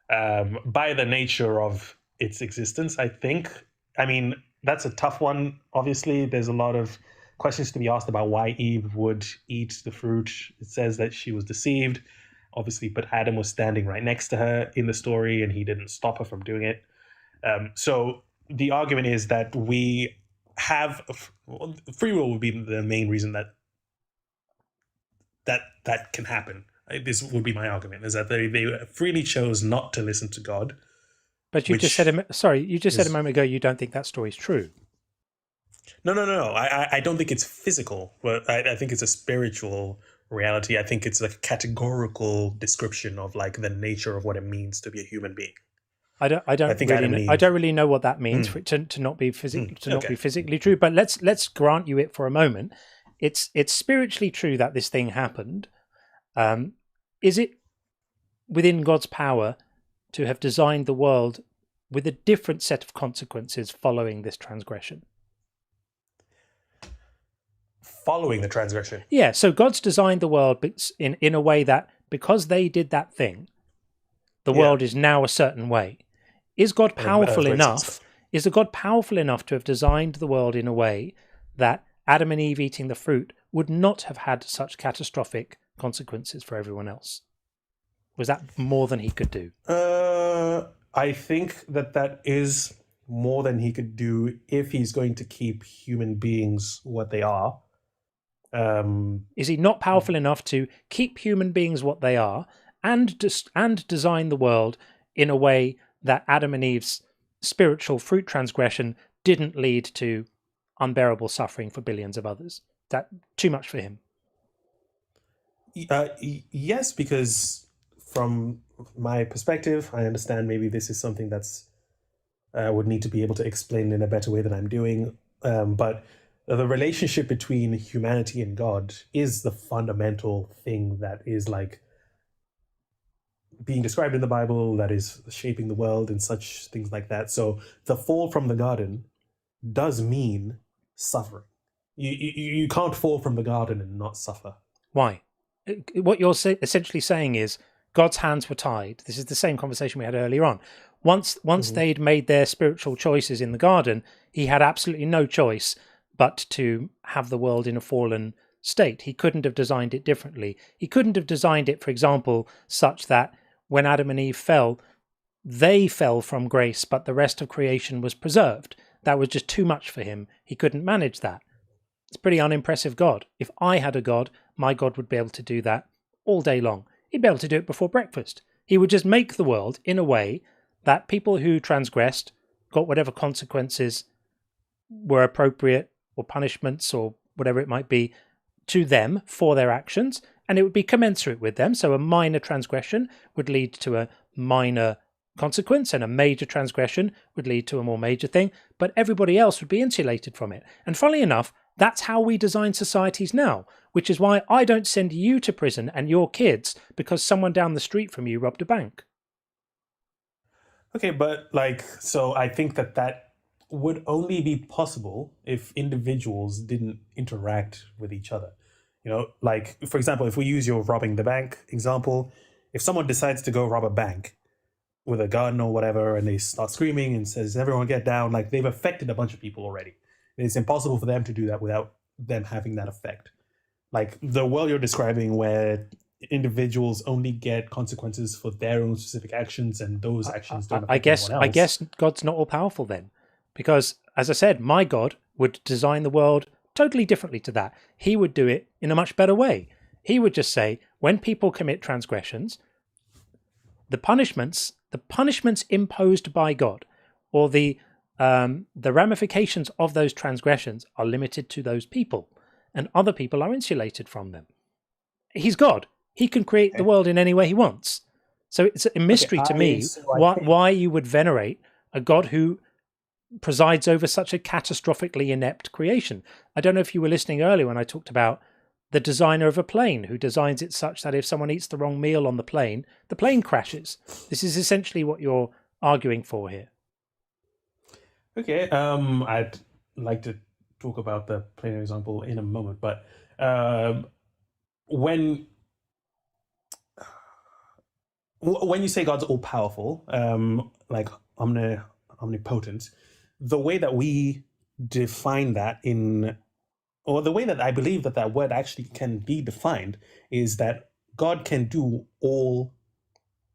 by the nature of its existence, I think. I mean, that's a tough one. Obviously, there's a lot of questions to be asked about why Eve would eat the fruit. It says that she was deceived, obviously, but Adam was standing right next to her in the story and he didn't stop her from doing it. So the argument is that we have free will would be the main reason that can happen. This would be my argument, is that they freely chose not to listen to God. But you just said a moment ago you don't think that story is true. No. I don't think it's physical, but I think it's a spiritual reality. I think it's a categorical description of like the nature of what it means to be a human being. I don't think really Adam and I Eve- don't really know what that means for it to not be not be physically true. But let's grant you it for a moment. It's spiritually true that this thing happened. Is it within God's power to have designed the world with a different set of consequences following this transgression? Following the transgression. Yeah, so God's designed the world in a way that because they did that thing, the world is now a certain way. Is God powerful enough? Is God powerful enough to have designed the world in a way that Adam and Eve eating the fruit would not have had such catastrophic consequences for everyone else? Was that more than he could do? I think that is more than he could do if he's going to keep human beings what they are. Is he not powerful enough to keep human beings what they are and design the world in a way that Adam and Eve's spiritual fruit transgression didn't lead to unbearable suffering for billions of others? That too much for him? Yes, because from my perspective, I understand maybe this is something that's would need to be able to explain in a better way than I'm doing. But the relationship between humanity and God is the fundamental thing that is like being described in the Bible, that is shaping the world and such things like that. So the fall from the garden does mean suffering. You can't fall from the garden and not suffer. Why? What you're essentially saying is God's hands were tied. This is the same conversation we had earlier on. Once they'd made their spiritual choices in the garden, he had absolutely no choice but to have the world in a fallen state. He couldn't have designed it differently. He couldn't have designed it, for example, such that when Adam and Eve fell, they fell from grace, but the rest of creation was preserved. That was just too much for him. He couldn't manage that. It's a pretty unimpressive God. If I had a God, my God would be able to do that all day long. He'd be able to do it before breakfast. He would just make the world in a way that people who transgressed got whatever consequences were appropriate, or punishments, or whatever it might be, to them for their actions, and it would be commensurate with them. So a minor transgression would lead to a minor consequence, and a major transgression would lead to a more major thing, but everybody else would be insulated from it. And funnily enough, that's how we design societies now, which is why I don't send you to prison and your kids because someone down the street from you robbed a bank. Okay, but so I think that would only be possible if individuals didn't interact with each other. For example, if we use your robbing the bank example, if someone decides to go rob a bank with a gun or whatever, and they start screaming and says, everyone get down, they've affected a bunch of people already. It's impossible for them to do that without them having that effect. The world you're describing where individuals only get consequences for their own specific actions, and those actions don't affect anyone else. I guess God's not all powerful then. Because, as I said, my God would design the world totally differently to that. He would do it in a much better way. He would just say, when people commit transgressions, the punishments imposed by God, or the ramifications of those transgressions, are limited to those people, and other people are insulated from them. He's God. He can create the world in any way he wants. So it's a mystery to me why you would venerate a God who presides over such a catastrophically inept creation. I don't know if you were listening earlier when I talked about the designer of a plane who designs it such that if someone eats the wrong meal on the plane crashes. This is essentially what you're arguing for here. Okay, I'd like to talk about the plane example in a moment, but when you say God's all powerful, omnipotent, the way that we define that or the way that I believe that word actually can be defined is that God can do all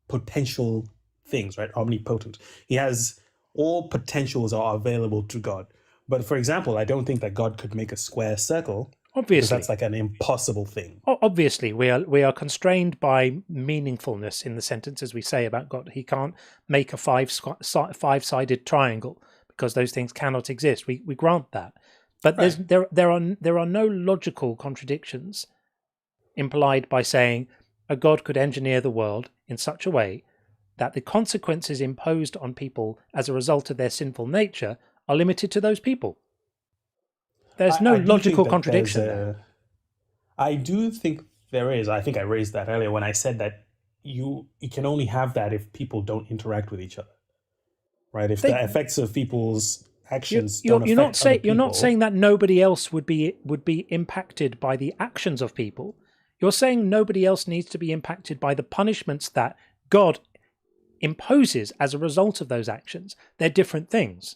potential things, right? Omnipotent. He has all potentials are available to God. But for example, I don't think that God could make a square circle. Obviously, that's an impossible thing. Obviously, we are constrained by meaningfulness in the sentences we say about God. He can't make a five-sided triangle because those things cannot exist. We grant that, but right. there are no logical contradictions implied by saying a God could engineer the world in such a way that the consequences imposed on people as a result of their sinful nature are limited to those people. There's no I do logical think that contradiction there's there. I do think there is. I think I raised that earlier when I said that you can only have that if people don't interact with each other, right? If the effects of people's actions don't affect other people. You're not saying that nobody else would be impacted by the actions of people. You're saying nobody else needs to be impacted by the punishments that God imposes as a result of those actions. They're different things.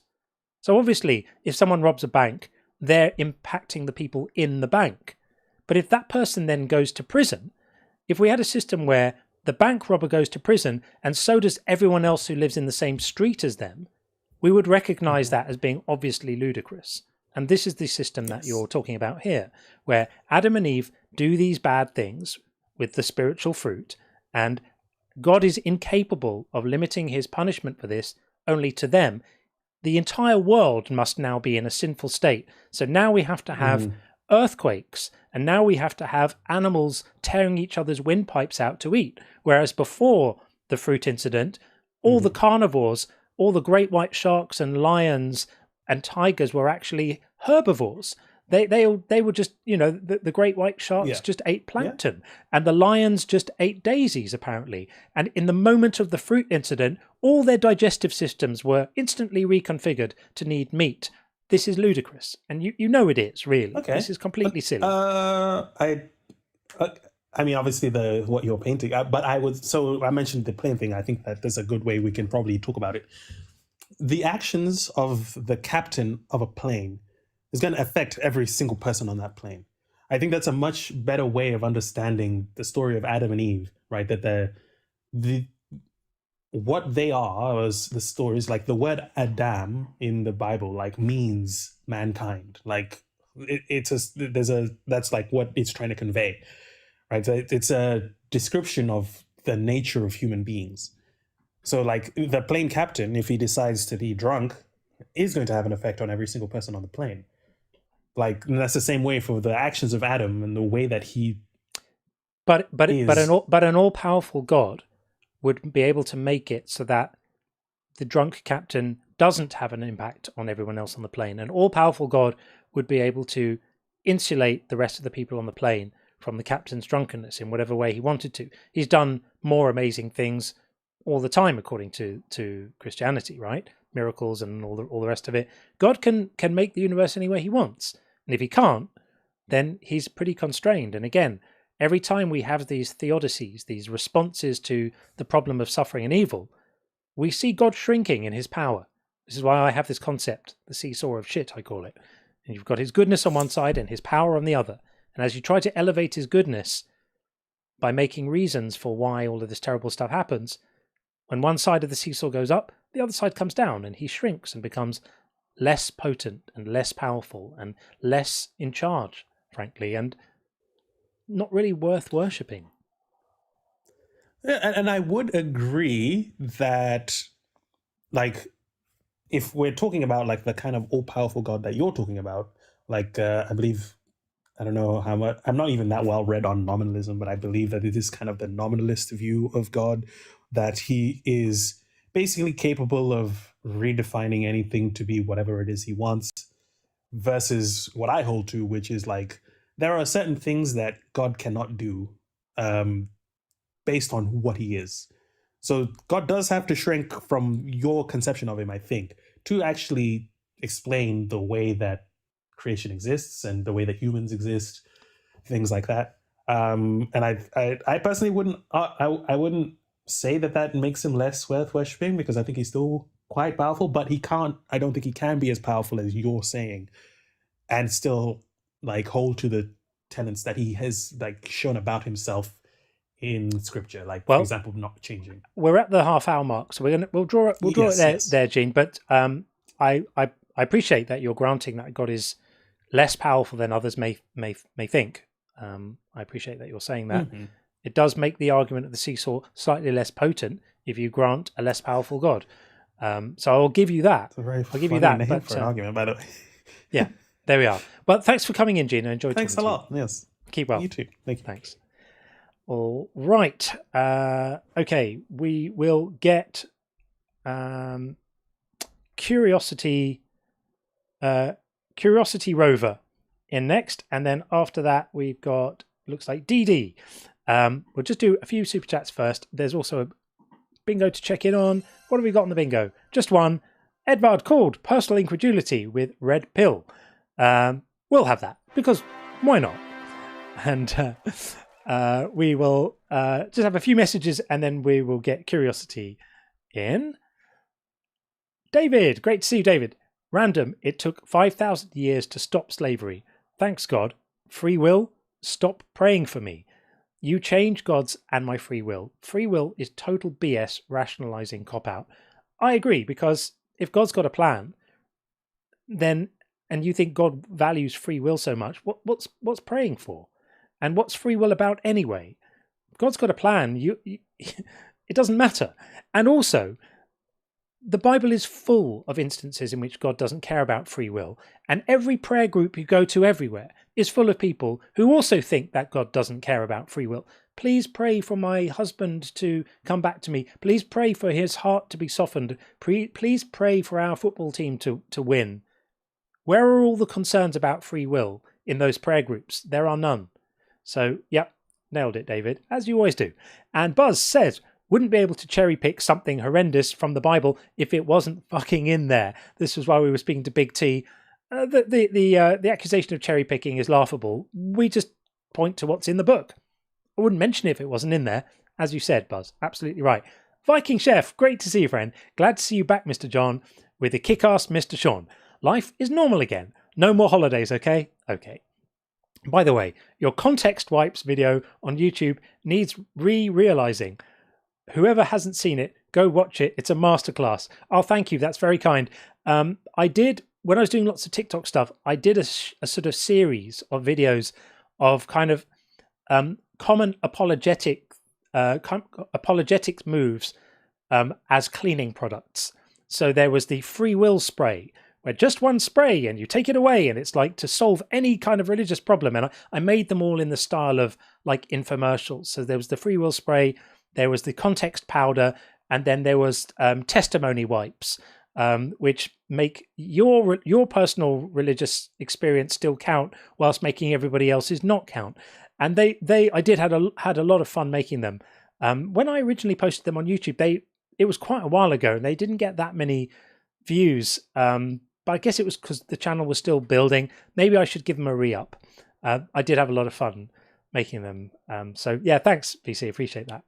So obviously, if someone robs a bank, they're impacting the people in the bank. But if that person then goes to prison, if we had a system where the bank robber goes to prison and so does everyone else who lives in the same street as them, we would recognize that as being obviously ludicrous. And this is the system that you're talking about here, where Adam and Eve do these bad things with the spiritual fruit, and God is incapable of limiting his punishment for this only to them. The entire world must now be in a sinful state. So now we have to have earthquakes, and now we have to have animals tearing each other's windpipes out to eat. Whereas before the fruit incident, all the carnivores, all the great white sharks and lions and tigers were actually herbivores. They were just, the great white sharks just ate plankton, and the lions just ate daisies, apparently. And in the moment of the fruit incident, all their digestive systems were instantly reconfigured to need meat. This is ludicrous, and you know it is, really. Okay. This is completely silly. I mean, obviously what you're painting, but I mentioned the plane thing. I think that there's a good way we can probably talk about it. The actions of the captain of a plane is going to affect every single person on that plane. I think that's a much better way of understanding the story of Adam and Eve, right? That what they are, as the stories, like the word Adam in the Bible, like means mankind. Like that's like what it's trying to convey, right? So it's a description of the nature of human beings. So like the plane captain, if he decides to be drunk, is going to have an effect on every single person on the plane. Like, and that's the same way for the actions of Adam and the way that he. But an all-powerful God would be able to make it so that the drunk captain doesn't have an impact on everyone else on the plane. An all-powerful God would be able to insulate the rest of the people on the plane from the captain's drunkenness in whatever way he wanted to. He's done more amazing things all the time, according to Christianity, right? Miracles and all the rest of it. God can make the universe any way he wants. And if he can't, then he's pretty constrained. And again, every time we have these theodicies, these responses to the problem of suffering and evil, we see God shrinking in his power. This is why I have this concept, the seesaw of shit, I call it. And you've got his goodness on one side and his power on the other. And as you try to elevate his goodness by making reasons for why all of this terrible stuff happens, when one side of the seesaw goes up, the other side comes down, and he shrinks and becomes less potent and less powerful and less in charge, frankly, and not really worth worshipping. Yeah, and I would agree that, like, if we're talking about like the kind of all-powerful God that you're talking about, like I believe, I don't know how much, I'm not even that well read on nominalism, but I believe that it is kind of the nominalist view of God, that he is basically capable of redefining anything to be whatever it is he wants, versus what I hold to, which is like there are certain things that God cannot do based on what he is. So God does have to shrink from your conception of him, I think, to actually explain the way that creation exists and the way that humans exist, things like that. And I personally wouldn't I wouldn't say that makes him less worth worshipping, because I think he's still quite powerful, but I don't think he can be as powerful as you're saying and still like hold to the tenets that he has like shown about himself in scripture, like for example, not changing. We're at the half-hour mark, so we'll draw it there, Gene. But I appreciate that you're granting that God is less powerful than others may think. I appreciate that you're saying that. Mm-hmm. It does make the argument of the seesaw slightly less potent if you grant a less powerful God. So I'll give you that. I'll give you that. But for an argument, by the way. Yeah, there we are. But thanks for coming in, Gene. I enjoyed. Thanks a lot. Yes. Keep well. You too. Thank you. Thanks. All right. Okay, we will get Curiosity Rover in next, and then after that we've got, looks like DD. We'll just do a few super chats first. There's also a bingo to check in on. What have we got on the bingo? Just one. Edvard called Personal Incredulity with Red Pill. We'll have that, because why not? And we will just have a few messages, and then we will get Curiosity in. David, great to see you, David. Random, it took 5,000 years to stop slavery. Thanks, God. Free will, stop praying for me. You change God's and my free will. Free will is total BS, rationalizing cop-out. I agree, because if God's got a plan, then, and you think God values free will so much, what's praying for? And what's free will about anyway? God's got a plan. It doesn't matter. And also, the Bible is full of instances in which God doesn't care about free will. And every prayer group you go to everywhere is full of people who also think that God doesn't care about free will. Please pray for my husband to come back to me. Please pray for his heart to be softened. Please pray for our football team to win. Where are all the concerns about free will in those prayer groups? There are none. So, yep, nailed it, David, as you always do. And Buzz says, wouldn't be able to cherry pick something horrendous from the Bible if it wasn't fucking in there. This was why we were speaking to Big T. The accusation of cherry picking is laughable. We just point to what's in the book. I wouldn't mention it if it wasn't in there, as you said, Buzz. Absolutely right. Viking Chef, great to see you, friend. Glad to see you back, Mr. John, with the kick-ass Mr. Sean. Life is normal again. No more holidays, okay? Okay. By the way, your context wipes video on YouTube needs realizing. Whoever hasn't seen it, go watch it. It's a masterclass. Oh, thank you. That's very kind. I did, when I was doing lots of TikTok stuff, I did a sort of series of videos of kind of common apologetics moves as cleaning products. So there was the free will spray, where just one spray and you take it away, and it's like to solve any kind of religious problem. And I made them all in the style of like infomercials. So there was the free will spray, there was the context powder, and then there was testimony wipes, which make your personal religious experience still count whilst making everybody else's not count. And I had a lot of fun making them. When I originally posted them on YouTube, it was quite a while ago, and they didn't get that many views. But I guess it was because the channel was still building. Maybe I should give them a re-up. I did have a lot of fun making them. So yeah, thanks, VC. Appreciate that.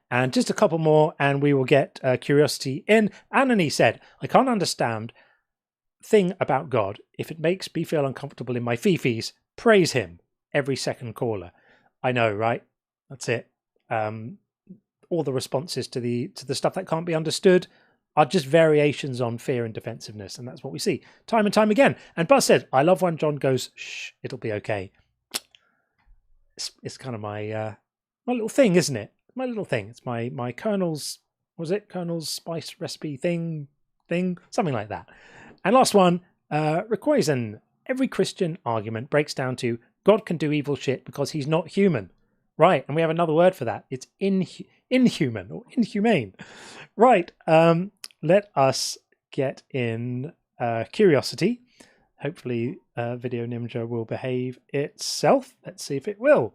And just a couple more, and we will get Curiosity in. Anony said, I can't understand thing about God. If it makes me feel uncomfortable in my fifis, praise him. Every second caller. I know, right? That's it. All the responses to the stuff that can't be understood are just variations on fear and defensiveness, and that's what we see time and time again. And Buzz said, I love when John goes, shh, it'll be okay. It's kind of my little thing, isn't it? My little thing. It's my Colonel's, Colonel's spice recipe thing, something like that. And last one, Requoisen. Every Christian argument breaks down to God can do evil shit because he's not human. Right, and we have another word for that. It's inhuman or inhumane. Right, let us get in Curiosity. Hopefully Video Ninja will behave itself. Let's see if it will.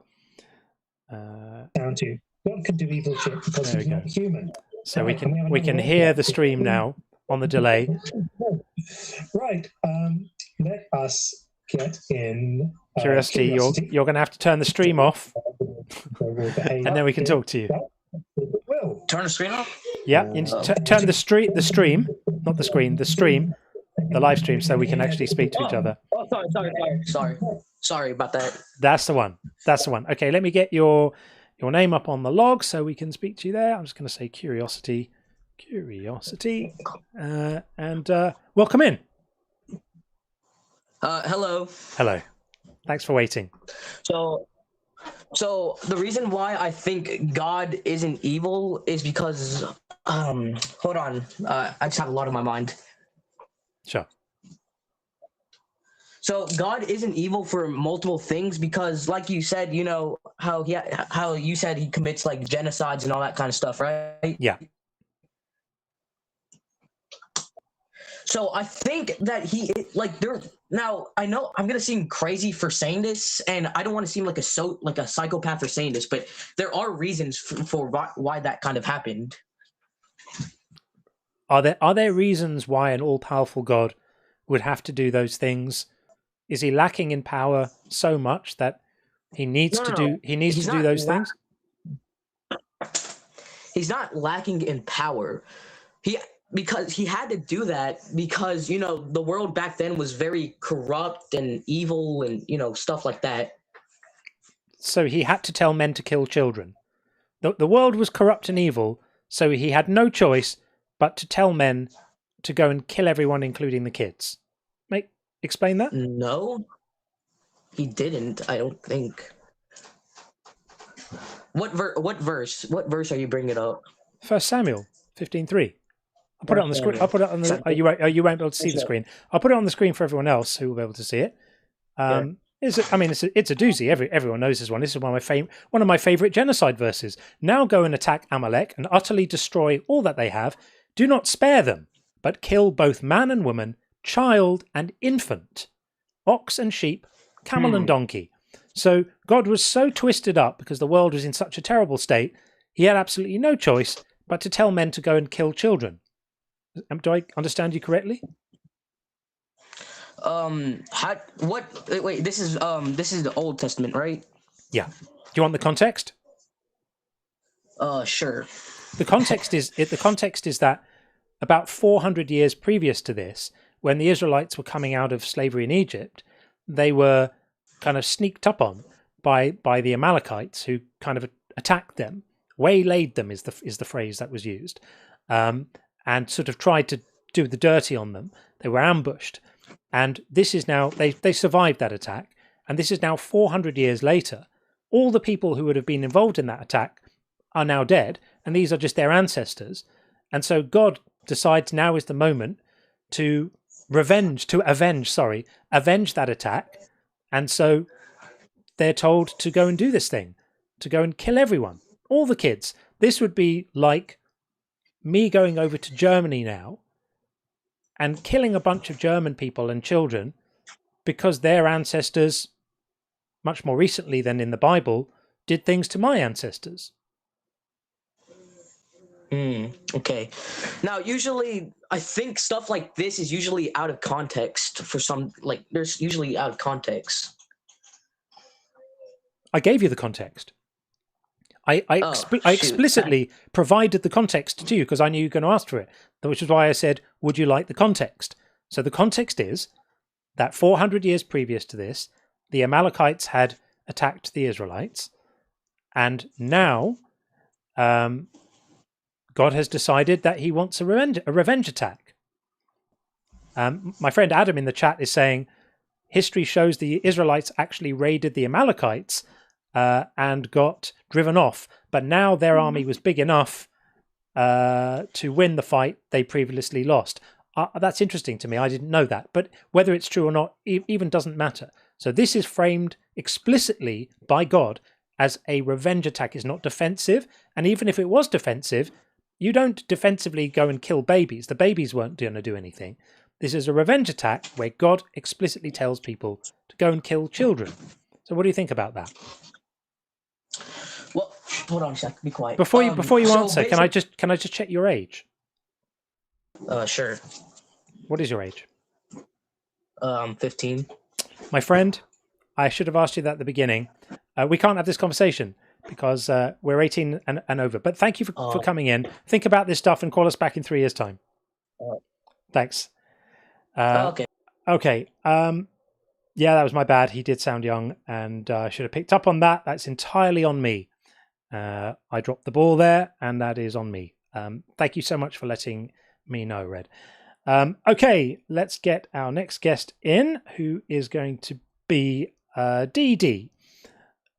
Down to God can do evil shit because he's not human. So we can hear the stream now on the delay. Right, let us get in Curiosity. You're going to have to turn the stream off, and then we can talk to you. Turn the screen off? Yeah, you need to turn the stream, not the screen, the stream, the live stream, so we can actually speak to each other. Oh, sorry about that. That's the one. Okay, let me get your name up on the log so we can speak to you there. I'm just going to say Curiosity, and welcome in. Hello. Thanks for waiting. So the reason why I think God isn't evil is because hold on, I just have a lot on my mind. Sure. So God isn't evil for multiple things because, like you said, you know how you said he commits like genocides and all that kind of stuff, right? Yeah. So I think that he like there. Now I know I'm gonna seem crazy for saying this, and I don't want to seem like a psychopath for saying this, but there are reasons for why that kind of happened. Are there reasons why an all-powerful God would have to do those things? Is he lacking in power so much that he needs to do those things? He's not lacking in power. Because he had to do that because, you know, the world back then was very corrupt and evil and, you know, stuff like that. So he had to tell men to kill children. The world was corrupt and evil, so he had no choice but to tell men to go and kill everyone, including the kids. Explain that? No, he didn't, I don't think. What verse? What verse are you bringing up? 1 Samuel 15:3. I'll put it on the screen. I'll put it on the. You won't be able to see the screen. I'll put it on the screen for everyone else who will be able to see it. It's a doozy. Everyone knows this one. This is one of my favorite genocide verses. Now go and attack Amalek and utterly destroy all that they have. Do not spare them, but kill both man and woman, child and infant, ox and sheep, camel and donkey. So God was so twisted up because the world was in such a terrible state. He had absolutely no choice but to tell men to go and kill children. Do I understand you correctly? Wait, this is the Old Testament, right? Yeah. Do you want the context? Sure. The context is that about 400 years previous to this, when the Israelites were coming out of slavery in Egypt, they were kind of sneaked up on by the Amalekites, who kind of attacked them, waylaid them is the phrase that was used. And sort of tried to do the dirty on them. They were ambushed. And this is now, they survived that attack. And this is now 400 years later. All the people who would have been involved in that attack are now dead. And these are just their ancestors. And so God decides now is the moment to avenge that attack. And so they're told to go and do this thing, to go and kill everyone, all the kids. This would be like me going over to Germany now and killing a bunch of German people and children because their ancestors, much more recently than in the Bible, did things to my ancestors. Okay. Now, usually, I think stuff like this is usually out of context for some, like, there's usually out of context. I gave you the context. I explicitly provided the context to you because I knew you were going to ask for it, which is why I said, would you like the context? So the context is that 400 years previous to this, the Amalekites had attacked the Israelites, and now God has decided that he wants a revenge attack. My friend Adam in the chat is saying, history shows the Israelites actually raided the Amalekites and got driven off, but now their army was big enough to win the fight they previously lost. That's interesting to me. I didn't know that, but whether it's true or not even doesn't matter. So this is framed explicitly by God as a revenge attack. It's not defensive, and even if it was defensive, you don't defensively go and kill babies. The babies weren't going to do anything. This is a revenge attack where God explicitly tells people to go and kill children. So what do you think about that? Well, hold on a sec. Be quiet. Before you answer, can I just check your age? Sure. What is your age? 15. My friend, I should have asked you that at the beginning. We can't have this conversation because we're 18 and over. But thank you for coming in. Think about this stuff and call us back in 3 years' time. Thanks. Okay. Okay. Yeah, that was my bad. He did sound young, and I should have picked up on that. That's entirely on me. I dropped the ball there, and that is on me. Thank you so much for letting me know, Red. Okay, let's get our next guest in, who is going to be DD.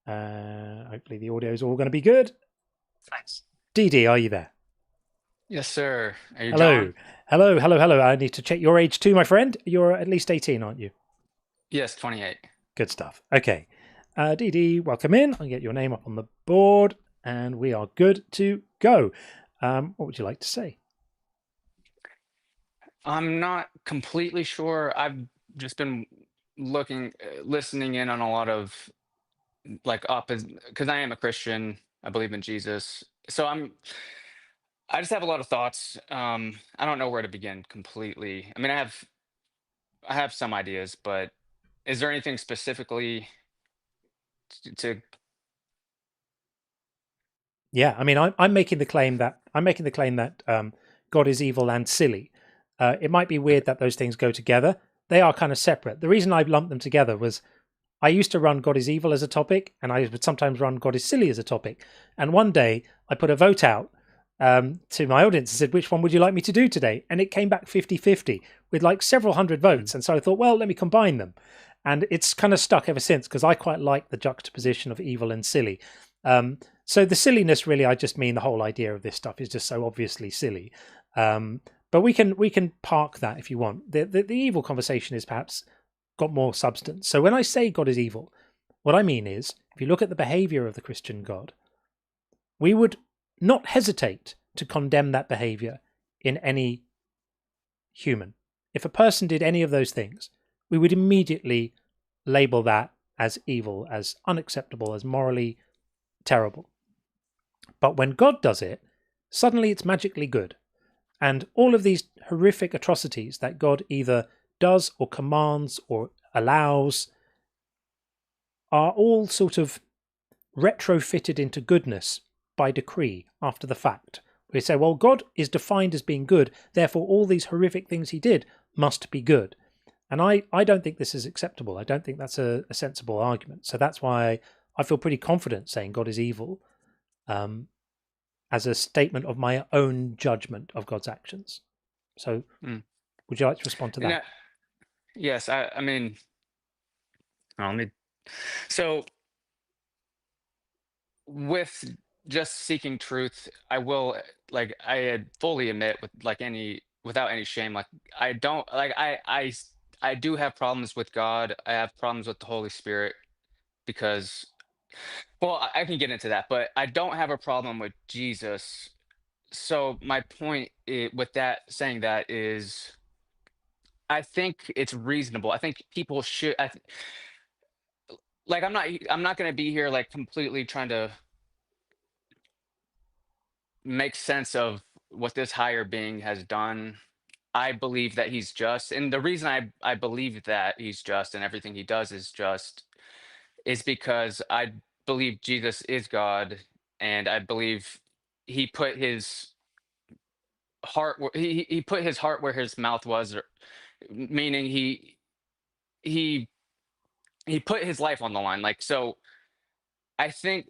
Hopefully the audio is all going to be good. Thanks. DD, are you there? Yes, sir. Are you Hello. John? Hello. I need to check your age too, my friend. You're at least 18, aren't you? Yes, 28. Good stuff. Okay. DD, welcome in. I'll get your name up on the board, and we are good to go. What would you like to say? I'm not completely sure. I've just been listening in on a lot of like because I am a Christian. I believe in Jesus. So I just have a lot of thoughts. I don't know where to begin completely. I mean, I have some ideas, but is there anything specifically to Yeah, I mean, I'm making the claim that God is evil and silly. It might be weird that those things go together. They are kind of separate. The reason I lumped them together was I used to run God is evil as a topic, and I would sometimes run God is silly as a topic. And one day I put a vote out to my audience and said, which one would you like me to do today? And it came back 50-50 with like several hundred votes. And so I thought, well, let me combine them. And it's kind of stuck ever since because I quite like the juxtaposition of evil and silly. So the silliness, really, I just mean the whole idea of this stuff is just so obviously silly. But we can park that if you want. The evil conversation is perhaps got more substance. So when I say God is evil, what I mean is, if you look at the behavior of the Christian God, we would not hesitate to condemn that behavior in any human. If a person did any of those things, we would immediately label that as evil, as unacceptable, as morally terrible. But when God does it, suddenly it's magically good. And all of these horrific atrocities that God either does or commands or allows are all sort of retrofitted into goodness by decree after the fact. We say, well, God is defined as being good, therefore all these horrific things he did must be good. And I don't think this is acceptable. I don't think that's a sensible argument. So that's why I feel pretty confident saying God is evil as a statement of my own judgment of God's actions. So would you like to respond to that? Yes, I mean, let me. So with just seeking truth, I will I fully admit without any shame, like I don't like I do have problems with God. I have problems with the Holy Spirit because well, I can get into that, but I don't have a problem with Jesus. So my point with that saying that is I think it's reasonable. I think people should like I'm not going to be here like completely trying to make sense of what this higher being has done. I believe that he's just. And the reason I believe that he's just and everything he does is just is because I believe Jesus is God and I believe he put his he put his heart where his mouth was, meaning he he put his life on the line. Like so I think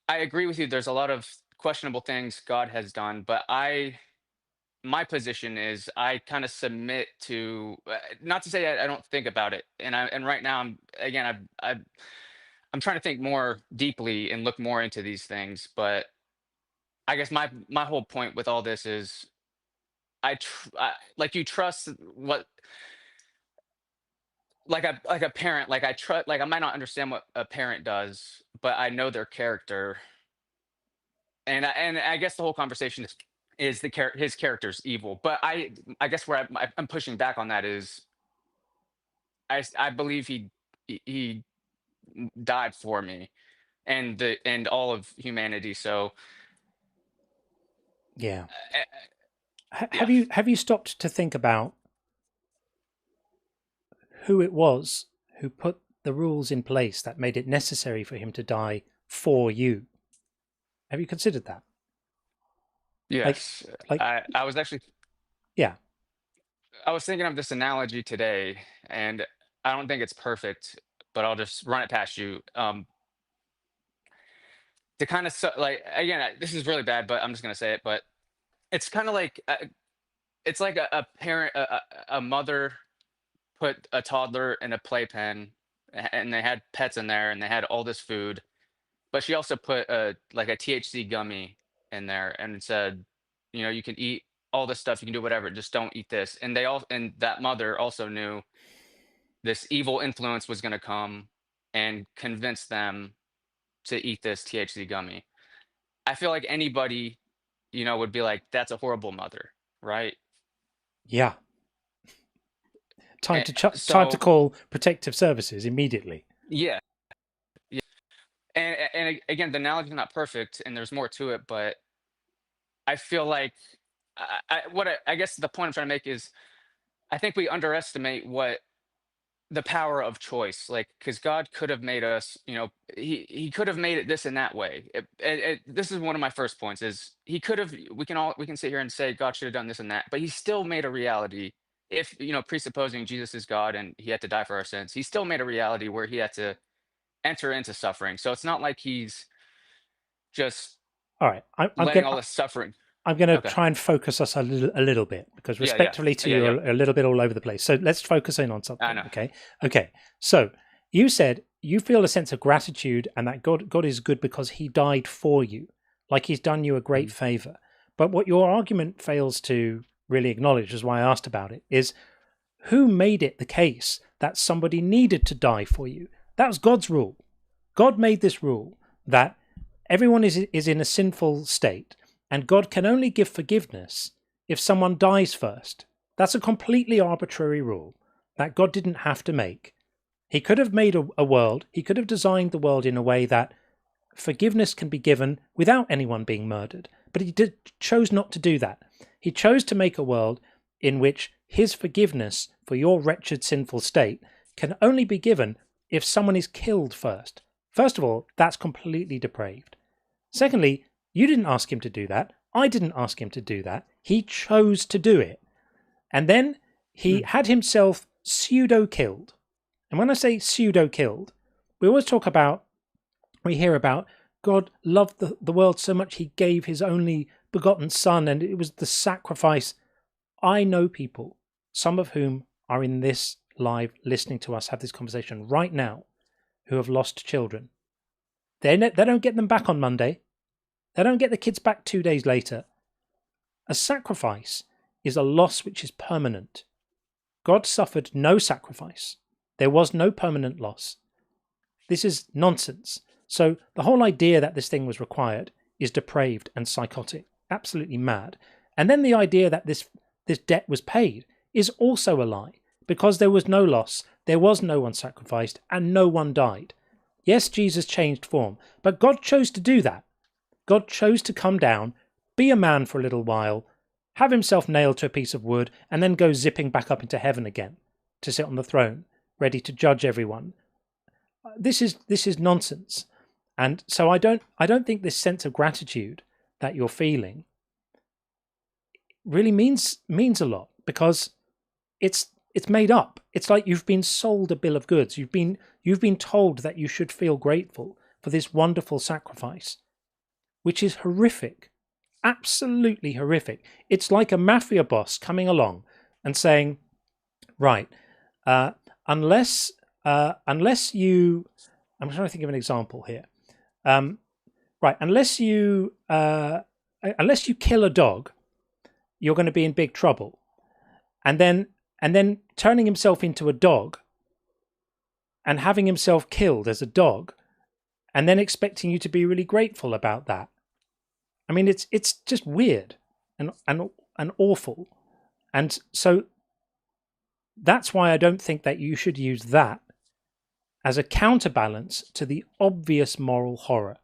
I agree with you. There's a lot of questionable things God has done, but my position is I kind of submit to not to say I don't think about it, and right now I'm trying to think more deeply and look more into these things. But I guess my whole point with all this is like you trust what like a parent like I trust like I might not understand what a parent does, but I know their character and I guess the whole conversation is his character's evil. But I guess where I'm pushing back on that is I believe he died for me and all of humanity. So Yeah. Yeah. Have you stopped to think about who it was who put the rules in place that made it necessary for him to die for you? Have you considered that? Yes, Like I was actually yeah. I was thinking of this analogy today, and I don't think it's perfect, but I'll just run it past you. To kind of like again, this is really bad, but I'm just gonna say it. But it's kind of like it's like a parent, a mother put a toddler in a playpen, and they had pets in there, and they had all this food, but she also put a like a THC gummy in there, and said, you know, you can eat all this stuff, you can do whatever, just don't eat this. And that mother also knew this evil influence was going to come and convince them to eat this THC gummy. I feel like anybody, would be like, that's a horrible mother, right? Yeah. Time And to call protective services immediately. yeah. Yeah. And again, the analogy is not perfect and there's more to it, but I feel like I guess the point I'm trying to make is I think we underestimate what the power of choice, like, because God could have made us, he could have made it this and that way. This is one of my first points is he could have, we can sit here and say God should have done this and that, but he still made a reality. If, presupposing Jesus is God and he had to die for our sins, he still made a reality where he had to enter into suffering. So it's not like he's just all right. I'm letting all this suffering. I'm going to try and focus us a little bit because respectively to you, you're a little bit all over the place. So let's focus in on something. I know. Okay. So you said you feel a sense of gratitude and that God is good because he died for you, like he's done you a great favor. But what your argument fails to really acknowledge, is why I asked about it, is who made it the case that somebody needed to die for you? That was God's rule. God made this rule that everyone is in a sinful state. And God can only give forgiveness if someone dies first. That's a completely arbitrary rule that God didn't have to make. He could have made a world, he could have designed the world in a way that forgiveness can be given without anyone being murdered. But he chose not to do that. He chose to make a world in which his forgiveness for your wretched, sinful state can only be given if someone is killed first. First of all, that's completely depraved. Secondly, you didn't ask him to do that. I didn't ask him to do that. He chose to do it. And then he had himself pseudo-killed. And when I say pseudo-killed, we hear about God loved the world so much he gave his only begotten son, and it was the sacrifice. I know people, some of whom are in this live listening to us have this conversation right now, who have lost children. They don't get them back on Monday. They don't get the kids back 2 days later. A sacrifice is a loss which is permanent. God suffered no sacrifice. There was no permanent loss. This is nonsense. So the whole idea that this thing was required is depraved and psychotic, absolutely mad. And then the idea that this debt was paid is also a lie, because there was no loss, there was no one sacrificed, and no one died. Yes, Jesus changed form, but God chose to do that. God chose to come down, be a man for a little while, have himself nailed to a piece of wood, and then go zipping back up into heaven again to sit on the throne, ready to judge everyone. This is nonsense. And so I don't think this sense of gratitude that you're feeling really means a lot, because it's made up. It's like you've been sold a bill of goods. You've been told that you should feel grateful for this wonderful sacrifice, which is horrific, absolutely horrific. It's like a mafia boss coming along and saying, right, unless you, I'm trying to think of an example here. Right, unless you kill a dog, you're going to be in big trouble. And then turning himself into a dog and having himself killed as a dog, and then expecting you to be really grateful about that. I mean, it's just weird and awful. And so that's why I don't think that you should use that as a counterbalance to the obvious moral horror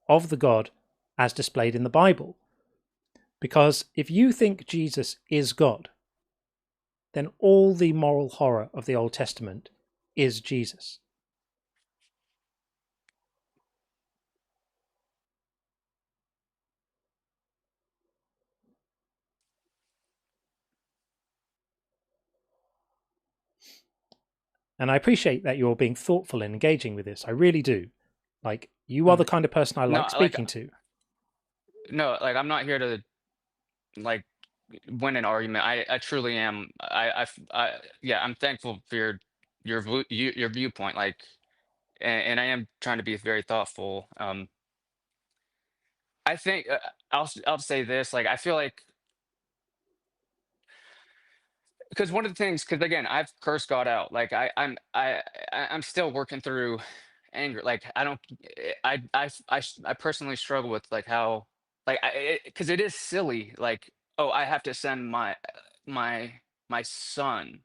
of the God as displayed in the Bible. Because if you think Jesus is God, then all the moral horror of the Old Testament is Jesus. And I appreciate that you're being thoughtful and engaging with this. I really do. Like, you are the kind of person I like speaking to. No, like, I'm not here to, like, win an argument. I truly am. Yeah, I'm thankful for your viewpoint. Like, and I am trying to be very thoughtful. I think I'll say this. Like, I feel like because one of the things, because again, I've cursed God out. Like I'm still working through anger. Like I don't, I personally struggle with like how, like, because it is silly. Like, oh, I have to send my my son.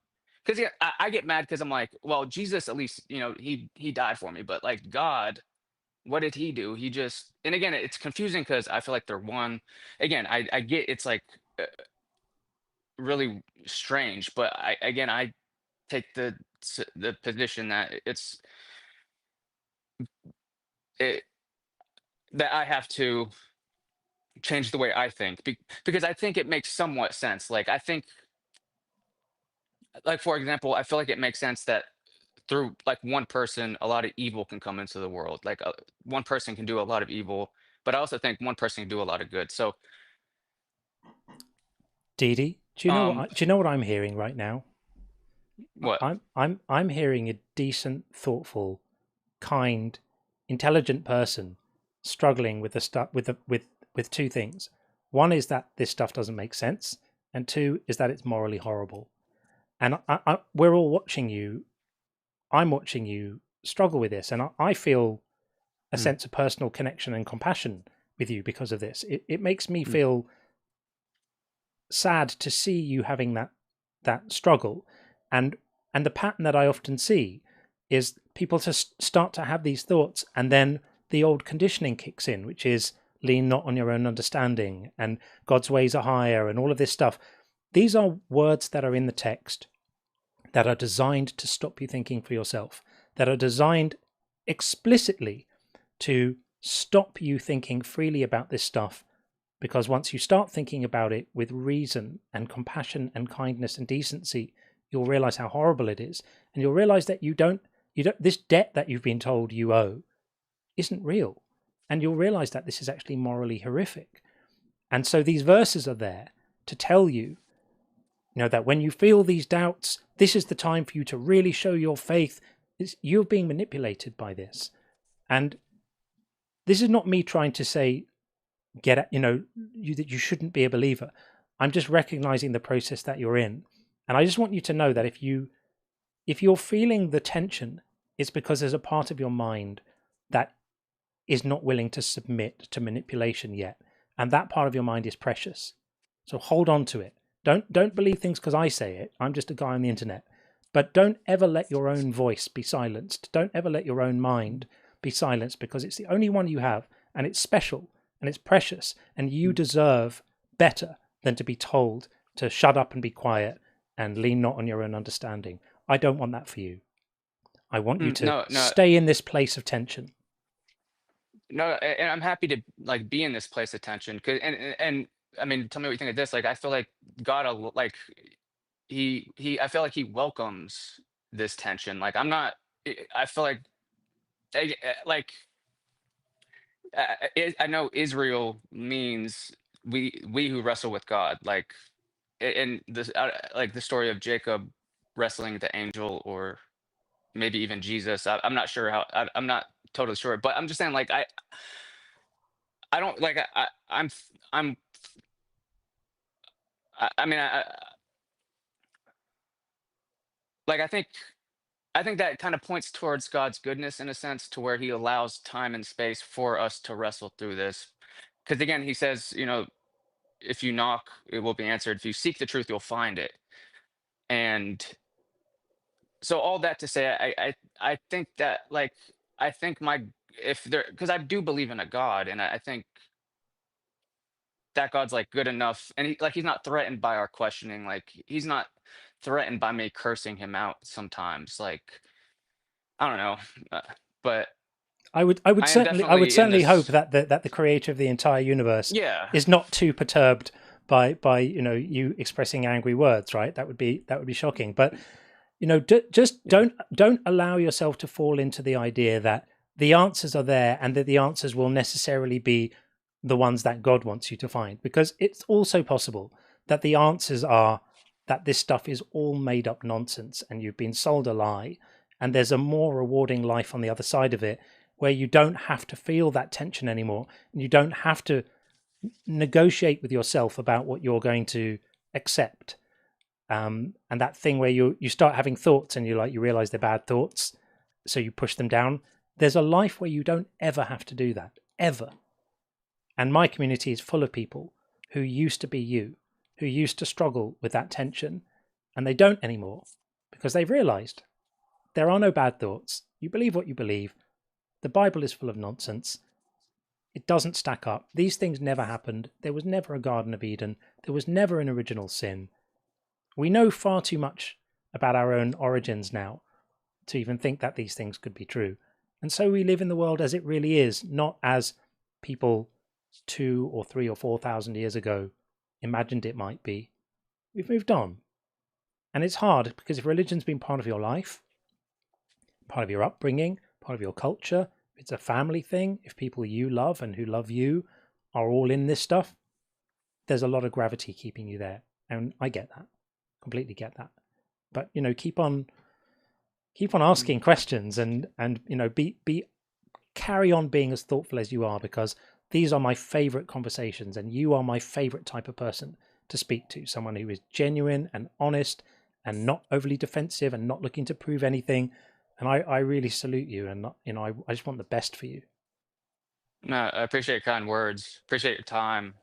Because yeah, I get mad because I'm like, well, Jesus at least, he died for me, but like God, what did he do? He just, and again, it's confusing because I feel like they're one. Again, I get it's like really strange, but I take the position that it that I have to change the way I think because I think it makes somewhat sense. Like I think, like for example, I feel like it makes sense that through like one person, a lot of evil can come into the world. Like one person can do a lot of evil, but I also think one person can do a lot of good. So, Dee, do you know what I'm hearing right now? What? I'm hearing a decent, thoughtful, kind, intelligent person struggling with the stuff with two things. One is that this stuff doesn't make sense, and two is that it's morally horrible. And we're all watching you. I'm watching you struggle with this, and I feel a sense of personal connection and compassion with you because of this. It makes me feel sad to see you having that struggle, and the pattern that I often see is people to start to have these thoughts, and then the old conditioning kicks in, which is lean not on your own understanding and God's ways are higher and all of this stuff. These are words that are in the text that are designed to stop you thinking for yourself, that are designed explicitly to stop you thinking freely about this stuff. Because once you start thinking about it with reason and compassion and kindness and decency, you'll realize how horrible it is. And you'll realize that you don't, this debt that you've been told you owe isn't real. And you'll realize that this is actually morally horrific. And so these verses are there to tell you, that when you feel these doubts, this is the time for you to really show your faith. You're being manipulated by this. And this is not me trying to say, that you shouldn't be a believer. I'm just recognizing the process that you're in. And I just want you to know that if you're feeling the tension, it's because there's a part of your mind that is not willing to submit to manipulation yet. And that part of your mind is precious. So hold on to it. Don't believe things because I say it. I'm just a guy on the internet. But don't ever let your own voice be silenced. Don't ever let your own mind be silenced, because it's the only one you have, and it's special and it's precious, and you deserve better than to be told to shut up and be quiet and lean not on your own understanding. I don't want that for you. I want you to stay in this place of tension. No, and I'm happy to like be in this place of tension, and I mean, tell me what you think of this. Like, I feel like God, like I feel like he welcomes this tension. Like, I feel like, like, I know Israel means we who wrestle with God. Like, in this, like the story of Jacob wrestling the angel, or maybe even Jesus. I'm not sure how. I'm not totally sure, but I'm just saying, like, I don't like. I mean, like, I think that kind of points towards God's goodness in a sense, to where he allows time and space for us to wrestle through this. Because again, he says, if you knock, it will be answered. If you seek the truth, you'll find it. And so all that to say, I think that, like, I think because I do believe in a God, and I think that God's like good enough, and he's not threatened by our questioning. Like, he's not threatened by me cursing him out sometimes. Like, I don't know, but I would certainly hope that the creator of the entire universe is not too perturbed by you expressing angry words, right? That would be shocking. But just don't allow yourself to fall into the idea that the answers are there and that the answers will necessarily be the ones that God wants you to find, because it's also possible that the answers are that this stuff is all made up nonsense and you've been sold a lie, and there's a more rewarding life on the other side of it, where you don't have to feel that tension anymore, and you don't have to negotiate with yourself about what you're going to accept. And that thing where you start having thoughts and you realize they're bad thoughts, so you push them down. There's a life where you don't ever have to do that, ever. And my community is full of people who used to be you, who used to struggle with that tension, and they don't anymore because they've realized there are no bad thoughts. You believe what you believe. The Bible is full of nonsense. It doesn't stack up. These things never happened. There was never a Garden of Eden. There was never an original sin. We know far too much about our own origins now to even think that these things could be true. And so we live in the world as it really is, not as people 2 or 3 or 4,000 years ago imagined it might be. We've moved on. And it's hard because if religion's been part of your life, part of your upbringing, part of your culture, if it's a family thing, if people you love and who love you are all in this stuff, there's a lot of gravity keeping you there. And I get that. Completely get that. But, keep on asking questions and carry on being as thoughtful as you are, because these are my favorite conversations and you are my favorite type of person to speak to. Someone who is genuine and honest and not overly defensive and not looking to prove anything. And I really salute you, and I just want the best for you. No, I appreciate your kind words. Appreciate your time.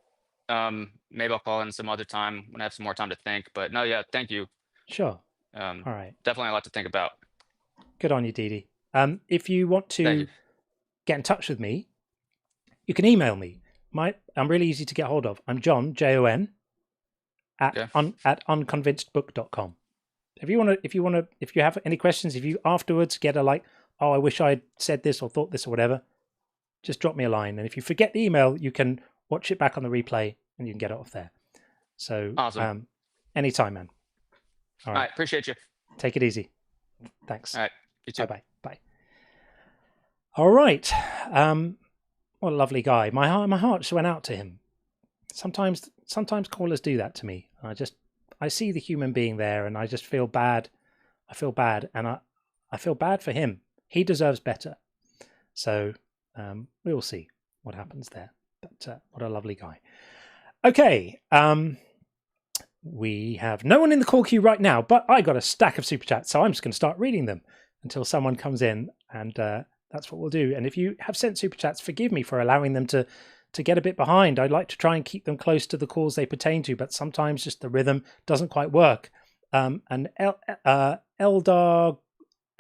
Maybe I'll call in some other time when I have some more time to think. But no, yeah, thank you. Sure. All right. Definitely a lot to think about. Good on you, Didi. If you want to get in touch with me, you can email me. I'm really easy to get hold of. I'm John, Jon, at unconvincedbook.com. If you have any questions, if you afterwards get I wish I'd said this or thought this or whatever, just drop me a line. And if you forget the email, you can watch it back on the replay and you can get it off there. So awesome. Anytime, man. All right. Appreciate you. Take it easy. Thanks. All right. You too. Bye. Bye. All right. What a lovely guy. My heart just went out to him. Sometimes callers do that to me. I see the human being there and I just feel bad. I feel bad, and I feel bad for him. He deserves better. So we will see what happens there. But what a lovely guy. Okay. We have no one in the call queue right now, but I got a stack of super chats, so I'm just going to start reading them until someone comes in, and that's what we'll do. And if you have sent super chats, forgive me for allowing them to get a bit behind. I'd like to try and keep them close to the calls they pertain to, but sometimes just the rhythm doesn't quite work. And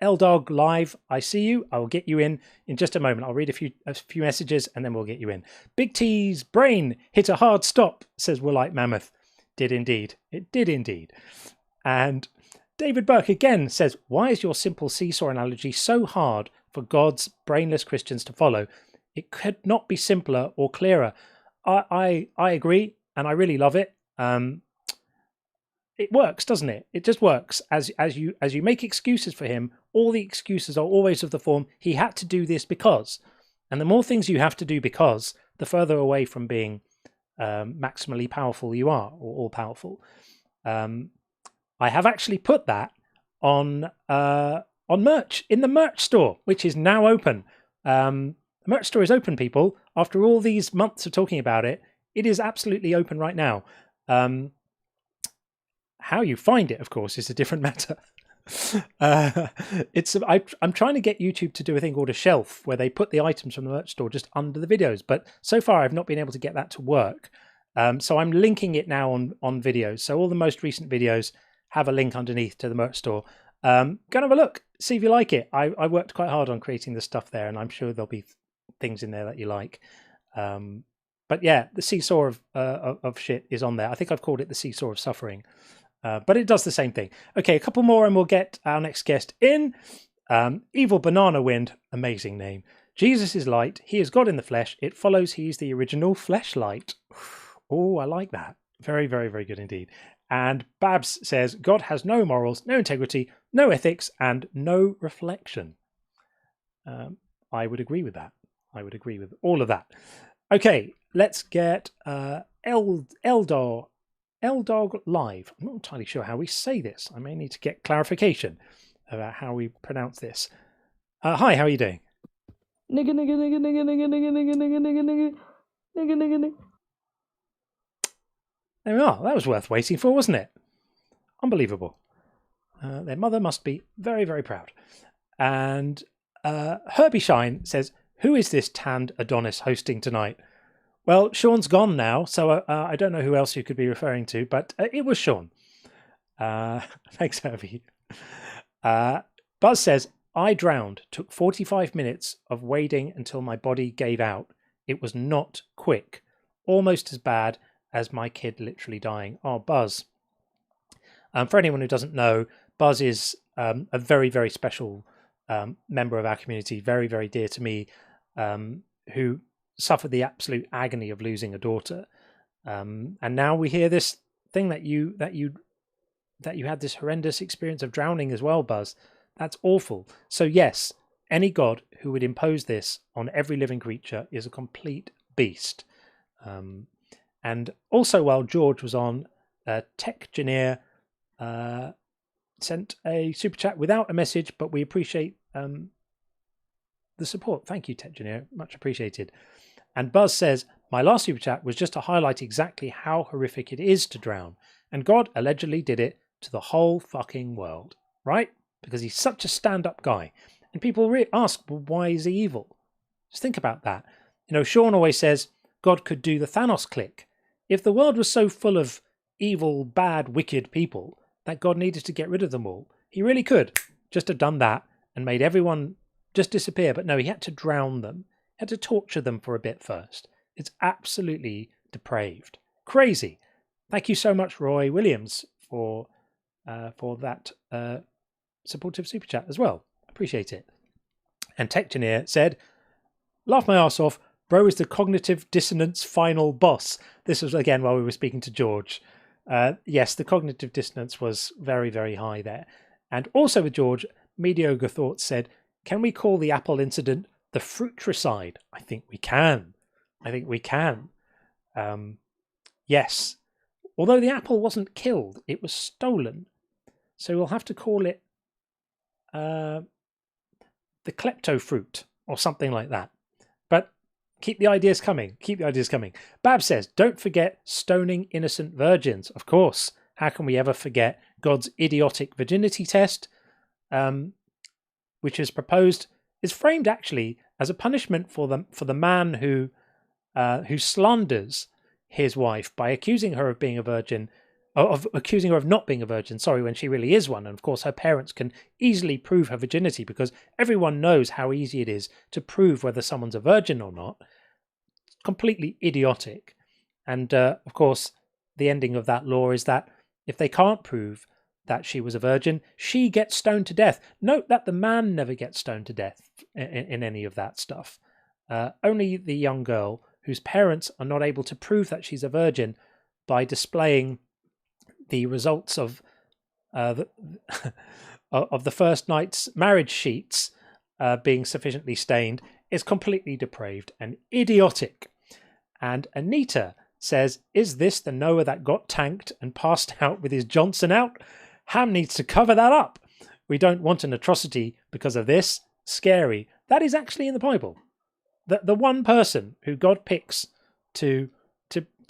Eldog Live, I see you. I will get you in just a moment. I'll read a few messages and then we'll get you in. Big T's brain hit a hard stop, says Woolite Mammoth. Did indeed. It did indeed. And David Burke again says, why is your simple seesaw analogy so hard for God's brainless Christians to follow? It could not be simpler or clearer. I agree, and I really love it. It works, doesn't it? It just works. As you make excuses for him, all the excuses are always of the form, he had to do this because. And the more things you have to do because, the further away from being maximally powerful you are, or all powerful. I have actually put that on merch in the merch store, which is now open. The merch store is open, people. After all these months of talking about it, it is absolutely open right now. How you find it, of course, is a different matter. I'm trying to get YouTube to do a thing called a shelf where they put the items from the merch store just under the videos, but so far I've not been able to get that to work. So I'm linking it now on videos. So all the most recent videos have a link underneath to the merch store. Go and have a look, see if you like it. I worked quite hard on creating the stuff there, and I'm sure there'll be things in there that you like. But yeah, the seesaw of shit is on there. I think I've called it the seesaw of suffering. But it does the same thing. Okay, a couple more and we'll get our next guest in. Evil Banana Wind, amazing name. Jesus is light. He is God in the flesh. It follows he is the original fleshlight. Oh, I like that. Very, very, very good indeed. And Babs says, God has no morals, no integrity, no ethics, and no reflection. I would agree with that. I would agree with all of that. Okay, let's get Eldog Live. I'm not entirely sure how we say this. I may need to get clarification about how we pronounce this. Hi, how are you doing? Nigga, nigga, nigga, nigga, nigga, nigga, nigga, nigga, nigga, nigga, nigga, nigga, nigga. There we are. That was worth waiting for, wasn't it? Unbelievable. Their mother must be very, very proud. And Herbie Shine says, who is this tanned Adonis hosting tonight? Well, Sean's gone now, so I don't know who else you could be referring to, but it was Sean. Thanks, Herbie. Buzz says, I drowned. Took 45 minutes of wading until my body gave out. It was not quick. Almost as bad as my kid literally dying. Oh, Buzz. For anyone who doesn't know, Buzz is a very, very special member of our community, very, very dear to me, who suffered the absolute agony of losing a daughter. And now we hear this thing that you had this horrendous experience of drowning as well, Buzz. That's awful. So yes, any god who would impose this on every living creature is a complete beast. And also, while George was on, Tech Engineer sent a super chat without a message, but we appreciate the support. Thank you, Tech Engineer. Much appreciated. And Buzz says, my last super chat was just to highlight exactly how horrific it is to drown. And God allegedly did it to the whole fucking world, right? Because he's such a stand-up guy. And people ask, well, why is he evil? Just think about that. You know, Sean always says God could do the Thanos click. If the world was so full of evil, bad, wicked people that God needed to get rid of them all, he really could just have done that and made everyone just disappear. But no, he had to drown them. He had to torture them for a bit first. It's absolutely depraved. Crazy. Thank you so much, Roy Williams, for that supportive super chat as well. Appreciate it. And Techgeneer said, laugh my ass off. Bro is the cognitive dissonance final boss. This was again while we were speaking to George. Yes, the cognitive dissonance was very, very high there. And also with George, Mediocre Thoughts said, can we call the Apple incident the fruitricide? I think we can. Yes. Although the apple wasn't killed, it was stolen. So we'll have to call it the klepto fruit or something like that. But keep the ideas coming. Bab says, don't forget stoning innocent virgins. Of course. How can we ever forget God's idiotic virginity test, which is proposed, is framed actually as a punishment for the man who slanders his wife by accusing her of being a virgin, of accusing her of not being a virgin, when she really is one. And of course, her parents can easily prove her virginity because everyone knows how easy it is to prove whether someone's a virgin or not. Completely idiotic. And of course, the ending of that law is that if they can't prove that she was a virgin, she gets stoned to death. Note that the man never gets stoned to death in any of that stuff. Only the young girl whose parents are not able to prove that she's a virgin by displaying the results of the first night's marriage sheets being sufficiently stained is completely depraved and idiotic. And Anita says, is this the Noah that got tanked and passed out with his Johnson out? Ham needs to cover that up. We don't want an atrocity because of this. Scary. That is actually in the Bible. The one person who God picks to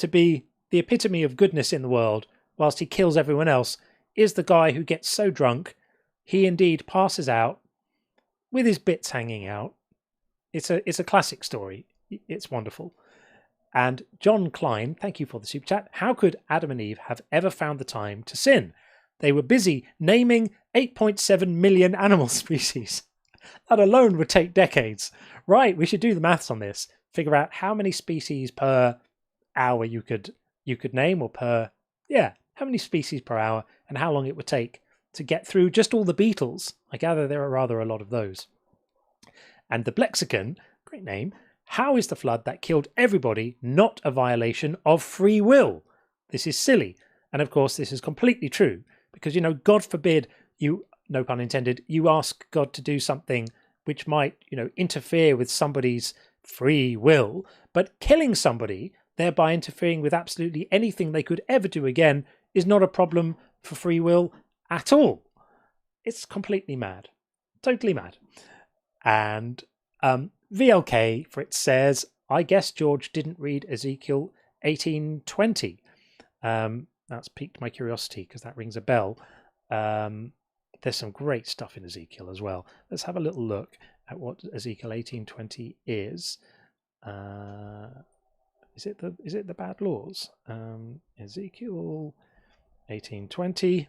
be the epitome of goodness in the world whilst he kills everyone else is the guy who gets so drunk he indeed passes out with his bits hanging out. It's a classic story. It's wonderful. And John Klein, thank you for the super chat. How could Adam and Eve have ever found the time to sin? They were busy naming 8.7 million animal species. That alone would take decades. Right, we should do the maths on this. Figure out how many species per hour you could name, or how many species per hour, and how long it would take to get through just all the beetles. I gather there are rather a lot of those. And the Blexicon, great name. How is the flood that killed everybody not a violation of free will? This is silly. And of course, this is completely true because, God forbid you, no pun intended, you ask God to do something which might, interfere with somebody's free will, but killing somebody, thereby interfering with absolutely anything they could ever do again, is not a problem for free will at all. It's completely mad. Totally mad. And VLK, for it says, I guess George didn't read Ezekiel 18:20. That's piqued my curiosity because that rings a bell. There's some great stuff in Ezekiel as well. Let's have a little look at what Ezekiel 18:20 is. Is it the bad laws? Ezekiel 18:20.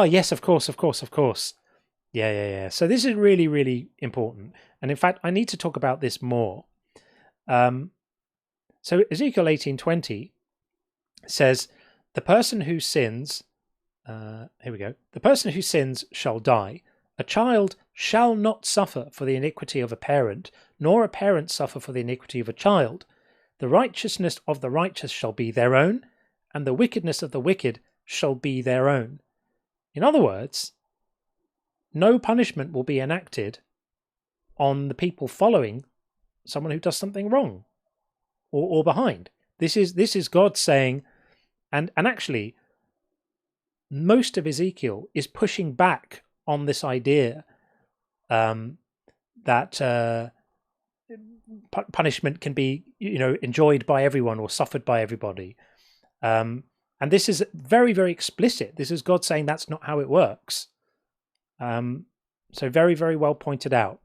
Yes, of course. Yeah. So this is really, really important. And in fact, I need to talk about this more. So Ezekiel 18:20 says, the person who sins, here we go, the person who sins shall die. A child shall not suffer for the iniquity of a parent, nor a parent suffer for the iniquity of a child. The righteousness of the righteous shall be their own, and the wickedness of the wicked shall be their own. In other words, no punishment will be enacted on the people following someone who does something wrong or behind. This is God saying, and actually, most of Ezekiel is pushing back on this idea that punishment can be, enjoyed by everyone or suffered by everybody. And this is very, very explicit. This is God saying that's not how it works. So very, very well pointed out.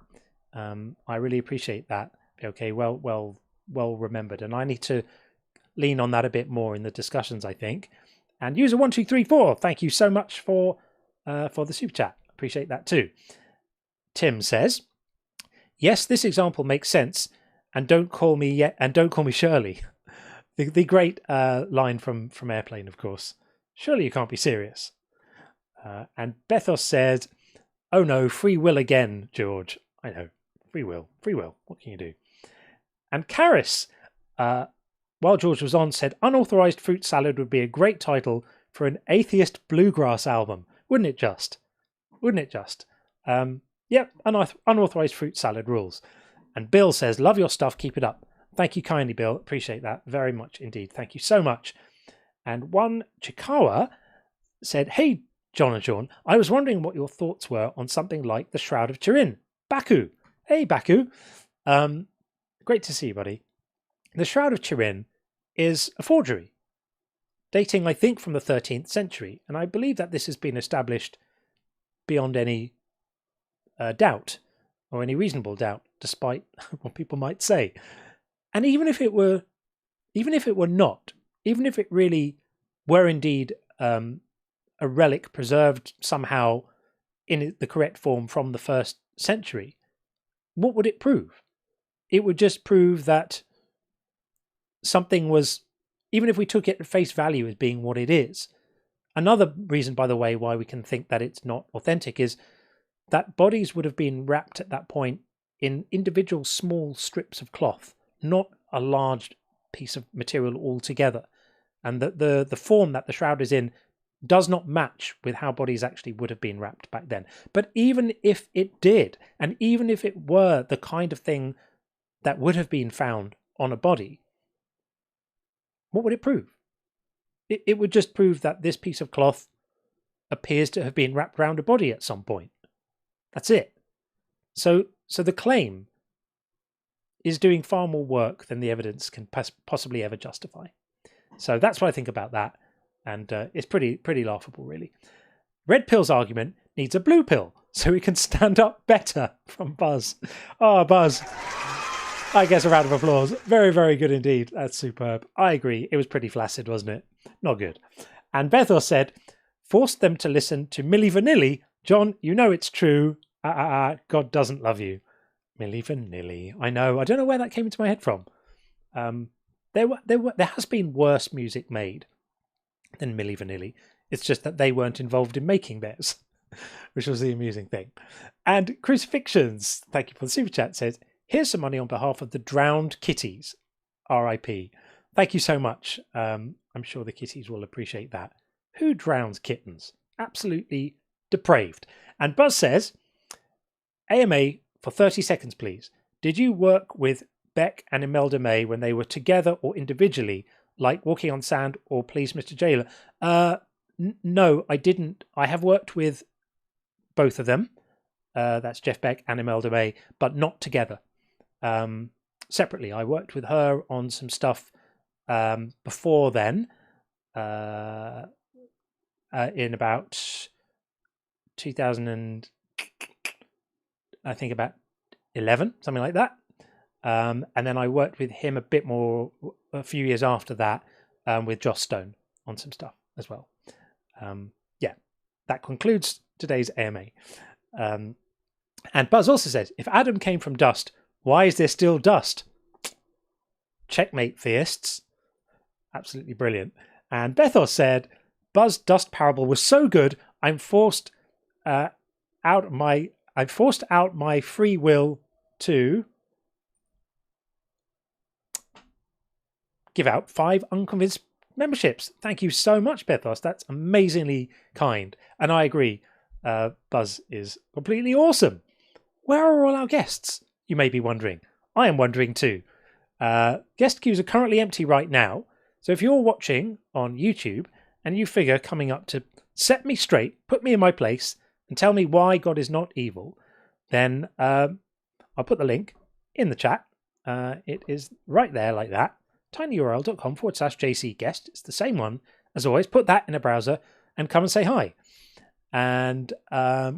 I really appreciate that. Okay, well remembered. And I need to lean on that a bit more in the discussions, I think. And user 1234, thank you so much for the super chat. Appreciate that too. Tim says, yes, this example makes sense. And don't call me Shirley. The great line from Airplane, of course. Surely you can't be serious. And Bethos said, oh no, free will again, George. I know, free will. What can you do? And Karis, while George was on, said, unauthorized fruit salad would be a great title for an atheist bluegrass album. Wouldn't it just? Yep, unauthorized fruit salad rules. And Bill says, love your stuff, keep it up. Thank you kindly, Bill. Appreciate that very much indeed. Thank you so much. And one Chikawa said, hey, John and Sean, I was wondering what your thoughts were on something like the Shroud of Turin. Baku. Hey, Baku. Great to see you, buddy. The Shroud of Turin is a forgery, dating, I think, from the 13th century. And I believe that this has been established beyond any doubt or any reasonable doubt, despite what people might say. And even if it were not, even if it really were indeed a relic preserved somehow in the correct form from the 1st century, what would it prove? It would just prove that something was, even if we took it at face value as being what it is. Another reason, by the way, why we can think that it's not authentic is that bodies would have been wrapped at that point in individual small strips of cloth, not a large piece of material altogether. And the form that the shroud is in does not match with how bodies actually would have been wrapped back then. But even if it did, and even if it were the kind of thing that would have been found on a body, what would it prove? It would just prove that this piece of cloth appears to have been wrapped around a body at some point. That's it. So the claim is doing far more work than the evidence can possibly ever justify. So that's what I think about that. And it's pretty laughable, really. Red pill's argument needs a blue pill so it can stand up better, from Buzz. Oh, Buzz. I guess a round of applause. Very, very good indeed. That's superb. I agree. It was pretty flaccid, wasn't it? Not good. And Bethor said, forced them to listen to Milli Vanilli. John, you know it's true. God doesn't love you. Milli Vanilli. I know. I don't know where that came into my head from. There has been worse music made than Milli Vanilli. It's just that they weren't involved in making theirs, which was the amusing thing. And Crucifixions, thank you for the super chat, says, here's some money on behalf of the drowned kitties. R.I.P. Thank you so much. I'm sure the kitties will appreciate that. Who drowns kittens? Absolutely depraved. And Buzz says, AMA for 30 seconds, please. Did you work with Beck and Imelda May when they were together or individually, like Walking on Sand or Please Mr. Jailer? No, I didn't. I have worked with both of them. That's Jeff Beck and Imelda May, but not together. separately. I worked with her on some stuff before then, in about 2000 and I think about 11, something like that. And then I worked with him a bit more a few years after that with Joss Stone on some stuff as well. Yeah, that concludes today's AMA. And Buzz also says, if Adam came from dust, why is there still dust? Checkmate, theists. Absolutely brilliant. And Bethos said, Buzz dust parable was so good, I'm forced out my free will to give out 5 Unconvinced memberships. Thank you so much, Bethos. That's amazingly kind. And I agree, Buzz is completely awesome. Where are all our guests? You may be wondering. I am wondering too. Guest queues are currently empty right now. So if you're watching on YouTube and you figure coming up to set me straight, put me in my place, and tell me why God is not evil, then I'll put the link in the chat. It is right there like that. tinyurl.com/JC guest. It's the same one as always. Put that in a browser and come and say hi. And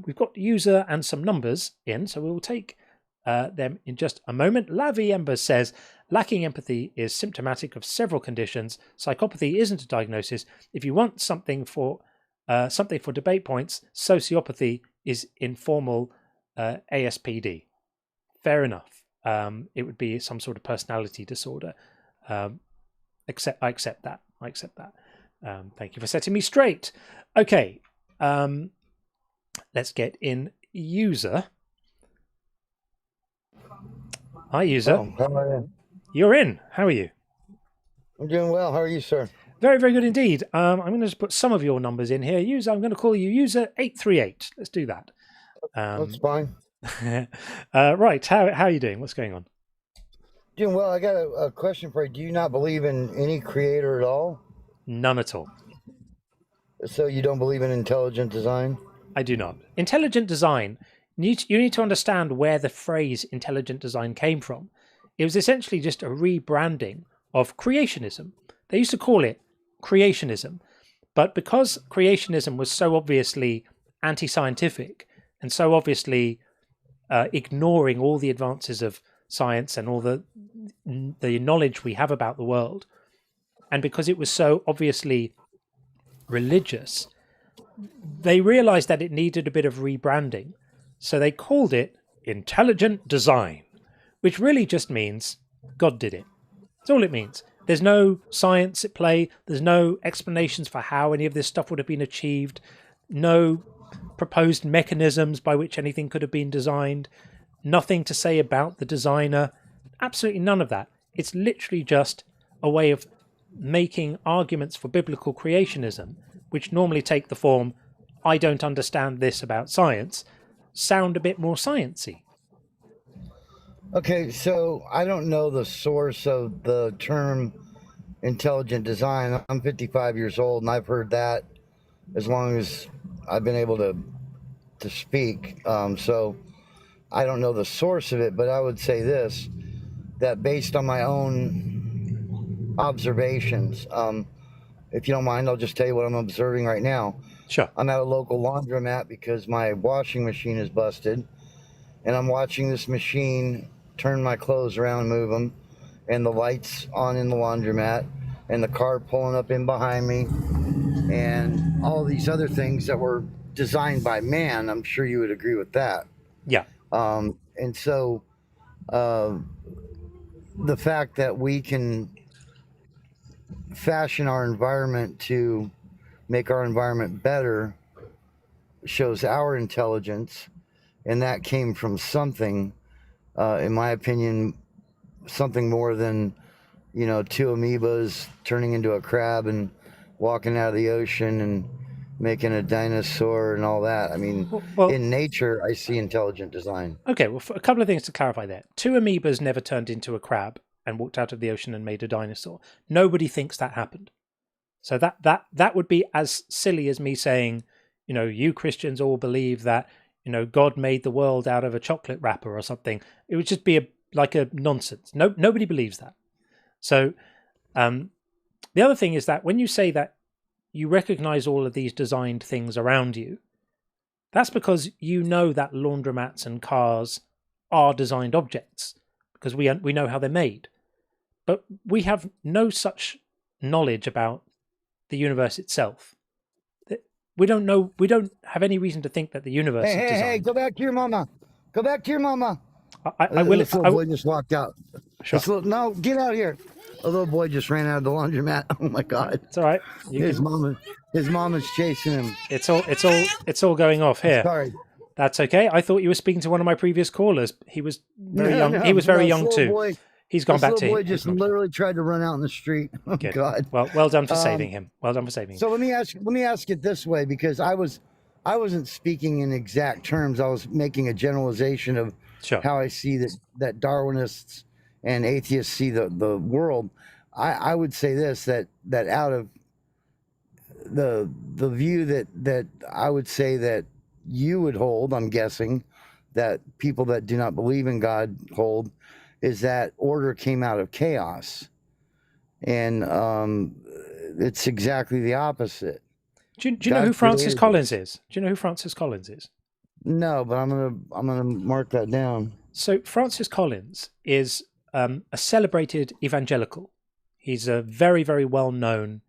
we've got the user and some numbers in, so we'll take them in just a moment. Lavi Ember says, lacking empathy is symptomatic of several conditions. Psychopathy isn't a diagnosis. If you want something for debate points, sociopathy is informal ASPD. Fair enough. It would be some sort of personality disorder. I accept that. Thank you for setting me straight. Okay. Let's get in user. Hi, user. Oh, how are you? You're in. How are you? I'm doing well. How are you, sir? Very, very good indeed. I'm going to just put some of your numbers in here. User, I'm going to call you user 838. Let's do that. That's fine. Right. How are you doing? What's going on? Doing well. I got a question for you. Do you not believe in any creator at all? None at all. So you don't believe in intelligent design? I do not. Intelligent design, you need to understand where the phrase intelligent design came from. It was essentially just a rebranding of creationism. They used to call it creationism. But because creationism was so obviously anti-scientific and so obviously ignoring all the advances of science and all the knowledge we have about the world, and because it was so obviously religious, they realized that it needed a bit of rebranding. So they called it intelligent design, which really just means God did it. That's all it means. There's no science at play. There's no explanations for how any of this stuff would have been achieved. No proposed mechanisms by which anything could have been designed. Nothing to say about the designer. Absolutely none of that. It's literally just a way of making arguments for biblical creationism, which normally take the form, I don't understand this about science, sound a bit more sciencey. Okay, so I don't know the source of the term intelligent design. I'm 55 years old, and I've heard that as long as I've been able to speak. So I don't know the source of it, but I would say this, that based on my own observations, if you don't mind, I'll just tell you what I'm observing right now. Sure. I'm at a local laundromat because my washing machine is busted, and I'm watching this machine turn my clothes around and move them, and the lights on in the laundromat, and the car pulling up in behind me, and all these other things that were designed by man. I'm sure you would agree with that. Yeah. And so the fact that we can fashion our environment to make our environment better shows our intelligence, and that came from something, in my opinion, something more than, two amoebas turning into a crab and walking out of the ocean and making a dinosaur and all that. I mean, in nature, I see intelligent design. Okay, well, a couple of things to clarify there. 2 amoebas never turned into a crab and walked out of the ocean and made a dinosaur. Nobody thinks that happened. So that would be as silly as me saying, you Christians all believe that, God made the world out of a chocolate wrapper or something. It would just be like a nonsense. Nobody believes that. So the other thing is that when you say that you recognize all of these designed things around you, that's because you know that laundromats and cars are designed objects, because we know how they're made. But we have no such knowledge about the universe itself. We don't know. We don't have any reason to think that the universe is designed. Hey, go back to your mama. Go back to your mama. I will. This little boy just walked out. Sure. No, get out of here. A little boy just ran out of the laundromat. Oh my God. It's all right. His mama's chasing him. It's all going off here. Sorry. That's okay. I thought you were speaking to one of my previous callers. He was very young. He was very young too. Boy, He's gone back to. This little boy just literally tried to run out in the street. Oh Good. God. Well done for saving him. Well done for saving him. So let me ask it this way, because I wasn't speaking in exact terms. I was making a generalization of how I see that Darwinists and atheists see the world. I would say this, that out of the view that I would say that you would hold, I'm guessing, that people that do not believe in God hold, is that order came out of chaos. And it's exactly the opposite. Do you know who Francis Collins is? Do you know who Francis Collins is? No, but I'm gonna mark that down. So Francis Collins is a celebrated evangelical. He's a very, very well-known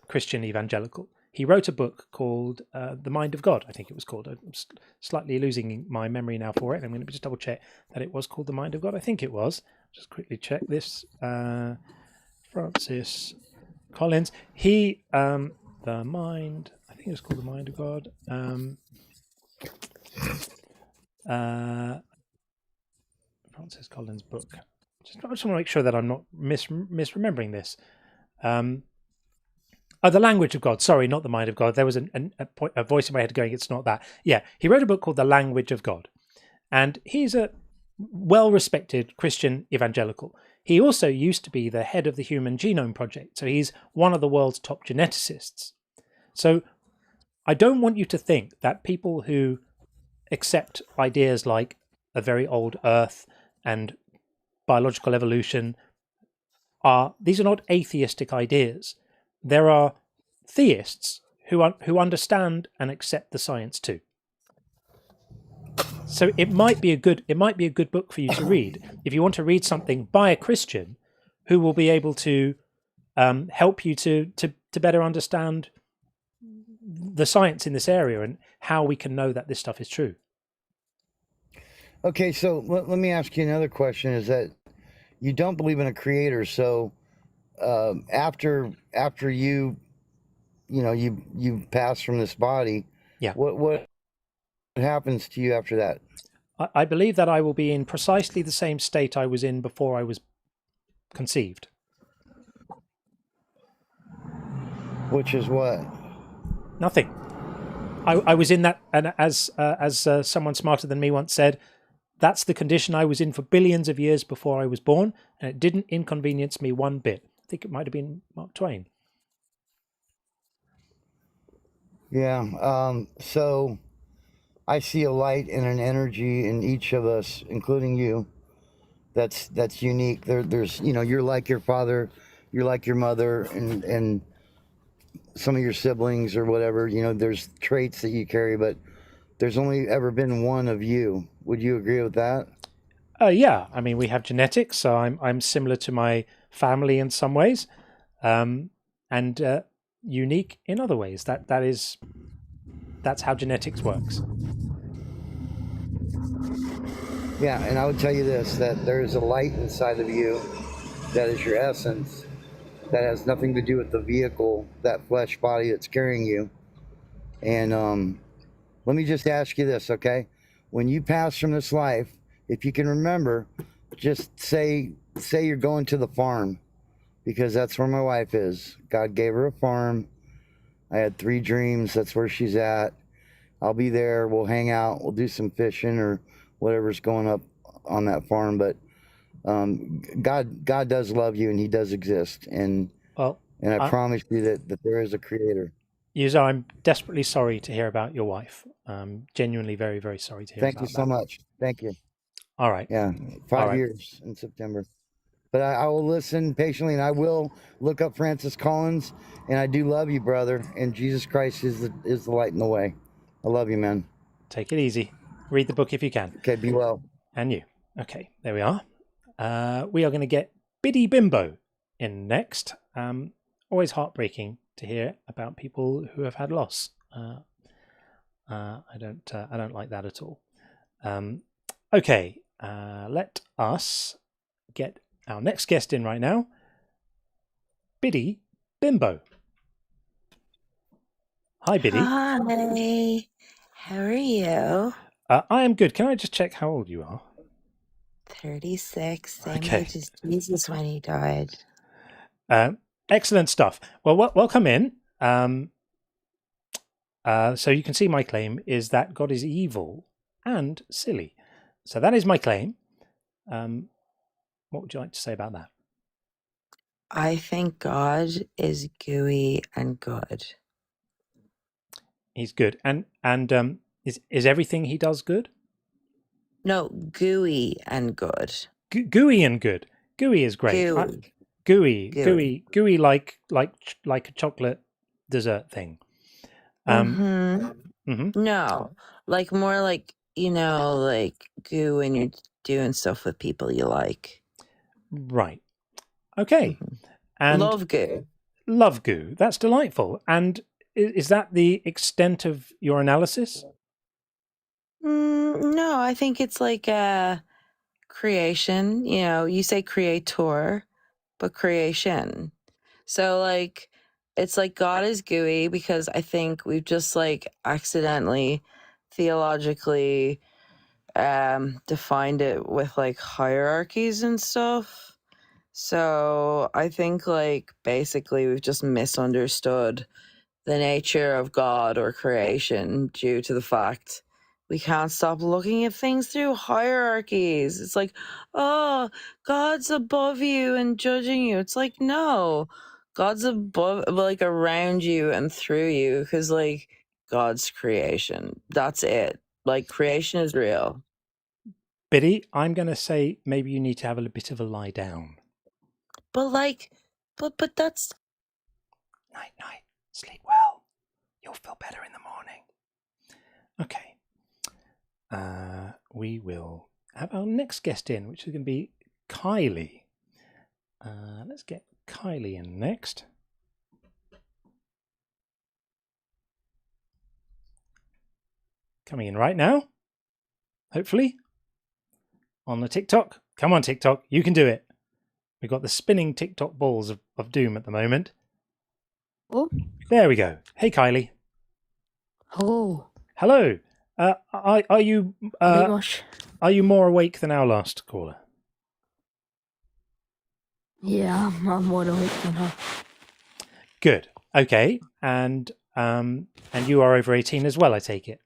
Christian evangelical. He wrote a book called The Mind of God, I think it was called. I'm slightly losing my memory now for it. I'm going to just double check that it was called The Mind of God. I think it was. Just quickly check this. Francis Collins. He, The Mind, I think it was called The Mind of God. Francis Collins' book. I just want to make sure that I'm not misremembering this. The Language of God. Sorry, not The Mind of God. There was a voice in my head going, it's not that. Yeah, he wrote a book called The Language of God. And he's a well-respected Christian evangelical. He also used to be the head of the Human Genome Project. So he's one of the world's top geneticists. So I don't want you to think that people who accept ideas like a very old Earth and biological evolution these are not atheistic ideas. There are theists who understand and accept the science too. So it might be a good book for you to read if you want to read something by a Christian who will be able to help you to better understand the science in this area and how we can know that this stuff is true. Okay, so let me ask you another question. Is that you don't believe in a creator, so after you pass from this body, what happens to you after that? I believe that I will be in precisely the same state I was in before I was conceived. Which is what? Nothing. I was in that, and as someone smarter than me once said, that's the condition I was in for billions of years before I was born, and it didn't inconvenience me one bit. I think it might have been Mark Twain. Yeah. So I see a light and an energy in each of us, including you. That's unique. There's you're like your father, you're like your mother, and some of your siblings or whatever. There's traits that you carry, but there's only ever been one of you. Would you agree with that? Yeah. I mean, we have genetics, so I'm similar to my family in some ways, and unique in other ways. That's how genetics works. Yeah, and I would tell you this, that there is a light inside of you that is your essence, that has nothing to do with the vehicle, that flesh body that's carrying you. And let me just ask you this, okay? When you pass from this life, if you can remember, just say you're going to the farm, because that's where my wife is. God gave her a farm. I had 3 dreams. That's where she's at. I'll be there. We'll hang out. We'll do some fishing or whatever's going up on that farm. But God does love you, and He does exist. And I promise you that there is a creator. Yuzo, I'm desperately sorry to hear about your wife. Genuinely very, very sorry to hear about that. Thank you so much. Thank you. All right. Yeah, 5 years in September. But I will listen patiently, and I will look up Francis Collins. And I do love you, brother. And Jesus Christ is the light in the way. I love you, man. Take it easy. Read the book if you can. Okay, be well. And you. Okay, there we are. We are going to get Biddy Bimbo in next. Always heartbreaking to hear about people who have had loss. I don't like that at all. Okay, let us get our next guest in right now. Biddy Bimbo. Hi, Biddy. Hi. How are you? I am good. Can I just check how old you are? 36, same Okay. age as Jesus when he died. Excellent stuff. Well, welcome in. So you can see my claim is that God is evil and silly. So that is my claim. What would you like to say about that? I think God is gooey and good. He's good. And is everything he does good? No, gooey and good. Gooey and good. Gooey is great. Gooey like a chocolate dessert thing. No, like more like, like goo when you're doing stuff with people you like. Right. Okay. And love goo. Love goo. That's delightful. And is that the extent of your analysis? No, I think it's like creation. You say creator, but creation. So like, it's like God is gooey because I think we've just like accidentally theologically defined it with like hierarchies and stuff. So I think like basically we've just misunderstood the nature of God or creation due to the fact we can't stop looking at things through hierarchies. It's like, oh, God's above you and judging you. It's like, no, God's above, like around you and through you, because like God's creation. That's it. Like creation is real. Biddy, I'm going to say maybe you need to have a bit of a lie down. But like, but that's... Night. Sleep well. You'll feel better in the morning. Okay. We will have our next guest in, which is going to be Kylie. Let's get Kylie in next. Coming in right now. Hopefully. On the TikTok. Come on, TikTok. You can do it. We've got the spinning TikTok balls of doom at the moment. Oh. There we go. Hey, Kylie. Hello. Hello. Are you more awake than our last caller? Yeah, I'm more awake than her. Good. Okay. And you are over 18 as well, I take it.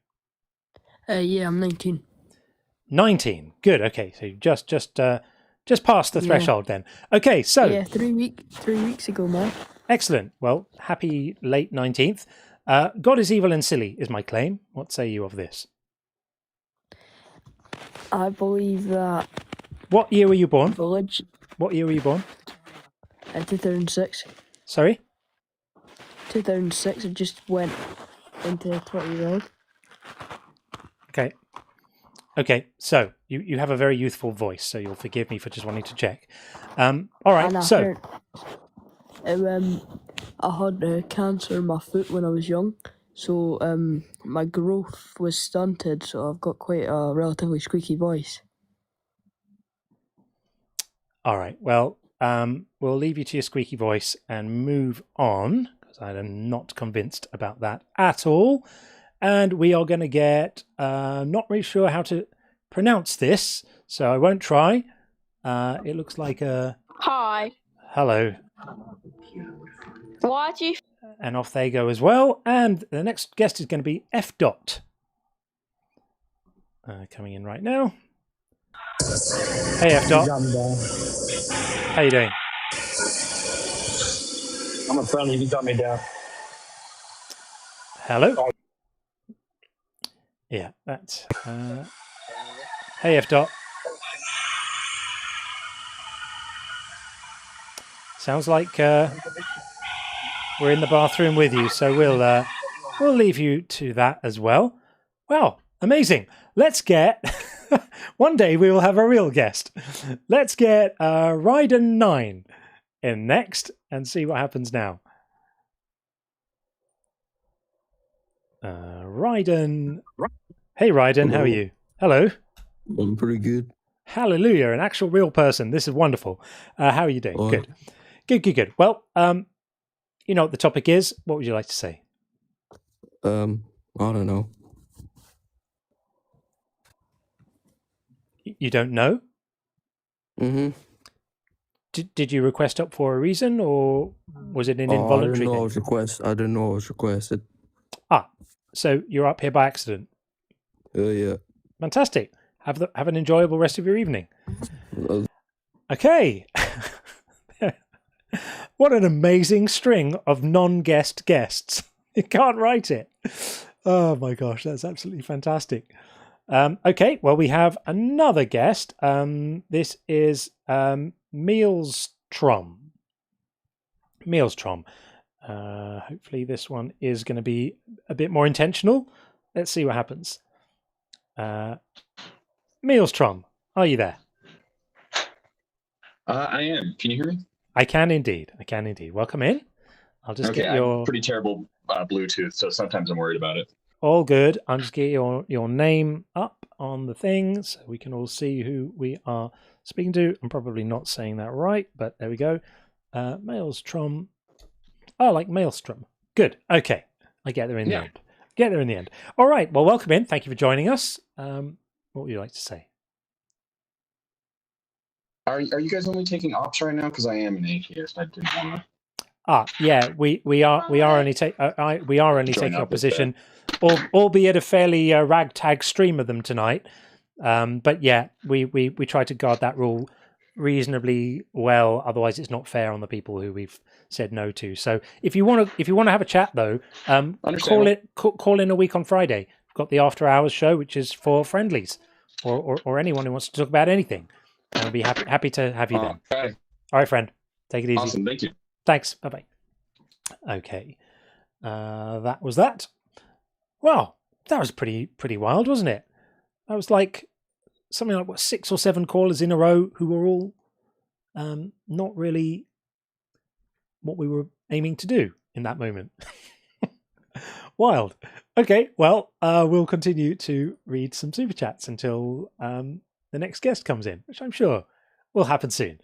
Yeah, I'm 19. 19. Good. Okay. So you just past the threshold then. Okay. So yeah, 3 weeks ago, man. Excellent. Well, happy late 19th. God is evil and silly is my claim. What say you of this? I believe that. What year were you born? Village. What year were you born? 2006. Sorry? 2006. I just went into 20-year-old. Okay. So you have a very youthful voice, so you'll forgive me for just wanting to check. All right. So. I had cancer in my foot when I was young, so my growth was stunted, so I've got quite a relatively squeaky voice. All right, well, we'll leave you to your squeaky voice and move on, because I am not convinced about that at all. And we are going to get, not really sure how to pronounce this, so I won't try. It looks like a... Hi. Hello. Why do you... And off they go as well. And the next guest is going to be F. Dot. Coming in right now. Hey, F. Dot. How you doing? I'm a friendly. You got me down. Hello? Yeah, that's... Hey, F. Dot. Sounds like we're in the bathroom with you, so we'll leave you to that as well. Wow, amazing. Let's get one day we will have a real guest. Let's get Ryden9 in next and see what happens now. Ryden. Hey Ryden, how are you? Hello. I'm pretty good. Hallelujah, an actual real person. This is wonderful. How are you doing? Good. Well, you know what the topic is. What would you like to say? I don't know. You don't know? Mm-hmm. Did you request up for a reason, or was it an involuntary I didn't know thing? I didn't know I was requested. Ah, so you're up here by accident. Yeah. Fantastic. Have an enjoyable rest of your evening. Okay. What an amazing string of non-guest guests. You can't write it. Oh my gosh, that's absolutely fantastic. Okay, well, we have another guest. This is Mealstrom. Hopefully this one is going to be a bit more intentional. Let's see what happens. Mealstrom, are you there? I am. Can you hear me? I can indeed. Welcome in. I'll just get I your... have pretty terrible Bluetooth, so sometimes I'm worried about it. All good. I'll just get your name up on the thing so we can all see who we are speaking to. I'm probably not saying that right, but there we go. Maelstrom. Oh, like Maelstrom. Good. Okay. I get there in the end. All right. Well, welcome in. Thank you for joining us. What would you like to say? Are you guys only taking ops right now? Because I am an atheist. I didn't want to. Yeah, we are only taking up opposition, albeit a fairly ragtag stream of them tonight. But yeah, we try to guard that rule reasonably well. Otherwise, it's not fair on the people who we've said no to. So if you want to have a chat though, call in a week on Friday. We've got the After Hours show, which is for friendlies or anyone who wants to talk about anything. I'll be happy to have you then. Okay. All right, friend. Take it easy. Awesome. Thank you. Thanks. Bye-bye. Okay. That was that. Well, that was pretty wild, wasn't it? That was like something like 6 or 7 callers in a row who were all not really what we were aiming to do in that moment. Wild. Okay, well, we'll continue to read some super chats until the next guest comes in, which I'm sure will happen soon.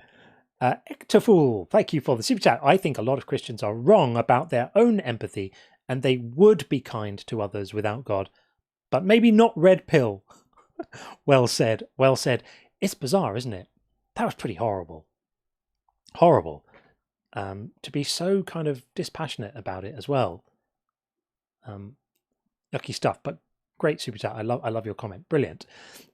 Ectofool, thank you for the super chat. I think a lot of Christians are wrong about their own empathy, and they would be kind to others without God, but maybe not red pill. Well said. It's bizarre, isn't it? That was pretty horrible. To be so kind of dispassionate about it as well. Yucky stuff, but great super chat. I love your comment. Brilliant.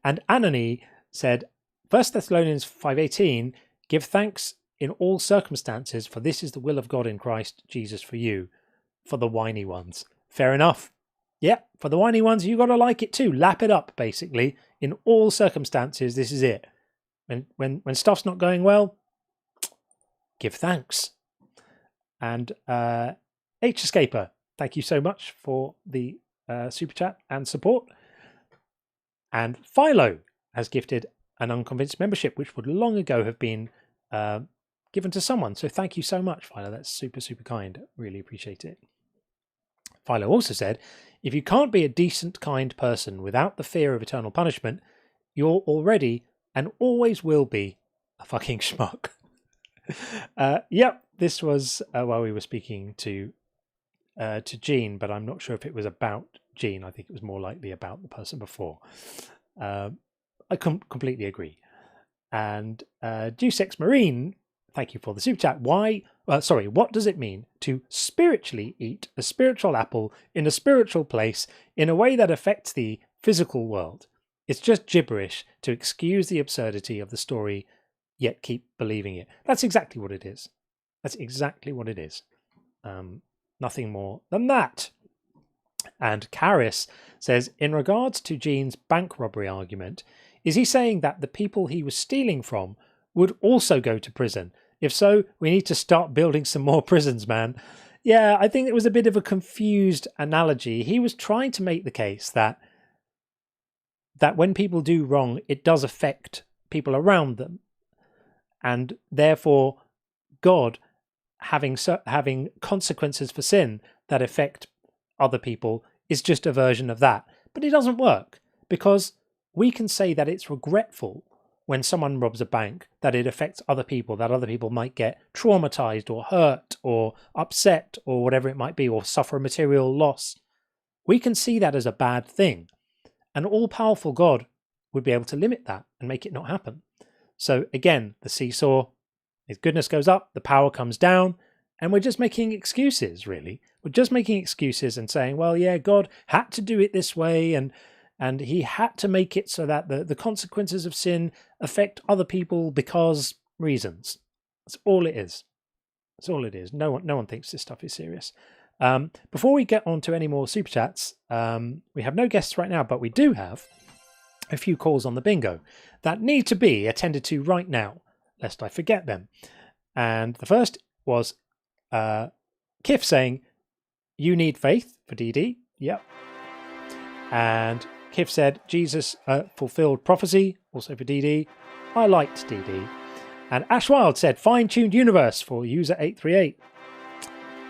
And Anony said, 1 Thessalonians 5:18, give thanks in all circumstances, for this is the will of God in Christ Jesus for you, for the whiny ones. Fair enough. Yeah, for the whiny ones, you got to like it too. Lap it up, basically. In all circumstances, this is it. When stuff's not going well, give thanks. And H Escaper, thank you so much for the super chat and support. And Philo has gifted an Unconvinced membership, which would long ago have been given to someone. So thank you so much, Philo. That's super kind. Really appreciate it. Philo also said, if you can't be a decent, kind person without the fear of eternal punishment, you're already and always will be a fucking schmuck. Yep, this was while we were speaking to Gene, but I'm not sure if it was about Gene. I think it was more likely about the person before. I completely agree. And Deus Ex Marine, thank you for the super chat. What does it mean to spiritually eat a spiritual apple in a spiritual place in a way that affects the physical world? It's just gibberish to excuse the absurdity of the story, yet keep believing it. That's exactly what it is. Nothing more than that. And Karis says, in regards to Gene's bank robbery argument, is he saying that the people he was stealing from would also go to prison If so, we need to start building some more prisons, man. Yeah, I think it was a bit of a confused analogy. He was trying to make the case that when people do wrong, it does affect people around them. And therefore, God having consequences for sin that affect other people is just a version of that. But it doesn't work, because we can say that it's regretful when someone robs a bank, that it affects other people, that other people might get traumatized or hurt or upset or whatever it might be, or suffer a material loss. We can see that as a bad thing. An all-powerful God would be able to limit that and make it not happen. So again, the seesaw, his goodness goes up, the power comes down, and we're just making excuses, really. We're just making excuses and saying, well, yeah, God had to do it this way, and he had to make it so that the consequences of sin affect other people because reasons. That's all it is. That's all it is. No one thinks this stuff is serious. Before we get on to any more super chats, we have no guests right now, but we do have a few calls on the bingo that need to be attended to right now, lest I forget them. And the first was Kif saying, "You need faith" for DD. Yep. And Kif said, "Jesus fulfilled prophecy," also for DD. I liked DD. And Ash Wild said, "Fine-tuned universe" for user 838.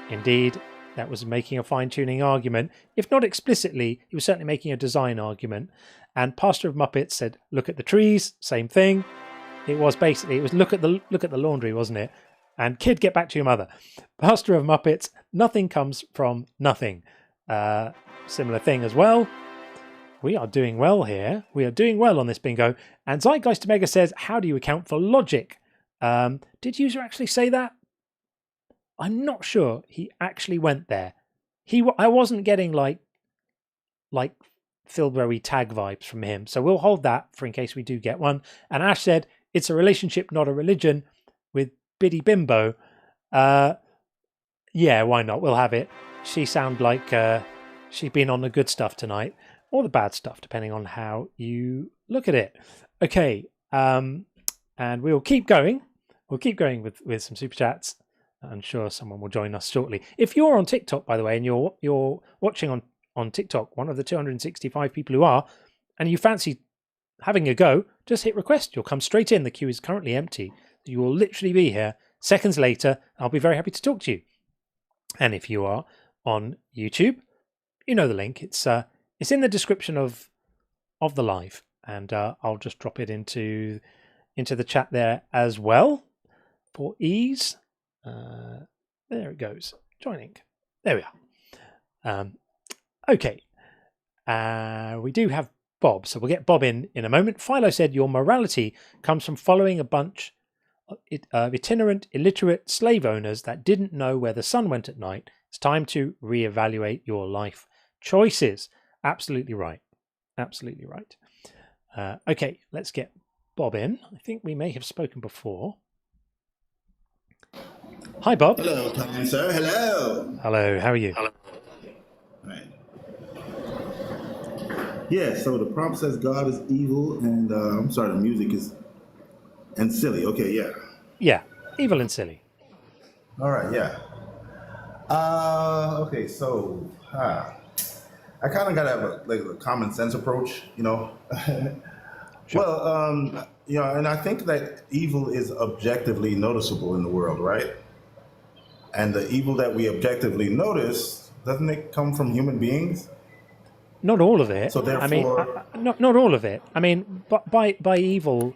Indeed, that was making a fine-tuning argument. If not explicitly, he was certainly making a design argument. And Pastor of Muppets said, "Look at the trees," same thing. It was look at the laundry, wasn't it? And kid, get back to your mother. Pastor of Muppets, nothing comes from nothing. Similar thing as well. We are doing well here. We are doing well on this bingo. And Zeitgeist Omega says, "How do you account for logic?" Did user actually say that? I'm not sure he actually went there. I wasn't getting like Filbury tag vibes from him. So we'll hold that for in case we do get one. And Ash said, "It's a relationship, not a religion," with Biddy Bimbo. Yeah, why not? We'll have it. She sound like she's been on the good stuff tonight, or the bad stuff, depending on how you look at it. Okay, and we'll keep going. We'll keep going with some super chats. I'm sure someone will join us shortly. If you're on TikTok, by the way, and you're watching on TikTok, one of the 265 people who are, and you fancy having a go, just hit request. You'll come straight in. The queue is currently empty. You will literally be here seconds later. I'll be very happy to talk to you. And if you are on YouTube, you know the link. It's in the description of the live, and I'll just drop it into the chat there as well for ease. There it goes. Joining. There we are. Okay. We do have Bob, so we'll get Bob in a moment. Philo said, "Your morality comes from following a bunch of itinerant, illiterate slave owners that didn't know where the sun went at night. It's time to reevaluate your life choices." Absolutely right. Absolutely right. Okay, let's get Bob in. I think we may have spoken before. Hi, Bob. Hello, kind sir. Hello. Hello. How are you? Hello. Right. Yeah. So the prompt says God is evil, and I'm sorry, the music is and silly. Okay. Yeah. Yeah. Evil and silly. All right. Yeah. Okay. So I kind of gotta have a common sense approach, you know. Sure. Well, you know, and I think that evil is objectively noticeable in the world, right? And the evil that we objectively notice, doesn't it come from human beings? Not all of it. So therefore, I mean, not all of it. I mean, by evil,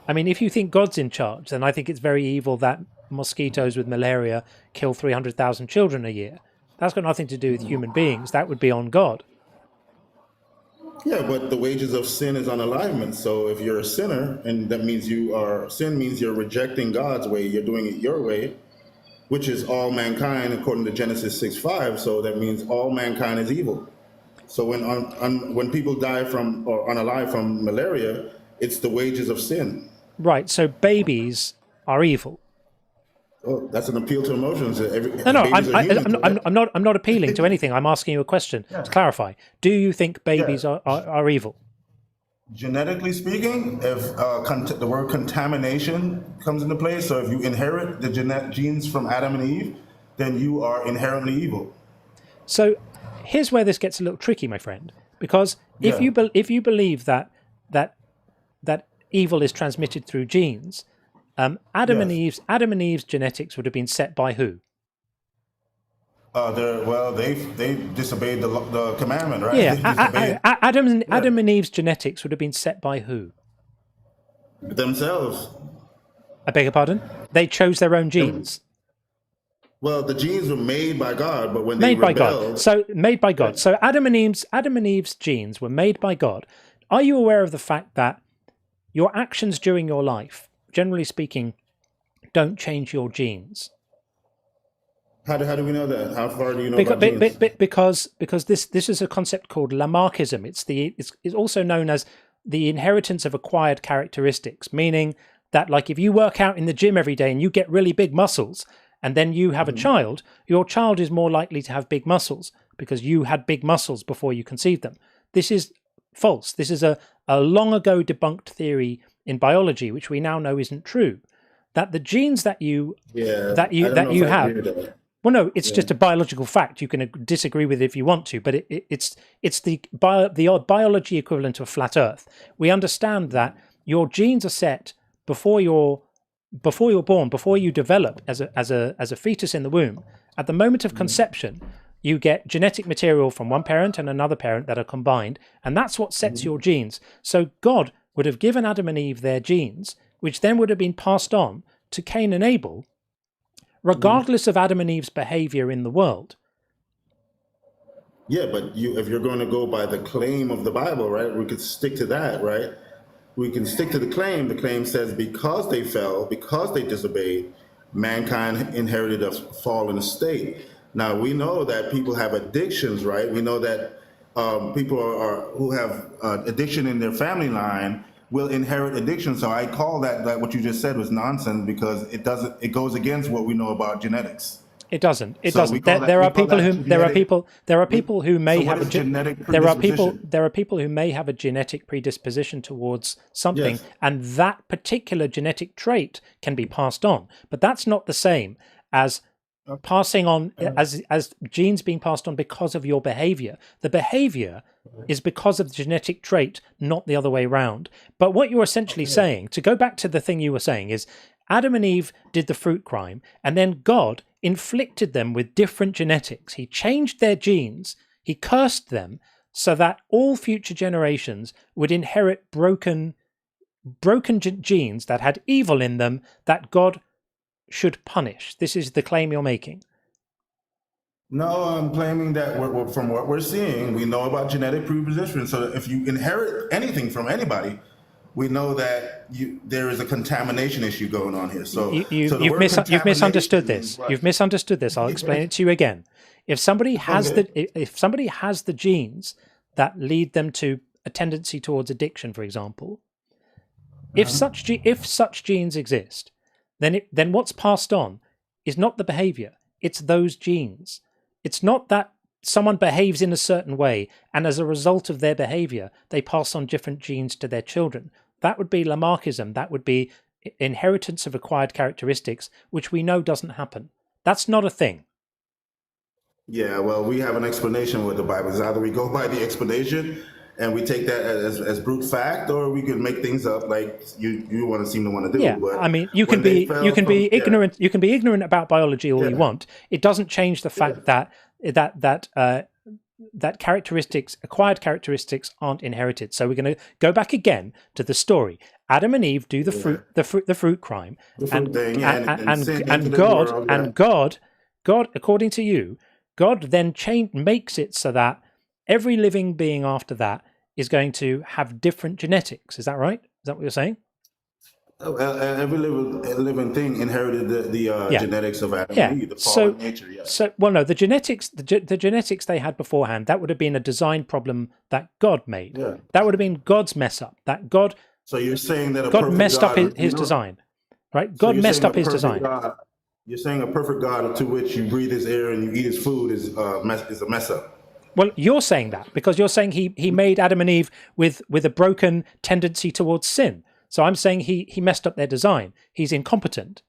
I mean, if you think God's in charge, then I think it's very evil that mosquitoes with malaria kill 300,000 children a year. That's got nothing to do with human beings. That would be on God. yeah, but the wages of sin is unalignment. So if you're a sinner, and that means sin means you're rejecting God's way, you're doing it your way, which is all mankind according to Genesis 6:5. So that means all mankind is evil. So when people die from or unalive from malaria, it's the wages of sin. Right. So babies are evil. Oh, that's an appeal to emotions. No. Babies are humans, right? I'm not appealing to anything. I'm asking you a question to clarify. Do you think babies are evil? Genetically speaking, if the word contamination comes into play, so if you inherit the genes from Adam and Eve, then you are inherently evil. So here's where this gets a little tricky, my friend, because if Yeah. you believe that evil is transmitted through genes, Adam and Eve's genetics would have been set by who? They disobeyed the commandment, right? Yeah, They disobeyed Adam and Eve's genetics would have been set by who? themselves. I beg your pardon? They chose their own genes. Well, the genes were made by God, but when Made they by rebelled, God. So made by God. So Adam and Eve's genes were made by God. Are you aware of the fact that your actions during your life, generally speaking, don't change your genes? how do we know that? How far do you know about genes? Because this is a concept called Lamarckism. It's also known as the inheritance of acquired characteristics, meaning that, like, if you work out in the gym every day and you get really big muscles, and then you have a child, your child is more likely to have big muscles because you had big muscles before you conceived them. This is false. This is a long ago debunked theory in biology, which we now know isn't true. That the genes that you have. Well, no, it's just a biological fact. You can disagree with it if you want to, but it's the biology equivalent of a flat Earth. We understand that your genes are set before you're born, before you develop as a fetus in the womb. At the moment of conception, you get genetic material from one parent and another parent that are combined, and that's what sets your genes. So God would have given Adam and Eve their genes, which then would have been passed on to Cain and Abel, regardless of Adam and Eve's behavior in the world. Yeah, but if you're going to go by the claim of the Bible, right, we could stick to that, right? We can stick to the claim. The claim says because they fell, because they disobeyed, mankind inherited a fallen state. Now, we know that people have addictions, right? We know that people who have addiction in their family line will inherit addiction. So I call that what you just said was nonsense because it goes against what we know about genetics. It doesn't. It doesn't. There are people who may have a genetic predisposition towards something, and that particular genetic trait can be passed on. But that's not the same as passing on as genes being passed on because of your behavior. The behavior is because of the genetic trait, not the other way around. But what you're essentially saying, to go back to the thing you were saying, is Adam and Eve did the fruit crime, and then God inflicted them with different genetics. He changed their genes, he cursed them, so that all future generations would inherit broken genes that had evil in them that God should punish. This is the claim you're making. No, I'm claiming that from what we're seeing, we know about genetic predisposition. So if you inherit anything from anybody, we know that there is a contamination issue going on here. So you've misunderstood this. You've misunderstood this. I'll explain it to you again. If somebody has the genes that lead them to a tendency towards addiction, for example, if such genes exist, then what's passed on is not the behavior, it's those genes. It's not that someone behaves in a certain way and as a result of their behavior they pass on different genes to their children. That would be Lamarckism. That would be inheritance of acquired characteristics, which we know doesn't happen. That's not a thing. Yeah, well, we have an explanation with the Bible. It's either we go by the explanation and we take that as brute fact, or we can make things up like you seem to want to do. Yeah, but I mean, you can be ignorant. You can be ignorant about biology all you want. It doesn't change the fact that acquired characteristics aren't inherited. So we're going to go back again to the story. Adam and Eve do the fruit crime, and God, according to you, God then makes it so that every living being after that is going to have different genetics. Is that right? Is that what you're saying? Every living thing inherited the genetics of Adam and Eve, the fallen nature. Yeah. The genetics they had beforehand, that would have been a design problem that God made. Yeah. That would have been God's mess up. So you're saying that God messed up his design, right? God messed up his design. You're saying a perfect God to which you breathe his air and you eat his food is a mess up. Well, you're saying that because you're saying he made Adam and Eve with a broken tendency towards sin. So I'm saying he messed up their design. He's incompetent,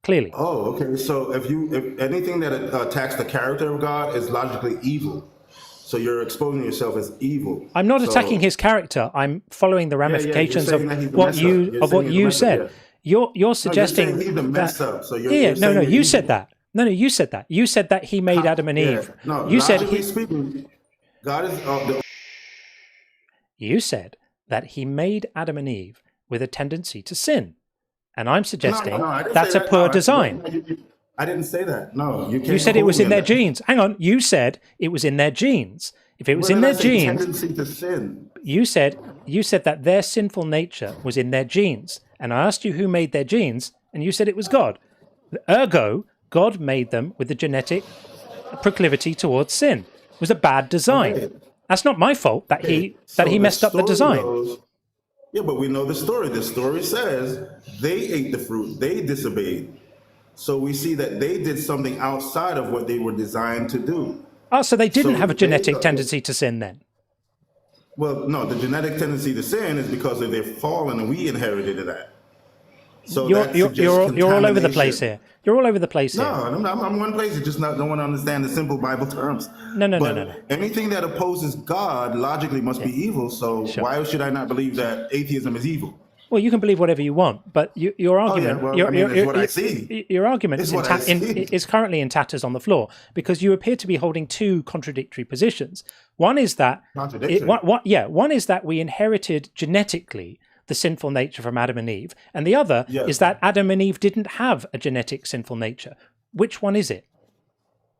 clearly. Oh, okay. So if anything that attacks the character of God is logically evil. So you're exposing yourself as evil. I'm not attacking his character. I'm following the ramifications of what you said. You're suggesting he's the mess up. So you said that. No, you said that. You said that he made Adam and Eve. No, you said speaking, God is. You said that he made Adam and Eve with a tendency to sin, and I'm suggesting that's a poor design. I didn't say that. No, you can't. You said it was in their genes. Hang on. You said it was in their genes. If it was in their genes, tendency to sin. You said that their sinful nature was in their genes, and I asked you who made their genes, and you said it was God. Ergo, God made them with the genetic proclivity towards sin. It was a bad design. Okay. That's not my fault that he messed up the design. Yeah, but we know the story. The story says they ate the fruit. They disobeyed. So we see that they did something outside of what they were designed to do. Oh, so they didn't have a genetic tendency to sin then? Well, no, the genetic tendency to sin is because of their fallen, and we inherited that. So you're all over the place here. You're all over the place here. No, I'm one place. It's just don't want to understand the simple Bible terms. No. Anything that opposes God logically must be evil. So why should I not believe that atheism is evil? Well, you can believe whatever you want, but your argument, your argument is currently in tatters on the floor because you appear to be holding two contradictory positions. One is that one is that we inherited genetically the sinful nature from Adam and Eve, and the other is that Adam and Eve didn't have a genetic sinful nature. Which one is it?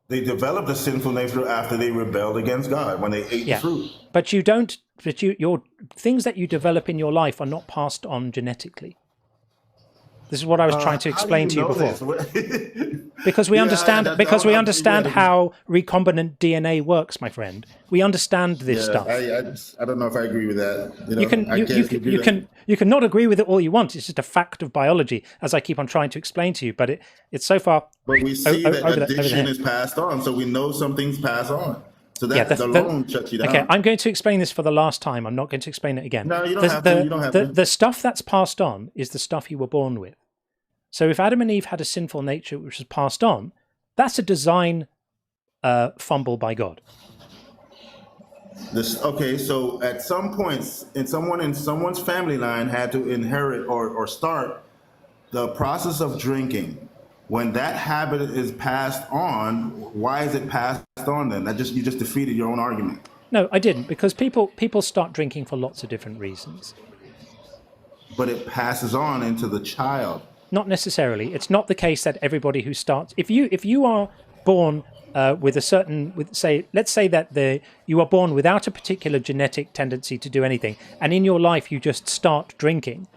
They developed a sinful nature after they rebelled against God when they ate the fruit. But you don't. But your things that you develop in your life are not passed on genetically. This is what I was trying to explain to you before. Because we understand how recombinant DNA works, my friend. We understand this stuff. I don't know if I agree with that. You can not agree with it all you want. It's just a fact of biology, as I keep on trying to explain to you. But it's so far. But we see that addiction is passed on, so we know some things pass on. So that alone shuts you down. Okay, I'm going to explain this for the last time. I'm not going to explain it again. No, you don't have to. You don't have to. The stuff that's passed on is the stuff you were born with. So if Adam and Eve had a sinful nature which was passed on, that's a design fumble by God. So at some points, someone in someone's family line had to inherit or start the process of drinking. When that habit is passed on, why is it passed on then? You just defeated your own argument. No, I didn't, because people start drinking for lots of different reasons. But it passes on into the child. Not necessarily. It's not the case that everybody who starts, if you are born with a certain, let's say that you are born without a particular genetic tendency to do anything, and in your life you just start drinking,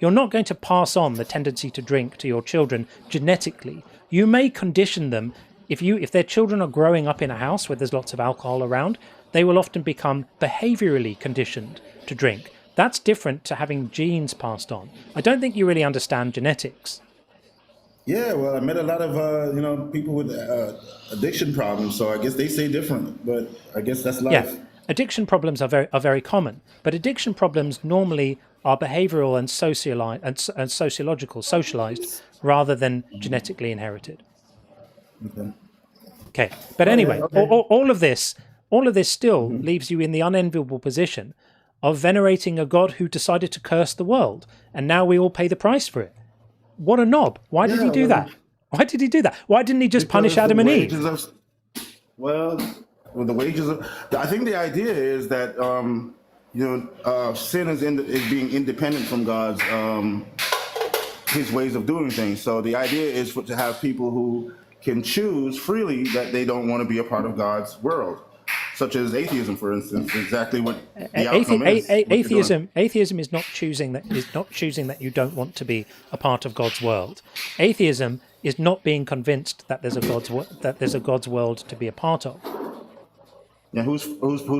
you're not going to pass on the tendency to drink to your children genetically. You may condition them. If their children are growing up in a house where there's lots of alcohol around, they will often become behaviorally conditioned to drink. That's different to having genes passed on. I don't think you really understand genetics. Yeah, well, I met a lot of people with addiction problems, so I guess they say different, but I guess that's life. Yeah, addiction problems are very common, but addiction problems normally are behavioral and socialized rather than genetically inherited. Okay. But anyway, all of this still leaves you in the unenviable position of venerating a God who decided to curse the world, and now we all pay the price for it. What a knob. Why did he do that? Why did he do that? Why didn't he just punish Adam and Eve? The wages of... I think the idea is that sin is being independent from God's his ways of doing things. So the idea is to have people who can choose freely that they don't want to be a part of God's world, such as atheism, for instance. Exactly what the outcome is. Atheism is not choosing that you don't want to be a part of God's world. Atheism is not being convinced that there's a God's world to be a part of. Yeah, whose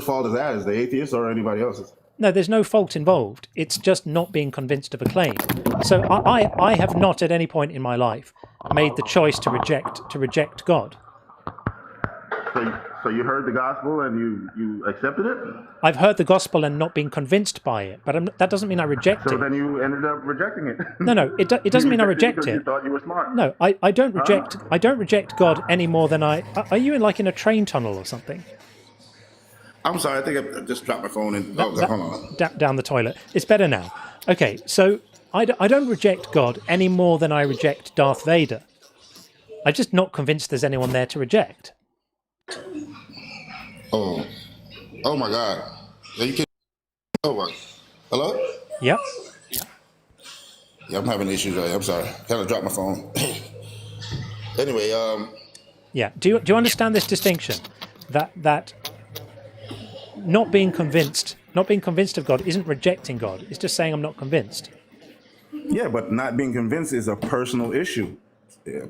fault is that? Is the atheist or anybody else's? No, there's no fault involved. It's just not being convinced of a claim. So I have not at any point in my life made the choice to reject God. So you heard the gospel and you accepted it? I've heard the gospel and not been convinced by it, but that doesn't mean I reject So it. then you ended up rejecting it. No, it doesn't mean I reject because it. You thought you were smart. No, I don't reject God any more than I. Are you in a train tunnel or something? I'm sorry, I think I just dropped my phone and hold on. Down the toilet. It's better now. Okay, so I don't reject God any more than I reject Darth Vader. I'm just not convinced there's anyone there to reject. Oh my God! Are you kidding? Oh my! Hello? Yep. Yeah, I'm having issues. I'm sorry. Kind of dropped my phone. Anyway, Yeah. Do you understand this distinction? That not being convinced of God isn't rejecting God. It's just saying I'm not convinced. Yeah, but not being convinced is a personal issue,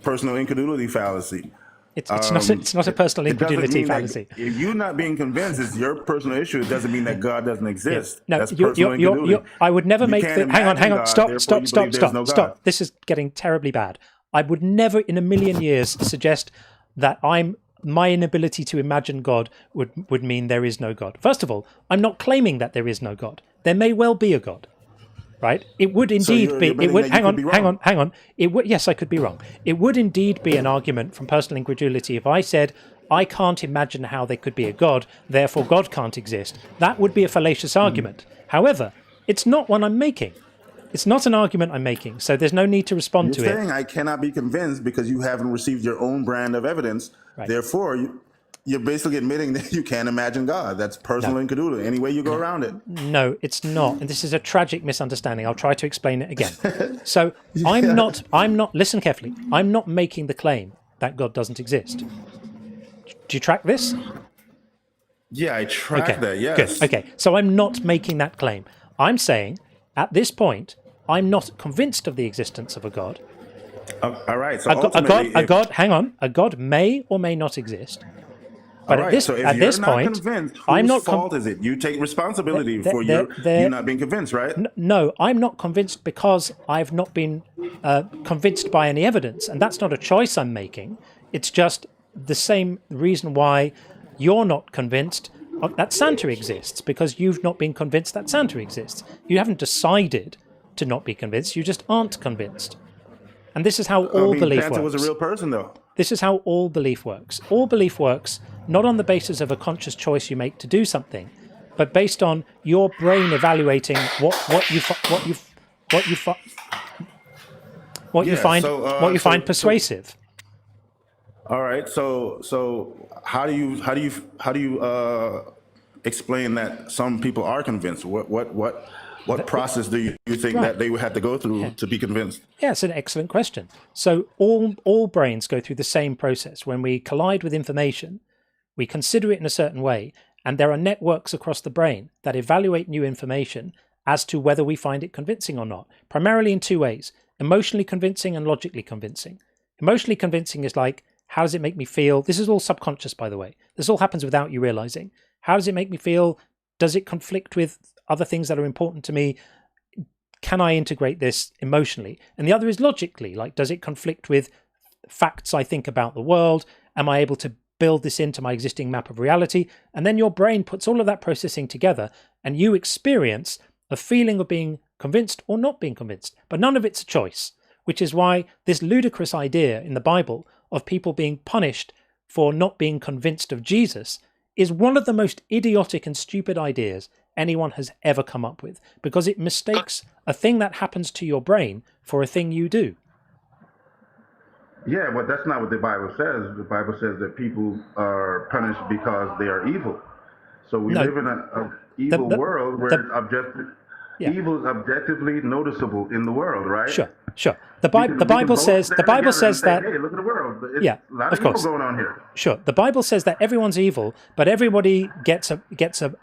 personal incredulity fallacy. It's not a personal incredulity fallacy. If you're not being convinced, it's your personal issue. It doesn't mean that God doesn't exist. No, that's personal incredulity. I would never make the. Hang on. God, Stop. This is getting terribly bad. I would never in a million years suggest that my inability to imagine God would mean there is no God. First of all, I'm not claiming that there is no God. There may well be a God. Right? It would indeed be. It would. Hang on. It would. Yes, I could be wrong. It would indeed be an argument from personal incredulity if I said I can't imagine how there could be a God, therefore God can't exist. That would be a fallacious argument. However, it's not one I'm making. It's not an argument I'm making, so there's no need to respond to it. You're saying I cannot be convinced because you haven't received your own brand of evidence. Right. Therefore, you're basically admitting that you can't imagine God. That's personal incredulity. Any way you go around it. No, it's not. And this is a tragic misunderstanding. I'll try to explain it again. So I'm not, listen carefully. I'm not making the claim that God doesn't exist. Do you track this? Yeah, I track that, yes. Good. Okay, so I'm not making that claim. I'm saying, at this point, I'm not convinced of the existence of a God. All right, so a God may or may not exist. But all right, so if you're not point, convinced, I'm not whose fault is it? You take responsibility for you not being convinced, right? No, I'm not convinced because I've not been convinced by any evidence, and that's not a choice I'm making. It's just the same reason why you're not convinced that Santa exists, because you've not been convinced that Santa exists. You haven't decided to not be convinced, you just aren't convinced. And this is how all belief Santa works. was a real person, though. This is how all belief works. All belief works not on the basis of a conscious choice you make to do something, but based on your brain evaluating what you find persuasive. All right. So how do you explain that some people are convinced? What process do you think that they would have to go through to be convinced? Yeah, it's an excellent question. So all brains go through the same process. When we collide with information, we consider it in a certain way, and there are networks across the brain that evaluate new information as to whether we find it convincing or not, primarily in two ways: emotionally convincing and logically convincing. Emotionally convincing is like, how does it make me feel? This is all subconscious, by the way. This all happens without you realizing. How does it make me feel? Does it conflict with other things that are important to me? Can I integrate this emotionally? And the other is logically, like, does it conflict with facts I think about the world? Am I able to build this into my existing map of reality? And then your brain puts all of that processing together and you experience a feeling of being convinced or not being convinced. But none of it's a choice, which is why this ludicrous idea in the Bible of people being punished for not being convinced of Jesus is one of the most idiotic and stupid ideas anyone has ever come up with, because it mistakes a thing that happens to your brain for a thing you do. Yeah, but that's not what the Bible says. The Bible says that people are punished because they are evil. So we live in an evil world where evil is objectively noticeable in the world, right? Sure. The Bible says that. Hey, look at the world. It's Yeah, a lot of of evil course. going on here. Sure. The Bible says that everyone's evil, but everybody gets a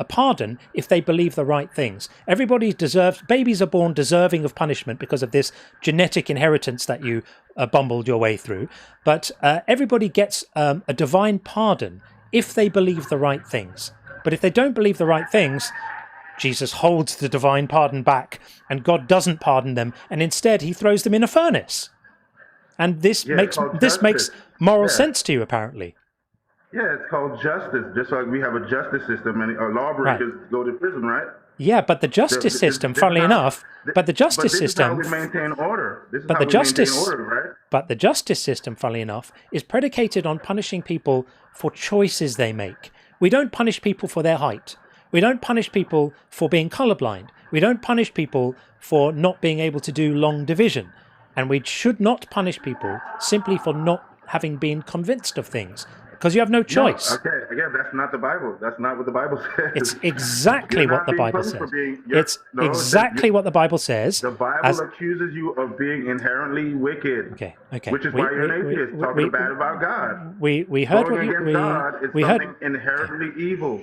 pardon if they believe the right things. Everybody deserves. Babies are born deserving of punishment because of this genetic inheritance that you bumbled your way through. But everybody gets a divine pardon if they believe the right things. But if they don't believe the right things, Jesus holds the divine pardon back, and God doesn't pardon them, and instead he throws them in a furnace. And this makes moral sense to you, apparently. Yeah, it's called justice. Just like we have a justice system and lawbreakers go to prison, right? Yeah, but the justice system, funnily enough, but the justice this system, is how we maintain order. This is but how the we justice, maintain order, right? but the justice system, funnily enough, is predicated on punishing people for choices they make. We don't punish people for their height. We don't punish people for being colorblind. We don't punish people for not being able to do long division. And we should not punish people simply for not having been convinced of things, because you have no choice. No, okay, again, that's not the Bible. That's not what the Bible says. It's exactly You're what not the being Bible punished for says. being- It's no, exactly what the Bible says. The Bible accuses you of being inherently wicked. Okay. Which is why you're an atheist, talking bad about God. We heard Going what you against God is we something heard inherently evil.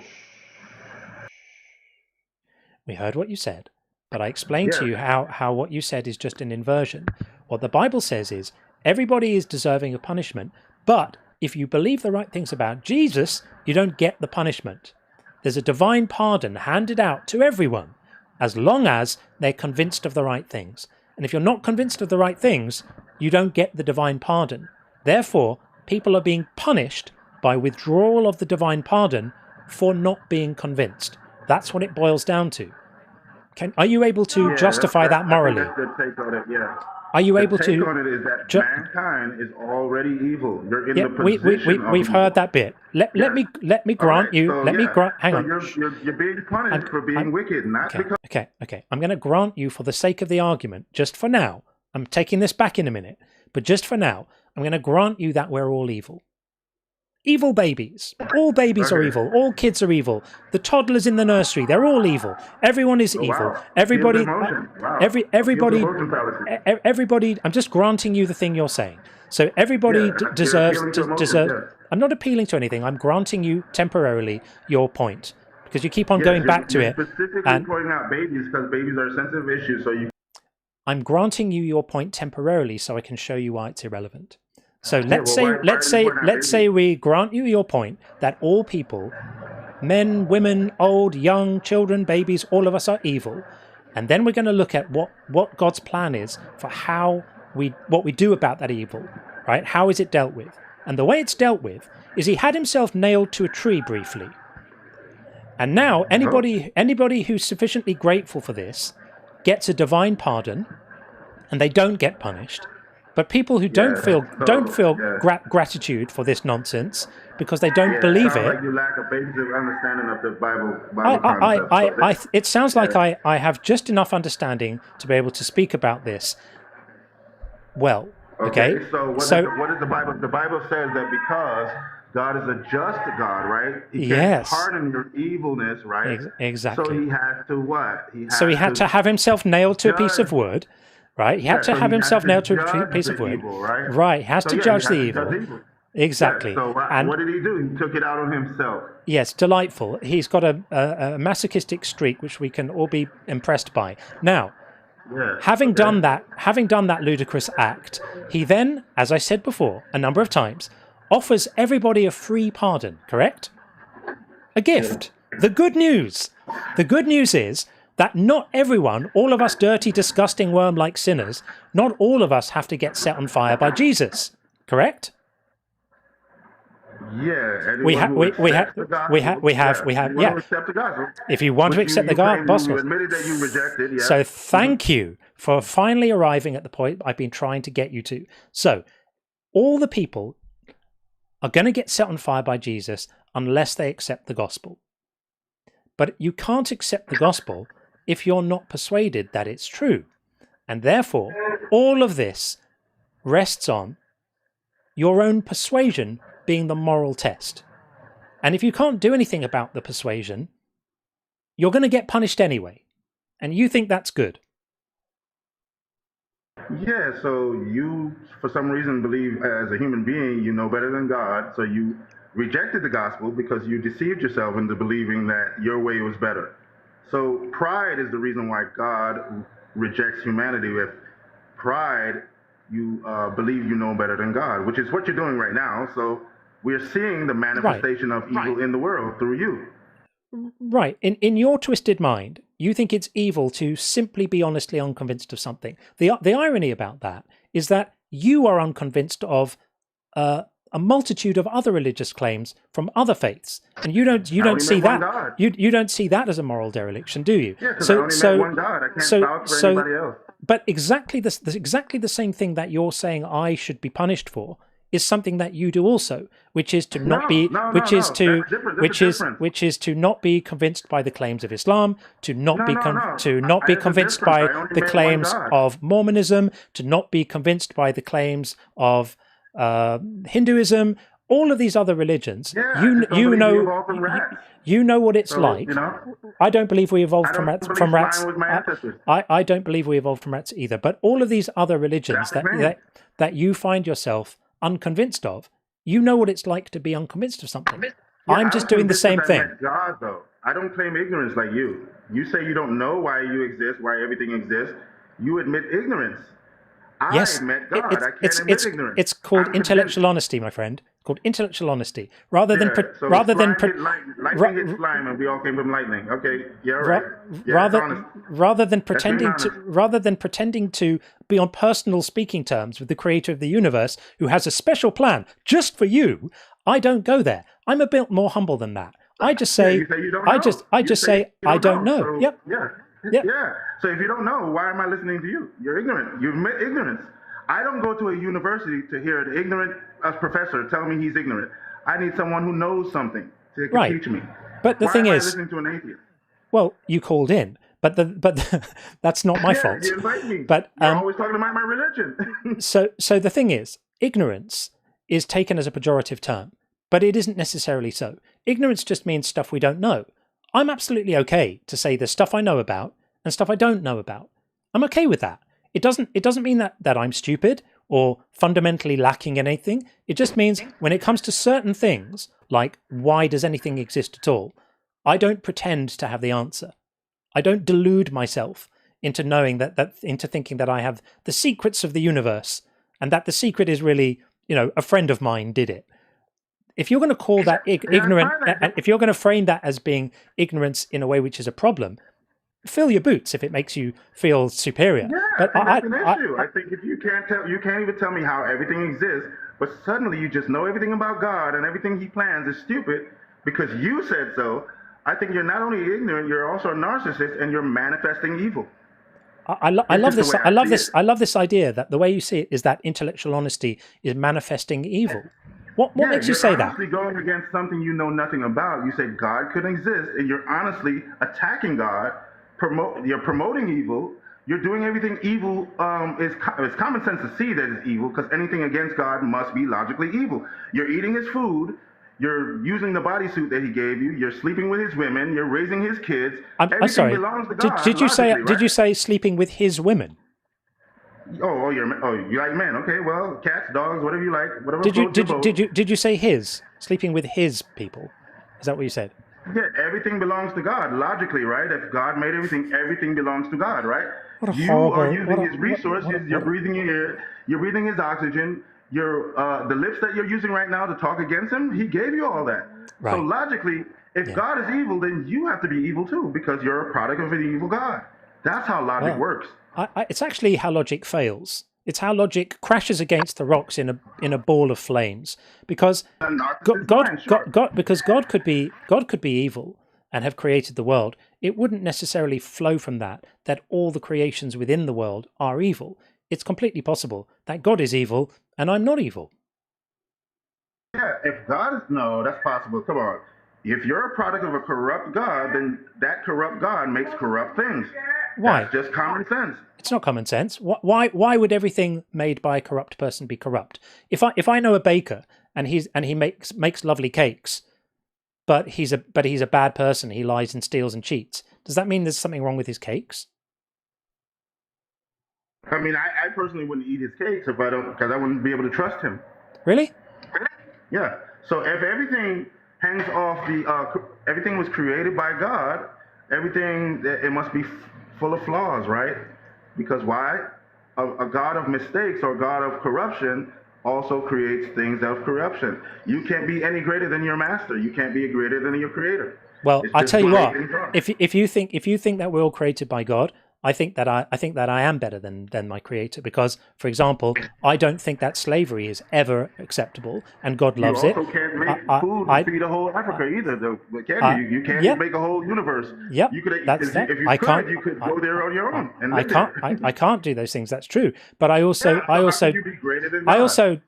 we heard what you said, but I explained to you how what you said is just an inversion. What the Bible says is everybody is deserving of punishment, but if you believe the right things about Jesus, you don't get the punishment. There's a divine pardon handed out to everyone, as long as they're convinced of the right things. And if you're not convinced of the right things, you don't get the divine pardon. Therefore, people are being punished by withdrawal of the divine pardon for not being convinced. That's what it boils down to. Are you able to justify that morally? I think that's the take on it, yeah. Are you the able take to? on it is that mankind is already evil. You're in the position of we've evil. heard that bit. Let me grant you. So, Let me grant. Hang so on. You're being punished for being wicked, not because. Okay. I'm going to grant you, for the sake of the argument, just for now. I'm taking this back in a minute, but just for now, I'm going to grant you that we're all evil. Evil babies. All babies are evil. All kids are evil. The toddlers in the nursery, they're all evil. Everyone is evil. Wow. Everybody, Wow. everybody. I'm just granting you the thing you're saying. So everybody deserves. I'm not appealing to anything. I'm granting you temporarily your point, because you keep on going back to it. Specifically And pointing out babies because babies are a sensitive issue. So you. I'm granting you your point temporarily, so I can show you why it's irrelevant. So let's say we grant you your point that all people, men, women, old, young, children, babies, all of us are evil, and then we're going to look at what God's plan is for what we do about that evil, right? How is it dealt with? And the way it's dealt with is he had himself nailed to a tree briefly, and now anybody who's sufficiently grateful for this gets a divine pardon, and they don't get punished. But people who don't feel gratitude for this nonsense because they don't believe it. Like you lack a basic understanding of the Bible concept. It sounds like I have just enough understanding to be able to speak about this. Well, okay. So what is the Bible? The Bible says that because God is a just God, right? He can pardon your evilness, right? Exactly. So he has to what? He had to have himself nailed to a piece of wood. Right, he had to have himself nailed to a piece of wood. Evil, right? Right, he has to judge the evil. Exactly. Yeah, so and what did he do? He took it out on himself. Yes, delightful. He's got a masochistic streak which we can all be impressed by. Now, having done that ludicrous act, he then, as I said before a number of times, offers everybody a free pardon. Correct? A gift. The good news is that not everyone, all of us dirty, disgusting, worm-like sinners, not all of us have to get set on fire by Jesus. Correct? Yeah. We have. If you want to accept the gospel, you admitted that you rejected. Yeah. So thank you for finally arriving at the point I've been trying to get you to. So all the people are going to get set on fire by Jesus unless they accept the gospel. But you can't accept the gospel if you're not persuaded that it's true. And therefore, all of this rests on your own persuasion being the moral test. And if you can't do anything about the persuasion, you're going to get punished anyway. And you think that's good. Yeah, so you, for some reason, believe as a human being you know better than God, so you rejected the gospel because you deceived yourself into believing that your way was better. So pride is the reason why God rejects humanity. With pride, you believe you know better than God, which is what you're doing right now. So we're seeing the manifestation of evil in the world through you. Right. In your twisted mind, you think it's evil to simply be honestly unconvinced of something. The irony about that is that you are unconvinced of a a multitude of other religious claims from other faiths, and you don't only see met that one God. you don't see that as a moral dereliction, do you? Yeah, because I only met one God. I can't vouch for anybody else. But exactly the same thing that you're saying I should be punished for is something that you do also, which is to not be convinced by the claims of Islam, to not be convinced by the claims of Mormonism, to not be convinced by the claims of Hinduism, all of these other religions. You know what it's like. I don't believe we evolved from rats. I don't believe we evolved from rats either. But all of these other religions that you find yourself unconvinced of, you know what it's like to be unconvinced of something. I'm just doing the same thing. God, though, I don't claim ignorance like you. You say you don't know why you exist, why everything exists. You admit ignorance. Yes, I admit God. I can't admit ignorance. It's called intellectual honesty, my friend. Called intellectual honesty, rather than lightning hit slime, and we all came from lightning. Okay, yeah, right. Rather than pretending to be on personal speaking terms with the creator of the universe, who has a special plan just for you, I don't go there. I'm a bit more humble than that. I just say, I don't know. So, yep. Yeah. So if you don't know, why am I listening to you? You're ignorant. You've met ignorance. I don't go to a university to hear an ignorant professor tell me he's ignorant. I need someone who knows something to teach me. But the thing am I is, listening to an atheist? Well, you called in, but that's not my fault. You invite me. But you're always talking about my religion. so the thing is, ignorance is taken as a pejorative term, but it isn't necessarily so. Ignorance just means stuff we don't know. I'm absolutely okay to say there's stuff I know about and stuff I don't know about. I'm okay with that. It doesn't mean that I'm stupid or fundamentally lacking in anything. It just means when it comes to certain things, like why does anything exist at all, I don't pretend to have the answer. I don't delude myself into knowing into thinking that I have the secrets of the universe and that the secret is really, a friend of mine did it. If you're going to call that ignorant, if you're going to frame that as being ignorance in a way which is a problem, fill your boots if it makes you feel superior. Yeah, but that's an issue. I think if you can't even tell me how everything exists, but suddenly you just know everything about God and everything He plans is stupid because you said so. I think you're not only ignorant, you're also a narcissist, and you're manifesting evil. I love this. I love this idea that the way you see it is that intellectual honesty is manifesting evil. What makes you say that? You're honestly going against something you know nothing about. You say God couldn't exist, and you're honestly attacking God. You're promoting evil. You're doing everything evil. It's common sense to see that it's evil because anything against God must be logically evil. You're eating His food. You're using the bodysuit that He gave you. You're sleeping with His women. You're raising His kids. I'm sorry. Belongs to God, did you say sleeping with His women? You like men? Okay, well, cats, dogs, whatever you like, whatever. Did you say his sleeping with His people? Is that what you said? Yeah, everything belongs to God, logically, right? If God made everything belongs to God, right? You are using His resources. You're breathing air. You're breathing His oxygen. The lips that you're using right now to talk against Him, He gave you all that. Right. So logically, if God is evil, then you have to be evil too, because you're a product of an evil God. That's how logic works. It's actually how logic fails. It's how logic crashes against the rocks in a ball of flames, because God could be evil and have created the world. It wouldn't necessarily flow from that all the creations within the world are evil. It's completely possible that God is evil and I'm not evil. Yeah, that's possible. Come on. If you're a product of a corrupt God, then that corrupt God makes corrupt things. Why? That's just common sense. It's not common sense. Why would everything made by a corrupt person be corrupt? If I know a baker and he makes lovely cakes, but he's a bad person, he lies and steals and cheats, does that mean there's something wrong with his cakes? I mean, I personally wouldn't eat his cakes because I wouldn't be able to trust him. Really? Yeah. So if everything hangs off everything was created by God, it must be full of flaws, right? Because why? A God of mistakes or God of corruption also creates things of corruption. You can't be any greater than your master. You can't be greater than your creator. Well, I tell you what, if you think that we're all created by God, I think that I am better than my creator because, for example, I don't think that slavery is ever acceptable, and God loves it. You also can't make food to feed a whole Africa either, though. Can you? You can't Yep. make a whole universe. Yep. You could, That's that. if you I could, can't. you could go there on your own and I live can't. there. I can't do those things. That's true. But I also How can you be greater than God?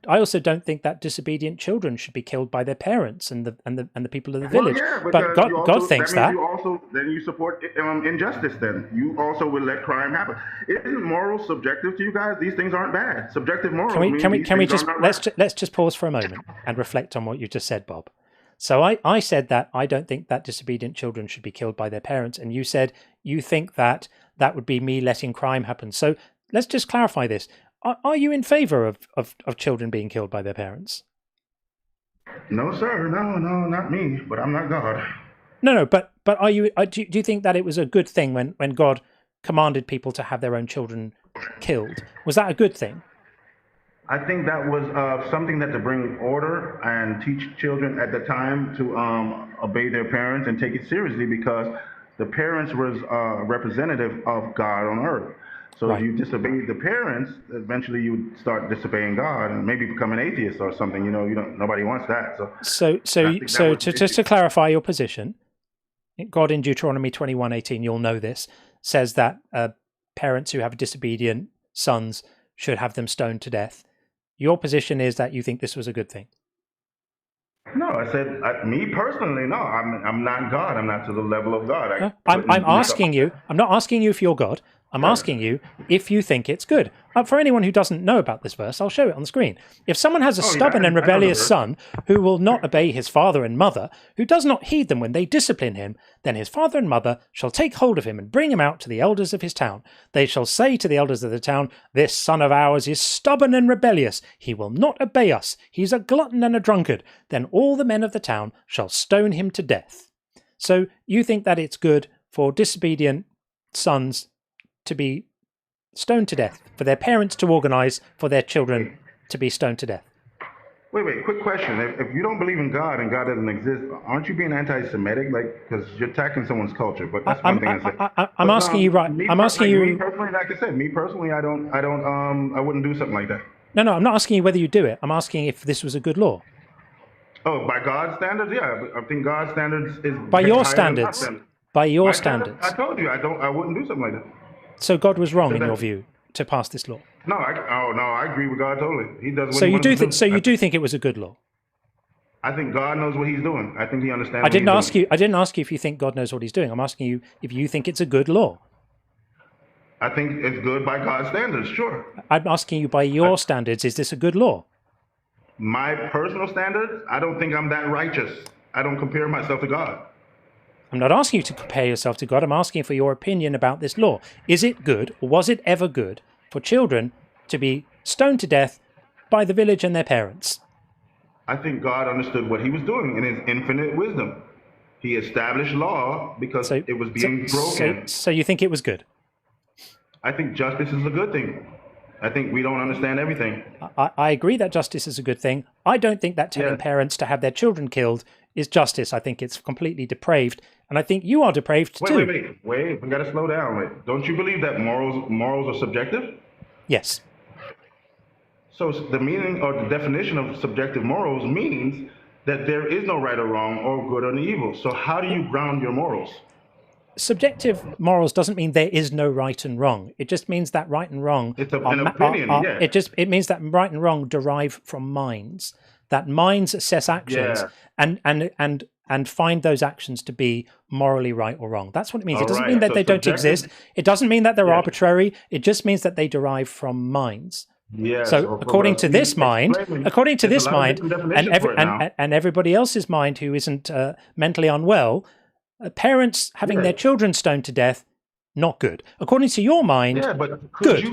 I also don't think that disobedient children should be killed by their parents and the people of the Well, village. yeah, But because God, you also, God thinks that that. means then you support injustice. Then you also will let crime happen. Isn't morals subjective to you guys? These things aren't bad. Subjective morals Can we these just things are not right. let's just pause for a moment and reflect on what you just said, Bob. So I said that I don't think that disobedient children should be killed by their parents, and you said you think that would be me letting crime happen. So let's just clarify this. Are you in favor of children being killed by their parents? No, sir. No, not me. But I'm not God. No, but are you? Do you think that it was a good thing when God commanded people to have their own children killed? Was that a good thing? I think that was something that to bring order and teach children at the time to obey their parents and take it seriously, because the parents was representative of God on earth. So if you disobeyed the parents, eventually you would start disobeying God and maybe become an atheist or something. You know, nobody wants that. So just to clarify your position, God in Deuteronomy 21:18, you'll know this, says that parents who have disobedient sons should have them stoned to death. Your position is that you think this was a good thing. No, I said me personally. No, I'm not God. I'm not to the level of God. I'm asking you. I'm not asking you if you're God. I'm asking you if you think it's good. For anyone who doesn't know about this verse, I'll show it on the screen. If someone has a stubborn and rebellious son who will not obey his father and mother, who does not heed them when they discipline him, then his father and mother shall take hold of him and bring him out to the elders of his town. They shall say to the elders of the town, "This son of ours is stubborn and rebellious. He will not obey us. He's a glutton and a drunkard." Then all the men of the town shall stone him to death. So you think that it's good for disobedient sons to be stoned to death, for their parents to organize for their children to be stoned to death? Wait, quick question. If you don't believe in God and God doesn't exist, aren't you being anti-Semitic? Like, because you're attacking someone's culture. But that's one thing I said. I'm asking you, right? I'm asking you. Me personally, like I said, me personally, I wouldn't do something like that. No, I'm not asking you whether you do it. I'm asking if this was a good law. Oh, by God's standards, yeah. I think God's standards is by your higher standards. than By your my standards. I told you, I wouldn't do something like that. So God was wrong in your view to pass this law. No, I agree with God totally. He does. What So he you do wants to think? So you do think it was a good law? I think God knows what He's doing. I think He understands. I didn't ask you. I didn't ask you if you think God knows what He's doing. I'm asking you if you think it's a good law. I think it's good by God's standards. Sure. I'm asking you by your standards. Is this a good law? My personal standards, I don't think I'm that righteous. I don't compare myself to God. I'm not asking you to compare yourself to God. I'm asking for your opinion about this law. Is it good, or was it ever good, for children to be stoned to death by the village and their parents? I think God understood what He was doing in His infinite wisdom. He established law because it was being broken. So you think it was good? I think justice is a good thing. I think we don't understand everything. I agree that justice is a good thing. I don't think that telling parents to have their children killed is justice. I think it's completely depraved. And I think you are depraved too. Wait. We got to slow down. Wait. Don't you believe that morals are subjective? Yes. So the meaning or the definition of subjective morals means that there is no right or wrong or good or evil. So how do you ground your morals? Subjective morals doesn't mean there is no right and wrong. It just means that right and wrong an opinion. It means that right and wrong derive from minds. That minds assess actions and find those actions to be morally right or wrong. That's what it means. It doesn't mean that they don't exist. It doesn't mean that they're arbitrary. It just means that they derive from minds. So according to this mind, and everybody else's mind who isn't mentally unwell, parents having their children stoned to death, not good. According to your mind, but good. Could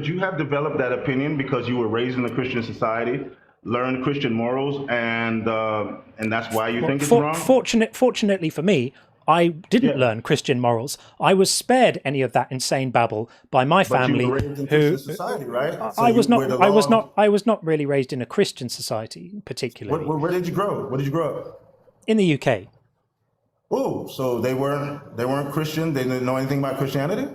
you have developed that opinion because you were raised in a Christian society, learned Christian morals, and that's why you think it's wrong? Fortunately for me, I didn't learn Christian morals. I was spared any of that insane babble by my family, you were raised in Christian society, right? I was not really raised in a Christian society, particularly. Where did you grow? Where did you grow up? In the UK. Oh, so they weren't Christian. They didn't know anything about Christianity.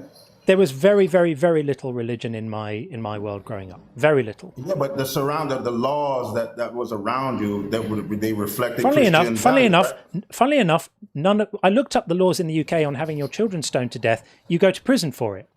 there was very, very, very little religion in my world growing up. Very little. Yeah, but the laws that was around you, they reflected Funnily Christian values, funnily enough, I looked up the laws in the UK on having your children stoned to death. You go to prison for it.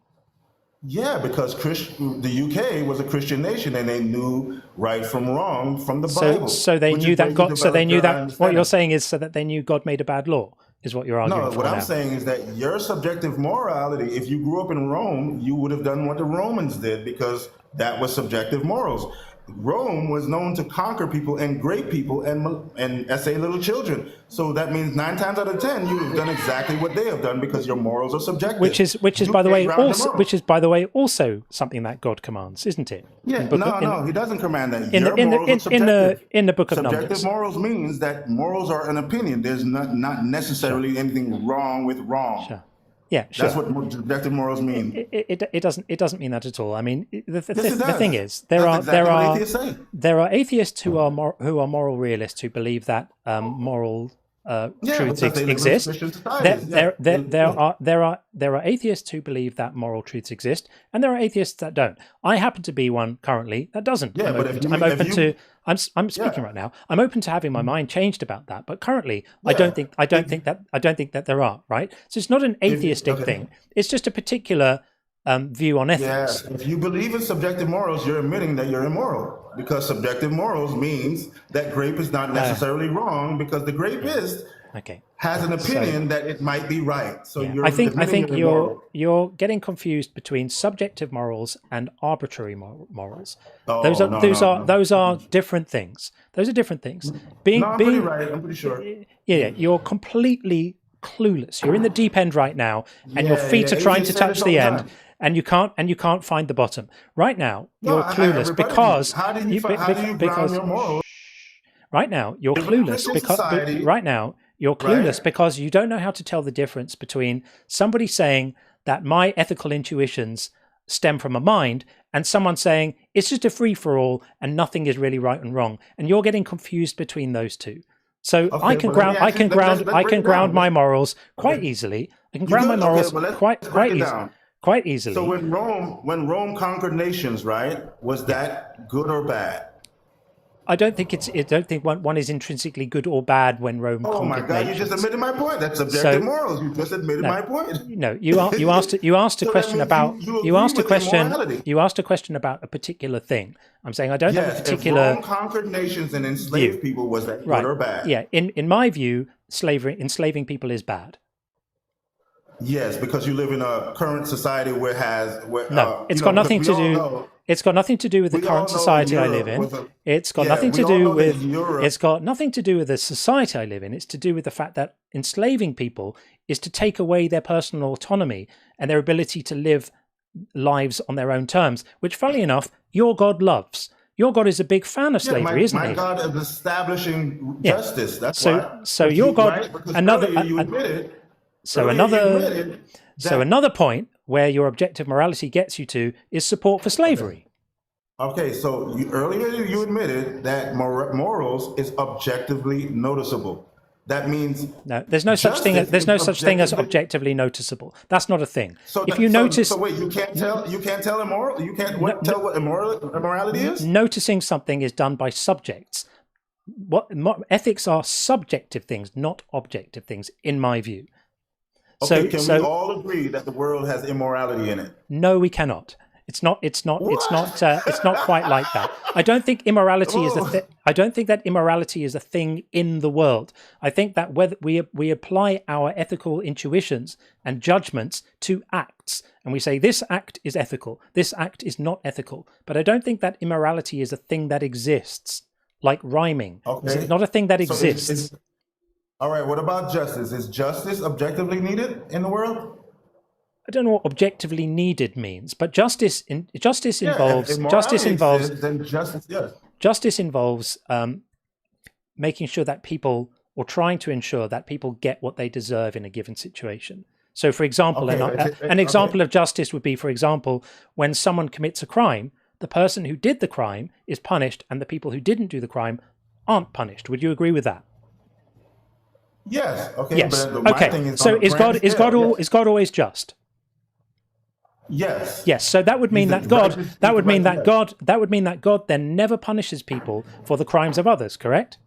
Yeah, because the UK was a Christian nation, and they knew right from wrong from the Bible. So they knew that God. So they knew that. What you're saying is so that they knew God made a bad law. Is what you're arguing for now. No, what I'm saying is that your subjective morality, if you grew up in Rome, you would have done what the Romans did, because that was subjective morals. Rome was known to conquer people and great people and essay little children. So that means 9 times out of 10, you have done exactly what they have done, because your morals are subjective. Which is by the way also something that God commands, isn't it? Yeah, he doesn't command that. In the book of Numbers. Subjective morals means that morals are an opinion. There's not necessarily anything wrong with wrong. Sure. Yeah, sure. That's what subjective morals mean. It doesn't mean that at all. I mean, the does. thing is, That's exactly what atheists say. there are atheists who are moral realists who believe that moral truths exist. There are atheists who believe that moral truths exist, and there are atheists that don't. I happen to be one currently that doesn't. Yeah, I'm speaking right now. I'm open to having my mind changed about that, but currently I don't think that there are, right? So it's not an atheistic thing. It's just a particular view on ethics. Yeah, if you believe in subjective morals, you're admitting that you're immoral, because subjective morals means that grape is not necessarily wrong, because the grapist has an opinion that it might be right. So I think you're getting confused between subjective morals and arbitrary morals. Those are different things. Those are different things. I'm pretty right. I'm pretty sure. Yeah, you're completely clueless. You're in the deep end right now, and your feet are trying to touch the end. And you can't find the bottom. Right now, you're clueless because how do you ground your morals? Right now, you're clueless because you don't know how to tell the difference between somebody saying that my ethical intuitions stem from a mind and someone saying it's just a free for all and nothing is really right and wrong, and you're getting confused between those two. So I can ground my morals quite easily. I can ground my morals quite easily. So when Rome conquered nations, right? Was that good or bad? I don't think one is intrinsically good or bad when Rome conquered nations. Oh my God! You just admitted my point. That's subjective morals. You just admitted my point. No, you asked a question about a particular thing. I'm saying I don't have a particular. If Rome conquered nations and enslaved people, was that good or bad? Yeah, in my view, enslaving people is bad. Yes, because you live in a current society it's got nothing to do. It's got nothing to do with the current society I live in. It's got nothing to do with. It's got nothing to do with the society I live in. It's to do with the fact that enslaving people is to take away their personal autonomy and their ability to live lives on their own terms, which, funnily enough, your God loves. Your God is a big fan of slavery, isn't he? My God is establishing justice. That's why. So your God, another point where your objective morality gets you to is support for slavery. Okay, so earlier you admitted that morals is objectively noticeable. That means no. There's no such thing. There's no such thing as objectively noticeable. That's not a thing. So if you notice, so wait, you can't tell immoral. You can't tell what immorality is. Noticing something is done by subjects. Ethics are subjective things, not objective things, in my view. Okay, can we all agree that the world has immorality in it? No, we cannot. It's not quite like that. I don't think immorality is I don't think that immorality is a thing in the world. I think that whether we apply our ethical intuitions and judgments to acts, and we say this act is ethical, this act is not ethical. But I don't think that immorality is a thing that exists, like rhyming. Okay. It's not a thing that exists. All right, what about justice? Is justice objectively needed in the world? I don't know what objectively needed means, but justice involves making sure that people, or trying to ensure that people get what they deserve in a given situation. So, for example, an example of justice would be, for example, when someone commits a crime, the person who did the crime is punished, and the people who didn't do the crime aren't punished. Would you agree with that? Yes. Okay. Yes. But okay. So is God always just? Yes. Yes. So that would mean He's that the God. righteous- That he's would the mean that righteous God. That would mean that God then never punishes people for the crimes of others. Correct?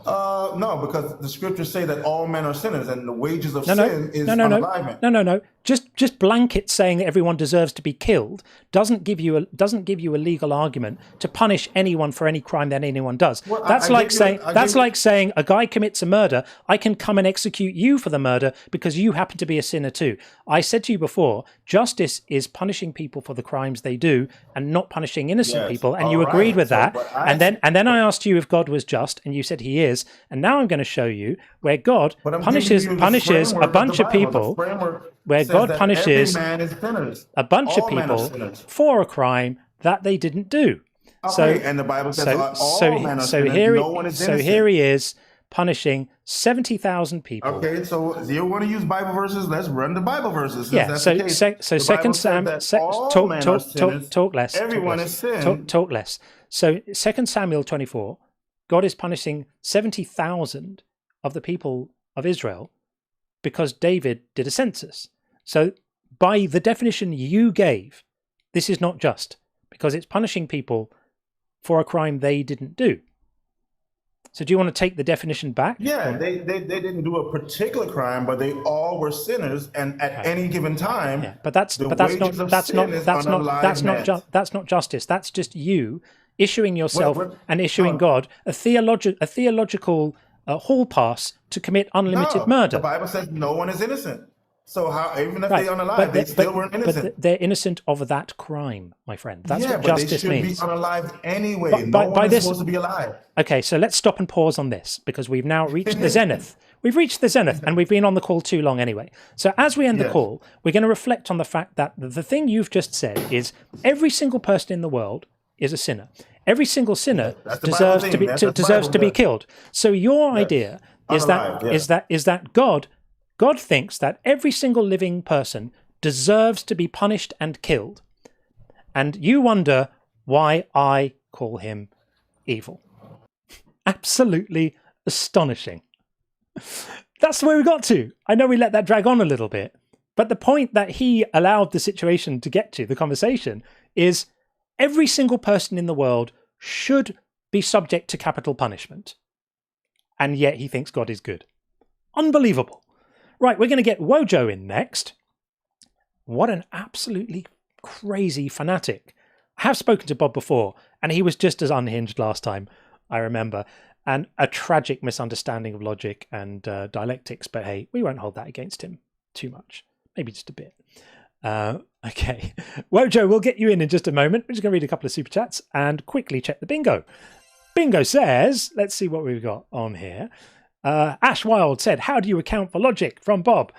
No, because the scriptures say that all men are sinners, and the wages of No. sin is unalivement. No. Just blanket saying that everyone deserves to be killed doesn't give you a legal argument to punish anyone for any crime that anyone does. Well, That's I like gave you- saying I that's gave you- like saying a guy commits a murder. I can come and execute you for the murder because you happen to be a sinner too. I said to you before, justice is punishing people for the crimes they do and not punishing innocent Yes. people, and All you agreed right. with So, that. but And then I asked you if God was just, and you said he is. And now I'm going to show you where God But I'm punishes giving you the punishes a framework bunch of of the Bible. The people, framework where says God that punishes every man is sinners. a bunch of All men are people sinners. for a crime that they didn't do. Okay, and the Bible says all men are sinners. No one is innocent. here he is punishing 70,000 people. Okay, so you want to use Bible verses? Let's run the Bible verses. Since Yeah. that's So the case. so The Second Bible says Sam that all talk men are talk sinners. talk less. Everyone is sin. Talk less. So 2 Samuel 24, God is punishing 70,000 of the people of Israel because David did a census. So by the definition you gave, this is not just, because it's punishing people for a crime they didn't do. So do you want to take the definition back? Yeah, they didn't do a particular crime, but they all were sinners, and at any given time, but that's not justice. That's just you issuing yourself and issuing God a theological hall pass to commit unlimited murder. The Bible says no one is innocent. So how, even if they unalive, they still weren't innocent. But they're innocent of that crime, my friend. That's what but justice they should means. be unalive anyway. No one is supposed to be alive. Okay, so let's stop and pause on this because we've now reached the zenith. We've reached the zenith, and we've been on the call too long anyway. So as we end the call, we're going to reflect on the fact that the thing you've just said is every single person in the world is a sinner. Every single sinner deserves to be killed. So your idea is that God thinks that every single living person deserves to be punished and killed. And you wonder why I call him evil. Absolutely astonishing. That's the way we got to. I know we let that drag on a little bit. But the point that he allowed the situation to get to, the conversation, is every single person in the world should be subject to capital punishment. And yet he thinks God is good. Unbelievable. Right, we're going to get Wojo in next. What an absolutely crazy fanatic. I have spoken to Bob before, and he was just as unhinged last time, I remember. And a tragic misunderstanding of logic and dialectics. But hey, we won't hold that against him too much. Maybe just a bit. Okay. Wojo, we'll get you in just a moment. We're just going to read a couple of super chats and quickly check the bingo. Bingo says, let's see what we've got on here. Ash Wild said, how do you account for logic? From Bob.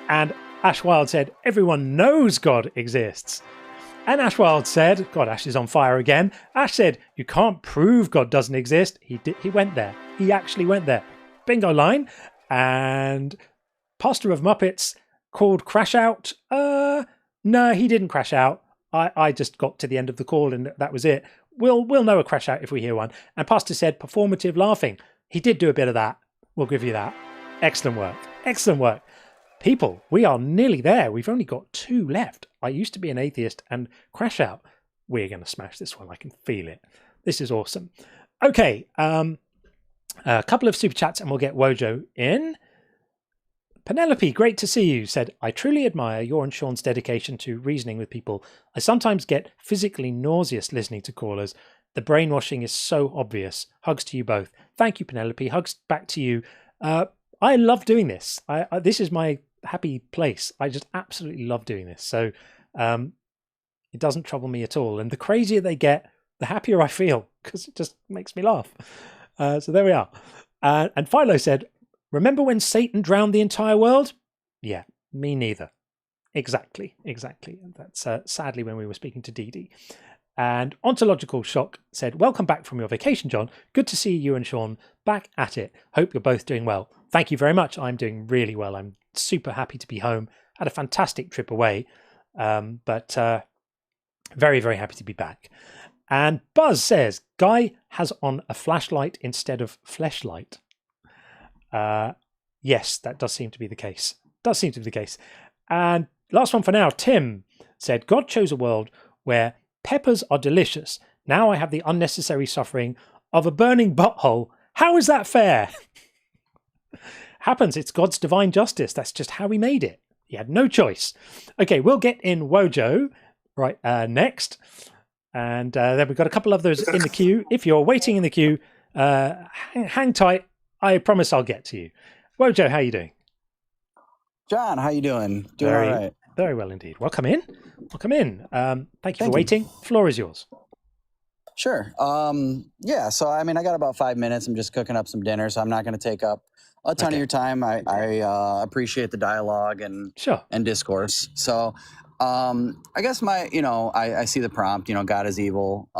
And Ash Wild said, everyone knows God exists. And Ash Wild said, God, Ash is on fire again. Ash said, you can't prove God doesn't exist. He went there. He actually went there. Bingo line. And Pastor of Muppets called Crash Out. No, he didn't crash out. I just got to the end of the call and that was it. We'll know a crash out if we hear one. And Pastor said performative laughing. He did do a bit of that. We'll give you that. Excellent work. Excellent work. People, we are nearly there. We've only got 2 left. I used to be an atheist and crash out. We're going to smash this one. I can feel it. This is awesome. Okay. A couple of super chats and we'll get Wojo in. Penelope, great to see you, said, I truly admire your and Sean's dedication to reasoning with people. I sometimes get physically nauseous listening to callers. The brainwashing is so obvious. Hugs to you both. Thank you, Penelope. Hugs back to you. I love doing this. This is my happy place. I just absolutely love doing this. So it doesn't trouble me at all. And the crazier they get, the happier I feel because it just makes me laugh. So there we are. And Philo said, remember when Satan drowned the entire world? Yeah, me neither. Exactly. That's sadly when we were speaking to Dee Dee. And Ontological Shock said, welcome back from your vacation, John. Good to see you and Sean back at it. Hope you're both doing well. Thank you very much. I'm doing really well. I'm super happy to be home. Had a fantastic trip away, but very, very happy to be back. And Buzz says, Guy has on a flashlight instead of fleshlight. Yes, that does seem to be the case. And last one for now. Tim said, God chose a world where peppers are delicious. Now I have the unnecessary suffering of a burning butthole. How is that fair? Happens. It's God's divine justice. That's just how he made it. He had no choice. Okay, we'll get in Wojo right next. And then we've got a couple of those in the queue. If you're waiting in the queue, hang tight. I promise I'll get to you. Wojo, how are you doing? John, how you doing? Doing Very, all right. very well indeed. Welcome in. Welcome in. Thank you for waiting. Floor is yours. Sure. Yeah, so I mean, I got about 5 minutes. I'm just cooking up some dinner, so I'm not going to take up a ton of your time. I appreciate the dialogue and discourse. So I guess I see the prompt, God is evil.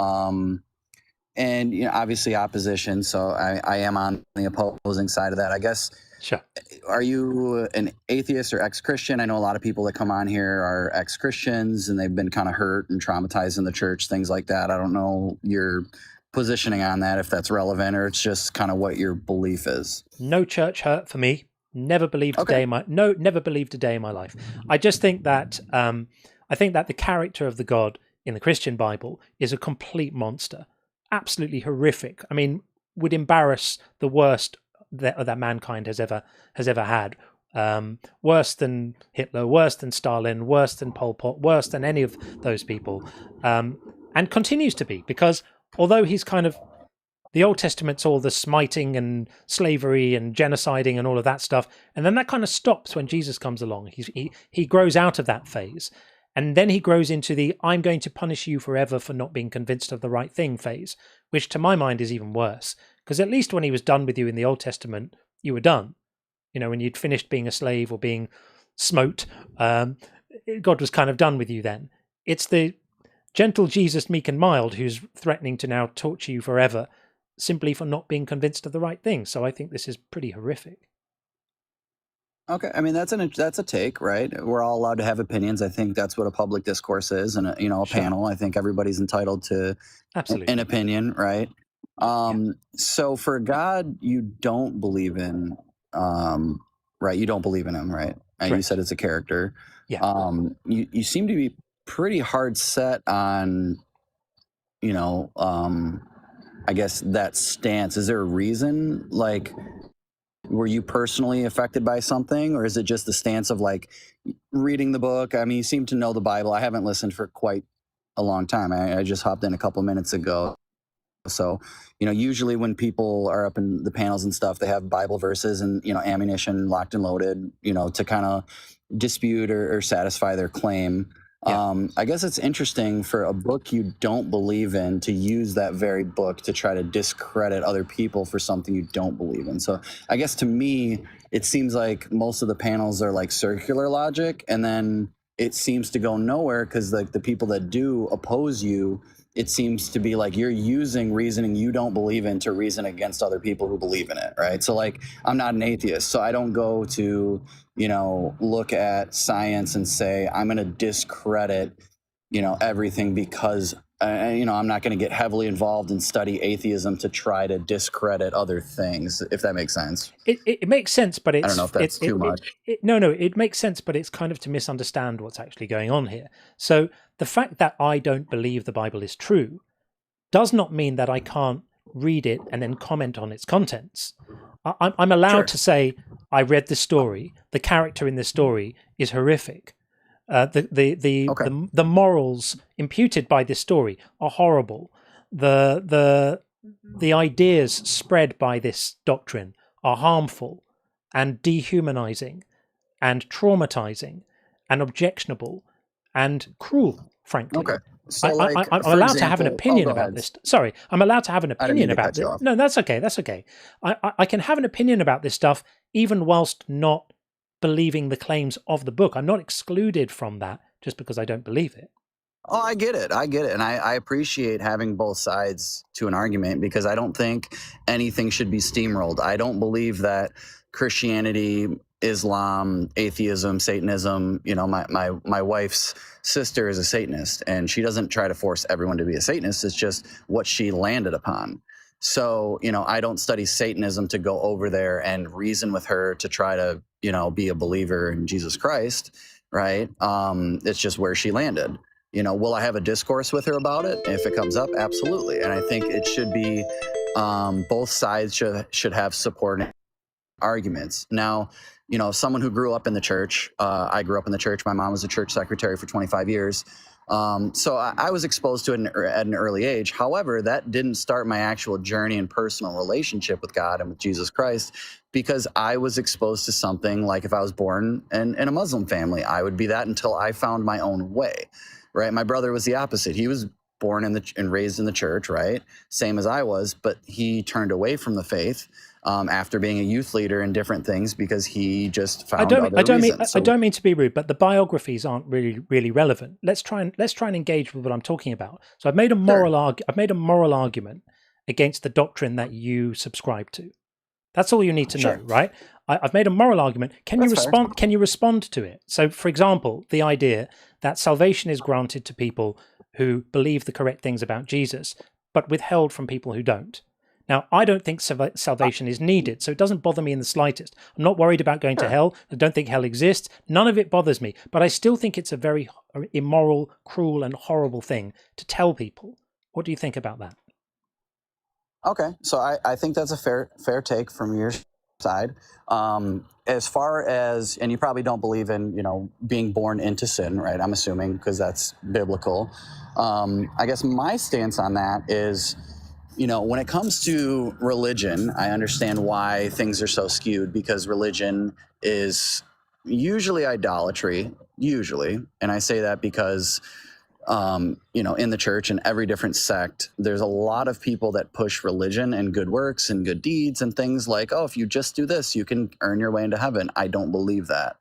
And obviously opposition. So I am on the opposing side of that. I guess. Sure. Are you an atheist or ex-Christian? I know a lot of people that come on here are ex-Christians and they've been kind of hurt and traumatized in the church, things like that. I don't know your positioning on that, if that's relevant, or it's just kind of what your belief is. No church hurt for me. Never believed never believed a day in my life. I just think that the character of the God in the Christian Bible is a complete monster. Absolutely horrific. I mean, would embarrass the worst that mankind has ever had. Worse than Hitler, worse than Stalin, worse than Pol Pot, worse than any of those people, and continues to be, because although he's kind of, the Old Testament's all the smiting and slavery and genociding and all of that stuff, and then that kind of stops when Jesus comes along. He grows out of that phase, and then he grows into the I'm going to punish you forever for not being convinced of the right thing phase, which to my mind is even worse. Because at least when he was done with you in the Old Testament, you were done. When you'd finished being a slave or being smote, God was kind of done with you then. It's the gentle Jesus, meek and mild, who's threatening to now torture you forever simply for not being convinced of the right thing. So I think this is pretty horrific. Okay, I mean that's a take, right? We're all allowed to have opinions. I think that's what a public discourse is, and a panel. I think everybody's entitled to an opinion, right? So for God, you don't believe in, right? You don't believe in him, right? And you said it's a character. Yeah. You seem to be pretty hard set on, I guess that stance. Is there a reason? Like, were you personally affected by something, or is it just the stance of like reading the book? I mean, you seem to know the Bible. I haven't listened for quite a long time. I just hopped in a couple minutes ago. So, usually when people are up in the panels and stuff, they have Bible verses and, ammunition locked and loaded, to kind of dispute or satisfy their claim. Yeah. I guess it's interesting for a book you don't believe in to use that very book to try to discredit other people for something you don't believe in. So I guess to me, it seems like most of the panels are like circular logic, and then it seems to go nowhere because like the people that do oppose you, it seems to be like you're using reasoning you don't believe in to reason against other people who believe in it, right? So like, I'm not an atheist, so I don't go to, look at science and say, I'm going to discredit, everything because, I'm not going to get heavily involved and study atheism to try to discredit other things, if that makes sense. It makes sense, but it's... I don't know if that's too much. No, it makes sense, but it's kind of to misunderstand what's actually going on here. So the fact that I don't believe the Bible is true does not mean that I can't read it and then comment on its contents. I'm allowed to say, I read this story, the character in this story is horrific. The morals imputed by this story are horrible. The ideas spread by this doctrine are harmful and dehumanizing and traumatizing and objectionable and cruel, frankly. Okay. So I'm allowed to have an opinion about this. Sorry, I'm allowed to have an opinion about this. No, that's okay. That's okay. I can have an opinion about this stuff even whilst not believing the claims of the book. I'm not excluded from that just because I don't believe it. Oh, I get it. And I appreciate having both sides to an argument because I don't think anything should be steamrolled. I don't believe that Christianity, Islam, atheism, Satanism, my wife's sister is a Satanist and she doesn't try to force everyone to be a Satanist. It's just what she landed upon. So, I don't study Satanism to go over there and reason with her to try to, be a believer in Jesus Christ. right? It's just where she landed. You know, will I have a discourse with her about it if it comes up? Absolutely. And I think it should be both sides should have supporting arguments. Now, you know, someone who grew up in the church, I grew up in the church. My mom was a church secretary for 25 years. So I was exposed to it at an early age. However, that didn't start my actual journey and personal relationship with God and with Jesus Christ, because I was exposed to something like if I was born in a Muslim family, I would be that until I found my own way, right? My brother was the opposite. He was born and raised in the church, right? Same as I was, but he turned away from the faith after being a youth leader in different things because he just found other reasons. I don't mean to be rude, but the biographies aren't really relevant. Let's try and engage with what I'm talking about. So I've made a moral argument against the doctrine that you subscribe to. That's all you need to know, right? I've made a moral argument. Can you respond? Can you respond to it? So, for example, the idea that salvation is granted to people who believe the correct things about Jesus, but withheld from people who don't. Now, I don't think salvation is needed, so it doesn't bother me in the slightest. I'm not worried about going to hell. I don't think hell exists. None of it bothers me. But I still think it's a very immoral, cruel, and horrible thing to tell people. What do you think about that? Okay, so I think that's a fair take from your side. As far as, and you probably don't believe in, you know, being born into sin, right? I'm assuming, because that's biblical. I guess my stance on that is, you know, when it comes to religion, I understand why things are so skewed, because religion is usually idolatry, and I say that because you know, in the church and every different sect, there's a lot of people that push religion and good works and good deeds and things like, oh, if you just do this, you can earn your way into heaven. I don't believe that,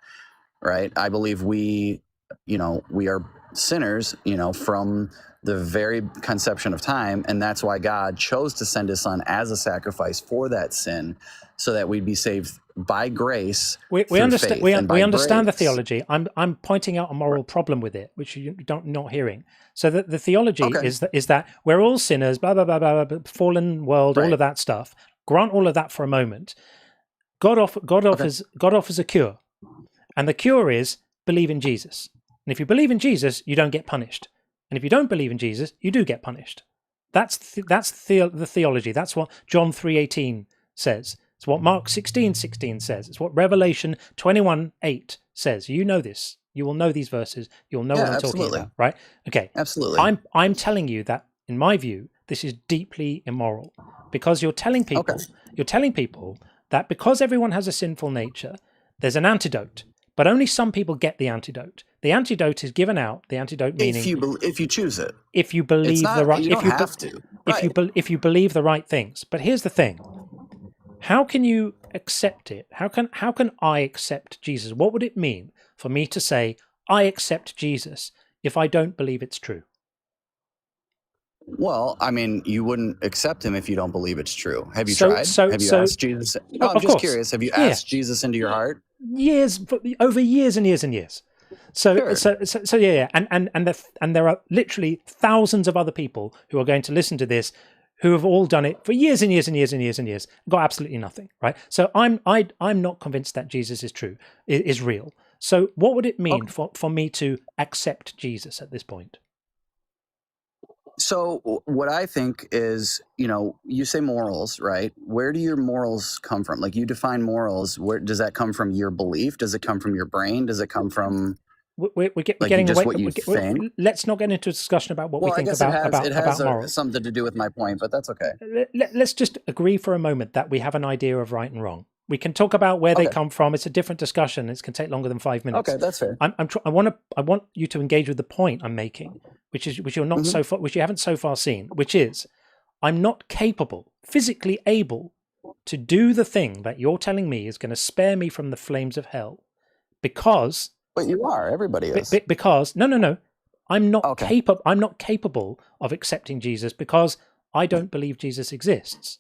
right? I believe we are sinners, you know, from the very conception of time. And that's why God chose to send his son as a sacrifice for that sin, so that we'd be saved by grace. We understand. We understand the theology. I'm pointing out a moral problem with it, which you're not hearing. So the theology is that we're all sinners, blah blah blah blah, blah, fallen world, all of that stuff. Grant all of that for a moment. God offers a cure, and the cure is believe in Jesus. And if you believe in Jesus, you don't get punished. And if you don't believe in Jesus, you do get punished. That's the theology. That's what John 3:18 says. It's what Mark 16:16 says. It's what Revelation 21:8 says. You know this. You will know these verses. You'll know what I'm talking about, right? Okay. Absolutely. I'm telling you that, in my view, this is deeply immoral, because you're telling people that because everyone has a sinful nature, there's an antidote, but only some people get the antidote. The antidote is given out. The antidote meaning if you choose it. If you believe the right, you don't have to. If you believe the right things. But here's the thing: how can you accept it? How can I accept Jesus? What would it mean for me to say I accept Jesus if I don't believe it's true? Well, I mean, you wouldn't accept him if you don't believe it's true. Have you tried? Have you asked Jesus? No, I'm just curious. Have you asked Jesus into your heart? Over years and years and years. So yeah, and there are literally thousands of other people who are going to listen to this, who have all done it for years and years and years and years and years, got absolutely nothing, right? So I'm not convinced that Jesus is true, is real. So what would it mean for me to accept Jesus at this point? So what I think is, you know, you say morals, right? Where do your morals come from? Like, you define morals. Where does that come from? Your belief? Does it come from your brain? Does it come from we're getting away? Let's not get into a discussion about what we think about morals. Something to do with my point, but that's okay. Let's just agree for a moment that we have an idea of right and wrong. We can talk about where they come from. It's a different discussion. It can take longer than 5 minutes. Okay, that's fair. I want you to engage with the point I'm making, which you're not so far, which you haven't so far seen, which is I'm not capable, physically able, to do the thing that you're telling me is going to spare me from the flames of hell, because. But you are. Everybody is. Because no. I'm not capable. I'm not capable of accepting Jesus because I don't believe Jesus exists.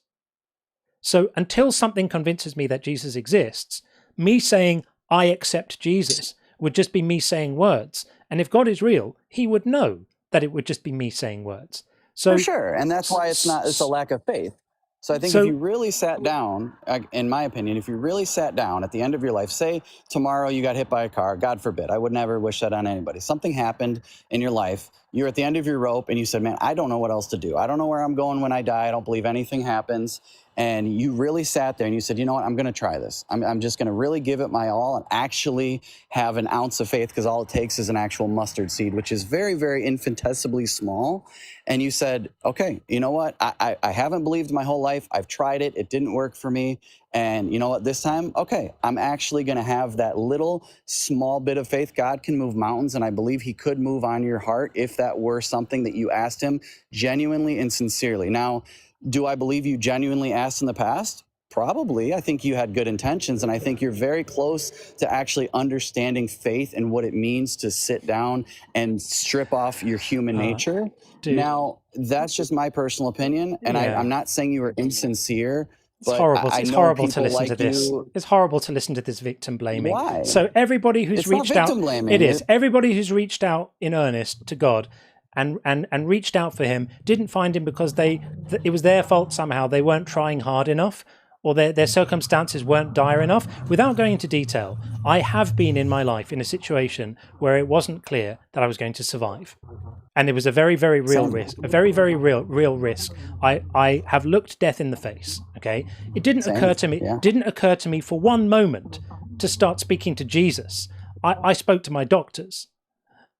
So until something convinces me that Jesus exists, me saying I accept Jesus would just be me saying words. And if God is real, he would know that it would just be me saying words. So for sure. And that's why it's a lack of faith. So I think So- if you really sat down, in my opinion, if you really sat down at the end of your life, say tomorrow you got hit by a car, God forbid, I would never wish that on anybody. Something happened in your life, you're at the end of your rope and you said, man, I don't know what else to do. I don't know where I'm going when I die. I don't believe anything happens. And you really sat there and you said, you know what, I'm going to try this. I'm just going to really give it my all and actually have an ounce of faith, because all it takes is an actual mustard seed, which is very, very infinitesimally small. And you said, okay, you know what, I haven't believed my whole life. I've tried it. It didn't work for me. And you know what, this time, okay, I'm actually going to have that little small bit of faith. God can move mountains, and I believe he could move on your heart if that were something that you asked him genuinely and sincerely. Now, do I believe you genuinely asked in the past? Probably. I think you had good intentions, and I think you're very close to actually understanding faith and what it means to sit down and strip off your human nature. Dude. Now, that's just my personal opinion, and Yeah. I'm not saying you were insincere. It's but horrible. I It's know horrible to people listen like to this. you. It's horrible to listen to this victim blaming. Why? So everybody who's It's not reached out, victim blaming. it is. Everybody who's reached out in earnest to God and reached out for him didn't find him because it was their fault somehow. They weren't trying hard enough, or their circumstances weren't dire enough. Without going into detail, I have been in my life in a situation where it wasn't clear that I was going to survive. And it was a very, very real risk, a very, very real risk. I have looked death in the face. Okay, it didn't occur to me for one moment to start speaking to Jesus. I spoke to my doctors,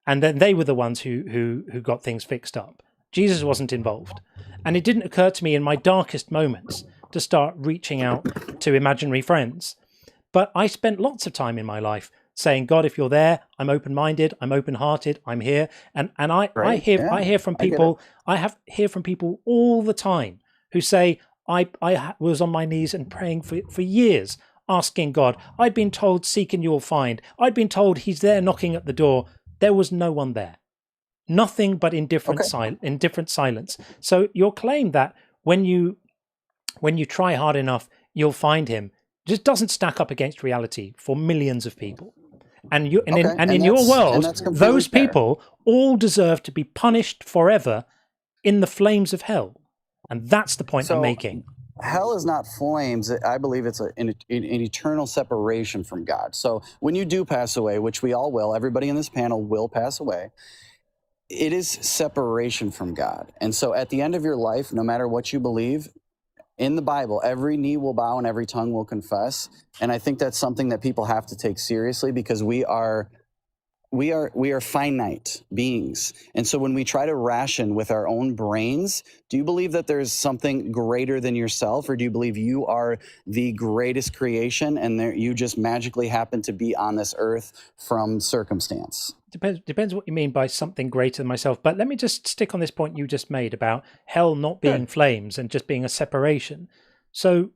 and then they were the ones who got things fixed up. Jesus wasn't involved, and it didn't occur to me in my darkest moments to start reaching out to imaginary friends. But I spent lots of time in my life saying, God, if you're there, I'm open-minded, I'm open-hearted, I'm here. And I hear from people, hear from people all the time who say, I was on my knees and praying for years, asking God. I'd been told, seek and you'll find. I'd been told he's there knocking at the door. There was no one there. Nothing but indifferent silence. So your claim that when you try hard enough, you'll find him just doesn't stack up against reality for millions of people. And in your world, those people all deserve to be punished forever in the flames of hell. And that's the point I'm making. Hell is not flames. I believe it's an eternal separation from God. So when you do pass away, which we all will, everybody in this panel will pass away, it is separation from God. And so at the end of your life, no matter what you believe, in the Bible, every knee will bow and every tongue will confess. And I think that's something that people have to take seriously, because we are finite beings. And so when we try to ration with our own brains, do you believe that there's something greater than yourself, or do you believe you are the greatest creation and you just magically happen to be on this earth from circumstance? Depends what you mean by something greater than myself. But let me just stick on this point you just made about hell not being flames and just being a separation. So,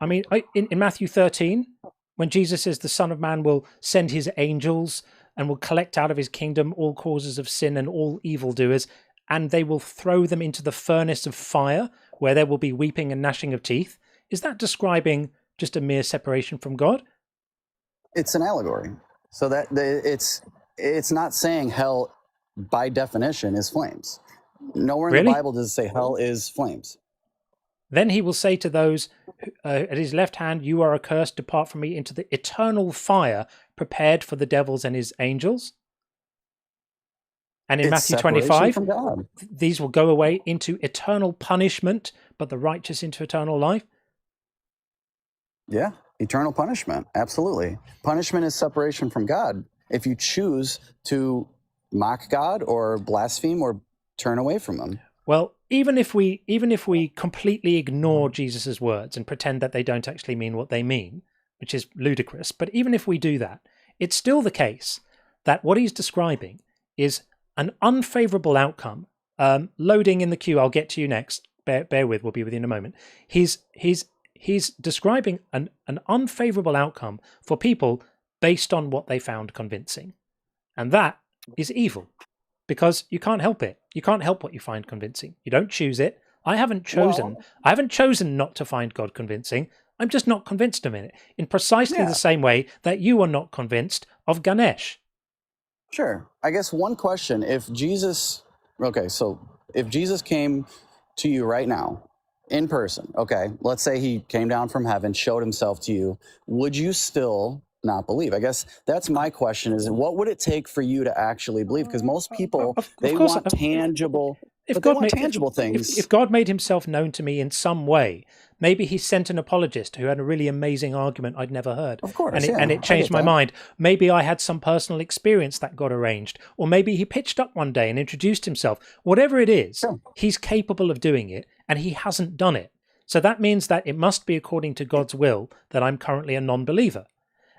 I mean, in Matthew 13, when Jesus says the Son of Man will send his angels and will collect out of his kingdom all causes of sin and all evildoers, and they will throw them into the furnace of fire, where there will be weeping and gnashing of teeth. Is that describing just a mere separation from God? It's an allegory. So that it's not saying hell by definition is flames. Nowhere in the Bible does it say hell is flames. Then he will say to those at his left hand, you are accursed, depart from me into the eternal fire prepared for the devils and his angels. And in Matthew 25, these will go away into eternal punishment, but the righteous into eternal life. Yeah, eternal punishment. Absolutely. Punishment is separation from God. If you choose to mock God or blaspheme or turn away from him. Well, even if we completely ignore Jesus's words and pretend that they don't actually mean what they mean, which is ludicrous, but even if we do that, it's still the case that what he's describing is an unfavorable outcome. Loading in the queue, I'll get to you next. Bear with, we'll be with you in a moment. He's describing an unfavorable outcome for people based on what they found convincing. And that is evil, because you can't help it. You can't help what you find convincing. You don't choose it. I haven't chosen not to find God convincing. I'm just not convinced of it in precisely the same way that you are not convinced of Ganesh. Sure. I guess one question, if Jesus came to you right now In person. Okay. Let's say he came down from heaven, showed himself to you. Would you still not believe? I guess that's my question, is what would it take for you to actually believe? Because most people, Of they course, want tangible, if but they God want made tangible things. if God made himself known to me in some way, maybe he sent an apologist who had a really amazing argument I'd never heard. Of course, and it changed my mind. Maybe I had some personal experience that got arranged, or maybe he pitched up one day and introduced himself. Whatever it is, he's capable of doing it, and he hasn't done it. So that means that it must be according to God's will that I'm currently a non-believer.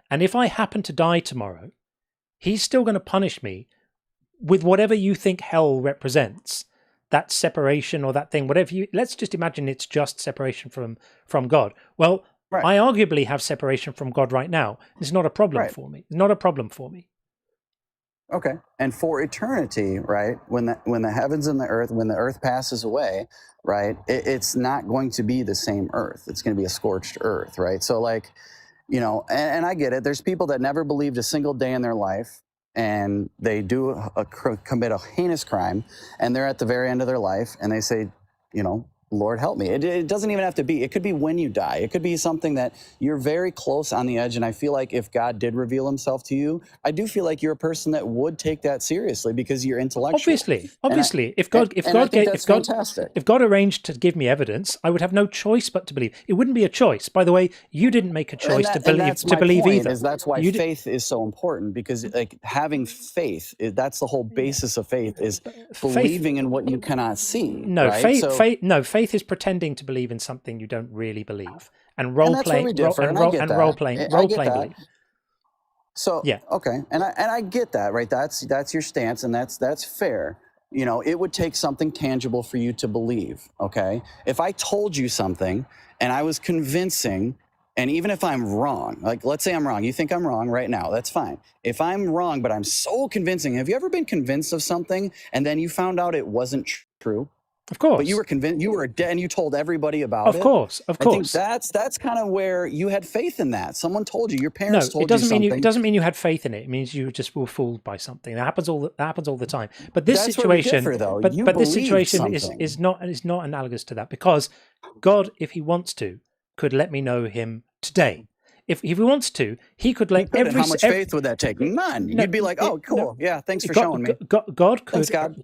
And if I happen to die tomorrow, he's still going to punish me with whatever you think hell represents, that separation or that thing, whatever you, let's just imagine it's just separation from God. Well, I arguably have separation from God right now. It's not a problem for me. It's not a problem for me. Okay. And for eternity, right, when the heavens and the earth passes away, right, it's not going to be the same earth. It's going to be a scorched earth, right? So like, you know, and I get it. There's people that never believed a single day in their life, and they do commit a heinous crime, and they're at the very end of their life, and they say, you know, Lord, help me. It doesn't even have to be. It could be when you die. It could be something that you're very close on the edge. And I feel like if God did reveal himself to you, I do feel like you're a person that would take that seriously because you're intellectual. Obviously, if God arranged to give me evidence, I would have no choice but to believe. It wouldn't be a choice. By the way, you didn't make a choice to believe either. That's why faith is so important, because like having faith, that's the whole basis of faith, is believing in what you cannot see. No, right? Faith is pretending to believe in something you don't really believe, and role playing belief. So yeah, okay, and I get that, right? That's your stance, and that's fair. You know, it would take something tangible for you to believe. Okay, if I told you something and I was convincing, and even if I'm wrong, like let's say I'm wrong, you think I'm wrong right now, that's fine. If I'm wrong, but I'm so convincing, have you ever been convinced of something and then you found out it wasn't true? Of course. But you were convinced, you were dead, and you told everybody about it. Of course. I think that's kind of where you had faith in that. Someone told you, your parents told you something. It doesn't mean you had faith in it. It means you just were fooled by something. That happens all the time. But this situation, this situation is not analogous to that, because God, if he wants to, could let me know him today. If he wants to, he could let every. How much faith would that take? None. You'd be like, oh, cool, yeah, thanks for showing me. God could. Thanks, God.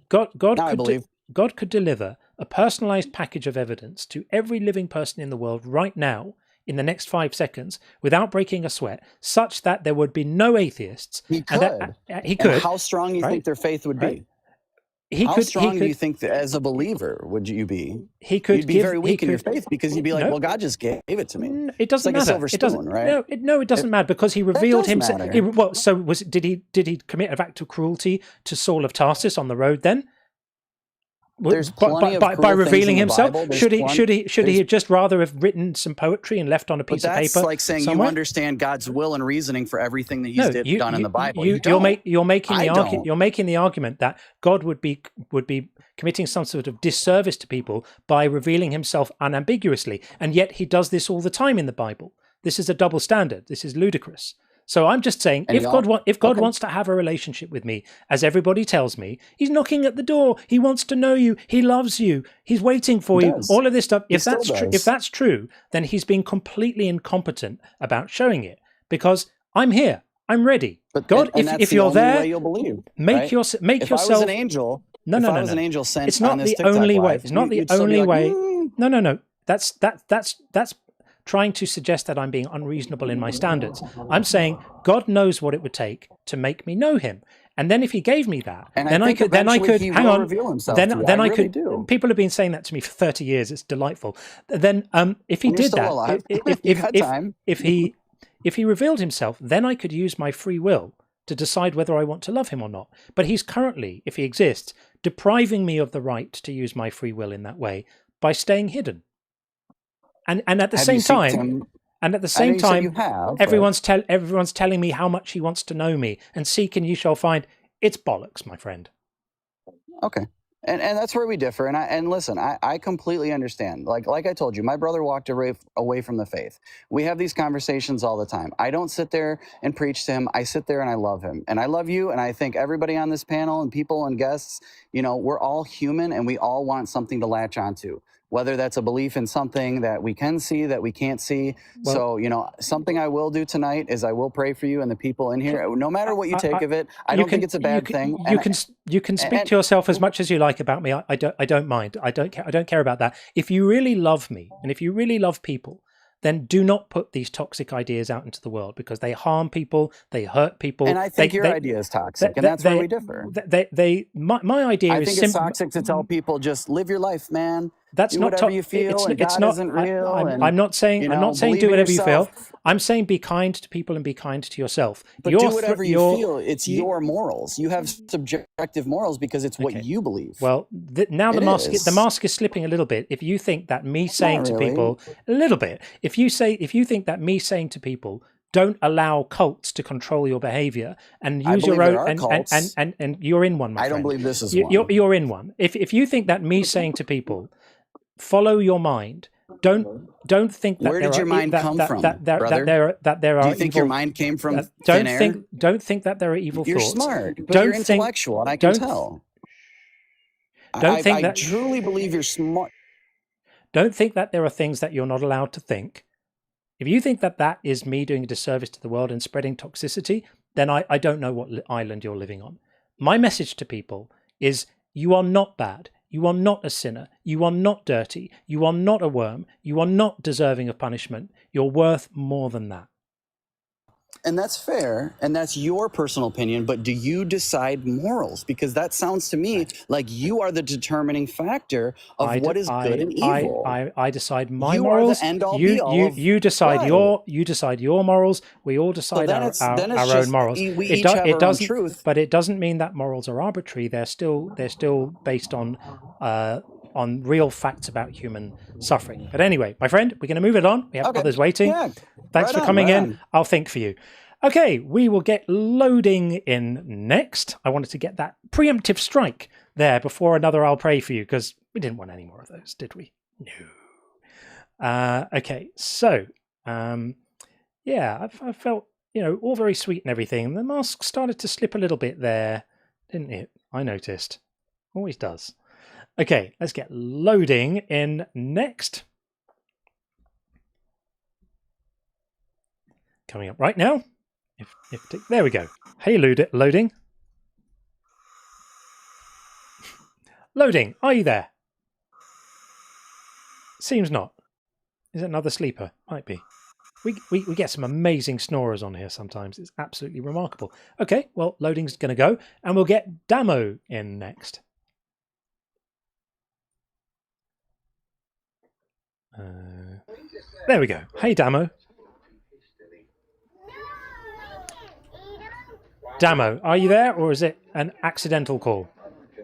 Now I believe. God could deliver a personalized package of evidence to every living person in the world right now in the next 5 seconds without breaking a sweat, such that there would be no atheists. He could. He could. And how strong do you think their faith would be? How strong do you think that as a believer would you be? You'd be very weak in your faith, because you'd be like, well, God just gave it to me. It doesn't matter. Like a silver spoon, right? No, it doesn't matter, because he revealed himself. Did he commit an act of cruelty to Saul of Tarsus on the road then? There's plenty by revealing himself. Should he have just rather have written some poetry and left on a piece of paper? That's like saying you understand God's will and reasoning for everything that he's done in the Bible. You're making the argument that God would be committing some sort of disservice to people by revealing himself unambiguously, and yet he does this all the time in the Bible. This is a double standard. This is ludicrous. So I'm just saying, if God wants to have a relationship with me, as everybody tells me, he's knocking at the door. He wants to know you. He loves you. He's waiting for you. All of this stuff. If that's true, then he's being completely incompetent about showing it, because I'm here. I'm ready. But God, if you're there, you'll believe, make yourself. If I was an angel, no. was an angel sent it's not on this the only TikTok way. live, It's not the only way. No. That's trying to suggest that I'm being unreasonable in my standards. I'm saying God knows what it would take to make me know him. And then if he gave me that, then I could hang on. Then I could. People have been saying that to me for 30 years. It's delightful. Then if he did that, if he revealed himself, then I could use my free will to decide whether I want to love him or not. But he's currently, if he exists, depriving me of the right to use my free will in that way by staying hidden. And at the same time, everyone's telling me how much he wants to know me, and seek and you shall find. It's bollocks, my friend. Okay. And that's where we differ. And listen, I completely understand. Like I told you, my brother walked away from the faith. We have these conversations all the time. I don't sit there and preach to him. I sit there and I love him. And I love you. And I think everybody on this panel and people and guests, you know, we're all human and we all want something to latch onto. whether that's a belief in something that we can see, that we can't see. Well- So, you know, something I will do tonight is I will pray for you and the people in here. No matter what you take of it, I don't think it's a bad thing. You can speak to yourself as much as you like about me. I don't mind. I don't care about that. If you really love me and if you really love people, then do not put these toxic ideas out into the world, because they harm people, they hurt people. And I think your idea is toxic, and that's where we differ. My idea I is think it's toxic to tell people just live your life, man. That's do not whatever you feel, and God isn't real. I'm not saying you I'm know, not saying believe do in whatever you feel. yourself. I'm saying be kind to people and be kind to yourself. But Your do thr- whatever you your- feel. It's your morals. You have subjective morals because it's what you believe. Well, now the It mask is slipping a little bit. If you think that me saying to really. people a little bit, if you think that me saying to people, don't allow cults to control your behavior and I use your believe there own are cults. and you're in one, my I don't friend. believe this is You- one. You're in one. If you think that me saying to people, follow your mind, don't think that Where there did your are, mind that, come that, from, that there brother? that there are Do you think evil, your mind came from don't thin air? think that there are evil You're thoughts. smart, but Don't you're think- intellectual, and I can don't- tell. Don't think I that truly believe you're smart. Don't think that there are things that you're not allowed to think. If you think that that is me doing a disservice to the world and spreading toxicity, then I don't know what island you're living on. My message to people is you are not bad. You are not a sinner. You are not dirty. You are not a worm. You are not deserving of punishment. You're worth more than that. And that's fair, and that's your personal opinion, but do you decide morals? Because that sounds to me like you are the determining factor of what is good and evil. I decide my You morals. are the end-all, you be-all of- you decide Right. you decide your morals. We all decide then our it's own own morals. we each have our own doesn't, truth. but it doesn't mean that morals are arbitrary. They're still based on real facts about human suffering. But anyway, my friend, we're going to move it on. We have Okay. others waiting. Yeah. Thanks Right for on, coming right in. on. I'll think for you. Okay, we will get loading in next. I wanted to get that preemptive strike there before another I'll pray for you, because we didn't want any more of those, did we? No. Okay, so yeah, I felt, all very sweet and everything. And the mask started to slip a little bit there, didn't it? I noticed. Always does. Okay, let's get loading in next. Coming up right now. There we go. Hey, loading. Loading, are you there? Seems not. Is it another sleeper? Might be. We get some amazing snorers on here sometimes. It's absolutely remarkable. Okay, well, loading's going to go, and we'll get Damo in next. There we go. Hey, Damo. Damo, are you there, or is it an accidental call?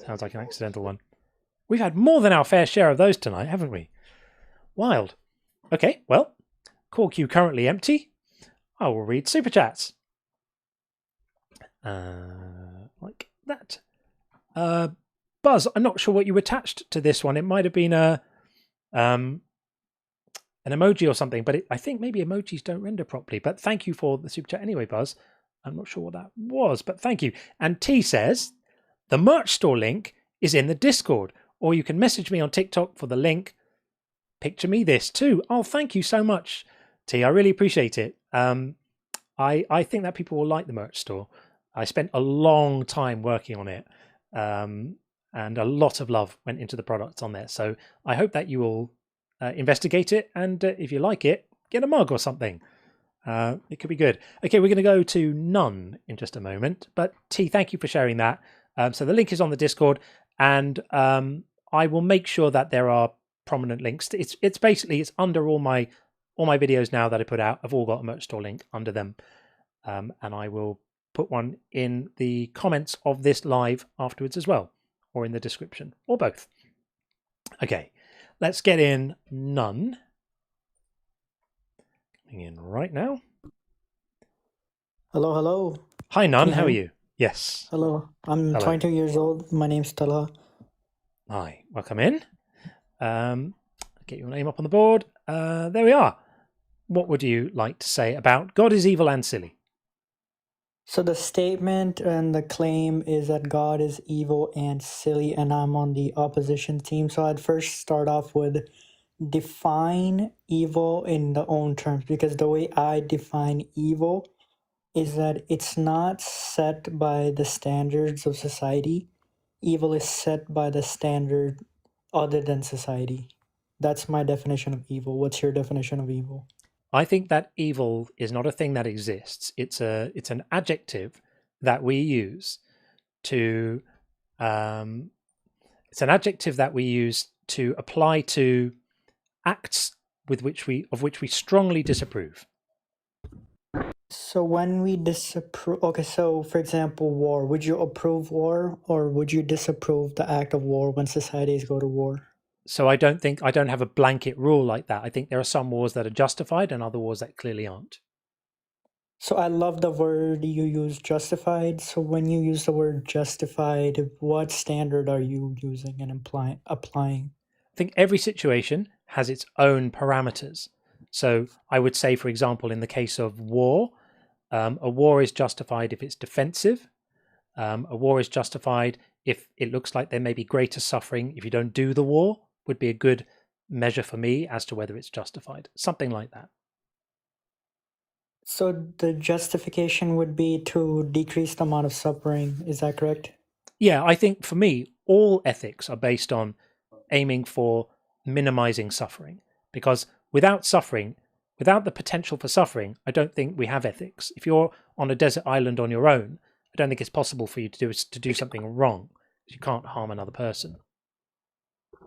Sounds like an accidental one. We've had more than our fair share of those tonight, haven't we? Wild. Okay, well, call queue currently empty. I will read super chats. Like that. Buzz, I'm not sure what you attached to this one. It might have been an emoji or something, but I think maybe emojis don't render properly. But thank you for the super chat anyway, Buzz. I'm not sure what that was, but thank you. And T says, the merch store link is in the Discord, or you can message me on TikTok for the link. Picture me this too. Oh, thank you so much, T. I really appreciate it. I think that people will like the merch store. I spent a long time working on it, and a lot of love went into the products on there. So I hope that you will investigate it, and if you like it, get a mug or something. It could be good. Okay, we're going to go to none in just a moment. But T, thank you for sharing that. So the link is on the Discord, and I will make sure that there are prominent links. It's basically under all my videos now that I put out. I've all got a merch store link under them, and I will put one in the comments of this live afterwards as well, or in the description, or both. Okay, let's get in none. In right now. Hello, hello. Hi, Nun. Can you How hear are me? you? Yes. Hello. I'm Hello. 22 years old. My name's Talha. Hi. Welcome in. Get your name up on the board. There we are. What would you like to say about God is evil and silly? So the statement and the claim is that God is evil and silly, and I'm on the opposition team. So I'd first start off with define evil in the own terms, because the way I define evil is that it's not set by the standards of society. Evil is set by the standard other than society. That's my definition of evil. What's your definition of evil? I think that evil is not a thing that exists. It's an adjective that we use to it's an adjective that we use to apply to acts of which we strongly disapprove. So when we disapprove, okay, so for example, war, would you approve war or would you disapprove the act of war when societies go to war? So I don't have a blanket rule like that. I think there are some wars that are justified and other wars that clearly aren't. So I love the word you use, justified. So when you use the word justified, what standard are you using and applying? I think every situation has its own parameters. So I would say, for example, in the case of war, a war is justified if it's defensive. A war is justified if it looks like there may be greater suffering if you don't do the war, would be a good measure for me as to whether it's justified. Something like that. So the justification would be to decrease the amount of suffering. Is that correct? Yeah, I think for me, all ethics are based on aiming for minimizing suffering. Because without suffering, without the potential for suffering, I don't think we have ethics. If you're on a desert island on your own, I don't think it's possible for you to do something wrong. You can't harm another person.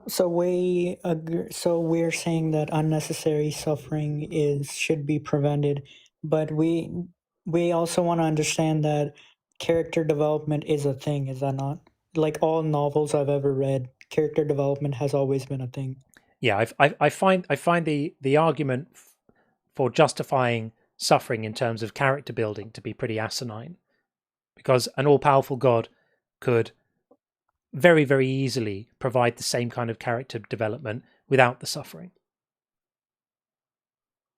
So we're saying that unnecessary suffering should be prevented, but we also want to understand that character development is a thing, is that not? Like all novels I've ever read, character development has always been a thing. Yeah, I find the argument for justifying suffering in terms of character building to be pretty asinine, because an all-powerful God could very, very easily provide the same kind of character development without the suffering.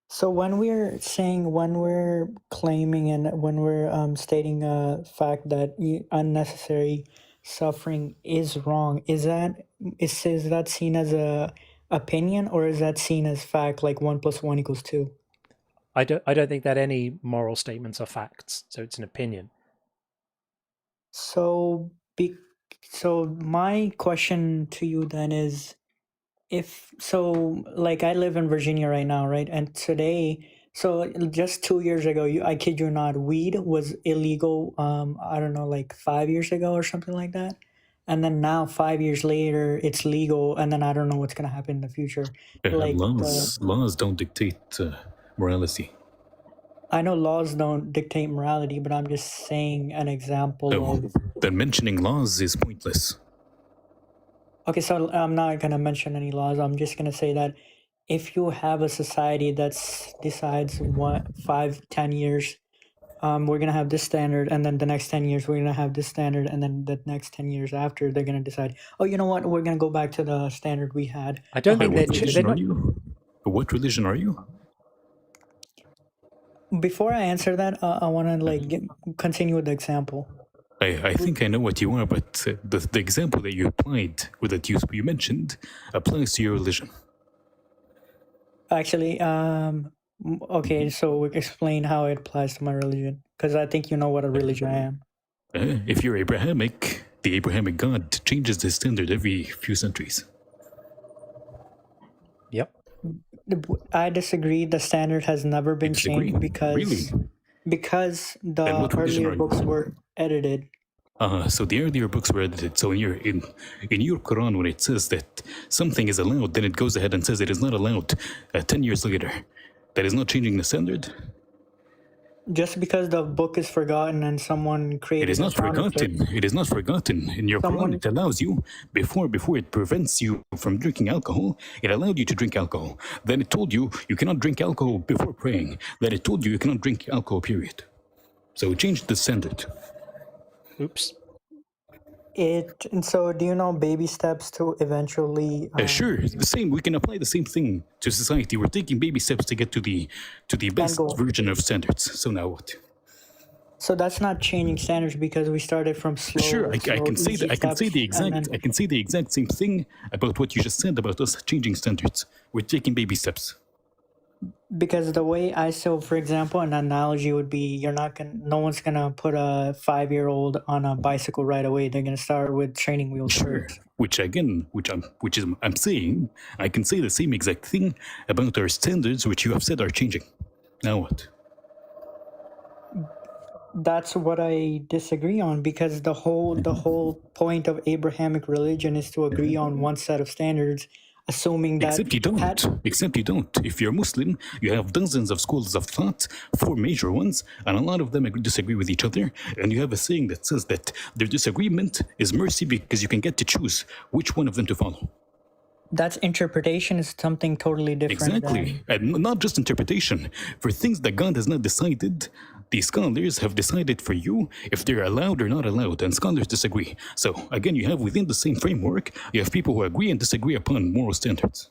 So when we're claiming and when we're stating a fact that unnecessary suffering is wrong, is that seen as a opinion or is that seen as fact, like 1 + 1 = 2? I don't think that any moral statements are facts, so it's an opinion. So my question to you then is, like I live in Virginia right now, right? And today, so just 2 years ago, I kid you not, weed was illegal. I don't know, like 5 years ago or something like that. And then now 5 years later, it's legal. And then I don't know what's going to happen in the future. Like laws don't dictate morality. I know laws don't dictate morality, but I'm just saying an example of... Then mentioning laws is pointless. Okay, so I'm not going to mention any laws. I'm just going to say that if you have a society that decides 5-10 years, we're going to have this standard, and then the next 10 years, we're going to have this standard, and then the next 10 years after, they're going to decide, oh, you know what, we're going to go back to the standard we had. I don't think What religion are you? Before I answer that, I want to continue with the example. I think I know what you are, but the example that you applied, or that you mentioned, applies to your religion. Actually, okay, so explain how it applies to my religion, because I think you know what a religion I am. If you're Abrahamic, the Abrahamic God changes his standard every few centuries. Yep. I disagree. The standard has never been changed because the earlier books were edited. So the earlier books were edited. So in your Quran, when it says that something is allowed, then it goes ahead and says it is not allowed 10 years later. That is not changing the standard. Just because the book is forgotten and someone created it is not forgotten. It is not forgotten. In your Quran, it allows you, before it prevents you from drinking alcohol, it allowed you to drink alcohol. Then it told you cannot drink alcohol before praying. Then it told you cannot drink alcohol, period. So it changed the standard. Oops. And so do you know baby steps to eventually... Sure, the same. We can apply the same thing to society. We're taking baby steps to get to the best version of standards. So now what? So that's not changing standards because we started from slow. Sure, I can say that. I can say the exact same thing about what you just said about us changing standards. We're taking baby steps. Because the way for example, an analogy would be no one's gonna put a 5-year-old on a bicycle right away. They're gonna start with training wheels first. I'm saying, I can say the same exact thing about our standards, which you have said are changing. Now what? That's what I disagree on, because the whole point of Abrahamic religion is to agree on one set of standards, assuming that Except you don't. If you're Muslim, you have dozens of schools of thought, 4 major ones, and a lot of them disagree with each other. And you have a saying that says that their disagreement is mercy because you can get to choose which one of them to follow. That's interpretation is something totally different. Exactly. And not just interpretation. For things that God has not decided, the scholars have decided for you if they're allowed or not allowed, and scholars disagree. So, again, you have within the same framework, you have people who agree and disagree upon moral standards.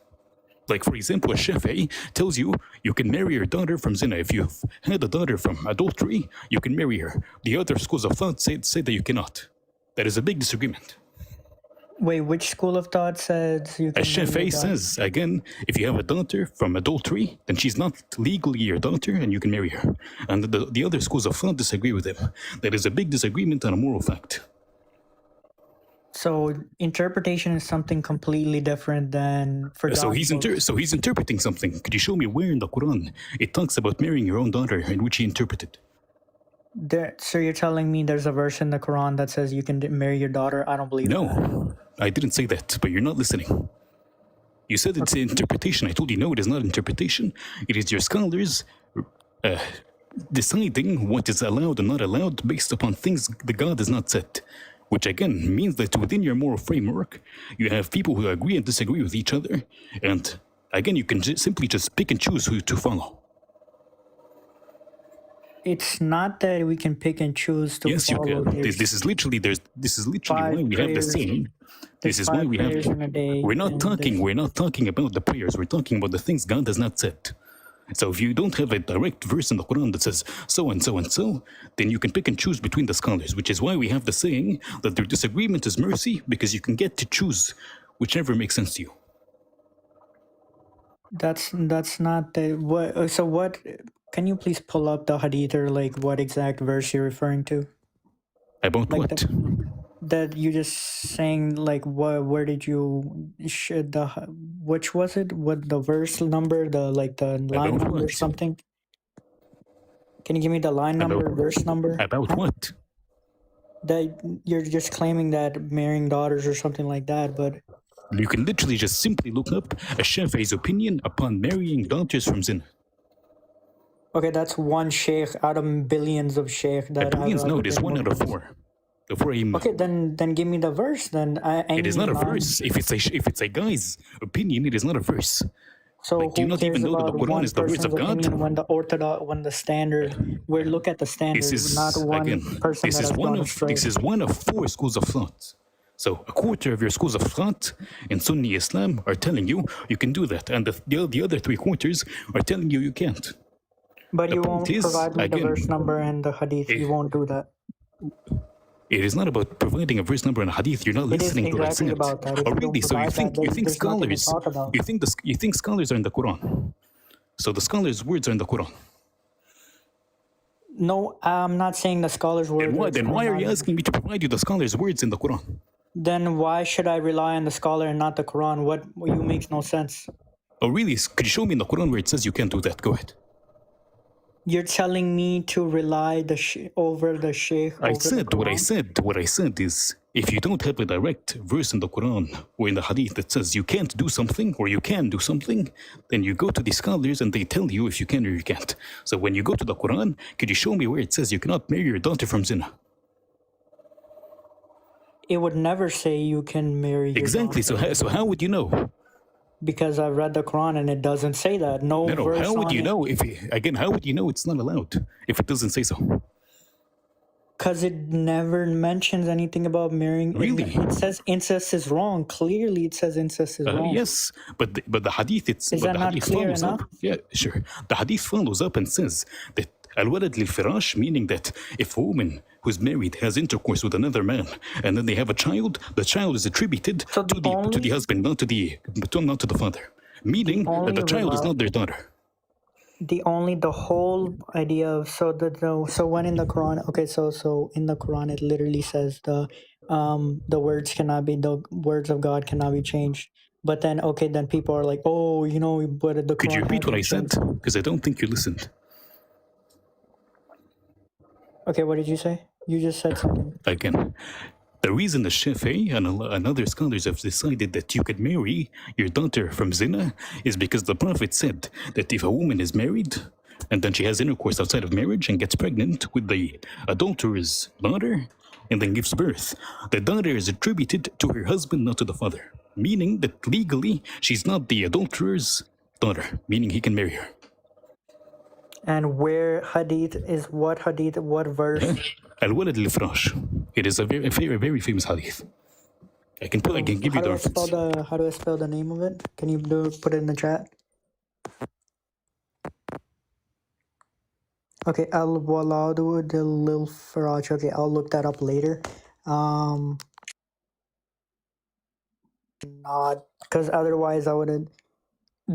Like, for example, a Shafi'i tells you can marry your daughter from zina. If you've had a daughter from adultery, you can marry her. The other schools of thought say that you cannot. That is a big disagreement. Wait, which school of thought says you can? A Shafi'i says, again, if you have a daughter from adultery, then she's not legally your daughter and you can marry her. And the other schools of thought disagree with him. There is a big disagreement on a moral fact. So interpretation is something completely different than for so he's interpreting something. Could you show me where in the Quran it talks about marrying your own daughter and which he interpreted? So you're telling me there's a verse in the Quran that says you can marry your daughter? I don't believe that. No, I didn't say that, but you're not listening. You said it's interpretation. I told you no, it is not interpretation. It is your scholars deciding what is allowed and not allowed based upon things the God has not said. Which again means that within your moral framework, you have people who agree and disagree with each other. And again, you can simply just pick and choose who to follow. It's not that we can pick and choose to follow. You can. This is literally why we have the same. This is why we have. We're not talking about the prayers. We're talking about the things God has not said. So if you don't have a direct verse in the Quran that says so and so and so, then you can pick and choose between the scholars, which is why we have the saying that their disagreement is mercy, because you can get to choose whichever makes sense to you. That's not the what. So what? Can you please pull up the hadith or like what exact verse you're referring to? About like what? That you just saying like what? Where did you? Which was it? What the verse number? The line number or something? Can you give me the line number, verse number? About what? That you're just claiming that marrying daughters or something like that, but you can literally just simply look up a Shafi'i's opinion upon marrying daughters from zina. Okay, that's one sheikh out of billions of sheikh. Billions? No, it is 1 out of 4. The 4 Imam. Okay, then give me the verse. Then it is not a verse. If it's a guy's opinion, it is not a verse. So do you not even know that the Quran is the words of God? When the standard, we look at the standard, not one person. This is one of 4 schools of thought. So a quarter of your schools of thought in Sunni Islam are telling you can do that, and the other 3 quarters are telling you can't. But you won't provide me the verse number and the hadith. You won't do that. It is not about providing a verse number and a hadith. You're not listening to what I said. About that. Oh, really? So you think scholars? You think scholars are in the Quran? So the scholars' words are in the Quran. No, I'm not saying the scholars' words. Then why are you asking me to provide you the scholars' words in the Quran? Then why should I rely on the scholar and not the Quran? What you makes no sense. Oh, really? Could you show me in the Quran where it says you can't do that? Go ahead. You're telling me to rely over the sheikh. What I said is, if you don't have a direct verse in the Quran or in the hadith that says you can't do something or you can do something, then you go to the scholars and they tell you if you can or you can't. So when you go to the Quran, could you show me where it says you cannot marry your daughter from zina? It would never say you can marry your Exactly. daughter. So how would you know? Because I read the Quran and it doesn't say that. No. How would you know how would you know it's not allowed if it doesn't say so? Because it never mentions anything about marrying. Really? It says incest is wrong. Clearly, it says incest is wrong. Yes, but the hadith is that not clear enough? Yeah, sure. The hadith follows up and says that Al-walad lil-firash, meaning that if a woman who's married has intercourse with another man and then they have a child, the child is attributed to the husband, not to the father. Meaning that the child is not their daughter. The whole idea of so when in the Quran, okay, so in the Quran it literally says the words of God cannot be changed. But then then people are like, oh, but the Quran. Could you repeat what I said? Because I don't think you listened. Okay, what did you say? You just said something. Again, the reason the Shafi'i and other scholars have decided that you could marry your daughter from zina is because the Prophet said that if a woman is married and then she has intercourse outside of marriage and gets pregnant with the adulterer's daughter and then gives birth, the daughter is attributed to her husband, not to the father. Meaning that legally, she's not the adulterer's daughter, meaning he can marry her. And what verse? Al-walad lil-firash. It is a very famous hadith. I can give you the reference. How do I spell the name of it? Can you put it in the chat? Okay, al-waladu lil-firash. Okay, I'll look that up later. Not because otherwise I wouldn't.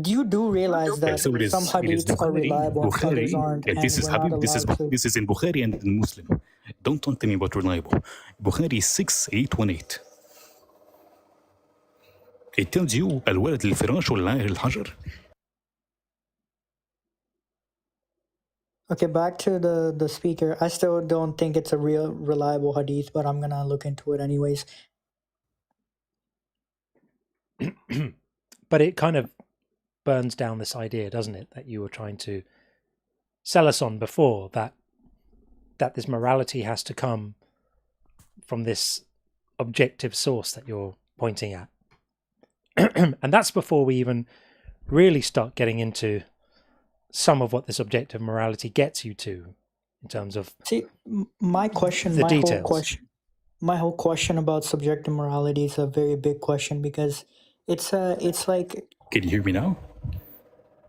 You do realize that some hadiths are reliable and others aren't, and this is we're not Habib. allowed This is in Bukhari and in Muslim. Don't talk to me about reliable. Bukhari 6818. It tells you al-walad lil-firash wal-'ayr al-hajar. Okay, back to the speaker. I still don't think it's a real reliable hadith, but I'm gonna look into it anyways. But it kind of burns down this idea, doesn't it, that you were trying to sell us on before, that this morality has to come from this objective source that you're pointing at. And that's before we even really start getting into some of what this objective morality gets you to in terms of my whole question about subjective morality is a very big question, because it's like. Can you hear me now?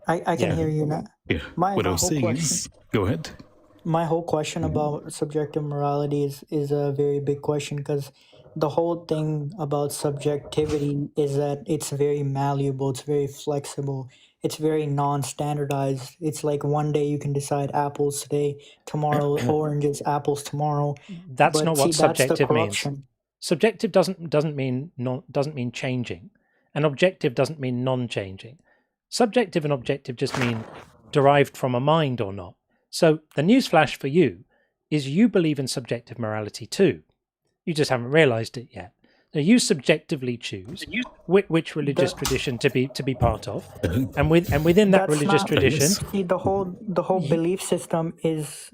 I can hear you now. Yeah. What I was saying is, go ahead. My whole question about subjective morality is a very big question, because the whole thing about subjectivity is that it's very malleable, it's very flexible, it's very non-standardized. It's like one day you can decide apples today, tomorrow oranges, apples tomorrow. That's But not what see, that's the subjective means. corruption. Subjective doesn't mean changing, and objective doesn't mean non-changing. Subjective and objective just mean derived from a mind or not. So the newsflash for you is you believe in subjective morality too. You just haven't realized it yet. Now you subjectively choose which religious tradition to be part of, and within that That's religious not- tradition, See, the whole belief system is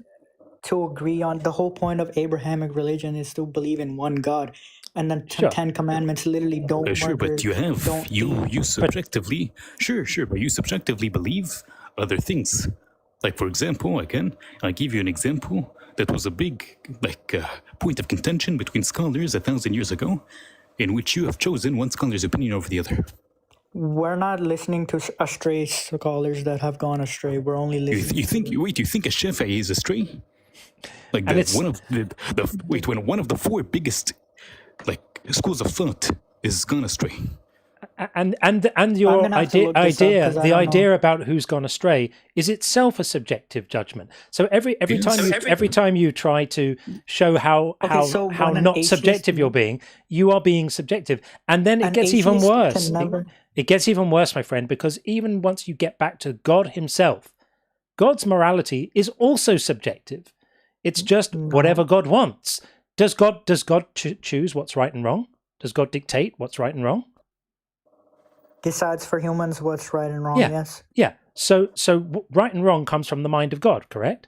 to agree on. The whole point of Abrahamic religion is to believe in one God, and the Sure. Ten Commandments literally don't Sure, murder. but you subjectively, but you subjectively believe other things. Like, for example, I'll give you an example that was a big point of contention between scholars 1,000 years ago, in which you have chosen one scholar's opinion over the other. We're not listening to astray scholars that have gone astray. We're only listening. You think a Shafi'i is astray? Like And one of the four biggest schools of thought is gone astray. and I'm your gonna have to look this up, 'cause I the don't idea know. about who's gone astray is itself a subjective judgment. So every time you try to show how when an not atheist- subjective you're being, you are being subjective, and then it An gets even atheist worse. can never- It gets even worse, my friend, because even once you get back to God Himself, God's morality is also subjective. It's just whatever God wants. Does God choose what's right and wrong? Does God dictate what's right and wrong? Decides for humans what's right and wrong. Yeah. Yes, Yeah. So right and wrong comes from the mind of God, correct?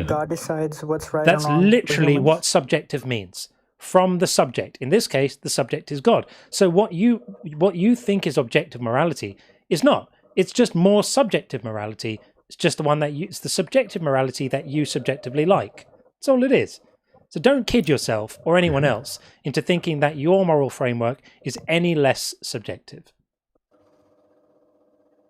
God decides what's right That's and wrong. for literally humans. what subjective means. From the subject. In this case, the subject is God. So what you think is objective morality is not. It's just more subjective morality. It's just the one it's the subjective morality that you subjectively like. That's all it is. So don't kid yourself or anyone else into thinking that your moral framework is any less subjective.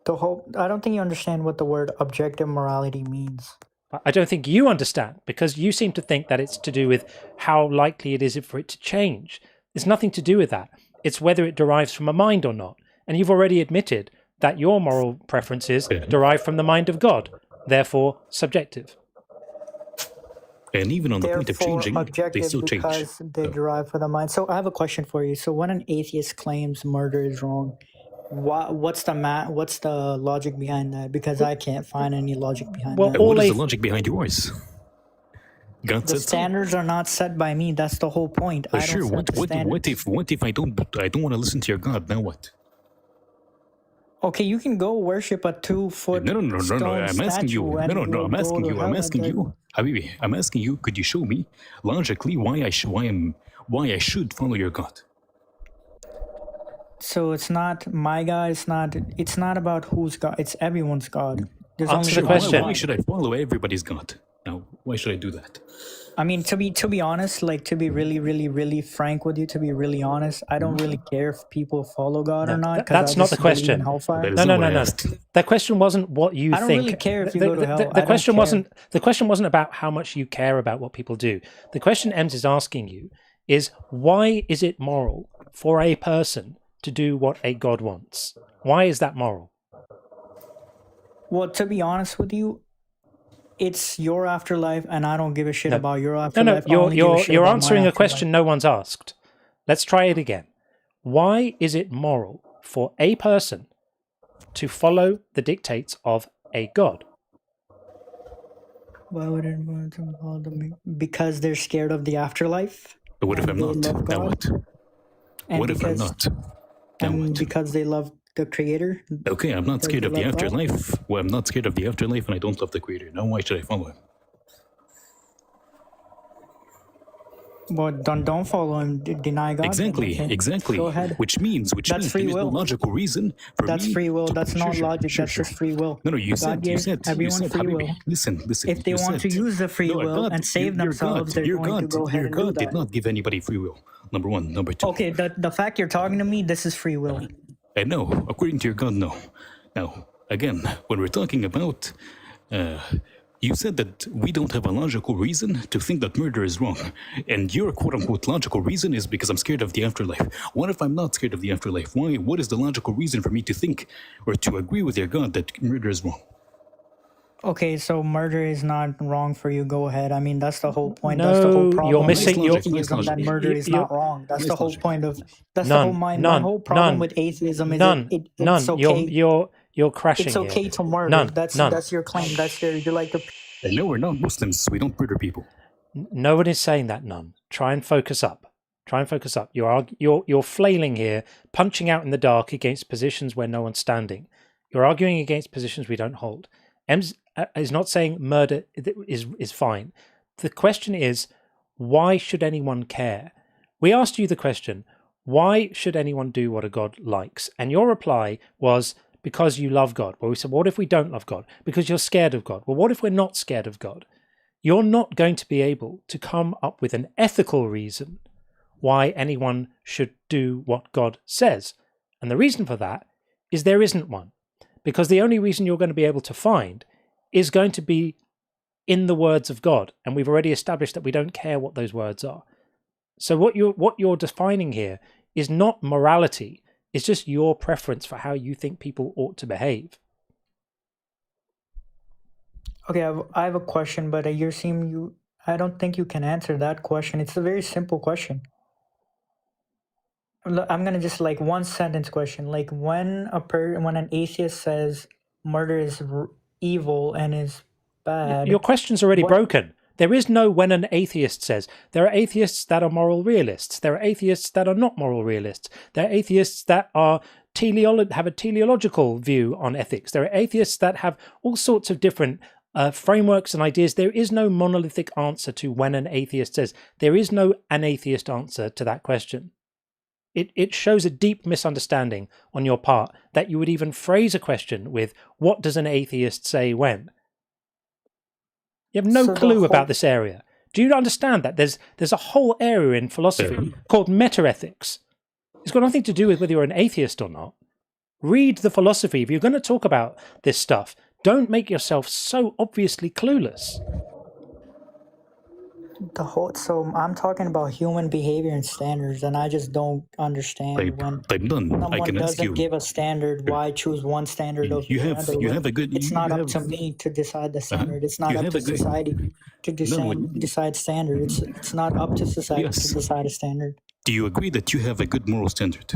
I don't think you understand what the word objective morality means. I don't think you understand, because you seem to think that it's to do with how likely it is for it to change. It's nothing to do with that. It's whether it derives from a mind or not. And you've already admitted that your moral preferences derive from the mind of God, therefore subjective. And even on the point of changing, they objective still change. because they derive from the mind. So I have a question for you. So when an atheist claims murder is wrong, what's the logic behind that? Because I can't find any logic behind that. What is the logic behind yours? God The said so. standards are not set by me. That's the whole point. I don't Sure. set the standards. What if I don't want to listen to your God? Now what? Okay, you can go worship a 2-foot No. I'm asking you. statue and No. you'll I'm go asking to you. hell I'm and asking get- you. Habibi, I'm asking you. Could you show me logically why I should follow your God? So it's not my God. It's not about whose God. It's everyone's God. There's Answer only the one question. Why God. should I follow everybody's God? Now, why should I do that? I mean, to be honest, like to be really, really, really frank with you, to be really honest, I don't really care if people follow God or not. 'Cause That's I not just the believe in question. hellfire. No. That question wasn't what you I don't think. really care if you the, go to the- hell. the I don't question care. wasn't. The question wasn't about how much you care about what people do. The question Ems is asking you is, why is it moral for a person to do what a God wants? Why is that moral? Well, to be honest with you, it's your afterlife, and I don't give a shit about your No. afterlife. I only give a shit You're about my answering a afterlife. question no one's asked. Let's try it again. Why is it moral for a person to follow the dictates of a God? Why would anyone follow them? Because they're scared of the afterlife. But what if and I'm they not? love Now God, what? and What if I'm because not? Now and what? because they love the Creator. Okay, I'm not because scared they of the love God. afterlife. Well, I'm not scared of the afterlife, and I don't love the Creator. Now, why should I follow him? But don't follow him. Deny God. Exactly. Go ahead. Which means That's free there is no will. logical reason for That's me free will. to- That's not logic. That's just free will. No, you God said, gave everyone free Habibi, will. listen. If they you want to said- use the free No, will God, and save themselves, they're going to go ahead your and do God did that. not give anybody free will. Number one. Number two. Okay, the fact you're talking to me, this is free will. No, according to your God, no. Now, again, when we're talking about, you said that we don't have a logical reason to think that murder is wrong. And your quote-unquote logical reason is because I'm scared of the afterlife. What if I'm not scared of the afterlife? Why? What is the logical reason for me to think or to agree with your God that murder is wrong? Okay, so murder is not wrong for you. Go ahead. I mean, that's the whole point. No, that's the whole problem. you're with missing- you're- atheism, that murder is you're- not wrong. That's nice the whole logic. point of. That's None, the whole my none, whole problem none, with atheism is none, it's none. okay. You're crashing It's here. okay to murder. None, That's none. that's your claim. That's you're like the. And no, we're not Muslims. We don't murder people. No one is saying that. None. Try and focus up. Try and focus up. You're flailing here, punching out in the dark against positions where no one's standing. You're arguing against positions we don't hold. Ems is not saying murder is fine. The question is, why should anyone care? We asked you the question, why should anyone do what a God likes? And your reply was, because you love God. Well, we said, what if we don't love God? Because you're scared of God. Well, what if we're not scared of God? You're not going to be able to come up with an ethical reason why anyone should do what God says. And the reason for that is there isn't one. Because the only reason you're going to be able to find is going to be in the words of God. And we've already established that we don't care what those words are. So what you're defining here is not morality. It's just your preference for how you think people ought to behave. Okay, I have a question, but I don't think you can answer that question. It's a very simple question. I'm gonna just like one sentence question. Like when an atheist says murder is evil and is bad, Your question's already broken. There is no when an atheist says. There are atheists that are moral realists. There are atheists that are not moral realists. There are atheists that are have a teleological view on ethics. There are atheists that have all sorts of different frameworks and ideas. There is no monolithic answer to when an atheist says. There is no an atheist answer to that question. It shows a deep misunderstanding on your part that you would even phrase a question with, what does an atheist say when? You have no clue about this area. Do you understand that there's a whole area in philosophy called metaethics? It's got nothing to do with whether you're an atheist or not. Read the philosophy. If you're going to talk about this stuff, don't make yourself so obviously clueless. So I'm talking about human behavior and standards, and I just don't understand when someone doesn't give a standard. Why choose one standard over another? It's not up to me to decide the standard. It's not up to society to decide standard. It's not up to society to decide a standard. Do you agree that you have a good moral standard?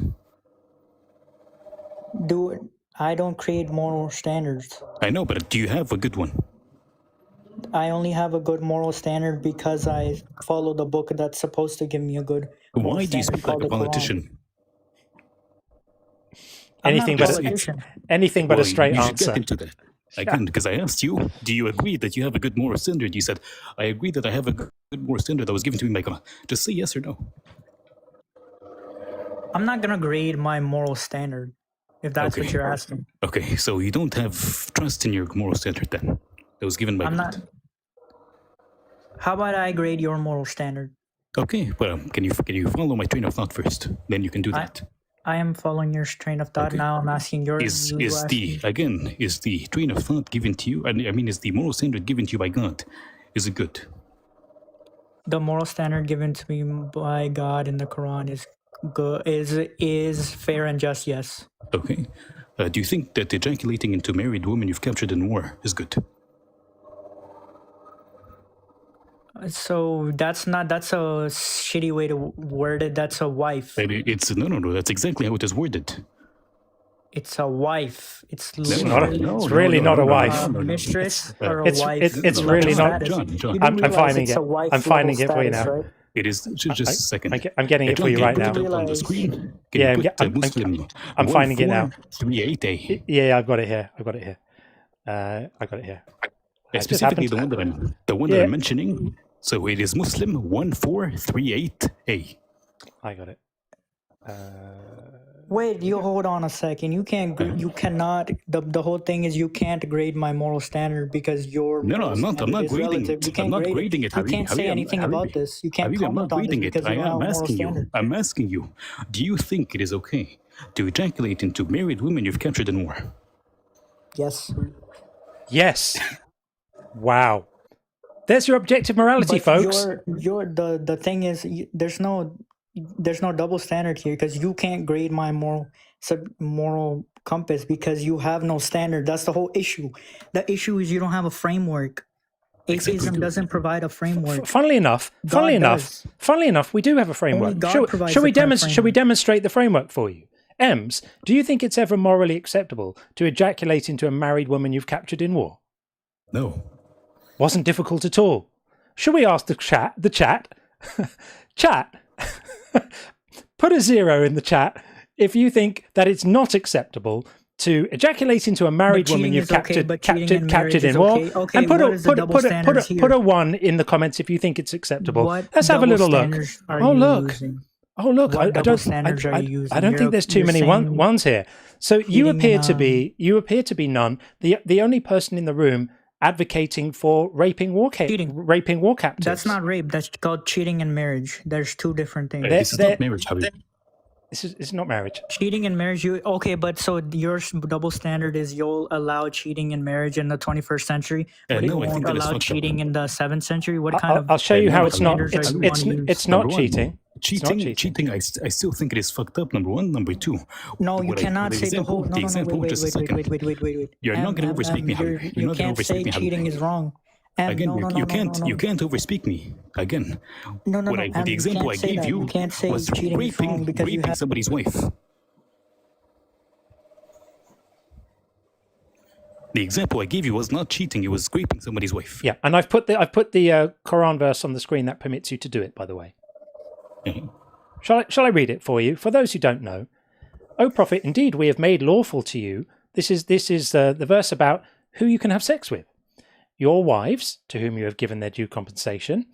I don't create moral standards. I know, but do you have a good one? I only have a good moral standard because I follow the book that's supposed to give me a good moral Why do you standard speak like called a the Quran. politician? Anything but a straight you should answer. get into that. Again, because I asked you, do you agree that you have a good moral standard? You said, I agree that I have a good moral standard that was given to me by God. Just say yes or no. I'm not going to grade my moral standard, if that's what you're asking. Okay, so you don't have trust in your moral standard then? That was given by God. How about I grade your moral standard? Okay, well, can you follow my train of thought first? Then you can do that. I am following your train of thought. Now I'm asking your. Is the train of thought given to you? I mean, is the moral standard given to you by God? Is it good? The moral standard given to me by God in the Quran is good. Is fair and just. Yes. Okay. Do you think that ejaculating into married women you've captured in war is good? So that's a shitty way to word it. That's a wife. No. That's exactly how it is worded. It's a wife. It's really not a wife. Mistress or a wife. It's really not. John. I'm finding it. I'm finding it for you now. Right? It is just a second. I'm getting it for you right now. On the screen. I'm finding it now. 1438A. Yeah, I've got it here. Specifically, the one that I'm mentioning. So it is Muslim 1438A. I got it. Wait, you hold on a second. You cannot. The whole thing is you can't grade my moral standard because your No, I'm not grading it. I'm not grading it. You can't say anything about this. You can't comment on this because you don't have a moral standard. I'm asking you. Do you think it is okay to ejaculate into married women you've captured in war? Yes. Yes. Wow. There's your objective morality, folks. The thing is, there's no double standard here because you can't grade my moral compass because you have no standard. That's the whole issue. The issue is you don't have a framework. Atheism doesn't provide a framework. Funnily enough, we do have a framework. Shall we demonstrate the framework for you? Ems, do you think it's ever morally acceptable to ejaculate into a married woman you've captured in war? No. Wasn't difficult at all. Shall we ask the chat? Chat, put a 0 in the chat if you think that it's not acceptable to ejaculate into a married woman you've captured in war, and put a 1 in the comments if you think it's acceptable. Let's have a little look. Oh look! I don't think there's too many ones here. So you appear to be none. The only person in the room advocating for raping war captives. That's not rape. That's called cheating in marriage. There's two different things. This is not marriage, Habib. It's not marriage. Cheating in marriage, but so your double standard is you'll allow cheating in marriage in the 21st century, but you won't allow cheating in the 7th century. What kind of? I'll show you how it's not. It's not cheating. Cheating. I still think it is fucked up. Number one, number two. No, you cannot say the whole. No, wait. You're not going to overspeak me. You can't say cheating is wrong. Again, you can't overspeak me. Again, the example I gave you was raping somebody's wife. The example I gave you was not cheating; it was raping somebody's wife. Yeah, and I've put the Quran verse on the screen that permits you to do it. By the way, shall I read it for you? For those who don't know, O Prophet, indeed we have made lawful to you. This is the verse about who you can have sex with. Your wives, to whom you have given their due compensation,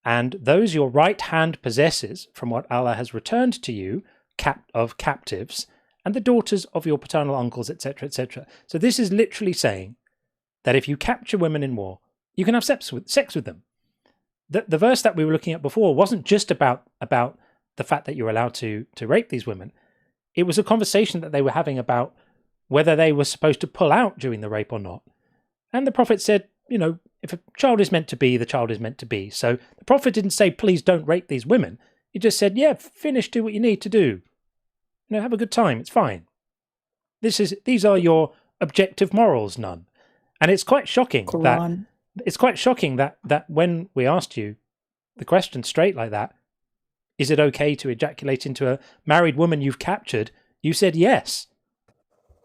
and those your right hand possesses from what Allah has returned to you of captives, and the daughters of your paternal uncles, etc., etc. So this is literally saying that if you capture women in war, you can have sex with them. The verse that we were looking at before wasn't just about the fact that you're allowed to rape these women. It was a conversation that they were having about whether they were supposed to pull out during the rape or not. And the prophet said, you know, if a child is meant to be, the child is meant to be. So the prophet didn't say, please don't rape these women. He just said, yeah, finish, do what you need to do. You know, have a good time. It's fine. These are your objective morals, none. And it's quite shocking that when we asked you the question straight like that, is it okay to ejaculate into a married woman you've captured? You said yes.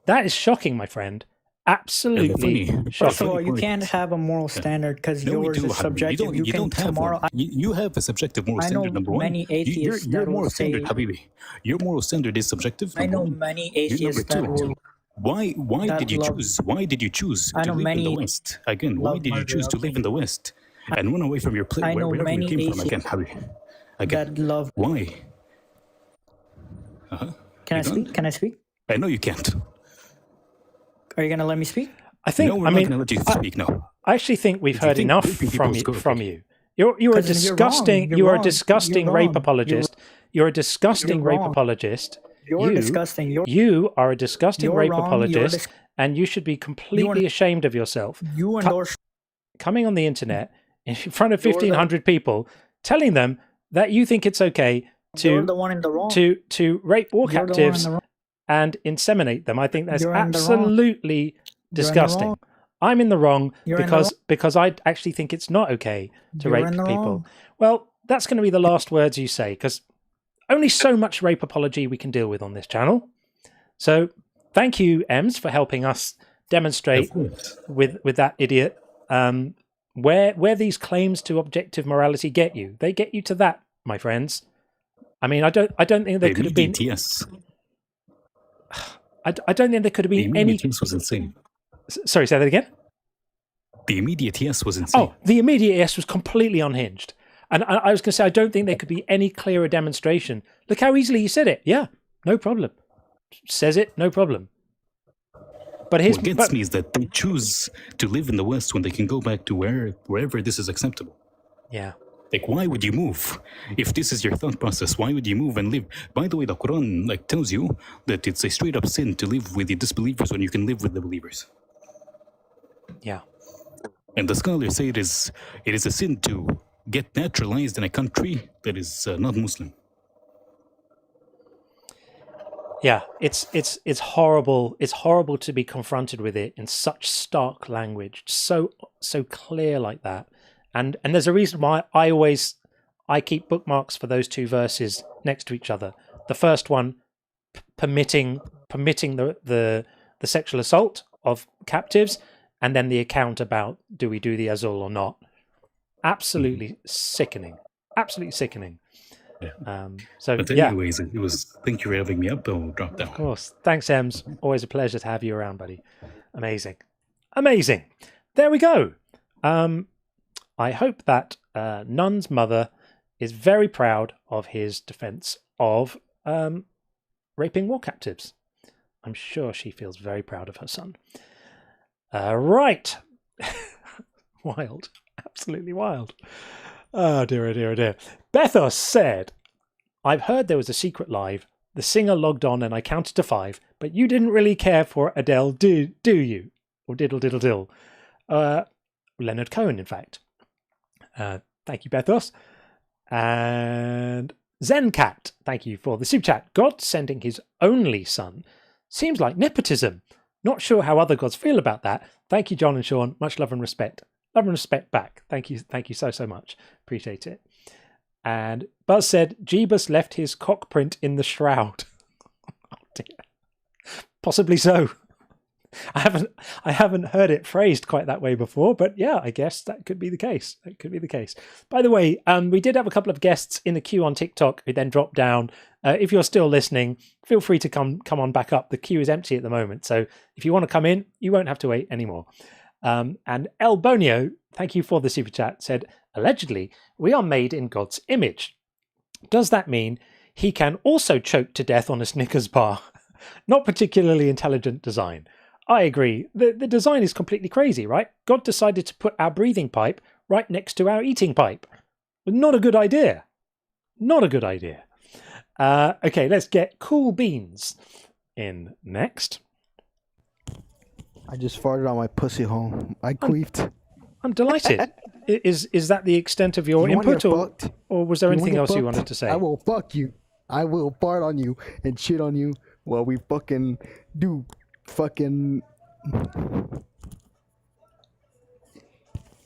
That is shocking, my friend. Absolutely shocking. First of all, you can't have a moral standard because yours is subjective. You don't have one. You have a subjective moral standard, number one. Many atheists your that moral will standard, say, Habibi. Your moral standard is subjective. I know many atheists that will. Why did you choose? Why did you choose to live in the West? Again, why did you choose to live in the West and run away from your place, wherever you came from? Again, Habibi. Again, that love. Why? Can I speak? Can I speak? I know you can't. Are you going to let me speak? I think. No, we're not going to let you speak. No. I actually think we've heard enough from you. You're a disgusting. You are a disgusting rape apologist. You're a disgusting rape apologist. You're disgusting. You are a disgusting rape apologist, and you should be completely ashamed of yourself. You endorse coming on the internet in front of 1,500 people, telling them that you think it's okay to rape war captives and inseminate them. I think that's absolutely disgusting. I'm in the wrong because I actually think it's not okay to rape people. Well, that's going to be the last words you say, because only so much rape apology we can deal with on this channel. So thank you, Ems, for helping us demonstrate with that idiot where these claims to objective morality get you. They get you to that, my friends. I mean, I don't think there could have been. Yes. I don't think there could have been any. The immediate yes was insane. Sorry, say that again. The immediate yes was insane. Oh, the immediate yes was completely unhinged. And I was going to say, I don't think there could be any clearer demonstration. Look how easily he said it. Yeah, no problem. Says it, no problem. But what gets me is that they choose to live in the West when they can go back to wherever this is acceptable. Yeah. Like, why would you move? If this is your thought process, why would you move and live? By the way, the Quran tells you that it's a straight up sin to live with the disbelievers when you can live with the believers. Yeah. And the scholars say it is a sin to get naturalized in a country that is not Muslim. Yeah, it's horrible. It's horrible to be confronted with it in such stark language, so clear like that. And there's a reason why I keep bookmarks for those two verses next to each other. The first one permitting the sexual assault of captives, and then the account about do we do the azul or not. Absolutely sickening. Absolutely sickening. Yeah. But anyways, it was. Thank you for having me up. I'll drop down. Of course. Thanks, Ems. Always a pleasure to have you around, buddy. Amazing. There we go. I hope that Nun's mother is very proud of his defense of raping war captives. I'm sure she feels very proud of her son. Right. Wild. Absolutely wild. Oh, dear, oh, dear, oh, dear. Bethos said, I've heard there was a secret live. The singer logged on and I counted to 5, but you didn't really care for Adele, do you? Or diddle, diddle, dill. Leonard Cohen, in fact. Thank you, Bethos. And Zencat, thank you for the super chat. God sending his only son seems like nepotism. Not sure how other gods feel about that. Thank you, John and Sean. Much love and respect. Love and respect back. Thank you so much. Appreciate it. And Buzz said, Jeebus left his cock print in the shroud. Oh dear. Possibly so. I haven't heard it phrased quite that way before, but yeah, I guess that could be the case. By the way, we did have a couple of guests in the queue on TikTok who then dropped down. If you're still listening, feel free to come on back up. The queue is empty at the moment, so if you want to come in, you won't have to wait anymore. And El Bonio, thank you for the super chat, said, allegedly, we are made in God's image. Does that mean he can also choke to death on a Snickers bar? Not particularly intelligent design. I agree. The design is completely crazy, right? God decided to put our breathing pipe right next to our eating pipe. Not a good idea. Okay, let's get Cool Beans in next. I just farted on my pussy hole. I queefed. I'm delighted. Is that the extent of your You wanna input, get fucked? or was there You wanna anything get else you fucked? wanted to say? I will fuck you. I will fart on you and shit on you while we fucking do fucking.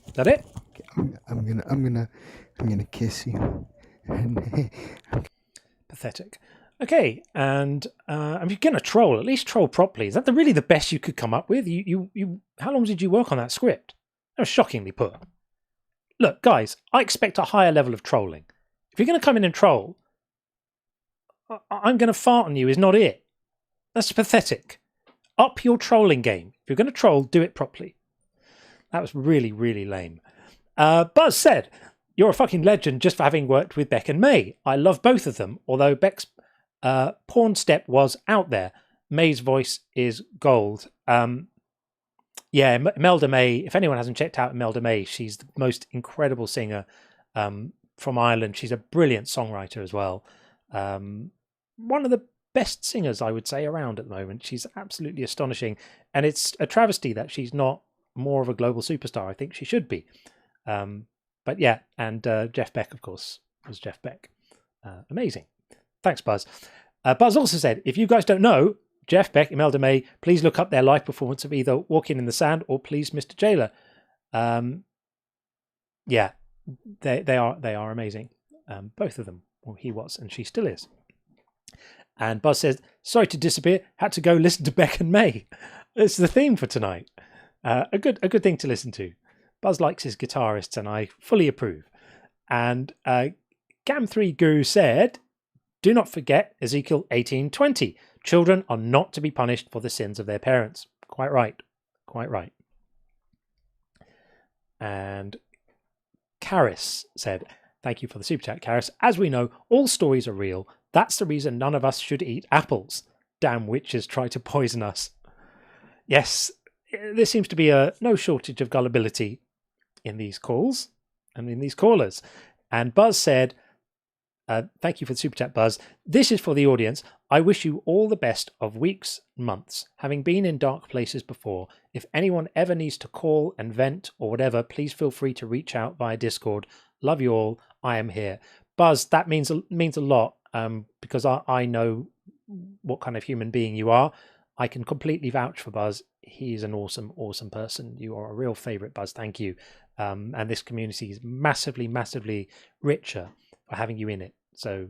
Is that it? I'm gonna kiss you. Pathetic. Okay, and if you're gonna troll, at least troll properly. Is that really the best you could come up with? You how long did you work on that script? That was shockingly poor. Look, guys, I expect a higher level of trolling. If you're gonna come in and troll, I'm gonna fart on you is not it. That's pathetic. Up your trolling game. If you're gonna troll, do it properly. That was really, really lame. Buzz said, "You're a fucking legend just for having worked with Beck and May. I love both of them, although Beck's porn step was out there. May's voice is gold." Yeah, Imelda May, if anyone hasn't checked out Imelda May, she's the most incredible singer from Ireland. She's a brilliant songwriter as well. One of the best singers, I would say, around at the moment. She's absolutely astonishing. And it's a travesty that she's not more of a global superstar. I think she should be. But yeah, and Jeff Beck, of course, was Jeff Beck. Amazing. Thanks, Buzz. Buzz also said, if you guys don't know, Jeff Beck, Imelda May, please look up their live performance of either Walking in the Sand or Please Mr. Jailer. Yeah, they are amazing. Both of them. Well, he was, and she still is. And Buzz says, sorry to disappear, had to go listen to Beck and May. It's the theme for tonight. A good thing to listen to. Buzz likes his guitarists, and I fully approve. And Gam3 Guru said, do not forget Ezekiel 18:20. Children are not to be punished for the sins of their parents. Quite right. Quite right. And Karis said, thank you for the super chat, Karis. As we know, all stories are real. That's the reason none of us should eat apples. Damn witches try to poison us. Yes, there seems to be no shortage of gullibility in these calls and in these callers. And Buzz said, thank you for the super chat, Buzz. This is for the audience. I wish you all the best of weeks, months. Having been in dark places before, if anyone ever needs to call and vent or whatever, please feel free to reach out via Discord. Love you all. I am here. Buzz, that means a lot because I know what kind of human being you are. I can completely vouch for Buzz. He is an awesome, awesome person. You are a real favorite, Buzz. Thank you. And this community is massively, massively richer for having you in it. So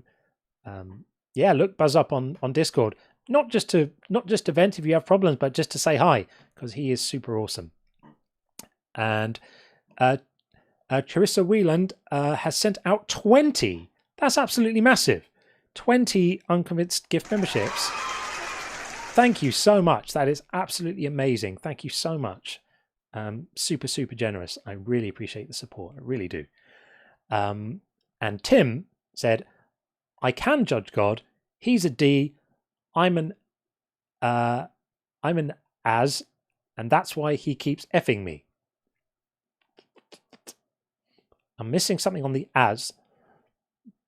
yeah, look Buzz up on Discord, not just to vent if you have problems, but just to say hi, because he is super awesome. And Charissa Wieland has sent out 20. That's absolutely massive. 20 Unconvinced gift memberships. Thank you so much. That is absolutely amazing. Thank you so much. Super, super generous. I really appreciate the support. I really do. And Tim said, I can judge God. He's a D. I'm an as, and that's why he keeps effing me. I'm missing something on the as,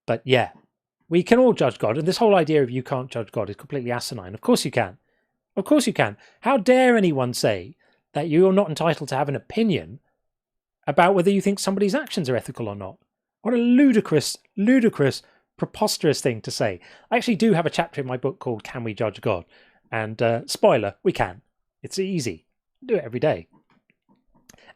but yeah, we can all judge God. And this whole idea of you can't judge God is completely asinine. Of course you can. Of course you can. How dare anyone say that you're not entitled to have an opinion about whether you think somebody's actions are ethical or not? What a ludicrous, preposterous thing to say. I actually do have a chapter in my book called Can We Judge God? And spoiler, we can. It's easy. Do it every day.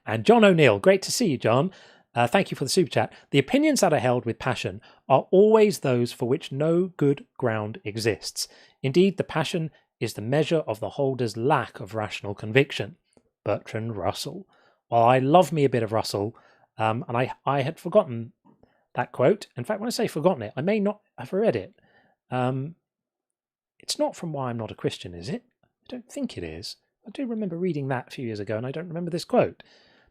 And John O'Neill, great to see you, John. Thank you for the super chat. The opinions that are held with passion are always those for which no good ground exists. Indeed, the passion is the measure of the holder's lack of rational conviction. Bertrand Russell. Well, I love me a bit of Russell, and I had forgotten that quote. In fact, when I say forgotten it, I may not have read it. It's not from Why I'm Not a Christian, is it? I don't think it is. I do remember reading that a few years ago, and I don't remember this quote.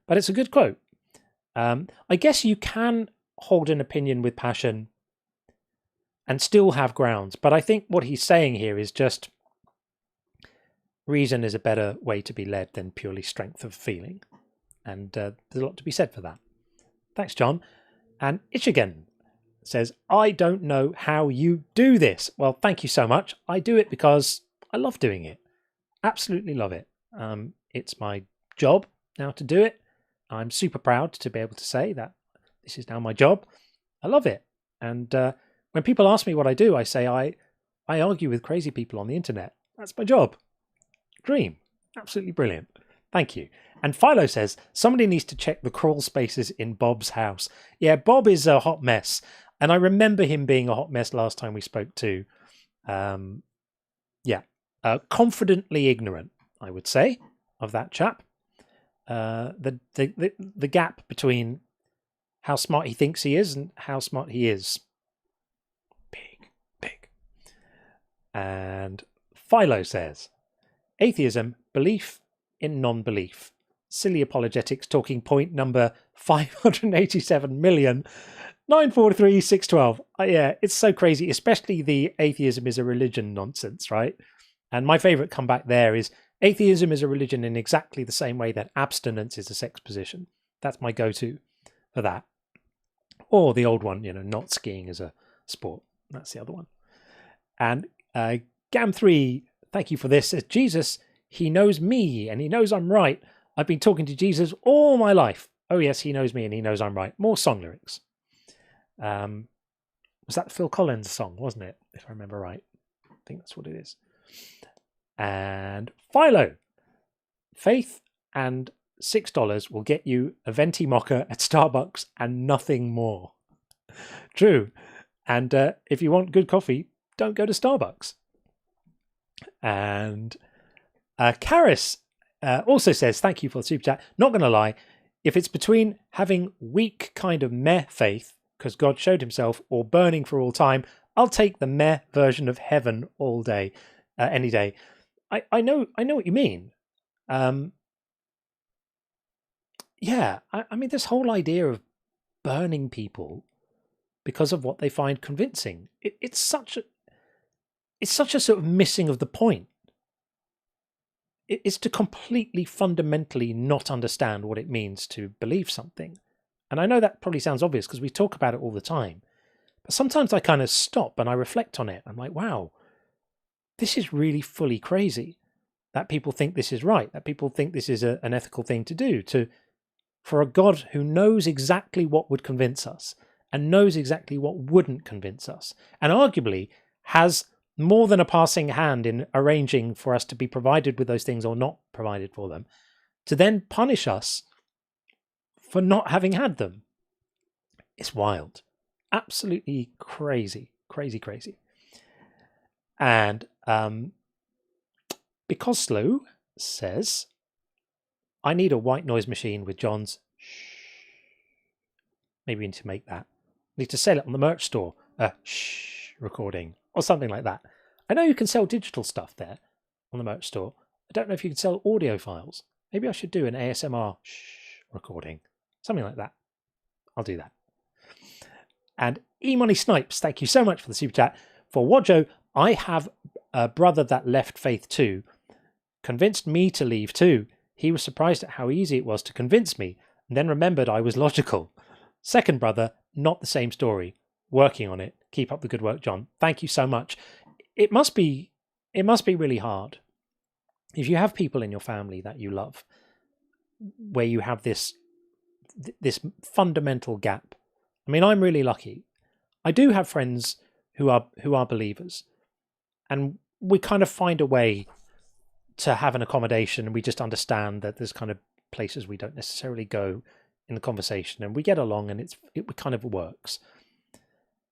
But it's a good quote. I guess you can hold an opinion with passion and still have grounds. But I think what he's saying here is just reason is a better way to be led than purely strength of feeling. And there's a lot to be said for that. Thanks, John. And Ichigen says, I don't know how you do this. Well, thank you so much. I do it because I love doing it. Absolutely love it. It's my job now to do it. I'm super proud to be able to say that this is now my job. I love it. And when people ask me what I do, I say I argue with crazy people on the internet. That's my job. Dream. Absolutely brilliant. Thank you. And Philo says, somebody needs to check the crawl spaces in Bob's house. Yeah, Bob is a hot mess. And I remember him being a hot mess last time we spoke too. Confidently ignorant, I would say, of that chap. The gap between how smart he thinks he is and how smart he is. Big. And Philo says, atheism, belief in non-belief. Silly apologetics talking point number 587,943,612. Yeah, it's so crazy, especially the atheism is a religion nonsense, right? And my favourite comeback there is atheism is a religion in exactly the same way that abstinence is a sex position. That's my go-to for that. Or the old one, not skiing as a sport. That's the other one. And Gam3, thank you for this. Says, Jesus, he knows me and he knows I'm right. I've been talking to Jesus all my life. Oh, yes, he knows me and he knows I'm right. More song lyrics. Was that the Phil Collins song, wasn't it? If I remember right. I think that's what it is. And Philo. Faith and $6 will get you a venti mocha at Starbucks and nothing more. True. And if you want good coffee, don't go to Starbucks. And Karis also says, thank you for the super chat. Not going to lie, if it's between having weak kind of meh faith, because God showed himself, or burning for all time, I'll take the meh version of heaven all day, any day. I know what you mean. I mean, this whole idea of burning people because of what they find convincing, it's such a sort of missing of the point. It's to completely fundamentally not understand what it means to believe something. And I know that probably sounds obvious because we talk about it all the time. But sometimes I kind of stop and I reflect on it. I'm like, wow, this is really fully crazy that people think this is right, that people think this is an ethical thing to do, for a God who knows exactly what would convince us and knows exactly what wouldn't convince us, and arguably has more than a passing hand in arranging for us to be provided with those things or not provided for them, to then punish us for not having had them. It's wild. Absolutely crazy. And because Slow says, I need a white noise machine with John's shh. Maybe we need to make that. We need to sell it on the merch store. Shh recording or something like that. I know you can sell digital stuff there on the merch store. I don't know if you can sell audio files. Maybe I should do an ASMR shh recording. Something like that. I'll do that. And eMoney Snipes, thank you so much for the super chat. For Wadjo, I have a brother that left faith too. Convinced me to leave too. He was surprised at how easy it was to convince me, and then remembered I was logical. Second brother, not the same story. Working on it. Keep up the good work, John. Thank you so much. It must be really hard if you have people in your family that you love, where you have this fundamental gap. I mean, I'm really lucky. I do have friends who are believers, and we kind of find a way to have an accommodation, and we just understand that there's kind of places we don't necessarily go in the conversation, and we get along, and it kind of works.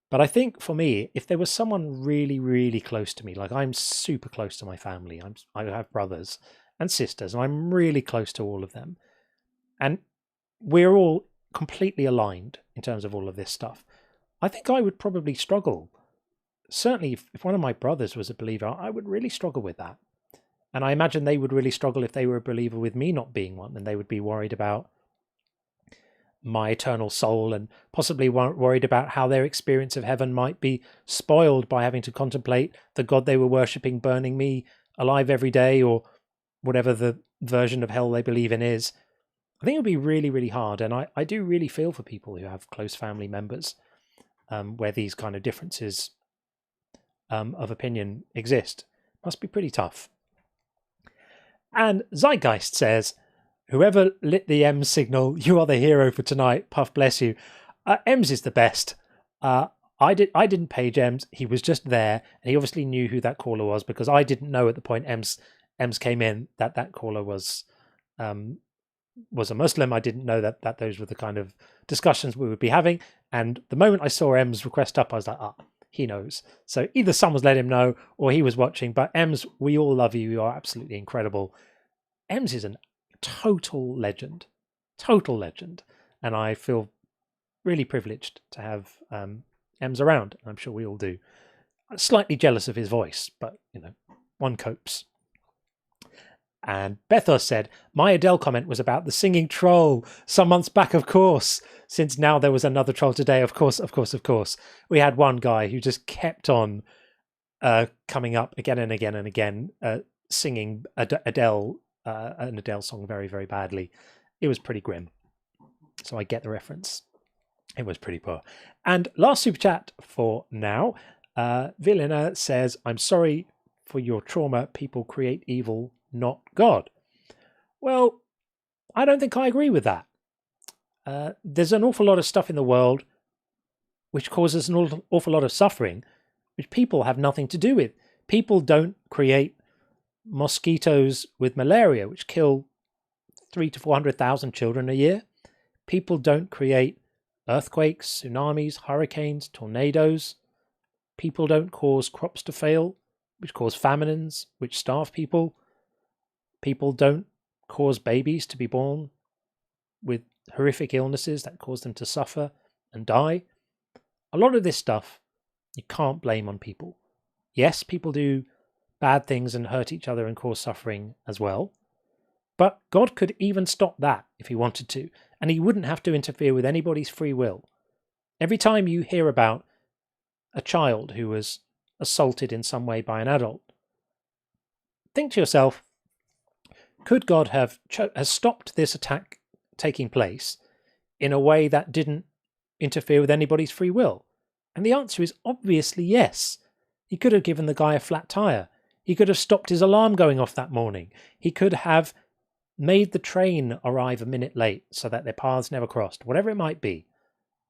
But I think for me, if there was someone really, really close to me, like I'm super close to my family, I have brothers and sisters, and I'm really close to all of them, and we're all completely aligned in terms of all of this stuff, I think I would probably struggle. Certainly, if one of my brothers was a believer, I would really struggle with that. And I imagine they would really struggle if they were a believer with me not being one, and they would be worried about my eternal soul and possibly worried about how their experience of heaven might be spoiled by having to contemplate the God they were worshipping burning me alive every day, or whatever the version of hell they believe in is. I think it would be really, really hard. And I do really feel for people who have close family members where these kind of differences of opinion exist. Must be pretty tough. And Zeitgeist says, whoever lit the Ems signal, you are the hero for tonight. Puff, bless you. Ems is the best. I didn't page Ems. He was just there, and he obviously knew who that caller was, because I didn't know at the point Ems came in that caller was a Muslim. I didn't know that those were the kind of discussions we would be having. And the moment I saw Ems request up, I was like, he knows. So either someone's let him know or he was watching. But Ems, we all love you. You are absolutely incredible. Ems is a total legend. And I feel really privileged to have Ems around. I'm sure we all do. I'm slightly jealous of his voice, but one copes. And Bethos said, my Adele comment was about the singing troll some months back, of course, since now there was another troll today. Of course. We had one guy who just kept on coming up again and again and again, singing Adele, an Adele song very, very badly. It was pretty grim. So I get the reference. It was pretty poor. And last super chat for now. Vilena says, I'm sorry for your trauma. People create evil, not God. Well, I don't think I agree with that. There's an awful lot of stuff in the world which causes an awful lot of suffering, which people have nothing to do with. People don't create mosquitoes with malaria, which kill 300,000 to 400,000 children a year. People don't create earthquakes, tsunamis, hurricanes, tornadoes. People don't cause crops to fail, which cause famines, which starve people. People don't cause babies to be born with horrific illnesses that cause them to suffer and die. A lot of this stuff you can't blame on people. Yes, people do bad things and hurt each other and cause suffering as well. But God could even stop that if he wanted to, and he wouldn't have to interfere with anybody's free will. Every time you hear about a child who was assaulted in some way by an adult, think to yourself, could God have stopped this attack taking place in a way that didn't interfere with anybody's free will? And the answer is obviously yes. He could have given the guy a flat tire. He could have stopped his alarm going off that morning. He could have made the train arrive a minute late so that their paths never crossed. Whatever it might be,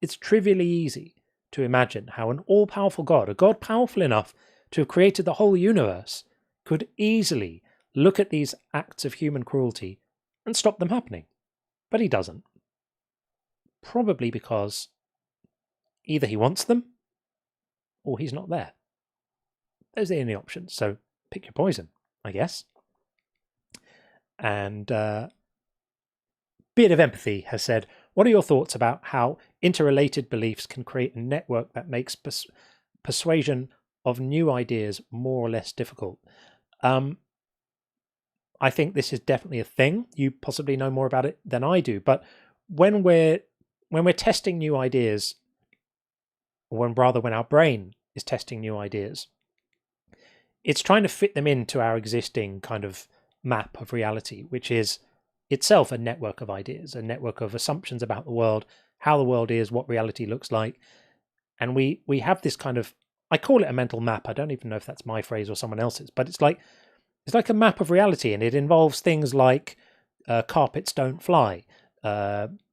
it's trivially easy to imagine how an all-powerful God, a God powerful enough to have created the whole universe, could easily look at these acts of human cruelty and stop them happening. But he doesn't. Probably because either he wants them or he's not there. Those are the only options. So pick your poison, I guess. And Beard of Empathy has said, what are your thoughts about how interrelated beliefs can create a network that makes persuasion of new ideas more or less difficult? I think this is definitely a thing. You possibly know more about it than I do. But when we're testing new ideas, or when our brain is testing new ideas, it's trying to fit them into our existing kind of map of reality, which is itself a network of ideas, a network of assumptions about the world, how the world is, what reality looks like. And we have this kind of, I call it a mental map. I don't even know if that's my phrase or someone else's, but it's like a map of reality, and it involves things like carpets don't fly,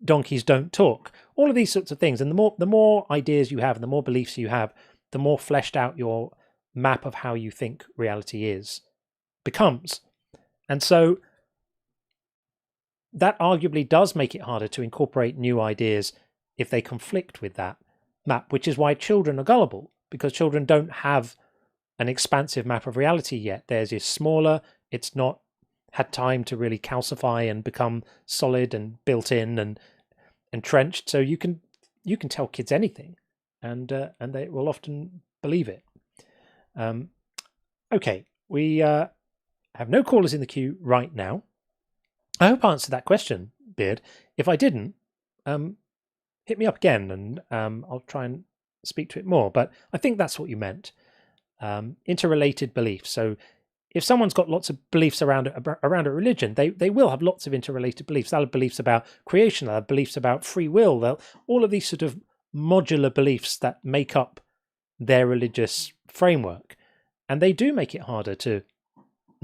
donkeys don't talk, all of these sorts of things. And the more ideas you have and the more beliefs you have, the more fleshed out your map of how you think reality becomes. And so that arguably does make it harder to incorporate new ideas if they conflict with that map, which is why children are gullible, because children don't have an expansive map of reality yet. Theirs is smaller. It's not had time to really calcify and become solid and built in and entrenched. So you can tell kids anything, and they will often believe it. Okay, we have no callers in the queue right now. I hope I answered that question, Beard. If I didn't, hit me up again, and I'll try and speak to it more. But I think that's what you meant. Interrelated beliefs. So if someone's got lots of beliefs around a religion, they will have lots of interrelated beliefs. They'll have beliefs about creation, they'll have beliefs about free will, all of these sort of modular beliefs that make up their religious framework. And they do make it harder to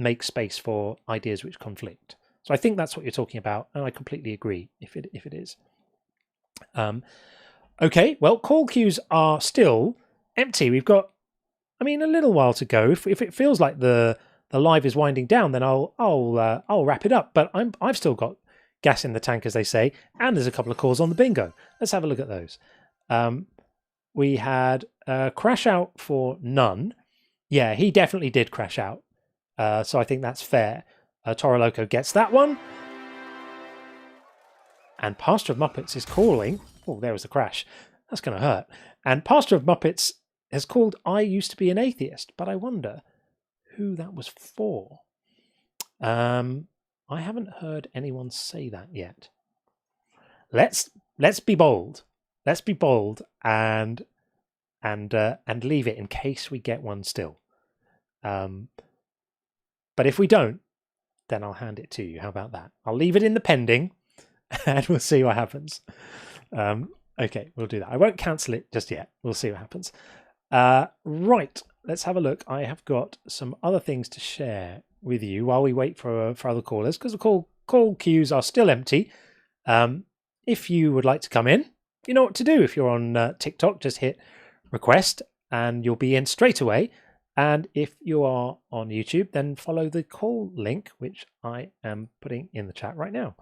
make space for ideas which conflict. So I think that's what you're talking about, and I completely agree if it is. Okay, well, call queues are still empty. We've got, a little while to go. If it feels like the live is winding down, then I'll wrap it up. But I've still got gas in the tank, as they say, and there's a couple of calls on the bingo. Let's have a look at those. We had crash out for none. Yeah, he definitely did crash out. So I think that's fair. Toro Loco gets that one. And Pastor of Muppets is calling. Oh, there was the crash. That's going to hurt. And Pastor of Muppets has called I used to be an atheist, but I wonder who that was for. I haven't heard anyone say that yet. Let's be bold. Let's be bold and leave it in case we get one still. But if we don't, then I'll hand it to you. How about that? I'll leave it in the pending, and we'll see what happens. Okay, we'll do that. I won't cancel it just yet. We'll see what happens. Right, let's have a look. I have got some other things to share with you while we wait for other callers, because the call queues are still empty. If you would like to come in, you know what to do. If you're on TikTok, just hit request, and you'll be in straight away. And if you are on YouTube, then follow the call link, which I am putting in the chat right now.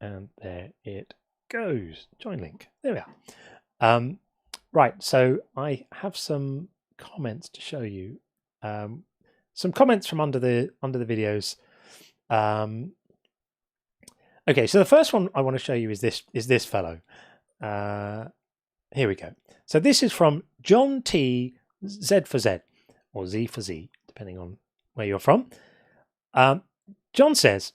And there it goes. Join link. There we are. Right, so I have some comments to show you. Some comments from under the videos. Okay, so the first one I want to show you is this fellow. Here we go. So this is from John T. Z for Z, or Z for Z, depending on where you're from. John says,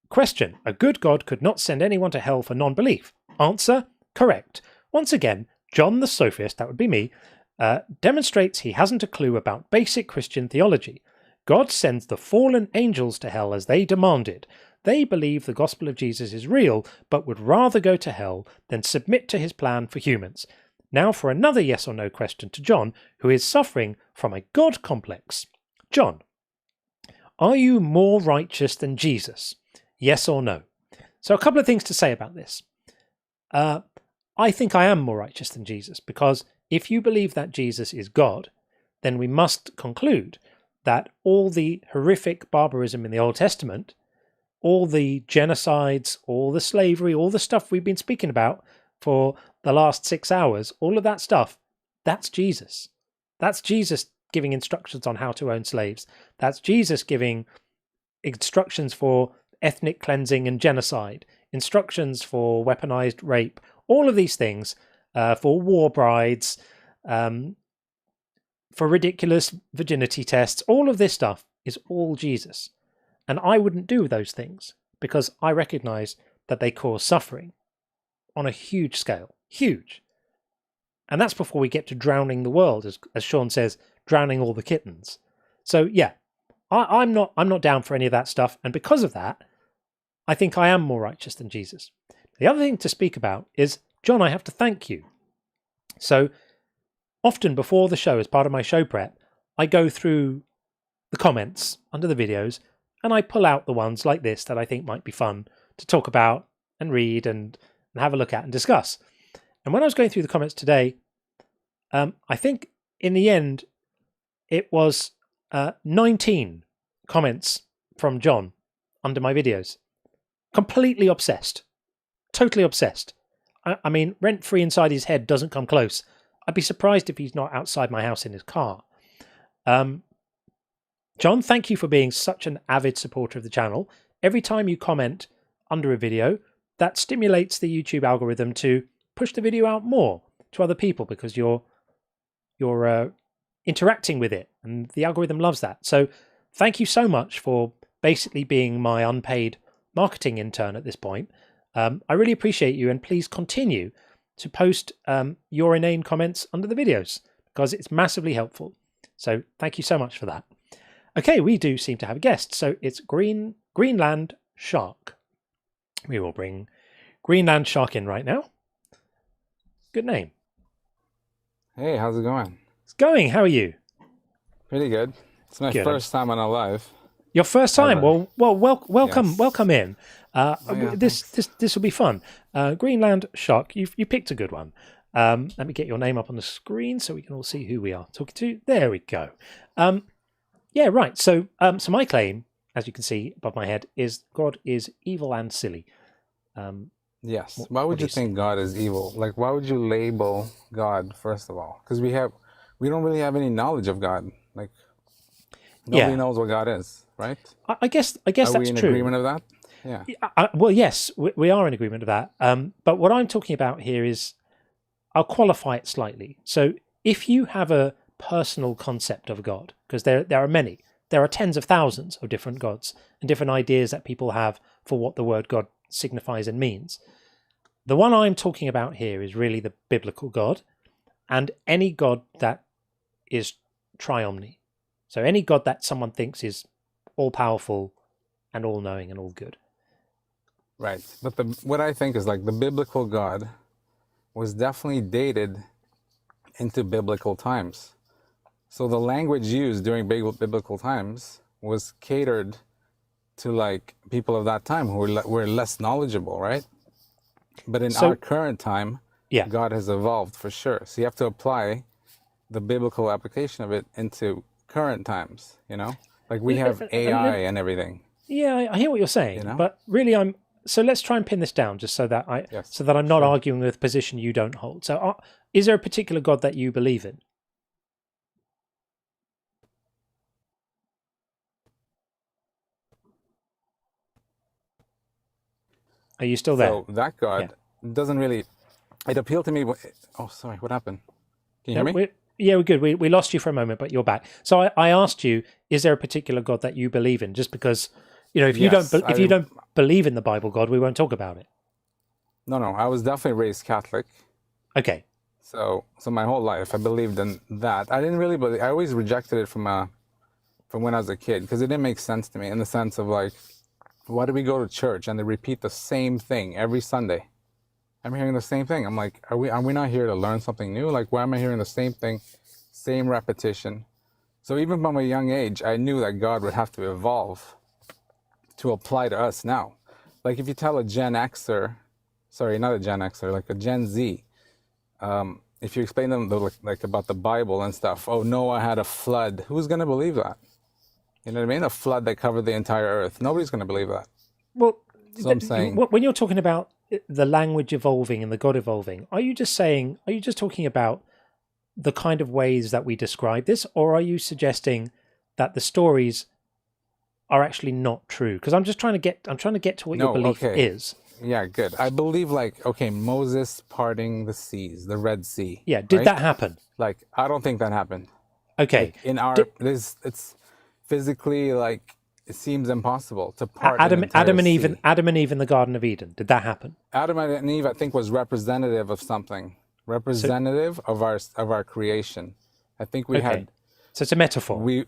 question, a good God could not send anyone to hell for non-belief. Answer, correct. Once again, John the sophist, that would be me, demonstrates he hasn't a clue about basic Christian theology. God sends the fallen angels to hell as they demanded. They believe the gospel of Jesus is real, but would rather go to hell than submit to his plan for humans. Now for another yes or no question to John, who is suffering from a God complex. John, are you more righteous than Jesus? Yes or no? So a couple of things to say about this. I think I am more righteous than Jesus, because if you believe that Jesus is God, then we must conclude that all the horrific barbarism in the Old Testament, all the genocides, all the slavery, all the stuff we've been speaking about for the last 6 hours, all of that stuff, that's Jesus. That's Jesus giving instructions on how to own slaves. That's Jesus giving instructions for ethnic cleansing and genocide, instructions for weaponized rape, all of these things, for war brides, for ridiculous virginity tests. All of this stuff is all Jesus. And I wouldn't do those things because I recognize that they cause suffering on a huge scale. Huge. And that's before we get to drowning the world, as Sean says, drowning all the kittens. So yeah, I'm not down for any of that stuff. And because of that, I think I am more righteous than Jesus. The other thing to speak about is, John, I have to thank you. So often before the show, as part of my show prep, I go through the comments under the videos and I pull out the ones like this that I think might be fun to talk about and read and have a look at and discuss. And when I was going through the comments today, I think in the end, it was 19 comments from John under my videos. Completely obsessed. Totally obsessed. I mean, rent-free inside his head doesn't come close. I'd be surprised if he's not outside my house in his car. John, thank you for being such an avid supporter of the channel. Every time you comment under a video, that stimulates the YouTube algorithm to push the video out more to other people because you're interacting with it, and the algorithm loves that. So thank you so much for basically being my unpaid marketing intern at this point. I really appreciate you, and please continue to post your inane comments under the videos because it's massively helpful. So thank you so much for that. Okay, we do seem to have a guest. So it's Greenland Shark. We will bring Greenland Shark in right now. Good name. Hey, how's it going? It's going. How are you? Pretty good. It's my Good. first time on a live. Your first time. Ever. Welcome, Yes. welcome in. Oh, yeah, This will be fun. Greenland Shark, you picked a good one. Let me get your name up on the screen so we can all see who we are talking to. There we go. Yeah, right. So my claim, as you can see above my head, is God is evil and silly. Yes. Why would you think God is evil? Like, why would you label God, first of all? Because we don't really have any knowledge of God. Like, nobody knows what God is, right? I guess Are that's we in true. agreement of that? Yeah. Well, yes, we are in agreement of that. But what I'm talking about here is, I'll qualify it slightly. So if you have a personal concept of God, because there are many, there are tens of thousands of different gods and different ideas that people have for what the word God signifies and means. The one I'm talking about here is really the biblical God, and any God that is triomni. So any God that someone thinks is all-powerful and all-knowing and all-good. Right. But what I think is, like, the biblical God was definitely dated into biblical times. So the language used during biblical times was catered to, like, people of that time who were less knowledgeable, right? But in our current time, God has evolved for sure. So you have to apply the biblical application of it into current times, you know? Like, we have AI and everything. Yeah, I hear what you're saying, You know? but really so let's try and pin this down just so that I'm not arguing with a position you don't hold. So is there a particular God that you believe in? Are you still there? So that God doesn't really, it appealed to me. Oh, sorry, what happened? Can you hear me? We're good. We lost you for a moment, but you're back. So I asked you, is there a particular God that you believe in? Just because, if you don't believe in the Bible God, we won't talk about it. No, I was definitely raised Catholic. Okay. So my whole life I believed in that. I didn't really believe. I always rejected it from when I was a kid because it didn't make sense to me in the sense of, like, why do we go to church and they repeat the same thing every Sunday? I'm hearing the same thing. I'm like, are we not here to learn something new? Like, why am I hearing the same thing, same repetition? So even from a young age, I knew that God would have to evolve to apply to us now. Like, if you tell a Gen Xer, sorry, not a Gen Xer, like a Gen Z, if you explain them like about the Bible and stuff, oh, Noah had a flood, who's going to believe that? You know what I mean? A flood that covered the entire earth. Nobody's going to believe that. Well, so I'm saying, when you're talking about the language evolving and the God evolving, are you just talking about the kind of ways that we describe this, or are you suggesting that the stories are actually not true? Because I'm trying to get to what your belief is. Yeah, good. I believe, like, Moses parting the seas, the Red Sea. Yeah, did that happen? Like, I don't think that happened. Okay. Like, in it's physically, like, it seems impossible to part Adam and Eve sea. In the Garden of Eden. Did that happen? Adam and Eve, I think, was representative of something. Representative of our creation. I think we had. So it's a metaphor.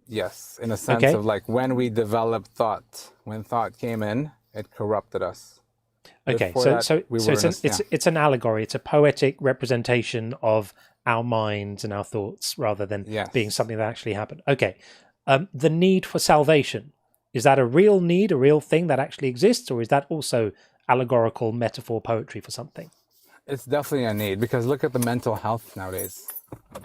Yes, in a sense of, like, when we developed thought, when thought came in, it corrupted us. Okay, it's an allegory. It's a poetic representation of our minds and our thoughts rather than being something that actually happened. Okay, the need for salvation, is that a real need, a real thing that actually exists, or is that also allegorical metaphor poetry for something? It's definitely a need, because look at the mental health nowadays.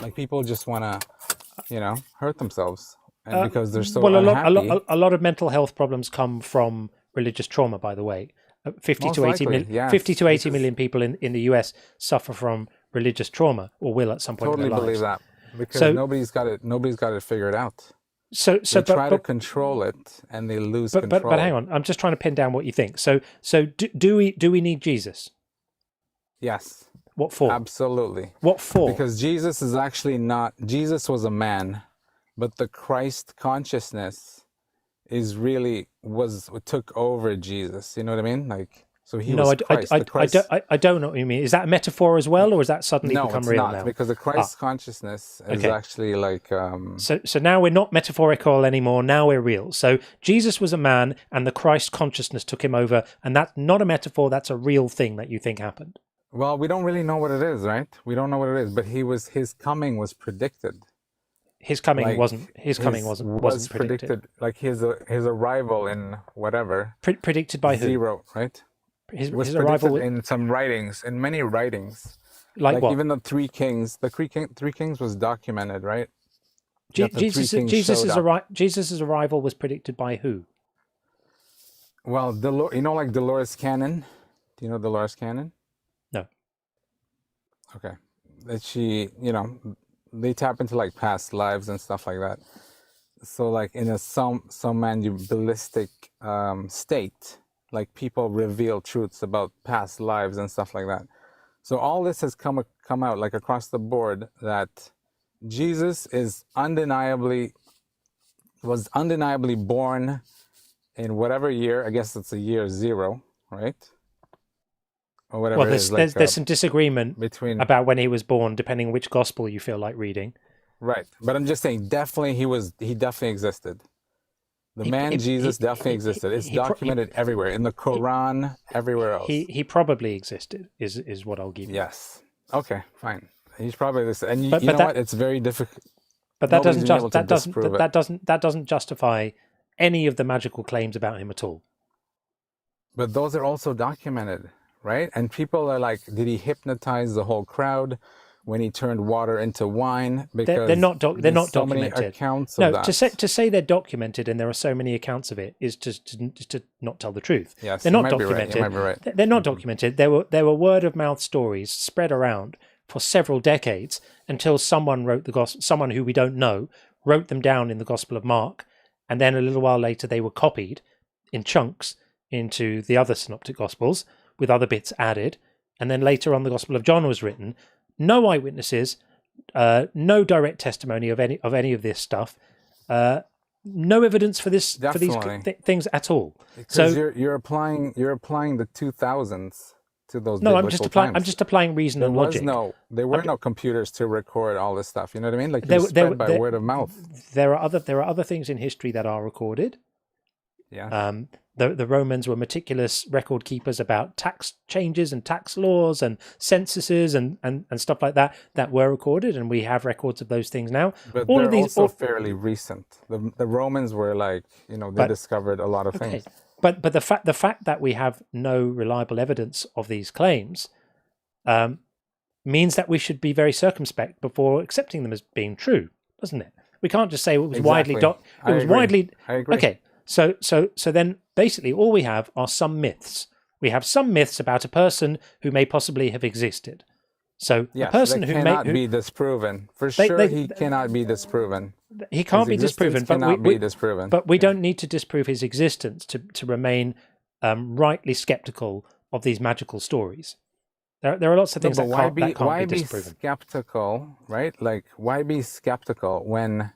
Like, people just want to, hurt themselves, and because they're so unhappy. A lot of mental health problems come from religious trauma, by the way. 50 to 80 million people in the US suffer from religious trauma, or will at some point in their lives. Totally believe that, because nobody's got it figured out. So they try to control it, and they lose control. But hang on, I'm just trying to pin down what you think. So do we need Jesus? Yes. What for? Absolutely. What for? Because Jesus is actually not. Jesus was a man, but the Christ consciousness took over Jesus. You know what I mean? Like, so he was Christ. I don't know what you mean. Is that a metaphor as well, or is that suddenly become real now? No, it's not, because the Christ consciousness is actually like. So now we're not metaphorical anymore. Now we're real. So Jesus was a man, and the Christ consciousness took him over, and that's not a metaphor. That's a real thing that you think happened. Well, we don't really know what it is, right? We don't know what it is, but his coming was predicted. his coming like wasn't predicted. like his arrival in whatever Predicted by who? zero, right? His Was arrival predicted in some writings, in many writings. like what? Even the three kings was documented, right? That the three kings showed up. Jesus' arrival was predicted by who? Well, like Dolores Cannon. Do you know Dolores Cannon? No. Okay. That she, they tap into like past lives and stuff like that. So like in a somnambulistic state, like people reveal truths about past lives and stuff like that. So all this has come out like across the board that Jesus was undeniably born in whatever year. I guess it's a year 0, right? Or whatever. Well, there's some disagreement between about when he was born, depending on which gospel you feel like reading. Right, but I'm just saying, definitely he definitely existed. Jesus definitely existed. It's documented everywhere in the Quran, everywhere else. He probably existed. Is what I'll give you. Yes. Okay. Fine. He's probably this, and you know what? It's very difficult. But that doesn't justify any of the magical claims about him at all. But those are also documented, right? And people are like, did he hypnotize the whole crowd when he turned water into wine? Because they're not documented. Many accounts of that. To say they're documented and there are so many accounts of it is just to not tell the truth. Yes, they're not documented. You might be right. They're not documented. There were word of mouth stories spread around for several decades until someone wrote the gospel. Someone who we don't know wrote them down in the Gospel of Mark, and then a little while later they were copied in chunks into the other synoptic gospels with other bits added, and then later on the Gospel of John was written. No eyewitnesses, no direct testimony of any of this stuff, no evidence for this for these things at all. Because you're applying the 2000s to those. No, I'm just applying reason and logic. There were no computers to record all this stuff. You know what I mean? Like it was spread by word of mouth. There are other things in history that are recorded. Yeah. The Romans were meticulous record keepers about tax changes and tax laws and censuses and stuff like that were recorded, and we have records of those things now. But they're also fairly recent. The Romans were like, they discovered a lot of things. But the fact that we have no reliable evidence of these claims means that we should be very circumspect before accepting them as being true, doesn't it? We can't just say it was widely. I agree. Okay. So then basically all we have are some myths. We have some myths about a person who may possibly have existed. So yes, a person who cannot be disproven. For sure, he cannot be disproven. He can't be disproven. But we don't need to disprove his existence to remain rightly skeptical of these magical stories. There are lots of things that can't be disproven. Skeptical, right? Like, why be skeptical when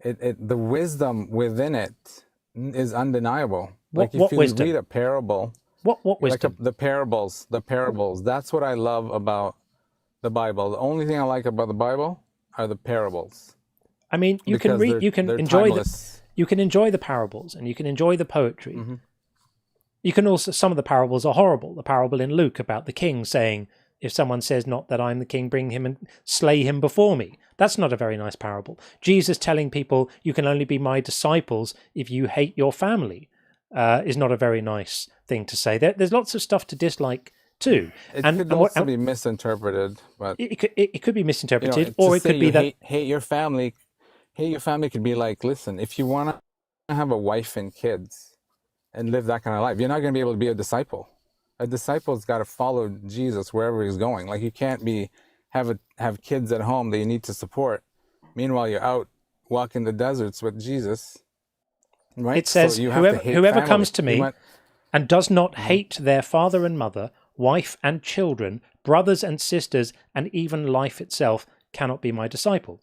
the wisdom within it is undeniable? Like if you read a parable, what wisdom? Like the parables. That's what I love about the Bible. The only thing I like about the Bible are the parables. I mean, you can enjoy the parables, and you can enjoy the poetry. Mm-hmm. You can also, some of the parables are horrible. The parable in Luke about the king saying, if someone says not that I'm the king, bring him and slay him before me. That's not a very nice parable. Jesus telling people you can only be my disciples if you hate your family is not a very nice thing to say. There's lots of stuff to dislike too. It could also be misinterpreted, but it could be misinterpreted, or it could be that hate your family. Hate your family could be like, listen, if you want to have a wife and kids and live that kind of life, you're not going to be able to be a disciple. A disciple's got to follow Jesus wherever he's going. Like you can't have kids at home that you need to support. Meanwhile, you're out walking the deserts with Jesus. Right? It says, whoever comes to me and does not hate their father and mother, wife and children, brothers and sisters, and even life itself cannot be my disciple.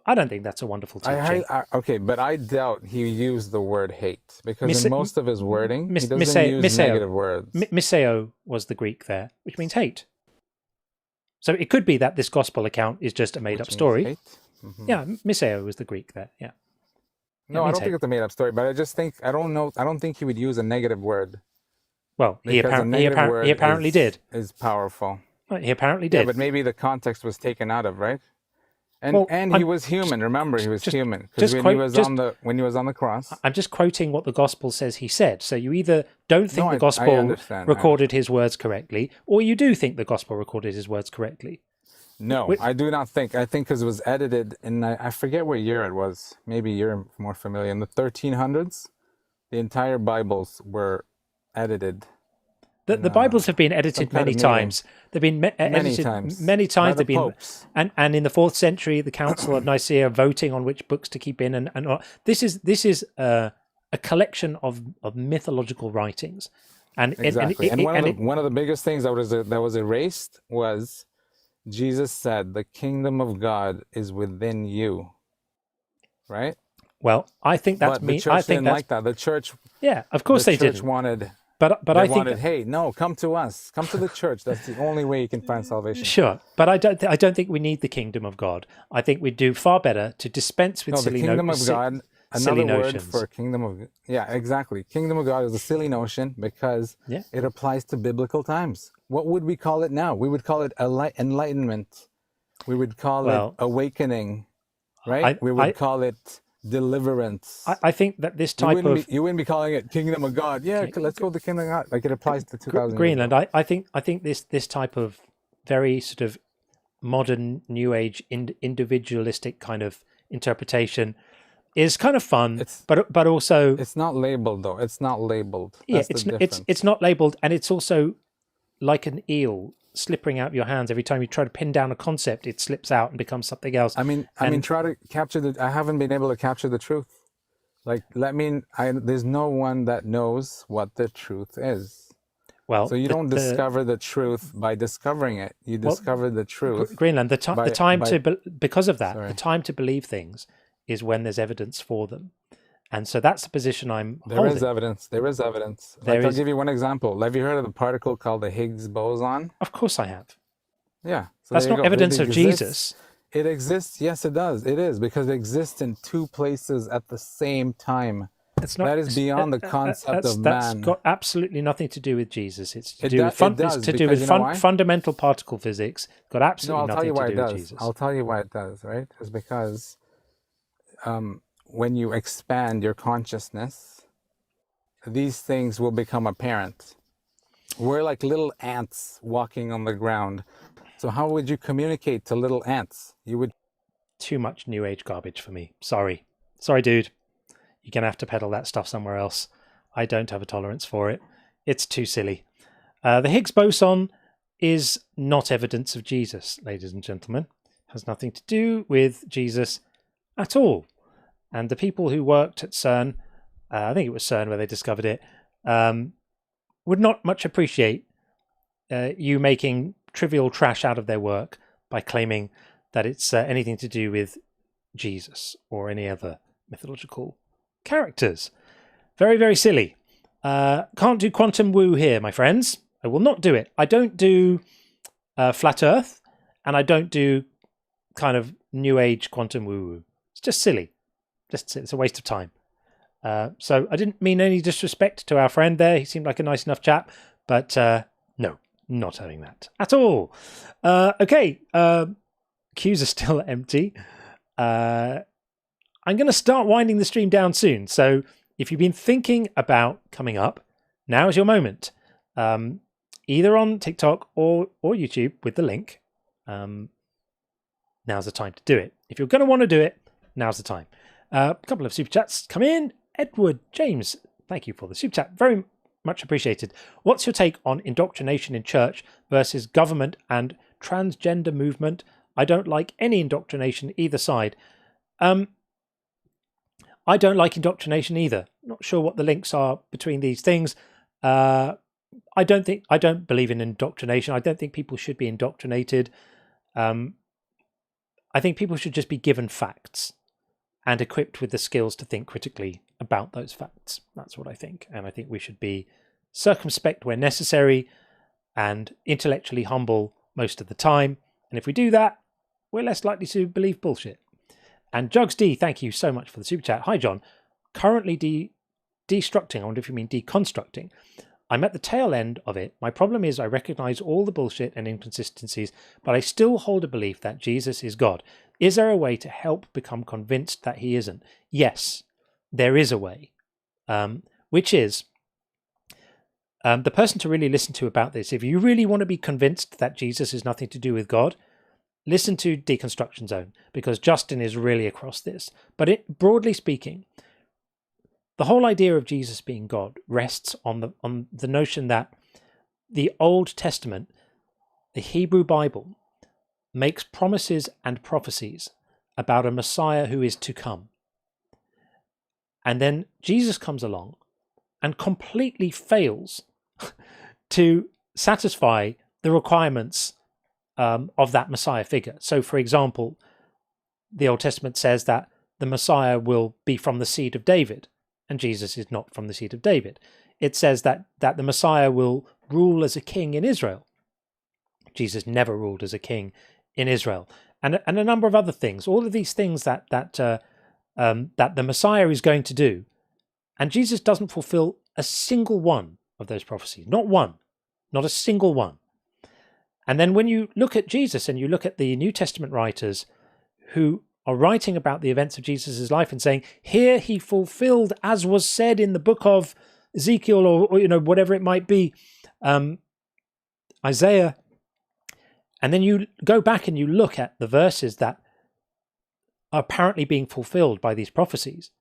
I don't think that's a wonderful teaching. Okay, but I doubt he used the word hate, because in most of his wording, he doesn't use negative words. Miseo was the Greek there, which means hate. So it could be that this gospel account is just a made-up story. Mm-hmm. Yeah, Miseo was the Greek there. Yeah. No, I don't think it's a made-up story, but I just think I don't think he would use a negative word. Well, he apparently did. Is powerful. Well, he apparently did. Yeah, but maybe the context was taken out of, right? And he was human. Remember, he was human because when he was on the cross. I'm just quoting what the gospel says he said. So you either don't think the gospel recorded his words correctly, or you do think the gospel recorded his words correctly. No, I do not think. I think because it was edited in, I forget what year it was. Maybe you're more familiar. In the 1300s, the entire Bibles were edited. The Bibles have been edited many times. They've been edited many times. They've been, and in the 4th century, the Council of Nicaea voting on which books to keep in, and this is a collection of mythological writings, and exactly. One of the biggest things that was erased was Jesus said, "The kingdom of God is within you." Right. Well, I think that's me. I think that's like that. The church. Yeah, of course they did. Wanted. But they I think wanted, hey, no, come to us, come to the church. That's the only way you can find salvation. Sure, but I don't think we need the kingdom of God. I think we'd do far better to dispense with silly notions. The kingdom of God. Another word for kingdom of exactly. Kingdom of God is a silly notion because it applies to biblical times. What would we call it now? We would call it enlightenment. We would call it awakening, right? We would call it deliverance. I think that this type you wouldn't be calling it kingdom of God. Yeah, let's go to the kingdom of God. Like it applies to 2000 Greenland. I think this type of very sort of modern New Age individualistic kind of interpretation is kind of fun, but also it's not labeled though. It's not labeled. That's it's not labeled, and it's also like an eel slipping out your hands every time you try to pin down a concept. It slips out and becomes something else. I mean, try to capture I haven't been able to capture the truth. Like, there's no one that knows what the truth is. Well, so you don't discover the truth by discovering it. You discover the truth. Greenland, the time to believe things is when there's evidence for them. And so that's the position I'm holding. There is evidence. I'll give you one example. Have you heard of the particle called the Higgs boson? Of course I have. Yeah. So that's not evidence of Jesus. It exists. Yes, it does. It is, because it exists in 2 places at the same time. That is beyond the concept of man. That's got absolutely nothing to do with Jesus. It's to do with fundamental particle physics. Got absolutely nothing to do with Jesus. I'll tell you why it does, right? It's because when you expand your consciousness, these things will become apparent. We're like little ants walking on the ground. So how would you communicate to little ants? You would. Too much New Age garbage for me. Sorry, dude. You're going to have to peddle that stuff somewhere else. I don't have a tolerance for it. It's too silly. The Higgs boson is not evidence of Jesus, ladies and gentlemen. It has nothing to do with Jesus at all. And the people who worked at CERN, I think it was CERN where they discovered it, would not much appreciate you making trivial trash out of their work by claiming that it's anything to do with Jesus or any other mythological characters. Very, very silly. Can't do quantum woo here, my friends. I will not do it. I don't do flat Earth, and I don't do kind of New Age quantum woo-woo. It's just silly. It's a waste of time. So I didn't mean any disrespect to our friend there. He seemed like a nice enough chap, but no, not having that at all. Okay, queues are still empty. I'm going to start winding the stream down soon. So if you've been thinking about coming up, now is your moment. Either on TikTok or YouTube with the link. Now's the time to do it. If you're going to want to do it, now's the time. A couple of super chats come in. Edward James, thank you for the super chat. Very much appreciated. What's your take on indoctrination in church versus government and transgender movement? I don't like any indoctrination either side. I don't like indoctrination either. Not sure what the links are between these things. I don't believe in indoctrination. I don't think people should be indoctrinated. I think people should just be given facts and equipped with the skills to think critically about those facts. That's what I think. And I think we should be circumspect where necessary and intellectually humble most of the time. And if we do that, we're less likely to believe bullshit. And Jugs D, thank you so much for the super chat. Hi, John. Currently destructing, I wonder if you mean deconstructing, I'm at the tail end of it. My problem is I recognize all the bullshit and inconsistencies, but I still hold a belief that Jesus is God. Is there a way to help become convinced that he isn't? Yes, there is a way, which is the person to really listen to about this. If you really want to be convinced that Jesus is nothing to do with God, listen to Deconstruction Zone, because Justin is really across this. But broadly speaking, the whole idea of Jesus being God rests on the notion that the Old Testament, the Hebrew Bible, makes promises and prophecies about a Messiah who is to come. And then Jesus comes along and completely fails to satisfy the requirements of that Messiah figure. So, for example, the Old Testament says that the Messiah will be from the seed of David, and Jesus is not from the seed of David. It says that the Messiah will rule as a king in Israel. Jesus never ruled as a king in Israel, and a number of other things. All of these things that the Messiah is going to do, and Jesus doesn't fulfill a single one of those prophecies. Not one, not a single one. And then when you look at Jesus and you look at the New Testament writers who are writing about the events of Jesus' life and saying, here he fulfilled as was said in the book of Ezekiel, or whatever it might be, Isaiah. And then you go back and you look at the verses that are apparently being fulfilled by these prophecies,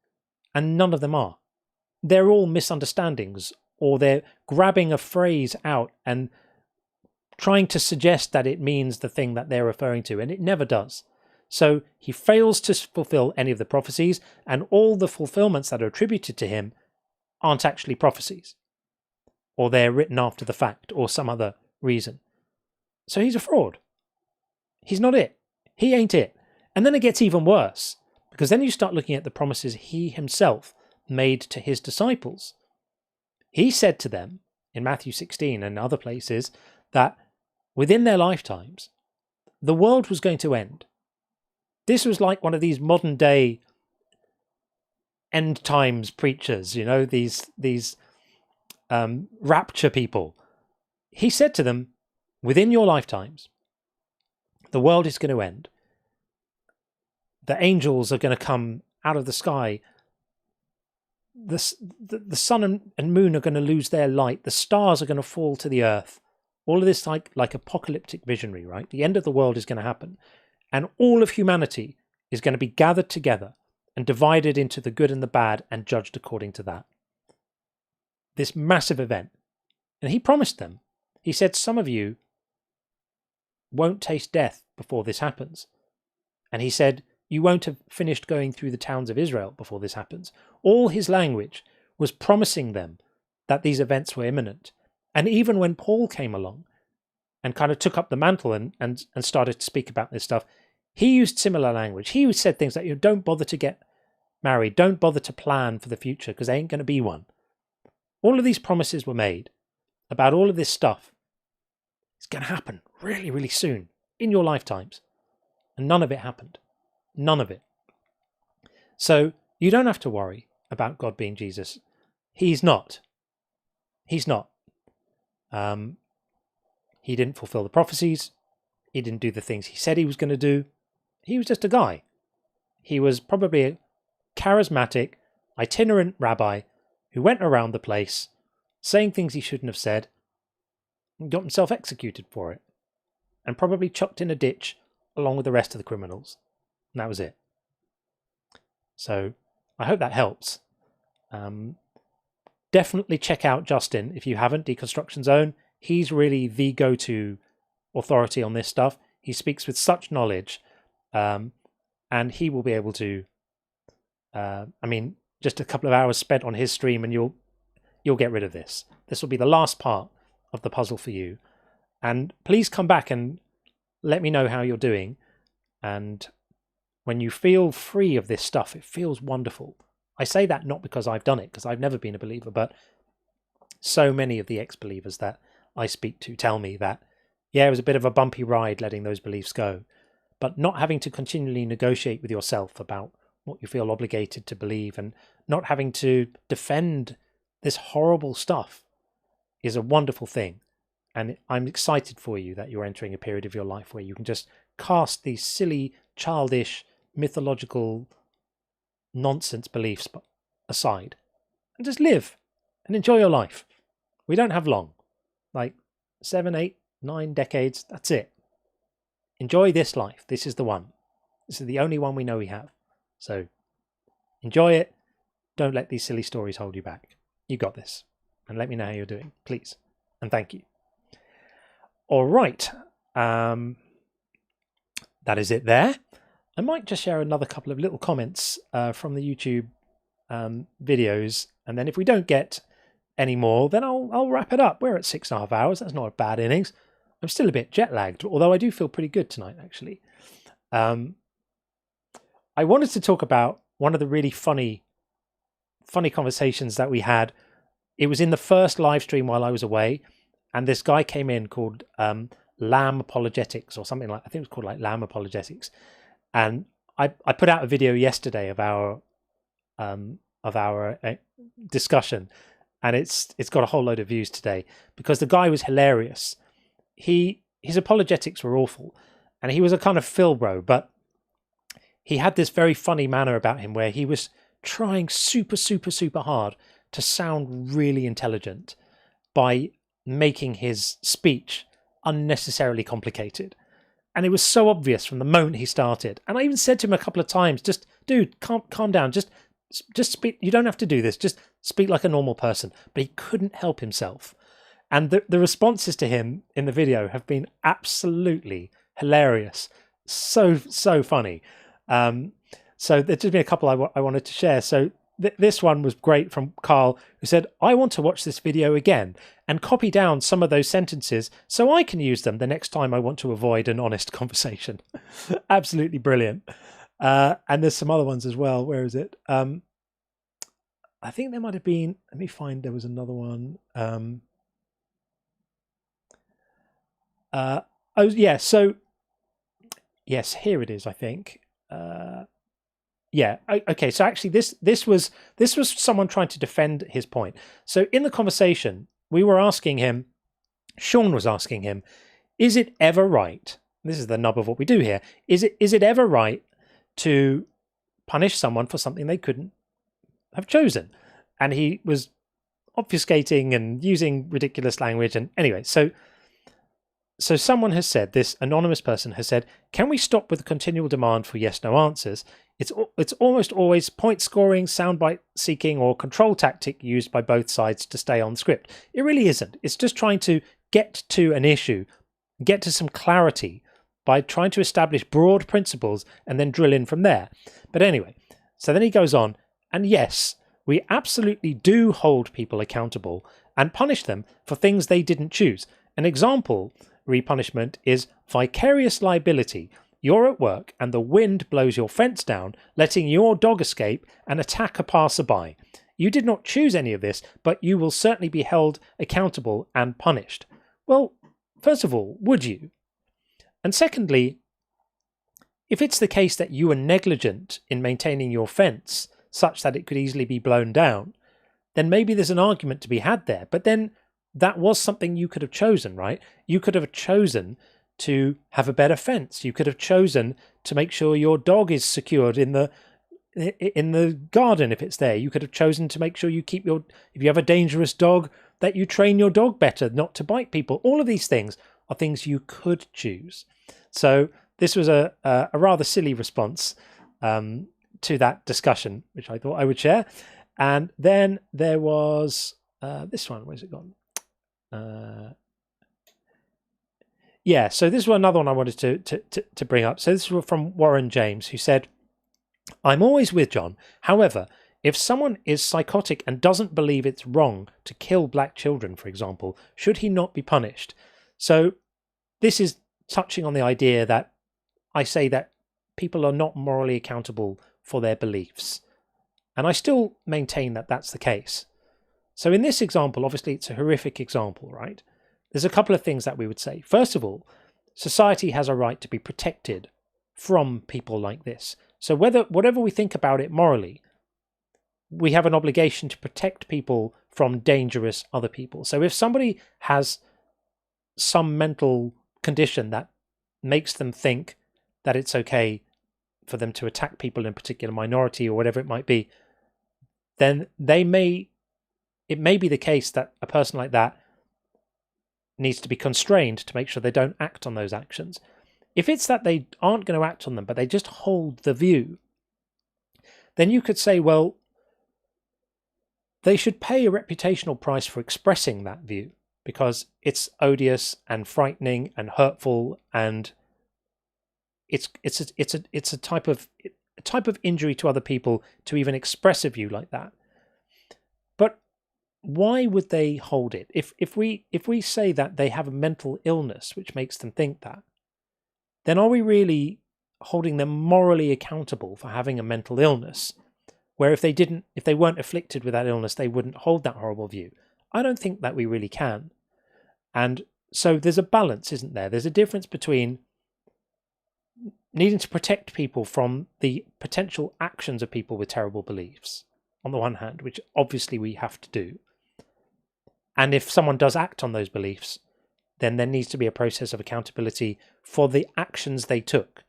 and none of them are. They're all misunderstandings, or they're grabbing a phrase out and trying to suggest that it means the thing that they're referring to, and it never does. So he fails to fulfill any of the prophecies, and all the fulfillments that are attributed to him aren't actually prophecies, or they're written after the fact, or some other reason. So he's a fraud. He's not it. He ain't it. And then it gets even worse, because then you start looking at the promises he himself made to his disciples. He said to them in Matthew 16 and other places that within their lifetimes, the world was going to end. This was like one of these modern day end times preachers, these rapture people. He said to them, within your lifetimes, the world is going to end. The angels are going to come out of the sky. The sun and moon are going to lose their light. The stars are going to fall to the earth. All of this like apocalyptic visionary, right? The end of the world is going to happen. And all of humanity is going to be gathered together and divided into the good and the bad and judged according to that. This massive event. And he promised them. He said, some of you won't taste death before this happens. And he said, you won't have finished going through the towns of Israel before this happens. All his language was promising them that these events were imminent. And even when Paul came along and kind of took up the mantle and started to speak about this stuff, he used similar language. He said things like, don't bother to get married, don't bother to plan for the future, because there ain't going to be one. All of these promises were made about all of this stuff. It's going to happen really, really soon in your lifetimes. And none of it happened. None of it. So you don't have to worry about God being Jesus. He's not. He's not. He didn't fulfill the prophecies. He didn't do the things he said he was going to do. He was just a guy. He was probably a charismatic, itinerant rabbi who went around the place saying things he shouldn't have said and got himself executed for it, and probably chucked in a ditch along with the rest of the criminals. And that was it. So I hope that helps. Definitely check out Justin if you haven't, Deconstruction Zone. He's really the go-to authority on this stuff. He speaks with such knowledge, and he will be able to, just a couple of hours spent on his stream and you'll get rid of this. This will be the last part of the puzzle for you. And please come back and let me know how you're doing. And when you feel free of this stuff, it feels wonderful. I say that not because I've done it, because I've never been a believer, but so many of the ex-believers that I speak to tell me that, yeah, it was a bit of a bumpy ride letting those beliefs go, but not having to continually negotiate with yourself about what you feel obligated to believe and not having to defend this horrible stuff is a wonderful thing. And I'm excited for you that you're entering a period of your life where you can just cast these silly, childish, mythological nonsense beliefs aside and just live and enjoy your life. We don't have long, like 7, 8, 9 decades. That's it. Enjoy this life. This is the one. This is the only one we know we have. So enjoy it. Don't let these silly stories hold you back. You got this. And let me know how you're doing, please. And thank you. All right. That is it there. I might just share another couple of little comments from the YouTube videos. And then if we don't get any more, then I'll wrap it up. We're at 6.5 hours. That's not a bad innings. I'm still a bit jet lagged, although I do feel pretty good tonight, actually. I wanted to talk about one of the really funny conversations that we had. It was in the first live stream while I was away, and this guy came in called Lamb Apologetics or something like, I think it was called like Lamb Apologetics. And I put out a video yesterday of our discussion, and it's got a whole load of views today because the guy was hilarious. His apologetics were awful, and he was a kind of filbro, but he had this very funny manner about him where he was trying super hard to sound really intelligent by making his speech unnecessarily complicated. And it was so obvious from the moment he started. And I even said to him a couple of times, just, dude, calm down. Just speak. You don't have to do this. Just speak like a normal person. But he couldn't help himself. And the responses to him in the video have been absolutely hilarious. So funny. So there's just been a couple I wanted to share. So this one was great from Carl, who said, I want to watch this video again and copy down some of those sentences so I can use them the next time I want to avoid an honest conversation. Absolutely brilliant. And there's some other ones as well. Where is it? I think there might have been, let me find, there was another one. Oh yeah, so yes, here it is, I think. Yeah, okay, so actually this was someone trying to defend his point. So in the conversation, we were asking him, Sean was asking him, is it ever right, this is the nub of what we do here, is it ever right to punish someone for something they couldn't have chosen? And he was obfuscating and using ridiculous language, and anyway, so someone has said, this anonymous person has said, can we stop with the continual demand for yes/no answers? It's almost always point scoring, soundbite seeking, or control tactic used by both sides to stay on script. It really isn't. It's just trying to get to an issue, get to some clarity by trying to establish broad principles and then drill in from there. But anyway, so then he goes on, and yes, we absolutely do hold people accountable and punish them for things they didn't choose. An example punishment is vicarious liability. You're at work and the wind blows your fence down, letting your dog escape and attack a passerby. You did not choose any of this, but you will certainly be held accountable and punished. Well, first of all, would you? And secondly, if it's the case that you were negligent in maintaining your fence such that it could easily be blown down, then maybe there's an argument to be had there. But then that was something you could have chosen, right? You could have chosen to have a better fence. You could have chosen to make sure your dog is secured in the garden if it's there. You could have chosen to make sure you keep if you have a dangerous dog, that you train your dog better not to bite people. All of these things are things you could choose. So this was a rather silly response to that discussion, which I thought I would share. And then there was this one. Where's it gone? Yeah, so this was another one I wanted to bring up. So this was from Warren James, who said, I'm always with John. However, if someone is psychotic and doesn't believe it's wrong to kill black children, for example, should he not be punished? So this is touching on the idea that I say that people are not morally accountable for their beliefs. And I still maintain that that's the case. So in this example, obviously it's a horrific example, right? There's a couple of things that we would say. First of all, society has a right to be protected from people like this. So whatever we think about it morally, we have an obligation to protect people from dangerous other people. So if somebody has some mental condition that makes them think that it's okay for them to attack people in a particular minority or whatever it might be, then it may be the case that a person like that needs to be constrained to make sure they don't act on those actions. If it's that they aren't going to act on them, but they just hold the view, then you could say, well, they should pay a reputational price for expressing that view because it's odious and frightening and hurtful, and it's a type of injury to other people to even express a view like that. But why would they hold it? If we say that they have a mental illness which makes them think that, then are we really holding them morally accountable for having a mental illness? Where if they weren't afflicted with that illness, they wouldn't hold that horrible view. I don't think that we really can. And so there's a balance, isn't there? There's a difference between needing to protect people from the potential actions of people with terrible beliefs, on the one hand, which obviously we have to do. And if someone does act on those beliefs, then there needs to be a process of accountability for the actions they took.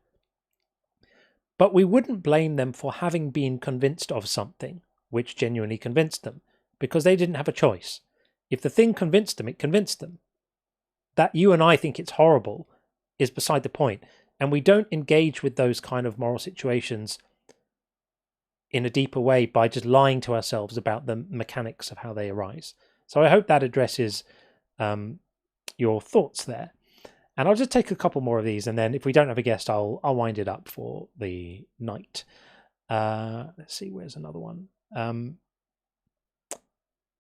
But we wouldn't blame them for having been convinced of something which genuinely convinced them, because they didn't have a choice. If the thing convinced them, it convinced them. That you and I think it's horrible is beside the point. And we don't engage with those kind of moral situations in a deeper way by just lying to ourselves about the mechanics of how they arise. So I hope that addresses your thoughts there. And I'll just take a couple more of these, and then if we don't have a guest, I'll wind it up for the night. Let's see, where's another one?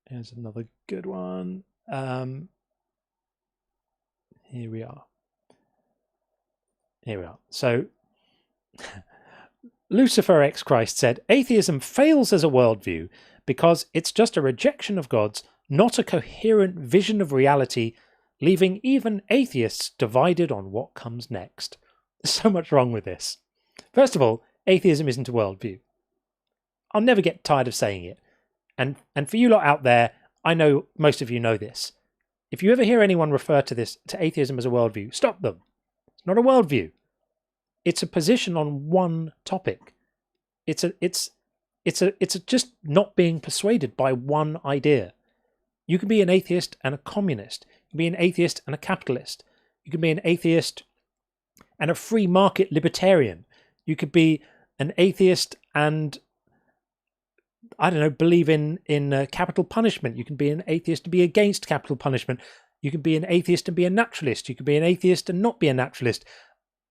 Here's another good one. Here we are. So, Lucifer X Christ said, atheism fails as a worldview because it's just a rejection of God's, not a coherent vision of reality, leaving even atheists divided on what comes next. There's so much wrong with this. First of all, atheism isn't a worldview. I'll never get tired of saying it. And for you lot out there, I know most of you know this. If you ever hear anyone refer to atheism as a worldview, stop them. It's not a worldview. It's a position on one topic. It's just not being persuaded by one idea. You can be an atheist and a communist. You can be an atheist and a capitalist. You can be an atheist and a free market libertarian. You could be an atheist and, I don't know, believe in capital punishment. You can be an atheist and be against capital punishment. You can be an atheist and be a naturalist. You can be an atheist and not be a naturalist.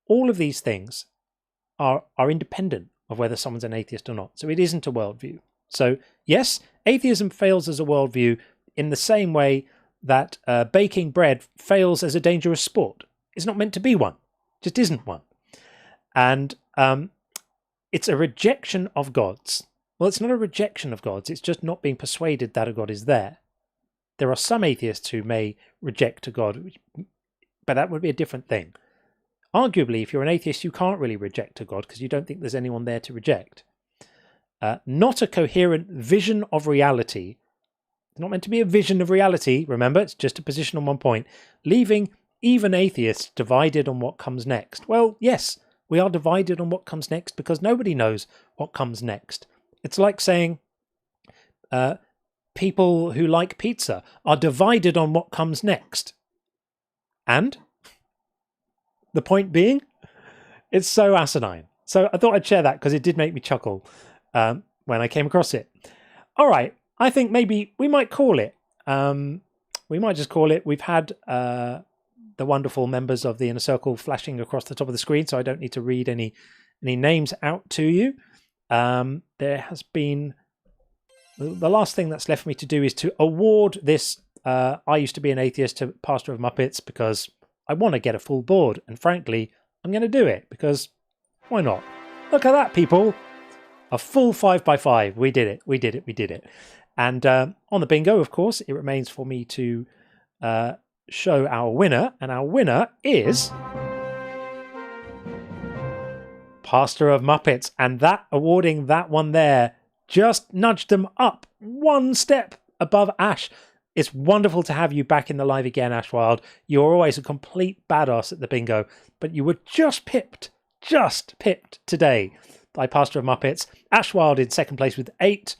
All of these things are independent of whether someone's an atheist or not. So it isn't a worldview. So yes, atheism fails as a worldview in the same way that baking bread fails as a dangerous sport. It's not meant to be one. It just isn't one. And it's a rejection of gods. Well, it's not a rejection of gods. It's just not being persuaded that a God is there. There are some atheists who may reject a God, but that would be a different thing. Arguably, if you're an atheist, you can't really reject a God because you don't think there's anyone there to reject. Not a coherent vision of reality. It's not meant to be a vision of reality. Remember, it's just a position on one point. Leaving even atheists divided on what comes next. Well, yes, we are divided on what comes next because nobody knows what comes next. It's like saying people who like pizza are divided on what comes next. And the point being, it's so asinine. So I thought I'd share that because it did make me chuckle when I came across it. All right, I think maybe we might call it. We might just call it. We've had the wonderful members of the Inner Circle flashing across the top of the screen, so I don't need to read any names out to you. There has been... The last thing that's left for me to do is to award this I used to be an atheist to Pastor of Muppets because I want to get a full board, and frankly, I'm going to do it because why not? Look at that, people. A full 5x5. We did it. And on the bingo, of course, it remains for me to show our winner, and our winner is Pastor of Muppets. And that awarding that one there just nudged them up one step above Ash. It's wonderful to have you back in the live again, Ashwild. You're always a complete badass at the bingo, but you were just pipped today by Pastor of Muppets. Ashwild in second place with 8.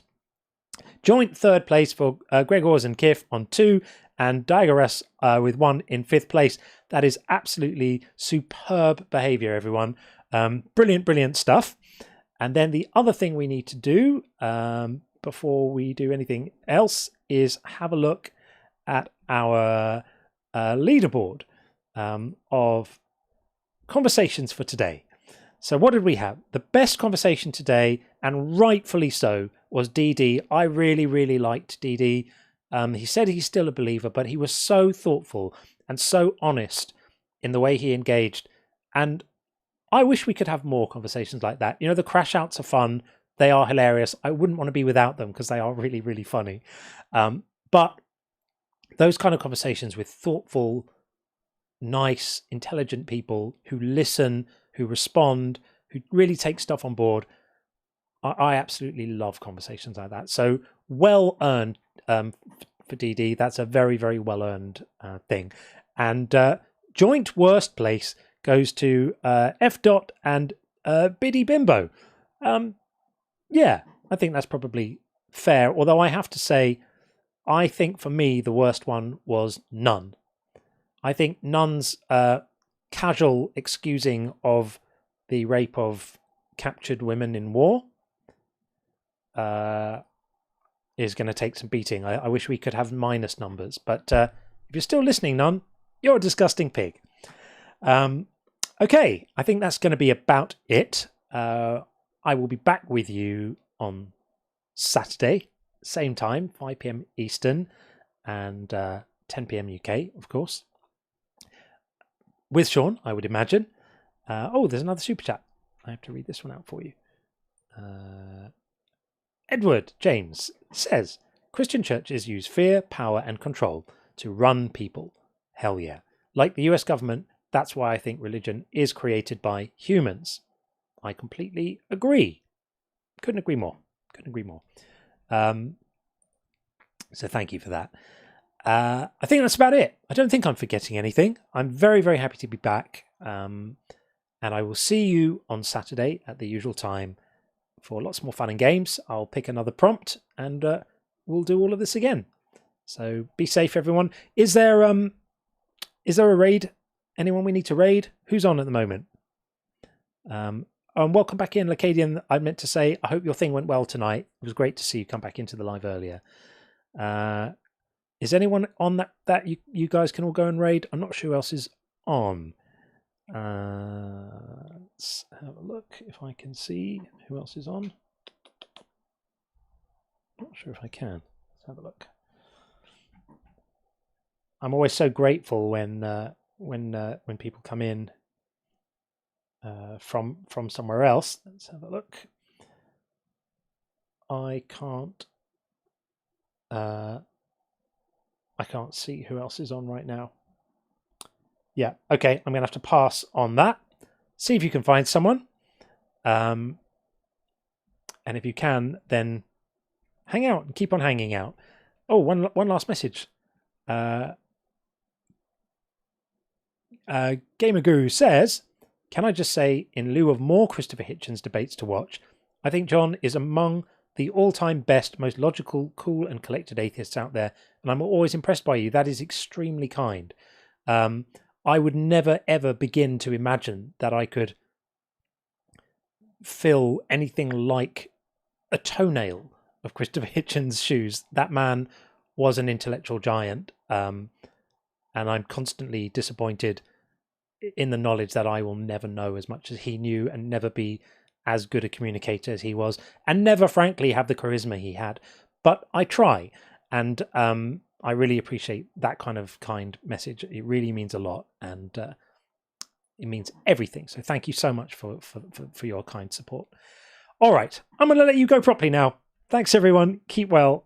Joint third place for Gregors and Kif on 2, and Diagoras with 1 in 5th place. That is absolutely superb behavior, everyone. Brilliant stuff. And then the other thing we need to do before we do anything else is have a look at our leaderboard of conversations for today. So what did we have? The best conversation today, and rightfully so, was DD. I really liked DD. He said he's still a believer, but he was so thoughtful and so honest in the way he engaged. And I wish we could have more conversations like that. You know, the crash outs are fun. They are hilarious. I wouldn't want to be without them because they are really funny. But those kind of conversations with thoughtful, nice, intelligent people who listen, who respond, who really take stuff on board, I absolutely love conversations like that. So well earned for DD. That's a very well earned thing. And joint worst place goes to F. Dot and Biddy Bimbo. Yeah, I think that's probably fair. Although I have to say, I think for me the worst one was None. I think Nun's casual excusing of the rape of captured women in war is going to take some beating. I wish we could have minus numbers, but if you're still listening, Nun, you're a disgusting pig. Okay, I think that's going to be about it. I will be back with you on Saturday, same time, 5 p.m. Eastern and 10 p.m. UK, of course. With Sean, I would imagine. Oh, there's another super chat. I have to read this one out for you. Edward James says, Christian churches use fear, power, and control to run people. Hell yeah. Like the US government, that's why I think religion is created by humans. I completely agree. Couldn't agree more. So thank you for that. I think that's about it. I don't think I'm forgetting anything. I'm very happy to be back. And I will see you on Saturday at the usual time for lots more fun and games. I'll pick another prompt and we'll do all of this again. So be safe, everyone. Is there a raid? Anyone we need to raid? Who's on at the moment? Welcome back in, Lacadian. I meant to say, I hope your thing went well tonight. It was great to see you come back into the live earlier. Is anyone on that you guys can all go and raid? I'm not sure who else is on. Let's have a look if I can see who else is on. Not sure if I can. Let's have a look. I'm always so grateful when people come in from somewhere else. Let's have a look. I can't see who else is on right now. Yeah, okay, I'm going to have to pass on that. See if you can find someone. And if you can, then hang out and keep on hanging out. Oh, one last message. Gamer Guru says, can I just say, in lieu of more Christopher Hitchens debates to watch, I think John is among the all-time best, most logical, cool and collected atheists out there, and I'm always impressed by you. That is extremely kind. I would never, ever begin to imagine that I could fill anything like a toenail of Christopher Hitchens' shoes. That man was an intellectual giant, and I'm constantly disappointed in the knowledge that I will never know as much as he knew and never be as good a communicator as he was, and never, frankly, have the charisma he had. But I try, and I really appreciate that kind message. It really means a lot, and it means everything. So thank you so much for your kind support. All right, I'm going to let you go properly now. Thanks, everyone. Keep well.